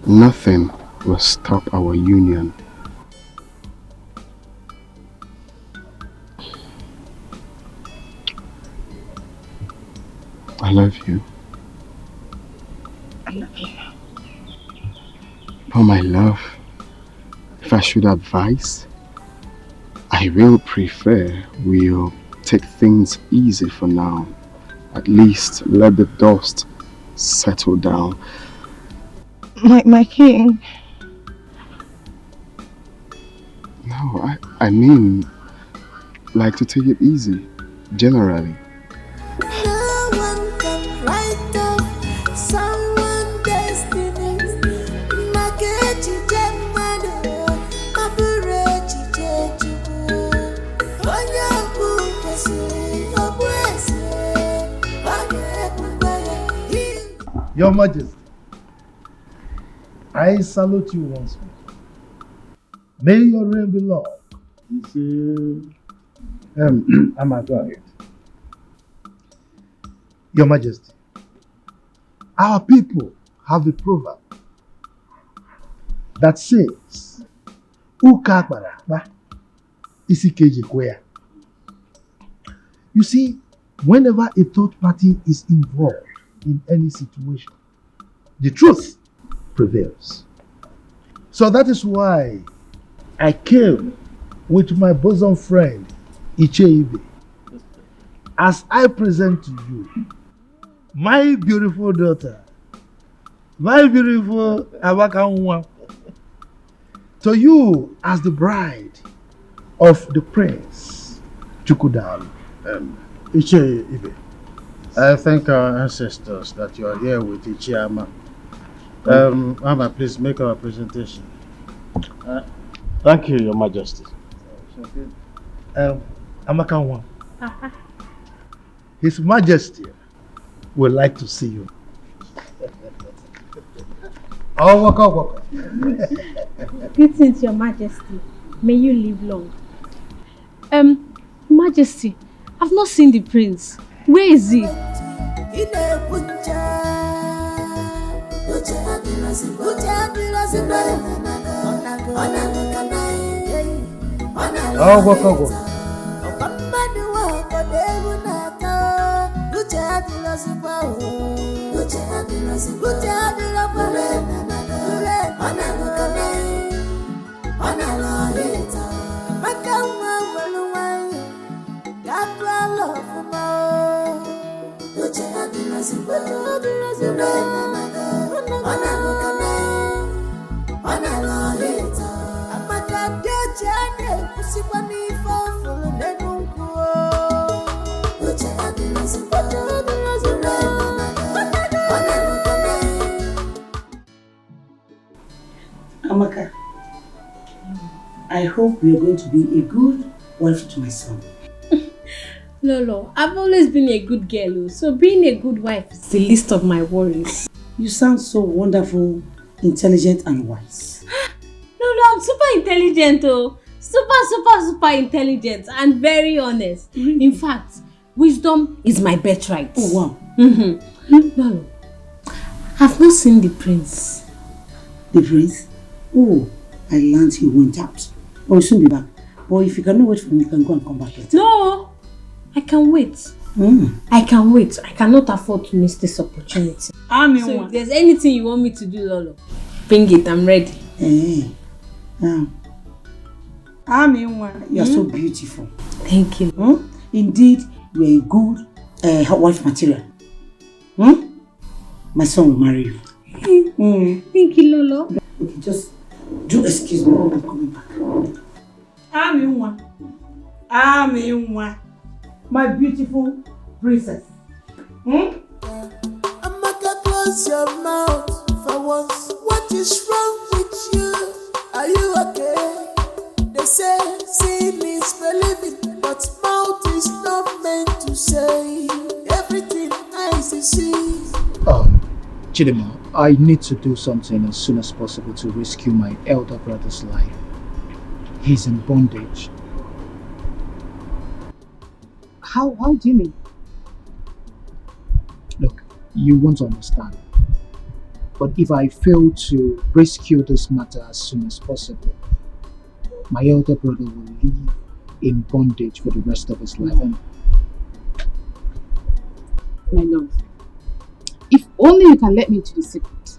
Nothing will stop our union. I love you. I love you. For my love, if I should advise, I will prefer we'll take things easy for now. At least let the dust settle down. My king. No, I mean, like to take it easy, generally. No one can write off someone's destiny. Makechi Jemado, Maburechi Jejubu. Onya Bukesi, Obwese, Your Majesty, I salute you once more. May your reign be long. I'm go ahead. Your Majesty, our people have a proverb that says, Uka Akbara, Isikeji Kwea. You see, whenever a third party is involved in any situation, the truth prevails. So that is why I came with my bosom friend, Icheibe, as I present to you my beautiful daughter, my beautiful Abakanwa, to you as the bride of the prince, Chukudalu. Icheibe, I thank our ancestors that you are here with Ichiama. Ama, please make our presentation. Thank you, Your Majesty. Amakanwa, His Majesty would like to see you. Oh, waka. Greetings, Your Majesty. May you live long. Majesty, I've not seen the prince. Where is he? Oh, waka. I hope you're going to be a good wife to my son. Lolo, I've always been a good girl, so being a good wife is the least of my worries. You sound so wonderful, intelligent and wise. Lolo, I'm super intelligent, oh. Super intelligent and very honest. Really? In fact, wisdom is my birthright. Oh, wow. Lolo, I've not seen the prince. The prince? Oh, I learned he went out. But we'll soon be back. But if you cannot wait for me, you can go and come back later. No, I can wait. I can wait. I cannot afford to miss this opportunity. So if there's anything you want me to do, Lolo, bring it. I'm ready. Hey. You're so beautiful. Thank you. Indeed, you're a good wife material. My son will marry you. Thank you, Lolo. Okay, just do excuse me. I'm coming back. My beautiful princess. Amaka, close your mouth for once. What is wrong with you? Are you okay? They say seeing is believing, but mouth is not meant to say everything eyes see. Chidima, I need to do something as soon as possible to rescue my elder brother's life. He's in bondage. How do you mean? Look, you won't understand. But if I fail to rescue this matter as soon as possible, my elder brother will live in bondage for the rest of his life. My love, if only you can let me into the secret,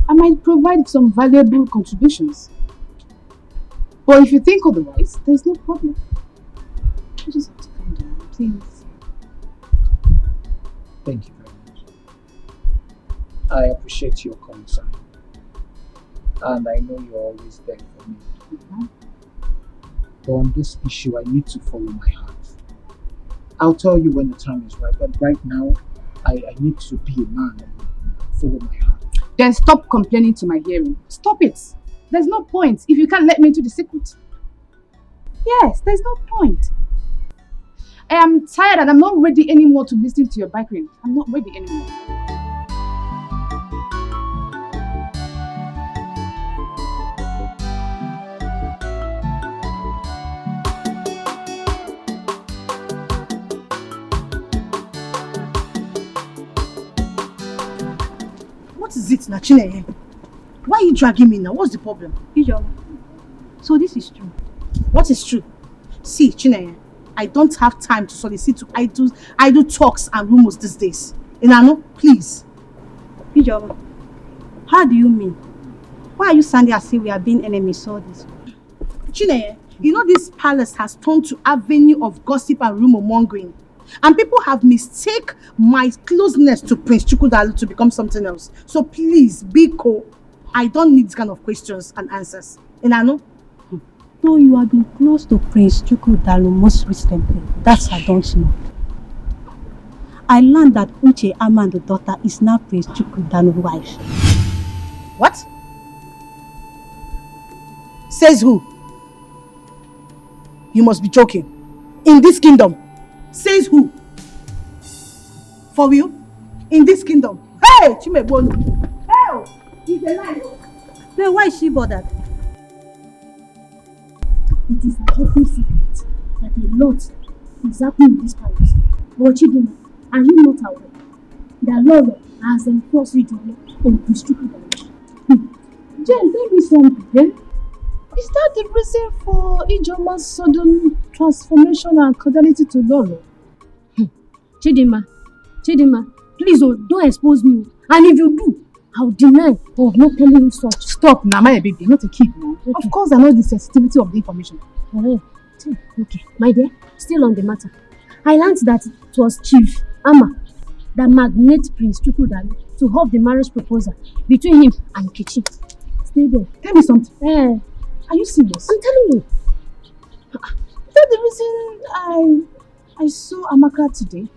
I might provide some valuable contributions. But if you think otherwise, there's no problem. You just have to calm down, please. Thank you very much. I appreciate your concern. And I know you're always there for me. But on this issue, I need to follow my heart. I'll tell you when the time is right, but right now, I need to be a man and follow my heart. Then stop complaining to my hearing. Stop it. There's no point if you can't let me into the secret. Yes, there's no point. I am tired and I'm not ready anymore to listen to your bickering. I'm not ready anymore. What is it, Nachine? Why are you dragging me now? What's the problem? So this is true. What is true? See, Chineye, I don't have time to solicit to idle talks and rumors these days. Inano, please. Ijeoma, how do you mean? Why are you sounding as if we are being enemies all this? Chineye, you know this palace has turned to avenue of gossip and rumor mongering. And people have mistaken my closeness to Prince Chukwudalu to become something else. So please, Biko, I don't need this kind of questions and answers. Inano? No, you have been close to Prince Chukwudalu most recently. That's I don't know. I learned that Uche Amando's daughter is now Prince Chukwudalu's wife. What? Says who? You must be joking. In this kingdom. Says who? For you? In this kingdom. Hey! Chimebonu! Hey! He's a lie. Then why is she bothered? It is a open secret that a lot is happening in this palace. But Chidima, are you not aware that Lolo has enforced it on Prince Chukwudalu? Jen, tell me something. Is that the reason for Ijeoma's sudden transformation and cordiality to Lolo? Chidima, please don't expose me. And if you do, I'll deny of not telling you such. Stop, now, my baby, not a kid now. Okay. Of course, I know the sensitivity of the information. Okay, my dear, still on the matter. I learned that it was Chief Ama that magnated Prince Chukwudalu to hold the marriage proposal between him and Kechi. Stay there. Tell me something. Are you serious? I'm telling you. Is that the reason I saw Amaka today?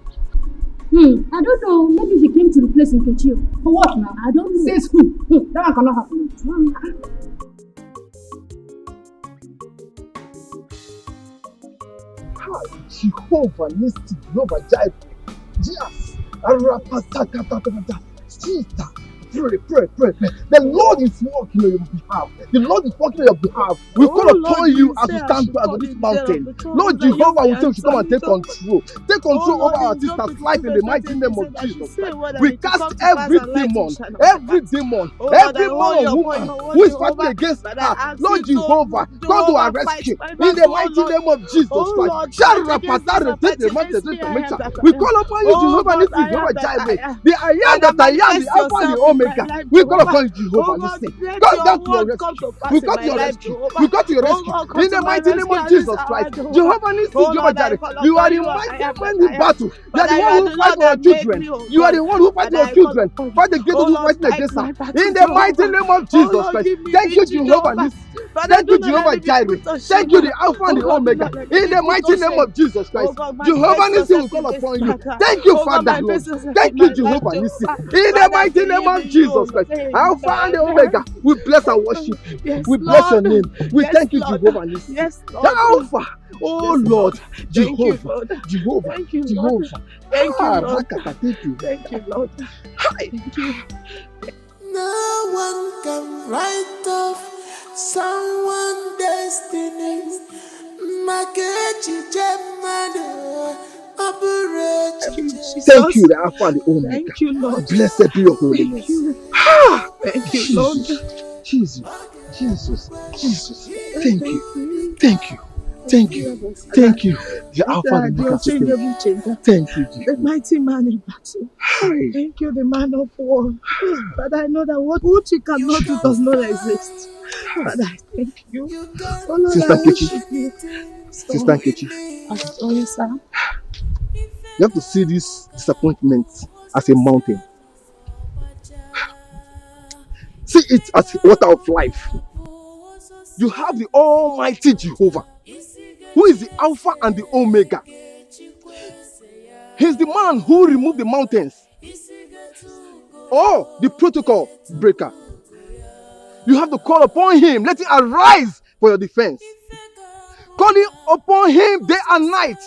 I don't know. Maybe he came to the place in Kechi. For what now? I don't know. Says who? That one cannot happen. Jehovah Nissi, Jehovah Jireh. Yes. Arapatakatakata. Sister, pray. The Lord is working on your behalf. The Lord is working on your behalf. We call upon you as we stand on this mountain. Lord Jehovah, we say you should come and take control. Take control over our sister's life in the mighty name of Jesus Christ. We cast every demon or woman who is fighting against her. Lord Jehovah, come to our rescue in the mighty name of Jesus Christ. We call upon you, Jehovah Nissi, Jehovah Jireh, the I am that I am, the Alpha and the Omega. We call upon you, Jehovah Nissi. Come down to your rescue. We got your rescue. We got your rescue in the mighty name of Jesus Christ. Jehovah Nissi, Jehovah Jireh, you are the mighty man in battle. You are the one who fights for your children. You are the one who fights for your children. Fight against those who fight against her. In the mighty name of Jesus Christ. Thank you, Jehovah Nissi. Thank you, Jehovah Jireh. Thank you, the Alpha and the Omega. In the mighty name of Jesus Christ. Jehovah Nissi will call upon you. Thank you, Father Lord. Thank you, Jehovah Nissi. In the mighty name of Jesus Christ. Alpha and the Omega. We bless and worship you. We bless your name. We thank you, Jehovah Nissi. The Alpha. Oh Lord. Jehovah. Jehovah. Thank you, Jehovah. Thank you, Lord. Thank you. Thank you, Lord. Thank you. No one can write off someone's destiny. Thank you, the Alpha and the Omega. Thank you, Lord. Blessed be your holiness. Thank you, Lord. Jesus. Thank you. The Alpha and the Omega. Thank you, Jesus. The mighty man in battle. Thank you, the man of war. But I know that what you cannot do does not exist. But I thank you. Oh Lord, Sister I worship you. Sister Nkechi. Oh, sir. You have to see this disappointment as a mountain. See it as a water of life. You have the Almighty Jehovah, who is the Alpha and the Omega. He's the man who removed the mountains. Oh, the protocol breaker. You have to call upon him. Let him arise for your defense. Calling upon him day and night.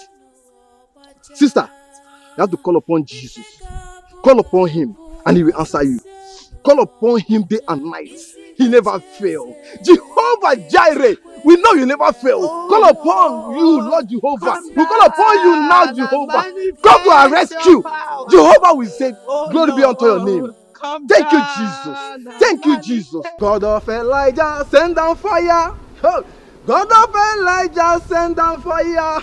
Sister, you have to call upon Jesus. Call upon him and he will answer you. Call upon him day and night. He never fails. Jehovah Jireh, we know you never fail. Call upon you, Lord Jehovah. We call upon you now, Jehovah. Come to our rescue. Jehovah will say, glory be unto your name. Thank you, Jesus. Thank you, Jesus. God of Elijah, send down fire. God of Elijah, send down fire.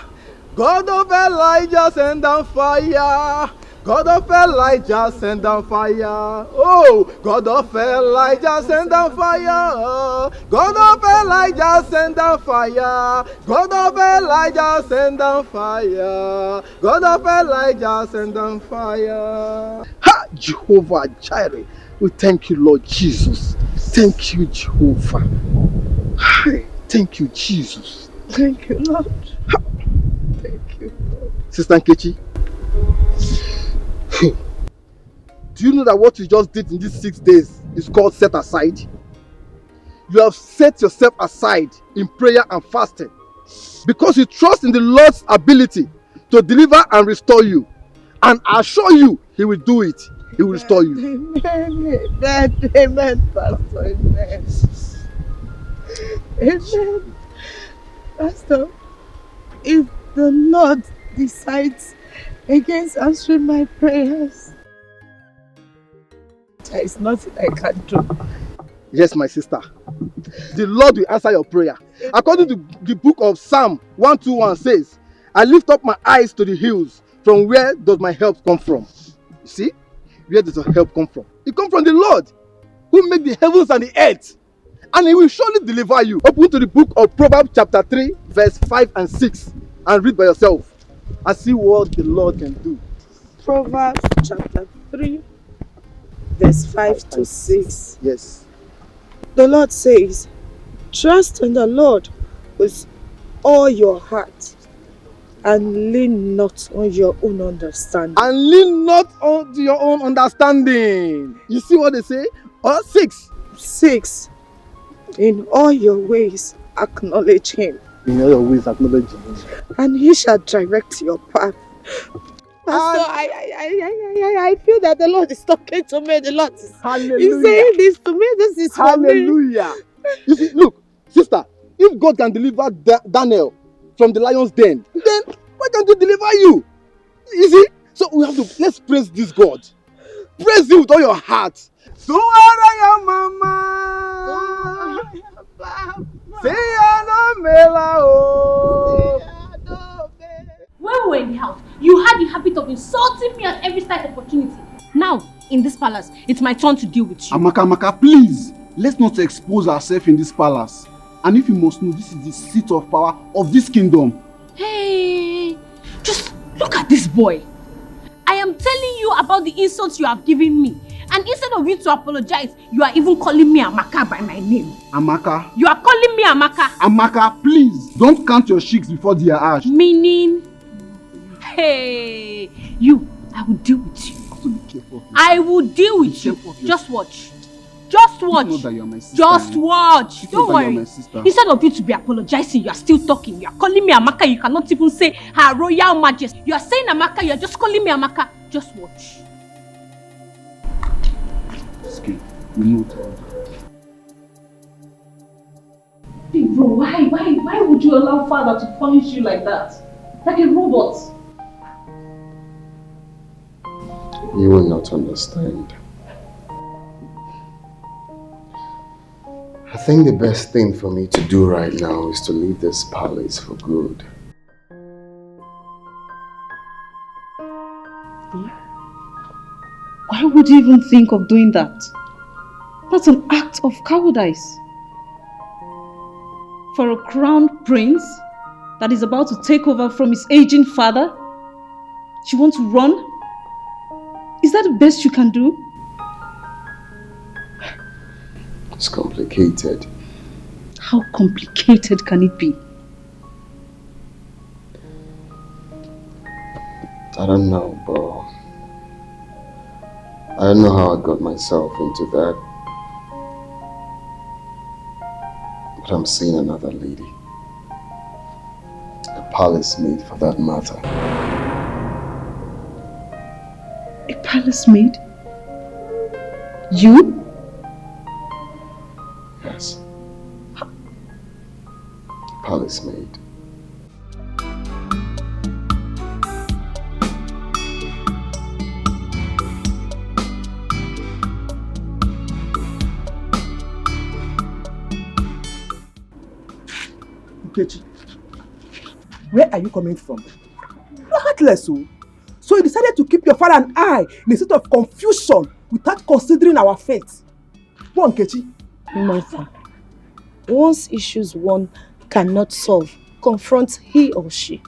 God of Elijah, send down fire. God of Elijah, send down fire. Oh, God of Elijah, send down fire. God of Elijah, send down fire. God of Elijah, send down fire. God of Elijah, send down fire. Ha! Jehovah Jireh. We thank you, Lord Jesus. Thank you, Jehovah. Thank you, Jesus. Thank you, Lord. Thank you, Lord. Sister Nkechi, do you know that what you just did in these 6 days is called set aside? You have set yourself aside in prayer and fasting because you trust in the Lord's ability to deliver and restore you. And I assure you, he will do it. He will restore you. Amen, Pastor. Amen. Amen. Pastor, if the Lord decides against answering my prayers, there is nothing I can do. Yes, my sister. The Lord will answer your prayer. According to the book of Psalm 121 says, I lift up my eyes to the hills. From where does my help come from? You see? Where does your help come from? It comes from the Lord, who made the heavens and the earth. And he will surely deliver you. Open to the book of Proverbs chapter 3, verse 5 and 6. And read by yourself. And see what the Lord can do. Proverbs chapter 3, verse 5 to 6. Yes. The Lord says, trust in the Lord with all your heart and lean not on your own understanding. And lean not on your own understanding. You see what they say? 6. 6. In all your ways acknowledge him. in all your ways acknowledge him. And he shall direct your path. Pastor, I feel that the Lord is talking to me. The Lord is saying this to me. This is for me. Hallelujah. You see, look, sister, if God can deliver Daniel from the lion's den, then why can't he deliver you? You see? So we have to, let's praise this God. Praise him with all your heart. So are mama. Say When we were in the house, you had the habit of insulting me at every slight opportunity. Now, in this palace, it's my turn to deal with you. Amaka, please, let's not expose ourselves in this palace. And if you must know, this is the seat of power of this kingdom. Hey, just look at this boy. I am telling you about the insults you have given me. And instead of you to apologize, you are even calling me Amaka by my name. Amaka. You are calling me Amaka. Amaka, please, don't count your cheeks before they are ash. Meaning, hey, you, I will deal with you. I will deal with you. Just watch. Just watch. Know that you're my sister. Just watch. Don't worry. Instead of you to be apologizing, you are still talking. You are calling me Amaka. You cannot even say Her Royal Majesty. You are saying Amaka. You are just calling me Amaka. Just watch. Okay, we know that. Big bro, why would you allow father to punish you like that? Like a robot? You will not understand. I think the best thing for me to do right now is to leave this palace for good. Why would you even think of doing that? That's an act of cowardice. For a crowned prince that is about to take over from his aging father, you want to run? Is that the best you can do? It's complicated. How complicated can it be? I don't know, bro. I don't know how I got myself into that. But I'm seeing another lady. A palace maid for that matter. A palace maid? You? Yes. Palace maid. Nkechi, where are you coming from? You're heartless, oh. So you decided to keep your father and I in a state of confusion without considering our fate. Go on, Nkechi. Martha, once issues one cannot solve, confront he or she.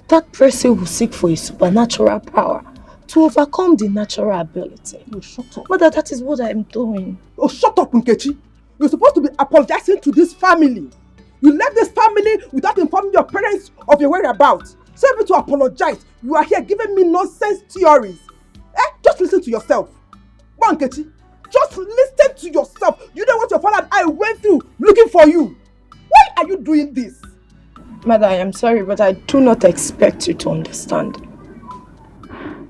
That person will seek for a supernatural power to overcome the natural ability. Oh, shut up. Mother, that is what I am doing. Oh, shut up, Nkechi. You're supposed to be apologizing to this family. You left this family without informing your parents of your whereabouts. So able to apologize, you are here giving me nonsense theories. Just listen to yourself. Go on, Nkechi. Just listen to yourself. You know what your father and I went through looking for you. Why are you doing this? Mother, I am sorry, but I do not expect you to understand.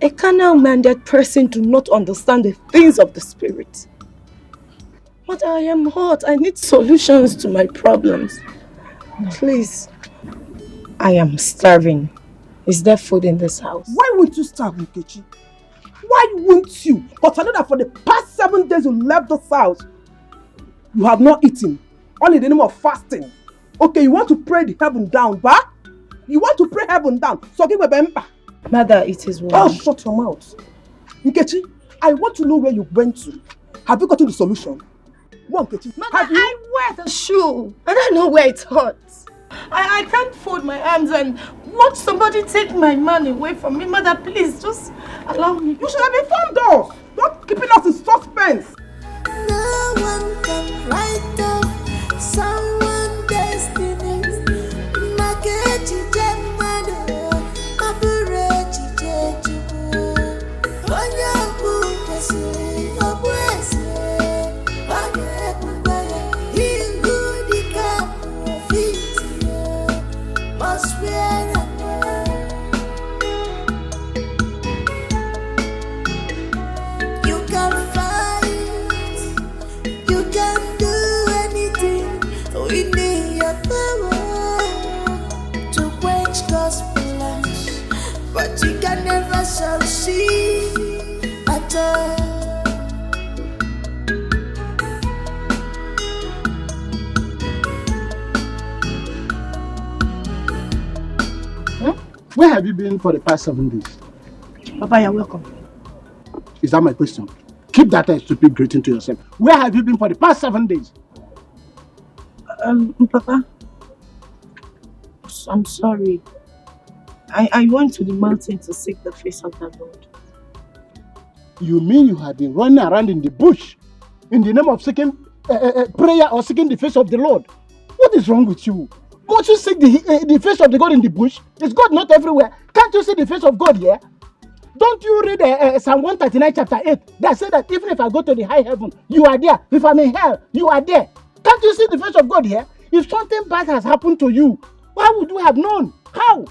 A carnal-minded person do not understand the things of the spirit. Mother, I am hot. I need solutions to my problems. Please. I am starving. Is there food in this house? Why won't you starve, Nkechi? Why won't you? But I know that for the past 7 days you left this house, you have not eaten. Only in the name of fasting. Okay, you want to pray the heaven down, bah? You want to pray heaven down. So give a bemba. Mother, it is well. Oh, shut your mouth. Nkechi, I want to know where you went to. Have you gotten the solution? One, Nkechi. Mother, I wear the shoe. I don't know where it hurts. I can't fold my arms and watch somebody take my money away from me. Mother, please, just allow me. You should have informed us. Not keeping us in suspense. No one can write off someone's destiny. Makechi Jemano, Aburechi Jeju, Onyabu Pesi, Obuese, Bagebu Baye, Ingudika Profiti, see at all. Where have you been for the past 7 days? Papa, you're welcome. Is that my question? Keep that stupid greeting to yourself. Where have you been for the past 7 days? Papa, I'm sorry. I went to the mountain to seek the face of the Lord. You mean you have been running around in the bush in the name of seeking prayer or seeking the face of the Lord? What is wrong with you? Must you seek the face of the God in the bush? Is God not everywhere? Can't you see the face of God here? Don't you read Psalm 139 chapter 8 that says that even if I go to the high heaven, you are there. If I'm in hell, you are there. Can't you see the face of God here? If something bad has happened to you, why would you have known? How?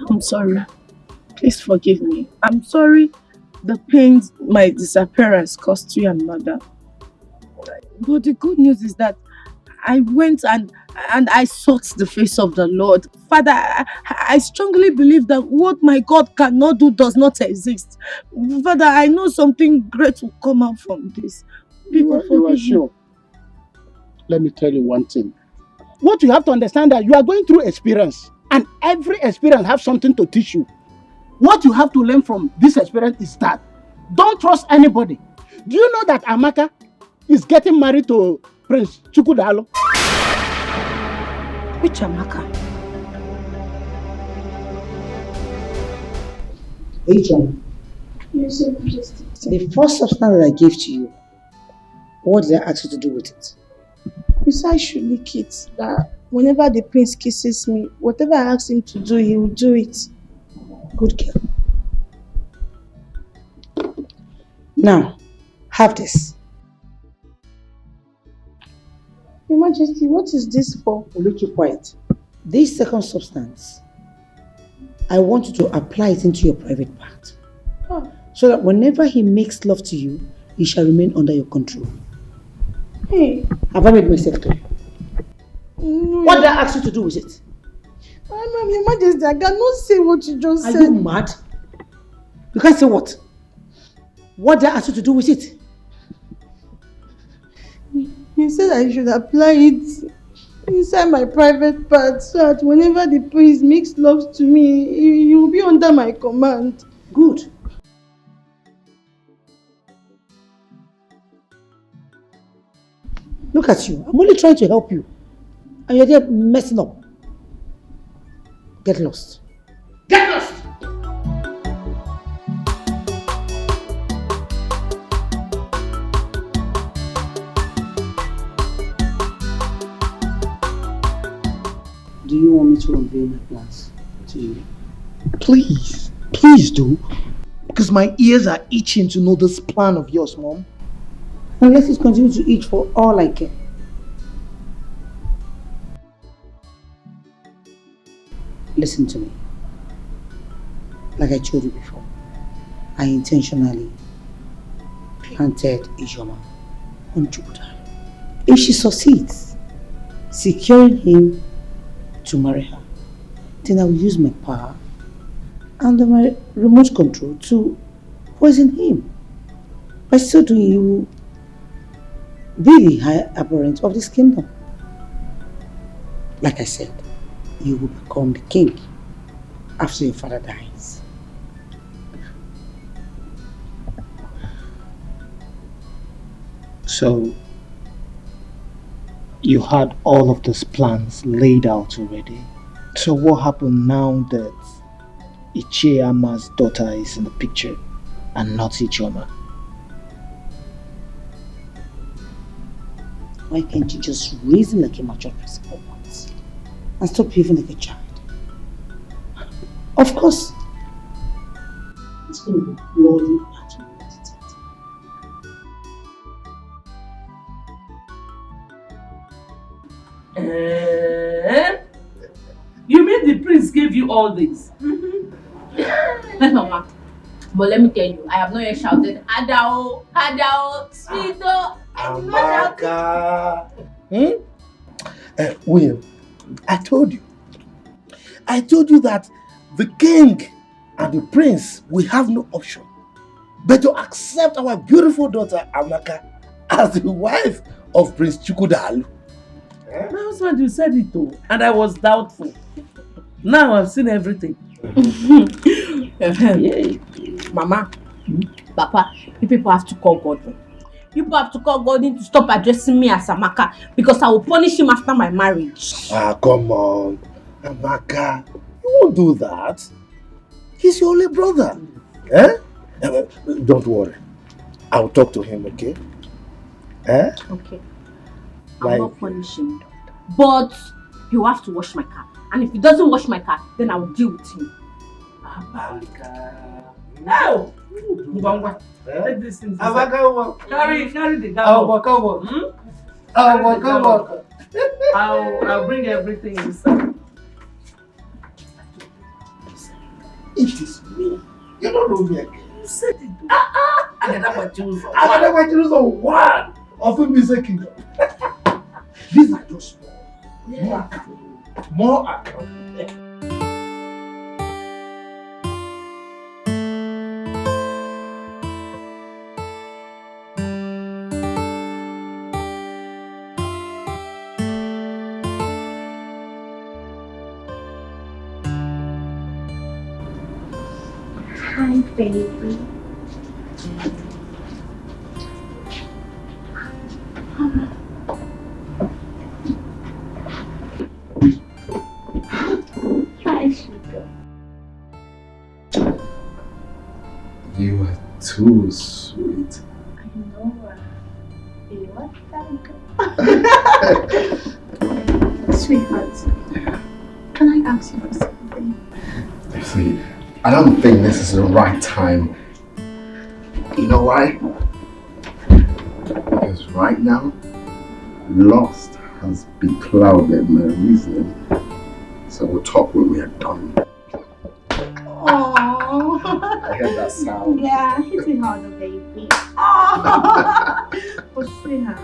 I'm sorry. Please forgive me. I'm sorry the pains my disappearance caused you and mother. But the good news is that I went and I sought the face of the Lord. Father, I strongly believe that what my God cannot do does not exist. Father, I know something great will come out from this. You are sure? Let me tell you one thing. What you have to understand that you are going through experience, and every experience has something to teach you. What you have to learn from this experience is that don't trust anybody. Do you know that Amaka is getting married to Prince Chukudalo? Which Amaka? Agent. Yes, Your Majesty. The first substance that I gave to you, what did I ask you to do with it? You said I should lick it. That whenever the prince kisses me, whatever I ask him to do, he will do it. Good girl. Now, have this. Your Majesty, what is this for? Will you keep quiet? This second substance, I want you to apply it into your private part. Oh. So that whenever he makes love to you, he shall remain under your control. Hey. Have I made myself clear? No, what did I ask you to do with it? Your Majesty, I cannot say what you just said. Are you mad? You can't say what? What did I ask you to do with it? You said I should apply it inside my private part so that whenever the prince makes love to me, he will be under my command. Good. Look at you. I'm only trying to help you. And you're there messing up. Get lost. Get lost! Do you want me to unveil my plans to you? Please, please do. Because my ears are itching to know this plan of yours, Mom. And let it continue to itch for all I care. Listen to me. Like I told you before, I intentionally planted Ijoma on Jupiter. If she succeeds, securing him to marry her, then I will use my power and my remote control to poison him. By so doing, he will be the high apparent of this kingdom. Like I said, you will become the king after your father dies. So, you had all of those plans laid out already. So what happened now that Ichiyama's daughter is in the picture and not Ichoma? Why can't you just reason like a mature person for once and stop behaving like a child? Of course, it's going to be bloody at you. You mean the prince gave you all this? Mama, but let me tell you, I have not yet shouted, Adao, Adao, Sweeto, Amaka. William, I told you that the king and the prince will have no option but to accept our beautiful daughter Amaka as the wife of Prince Chukwudalu. My husband, you said it too, and I was doubtful. Now I've seen everything. Mama, Papa, you people have to call Godwin. You people have to call Godwin to stop addressing me as Amaka because I will punish him after my marriage. Ah, come on. Amaka, you won't do that. He's your only brother. Eh? Don't worry. I'll talk to him, okay? Eh? Okay. I'll not punish him. But you have to wash my car. And if he doesn't wash my car, then I will deal with him. No! Take this thing. Carry the dog. I'll bring everything inside. It is me. You don't know me again. You said it. I never choose one of the music kingdom. These are just more account. More account. Hi, baby. Hi, sugar. You are too sweet. I know. You are that Sweetheart, can I ask you for something? See, I don't think this is the right time. You know why? Because right now, lust has beclouded my reasoning. So we'll talk when we are done. Aww. I heard that sound. Yeah, hit it harder, baby. Aww. But sweetheart,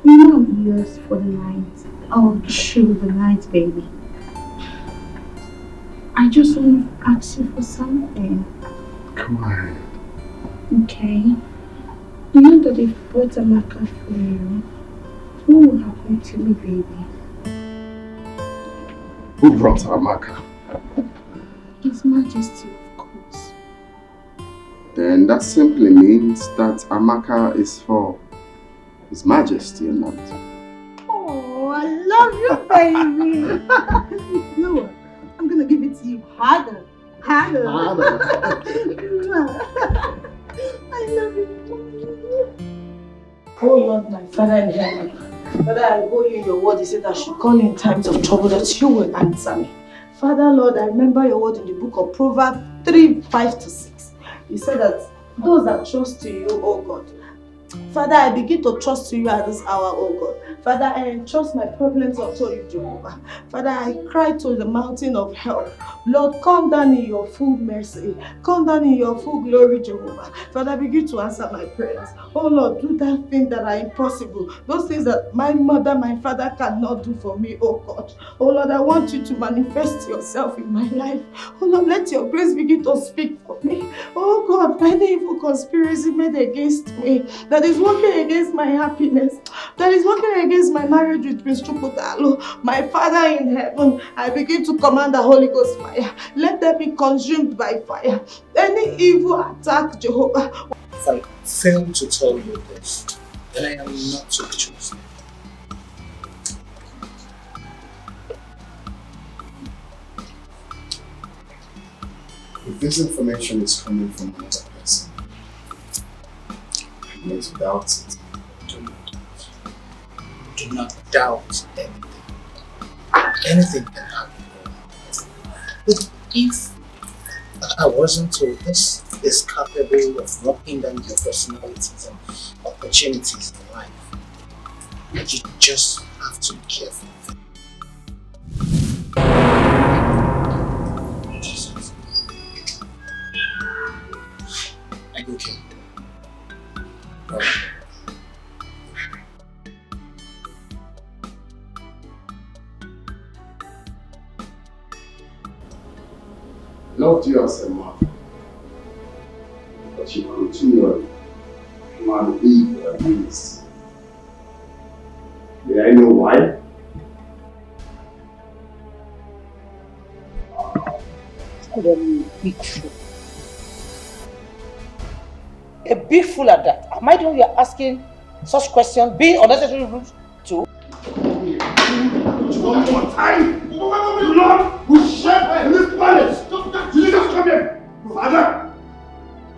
you know I'm yours for the night. Oh, through the night, baby. I just want to ask you for something. Go ahead. Okay. You know that if I brought Amaka for you, what will happen to me, baby? Who brought Amaka? His Majesty, of course. Then that simply means that Amaka is for His Majesty and not. Oh, I love you, baby. You know what? I'm gonna give it to you harder. Harder. I love you. Oh Lord, my Father in heaven, Father, I owe you your word. You said I should call in times of trouble, that you will answer me. Father, Lord, I remember your word in the book of Proverbs 3:5-6. You said that those that trust in you, oh God. Father, I begin to trust you at this hour, oh God. Father, I entrust my problems unto you, Jehovah. Father, I cry to the mountain of help. Lord, come down in your full mercy. Come down in your full glory, Jehovah. Father, begin to answer my prayers. Oh Lord, do that thing that are impossible. Those things that my mother, my father cannot do for me, oh God. Oh Lord, I want you to manifest yourself in my life. Oh Lord, let your grace begin to speak for me. Oh God, any evil conspiracy made against me that is working against my happiness, that is working against my marriage with Prince Chukwudalu, my Father in heaven, I begin to command the Holy Ghost fire. Let them be consumed by fire. Any evil attack, Jehovah. If I fail to tell you this, then I am not to be chosen. If this information is coming from another person, I need to doubt it. Do not doubt anything. Anything can happen. But if I wasn't told this is capable of knocking down your personalities and opportunities in life, you just have to be careful. Jesus. Are you okay? Right. loved you as a mother, but you continually malleable against. May I know why? Big fool. A big fool at that. Am I the one you're asking such questions? Being unnecessary rude to? One more time! Lord, we share in this palace! You just come here! Father,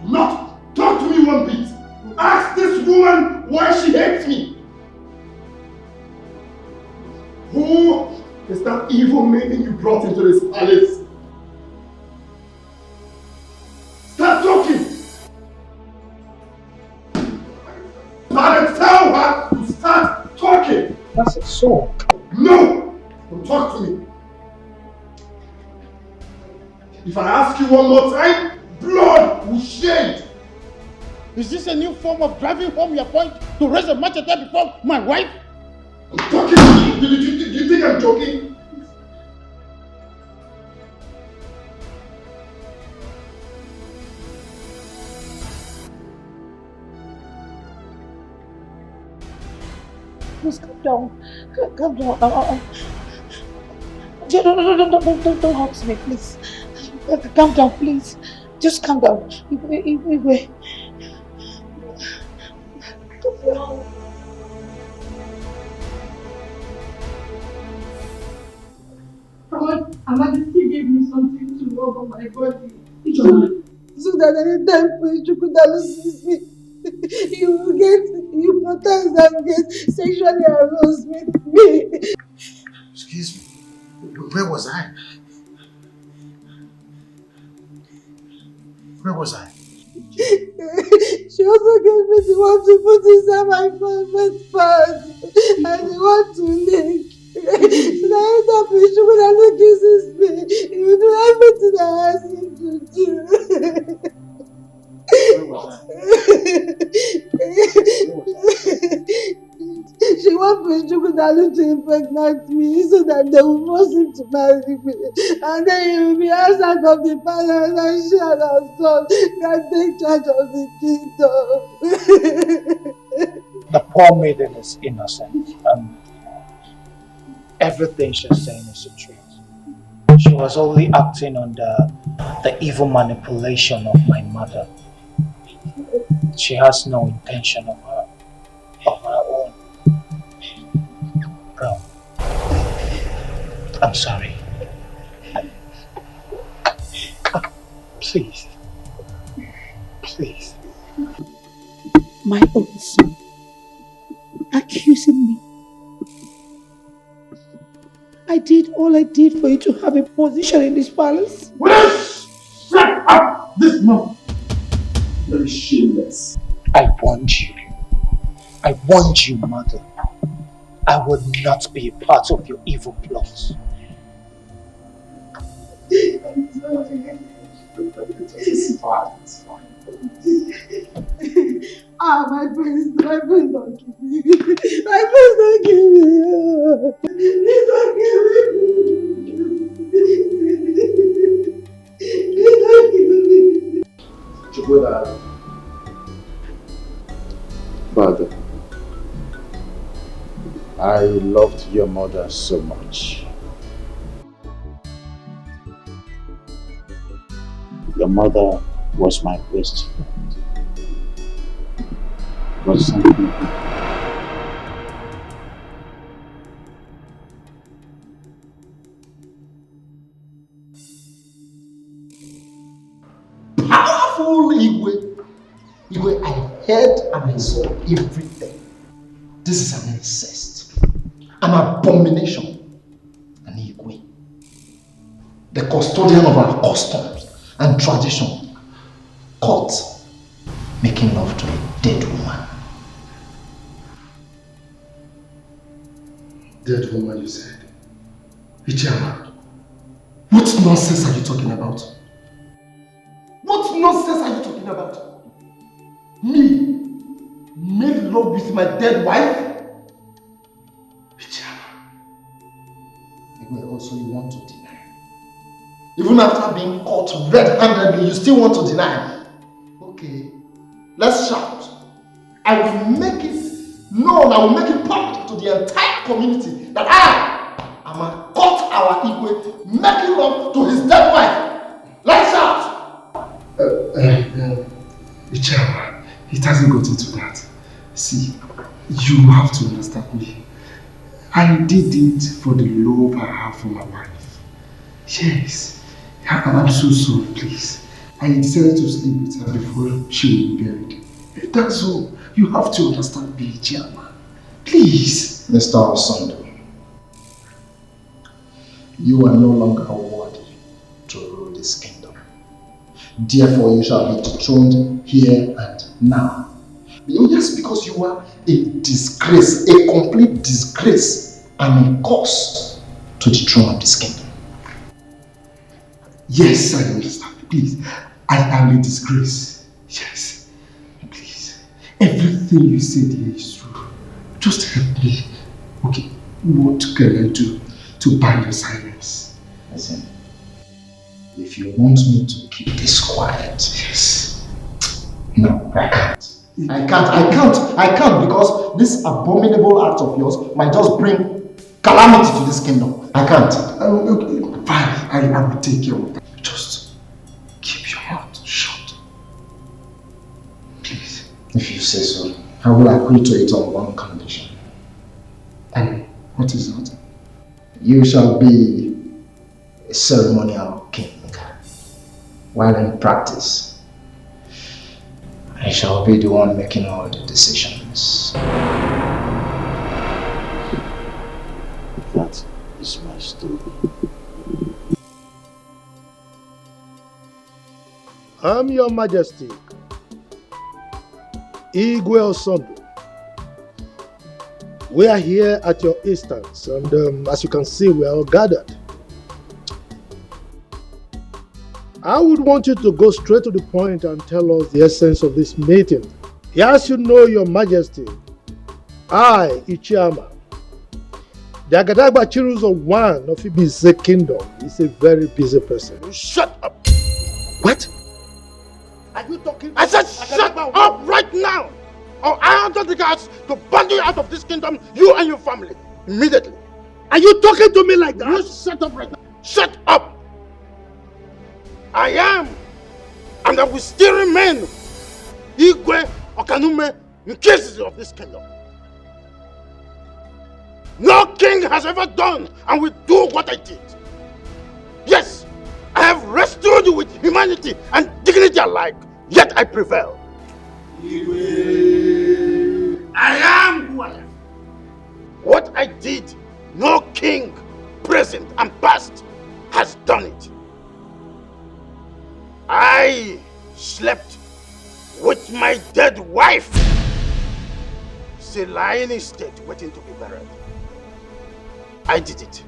do not talk to me one bit! Ask this woman why she hates me! Who is that evil maiden you brought into this palace? Start talking! Father, tell her to start talking! That's a song. No! Don't talk to me! If I ask you one more time, blood will shed! Is this a new form of driving home your point to raise a machete before my wife? I'm talking to you! Do you think I'm joking? Please calm down. Calm down. Don't hurt me, please. Calm down, please. Just calm down. Wait. Amadi still gave me something to rub on my body. So that anytime Chukwudalu sees me, he will get hypnotized and get sexually aroused with me. Excuse me, where was I? Where was I? She also gave me the one to put inside my private part and the one to lick. So that anytime Chukwudalu kisses me, he will do everything I ask him to do. She wants Chukwudalu to impregnate me so that they will force him to marry me. And then he will be asked out of the palace and she and her son can take charge of the kingdom. The poor maiden is innocent and everything she's saying is the truth. She was only acting under the evil manipulation of my mother. She has no intention of her own. Bro, I'm sorry. Please. My own son accusing me. I did all I did for you to have a position in this palace. Shut up! This mom! Very shameless. I warned you, mother. I would not be a part of your evil plots. I'm sorry. It's fine. My friends don't give me. My friends don't give me. Please don't give me. Please don't give me. Chukwudalu. Father, I loved your mother so much. Your mother was my best friend. But something powerful Igwe, I heard and I saw everything. This is an incest, an abomination, an Igwe. The custodian of our customs and tradition, caught making love to a dead woman. Dead woman, you said? Ichama, what nonsense are you talking about? What nonsense are you talking about? Me? Made love with my dead wife? Igwe, also you want to deny. Even after being caught red-handedly, you still want to deny. Okay, let's shout. I will make it known, I will make it public to the entire community that I am a caught our Igwe making love to his dead wife. Let's shout! Ichama, it hasn't got into that. See, you have to understand me. I did it for the love I have for my wife. Yes, I'm so sorry, please. I decided to sleep with her before she would be buried. That's all. You have to understand me, Ichama. Please. Mr. Osondo, you are no longer worthy to rule this kingdom. Therefore, you shall be dethroned here and now. Just because you are a disgrace, a complete disgrace, and a curse to the throne of this kingdom. Yes, I understand. Please, I am a disgrace. Yes. Please. Everything you said here is true. Just help me. Okay, what can I do to buy your silence? Listen, if you want me to keep this quiet, yes. No, I can't. I can't because this abominable act of yours might just bring calamity to this kingdom. I can't. Okay, fine. I will take care of that. Just keep your mouth shut. Please. If you say so, I will agree to it on one condition. And what is that? You shall be a ceremonial king, while in practice, I shall be the one making all the decisions. That is my story. I'm Your Majesty, Igwe Osondo. We are here at your instance, and as you can see, we are all gathered. I would want you to go straight to the point and tell us the essence of this meeting. As you know, Your Majesty, I, Ichiama, the Agadagba Chiruzo one of Ibize Kingdom, is a very busy person. Shut up! What? Are you talking? I said shut up right now! Or I order the guards to burn you out of this kingdom, you and your family, immediately. Are you talking to me like that? You shut up right now. Shut up! I am, and I will still remain Igwe Okanume in cases of this kingdom. No king has ever done and will do what I did. Yes, I have rescued you with humanity and dignity alike, yet I prevail. Igwe. I am who I am. What I did, no king, present and past, has done it. I slept with my dead wife. Still lying in state, waiting to be buried. I did it.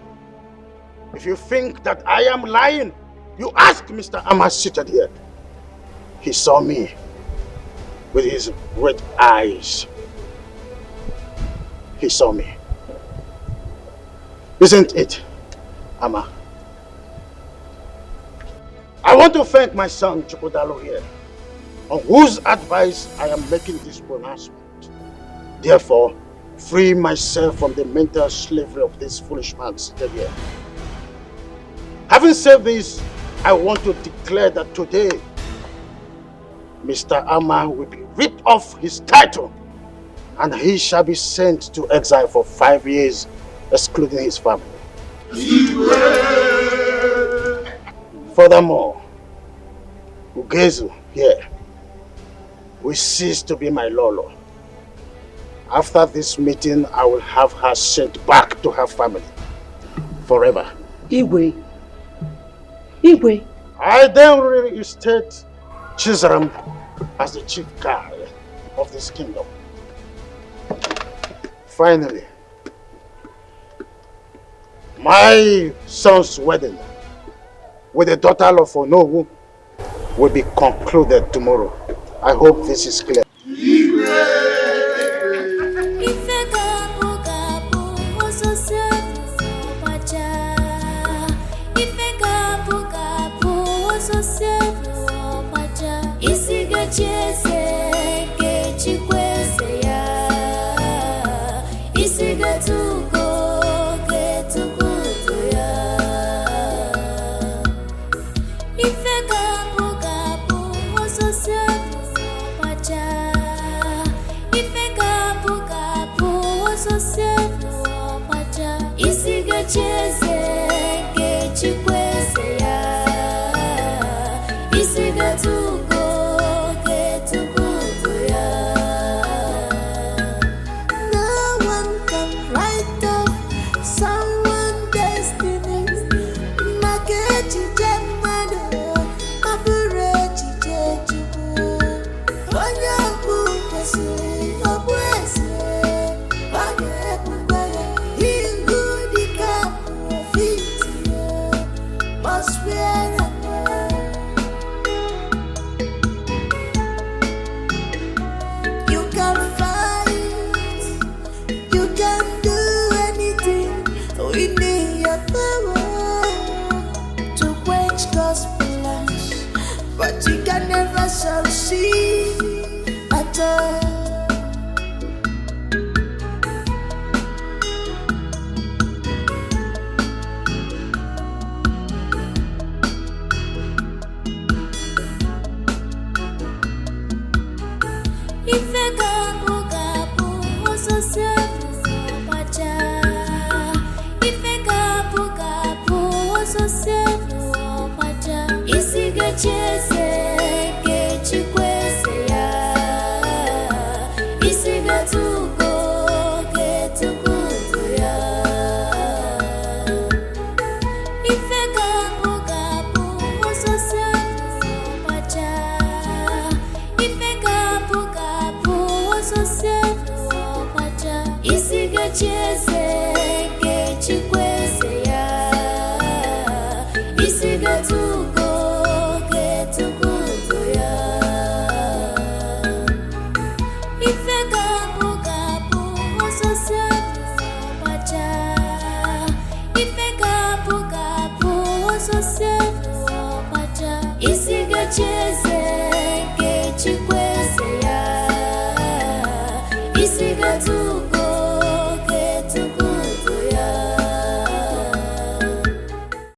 If you think that I am lying, you ask Mr. Amma seated here. He saw me with his red eyes. He saw me. Isn't it, Amma? I want to thank my son Chukwudalo here, on whose advice I am making this pronouncement. Therefore, free myself from the mental slavery of this foolish man seated here. Having said this, I want to declare that today, Mr. Amma will be ripped off his title and he shall be sent to exile for 5 years, excluding his family. Furthermore, Ugezu here will cease to be my Lolo. After this meeting, I will have her sent back to her family forever. Igwe. I then reinstate Chizaram as the chief guy of this kingdom. Finally, my son's wedding with the daughter of Onowu will be concluded tomorrow. I hope this is clear. Ife Chase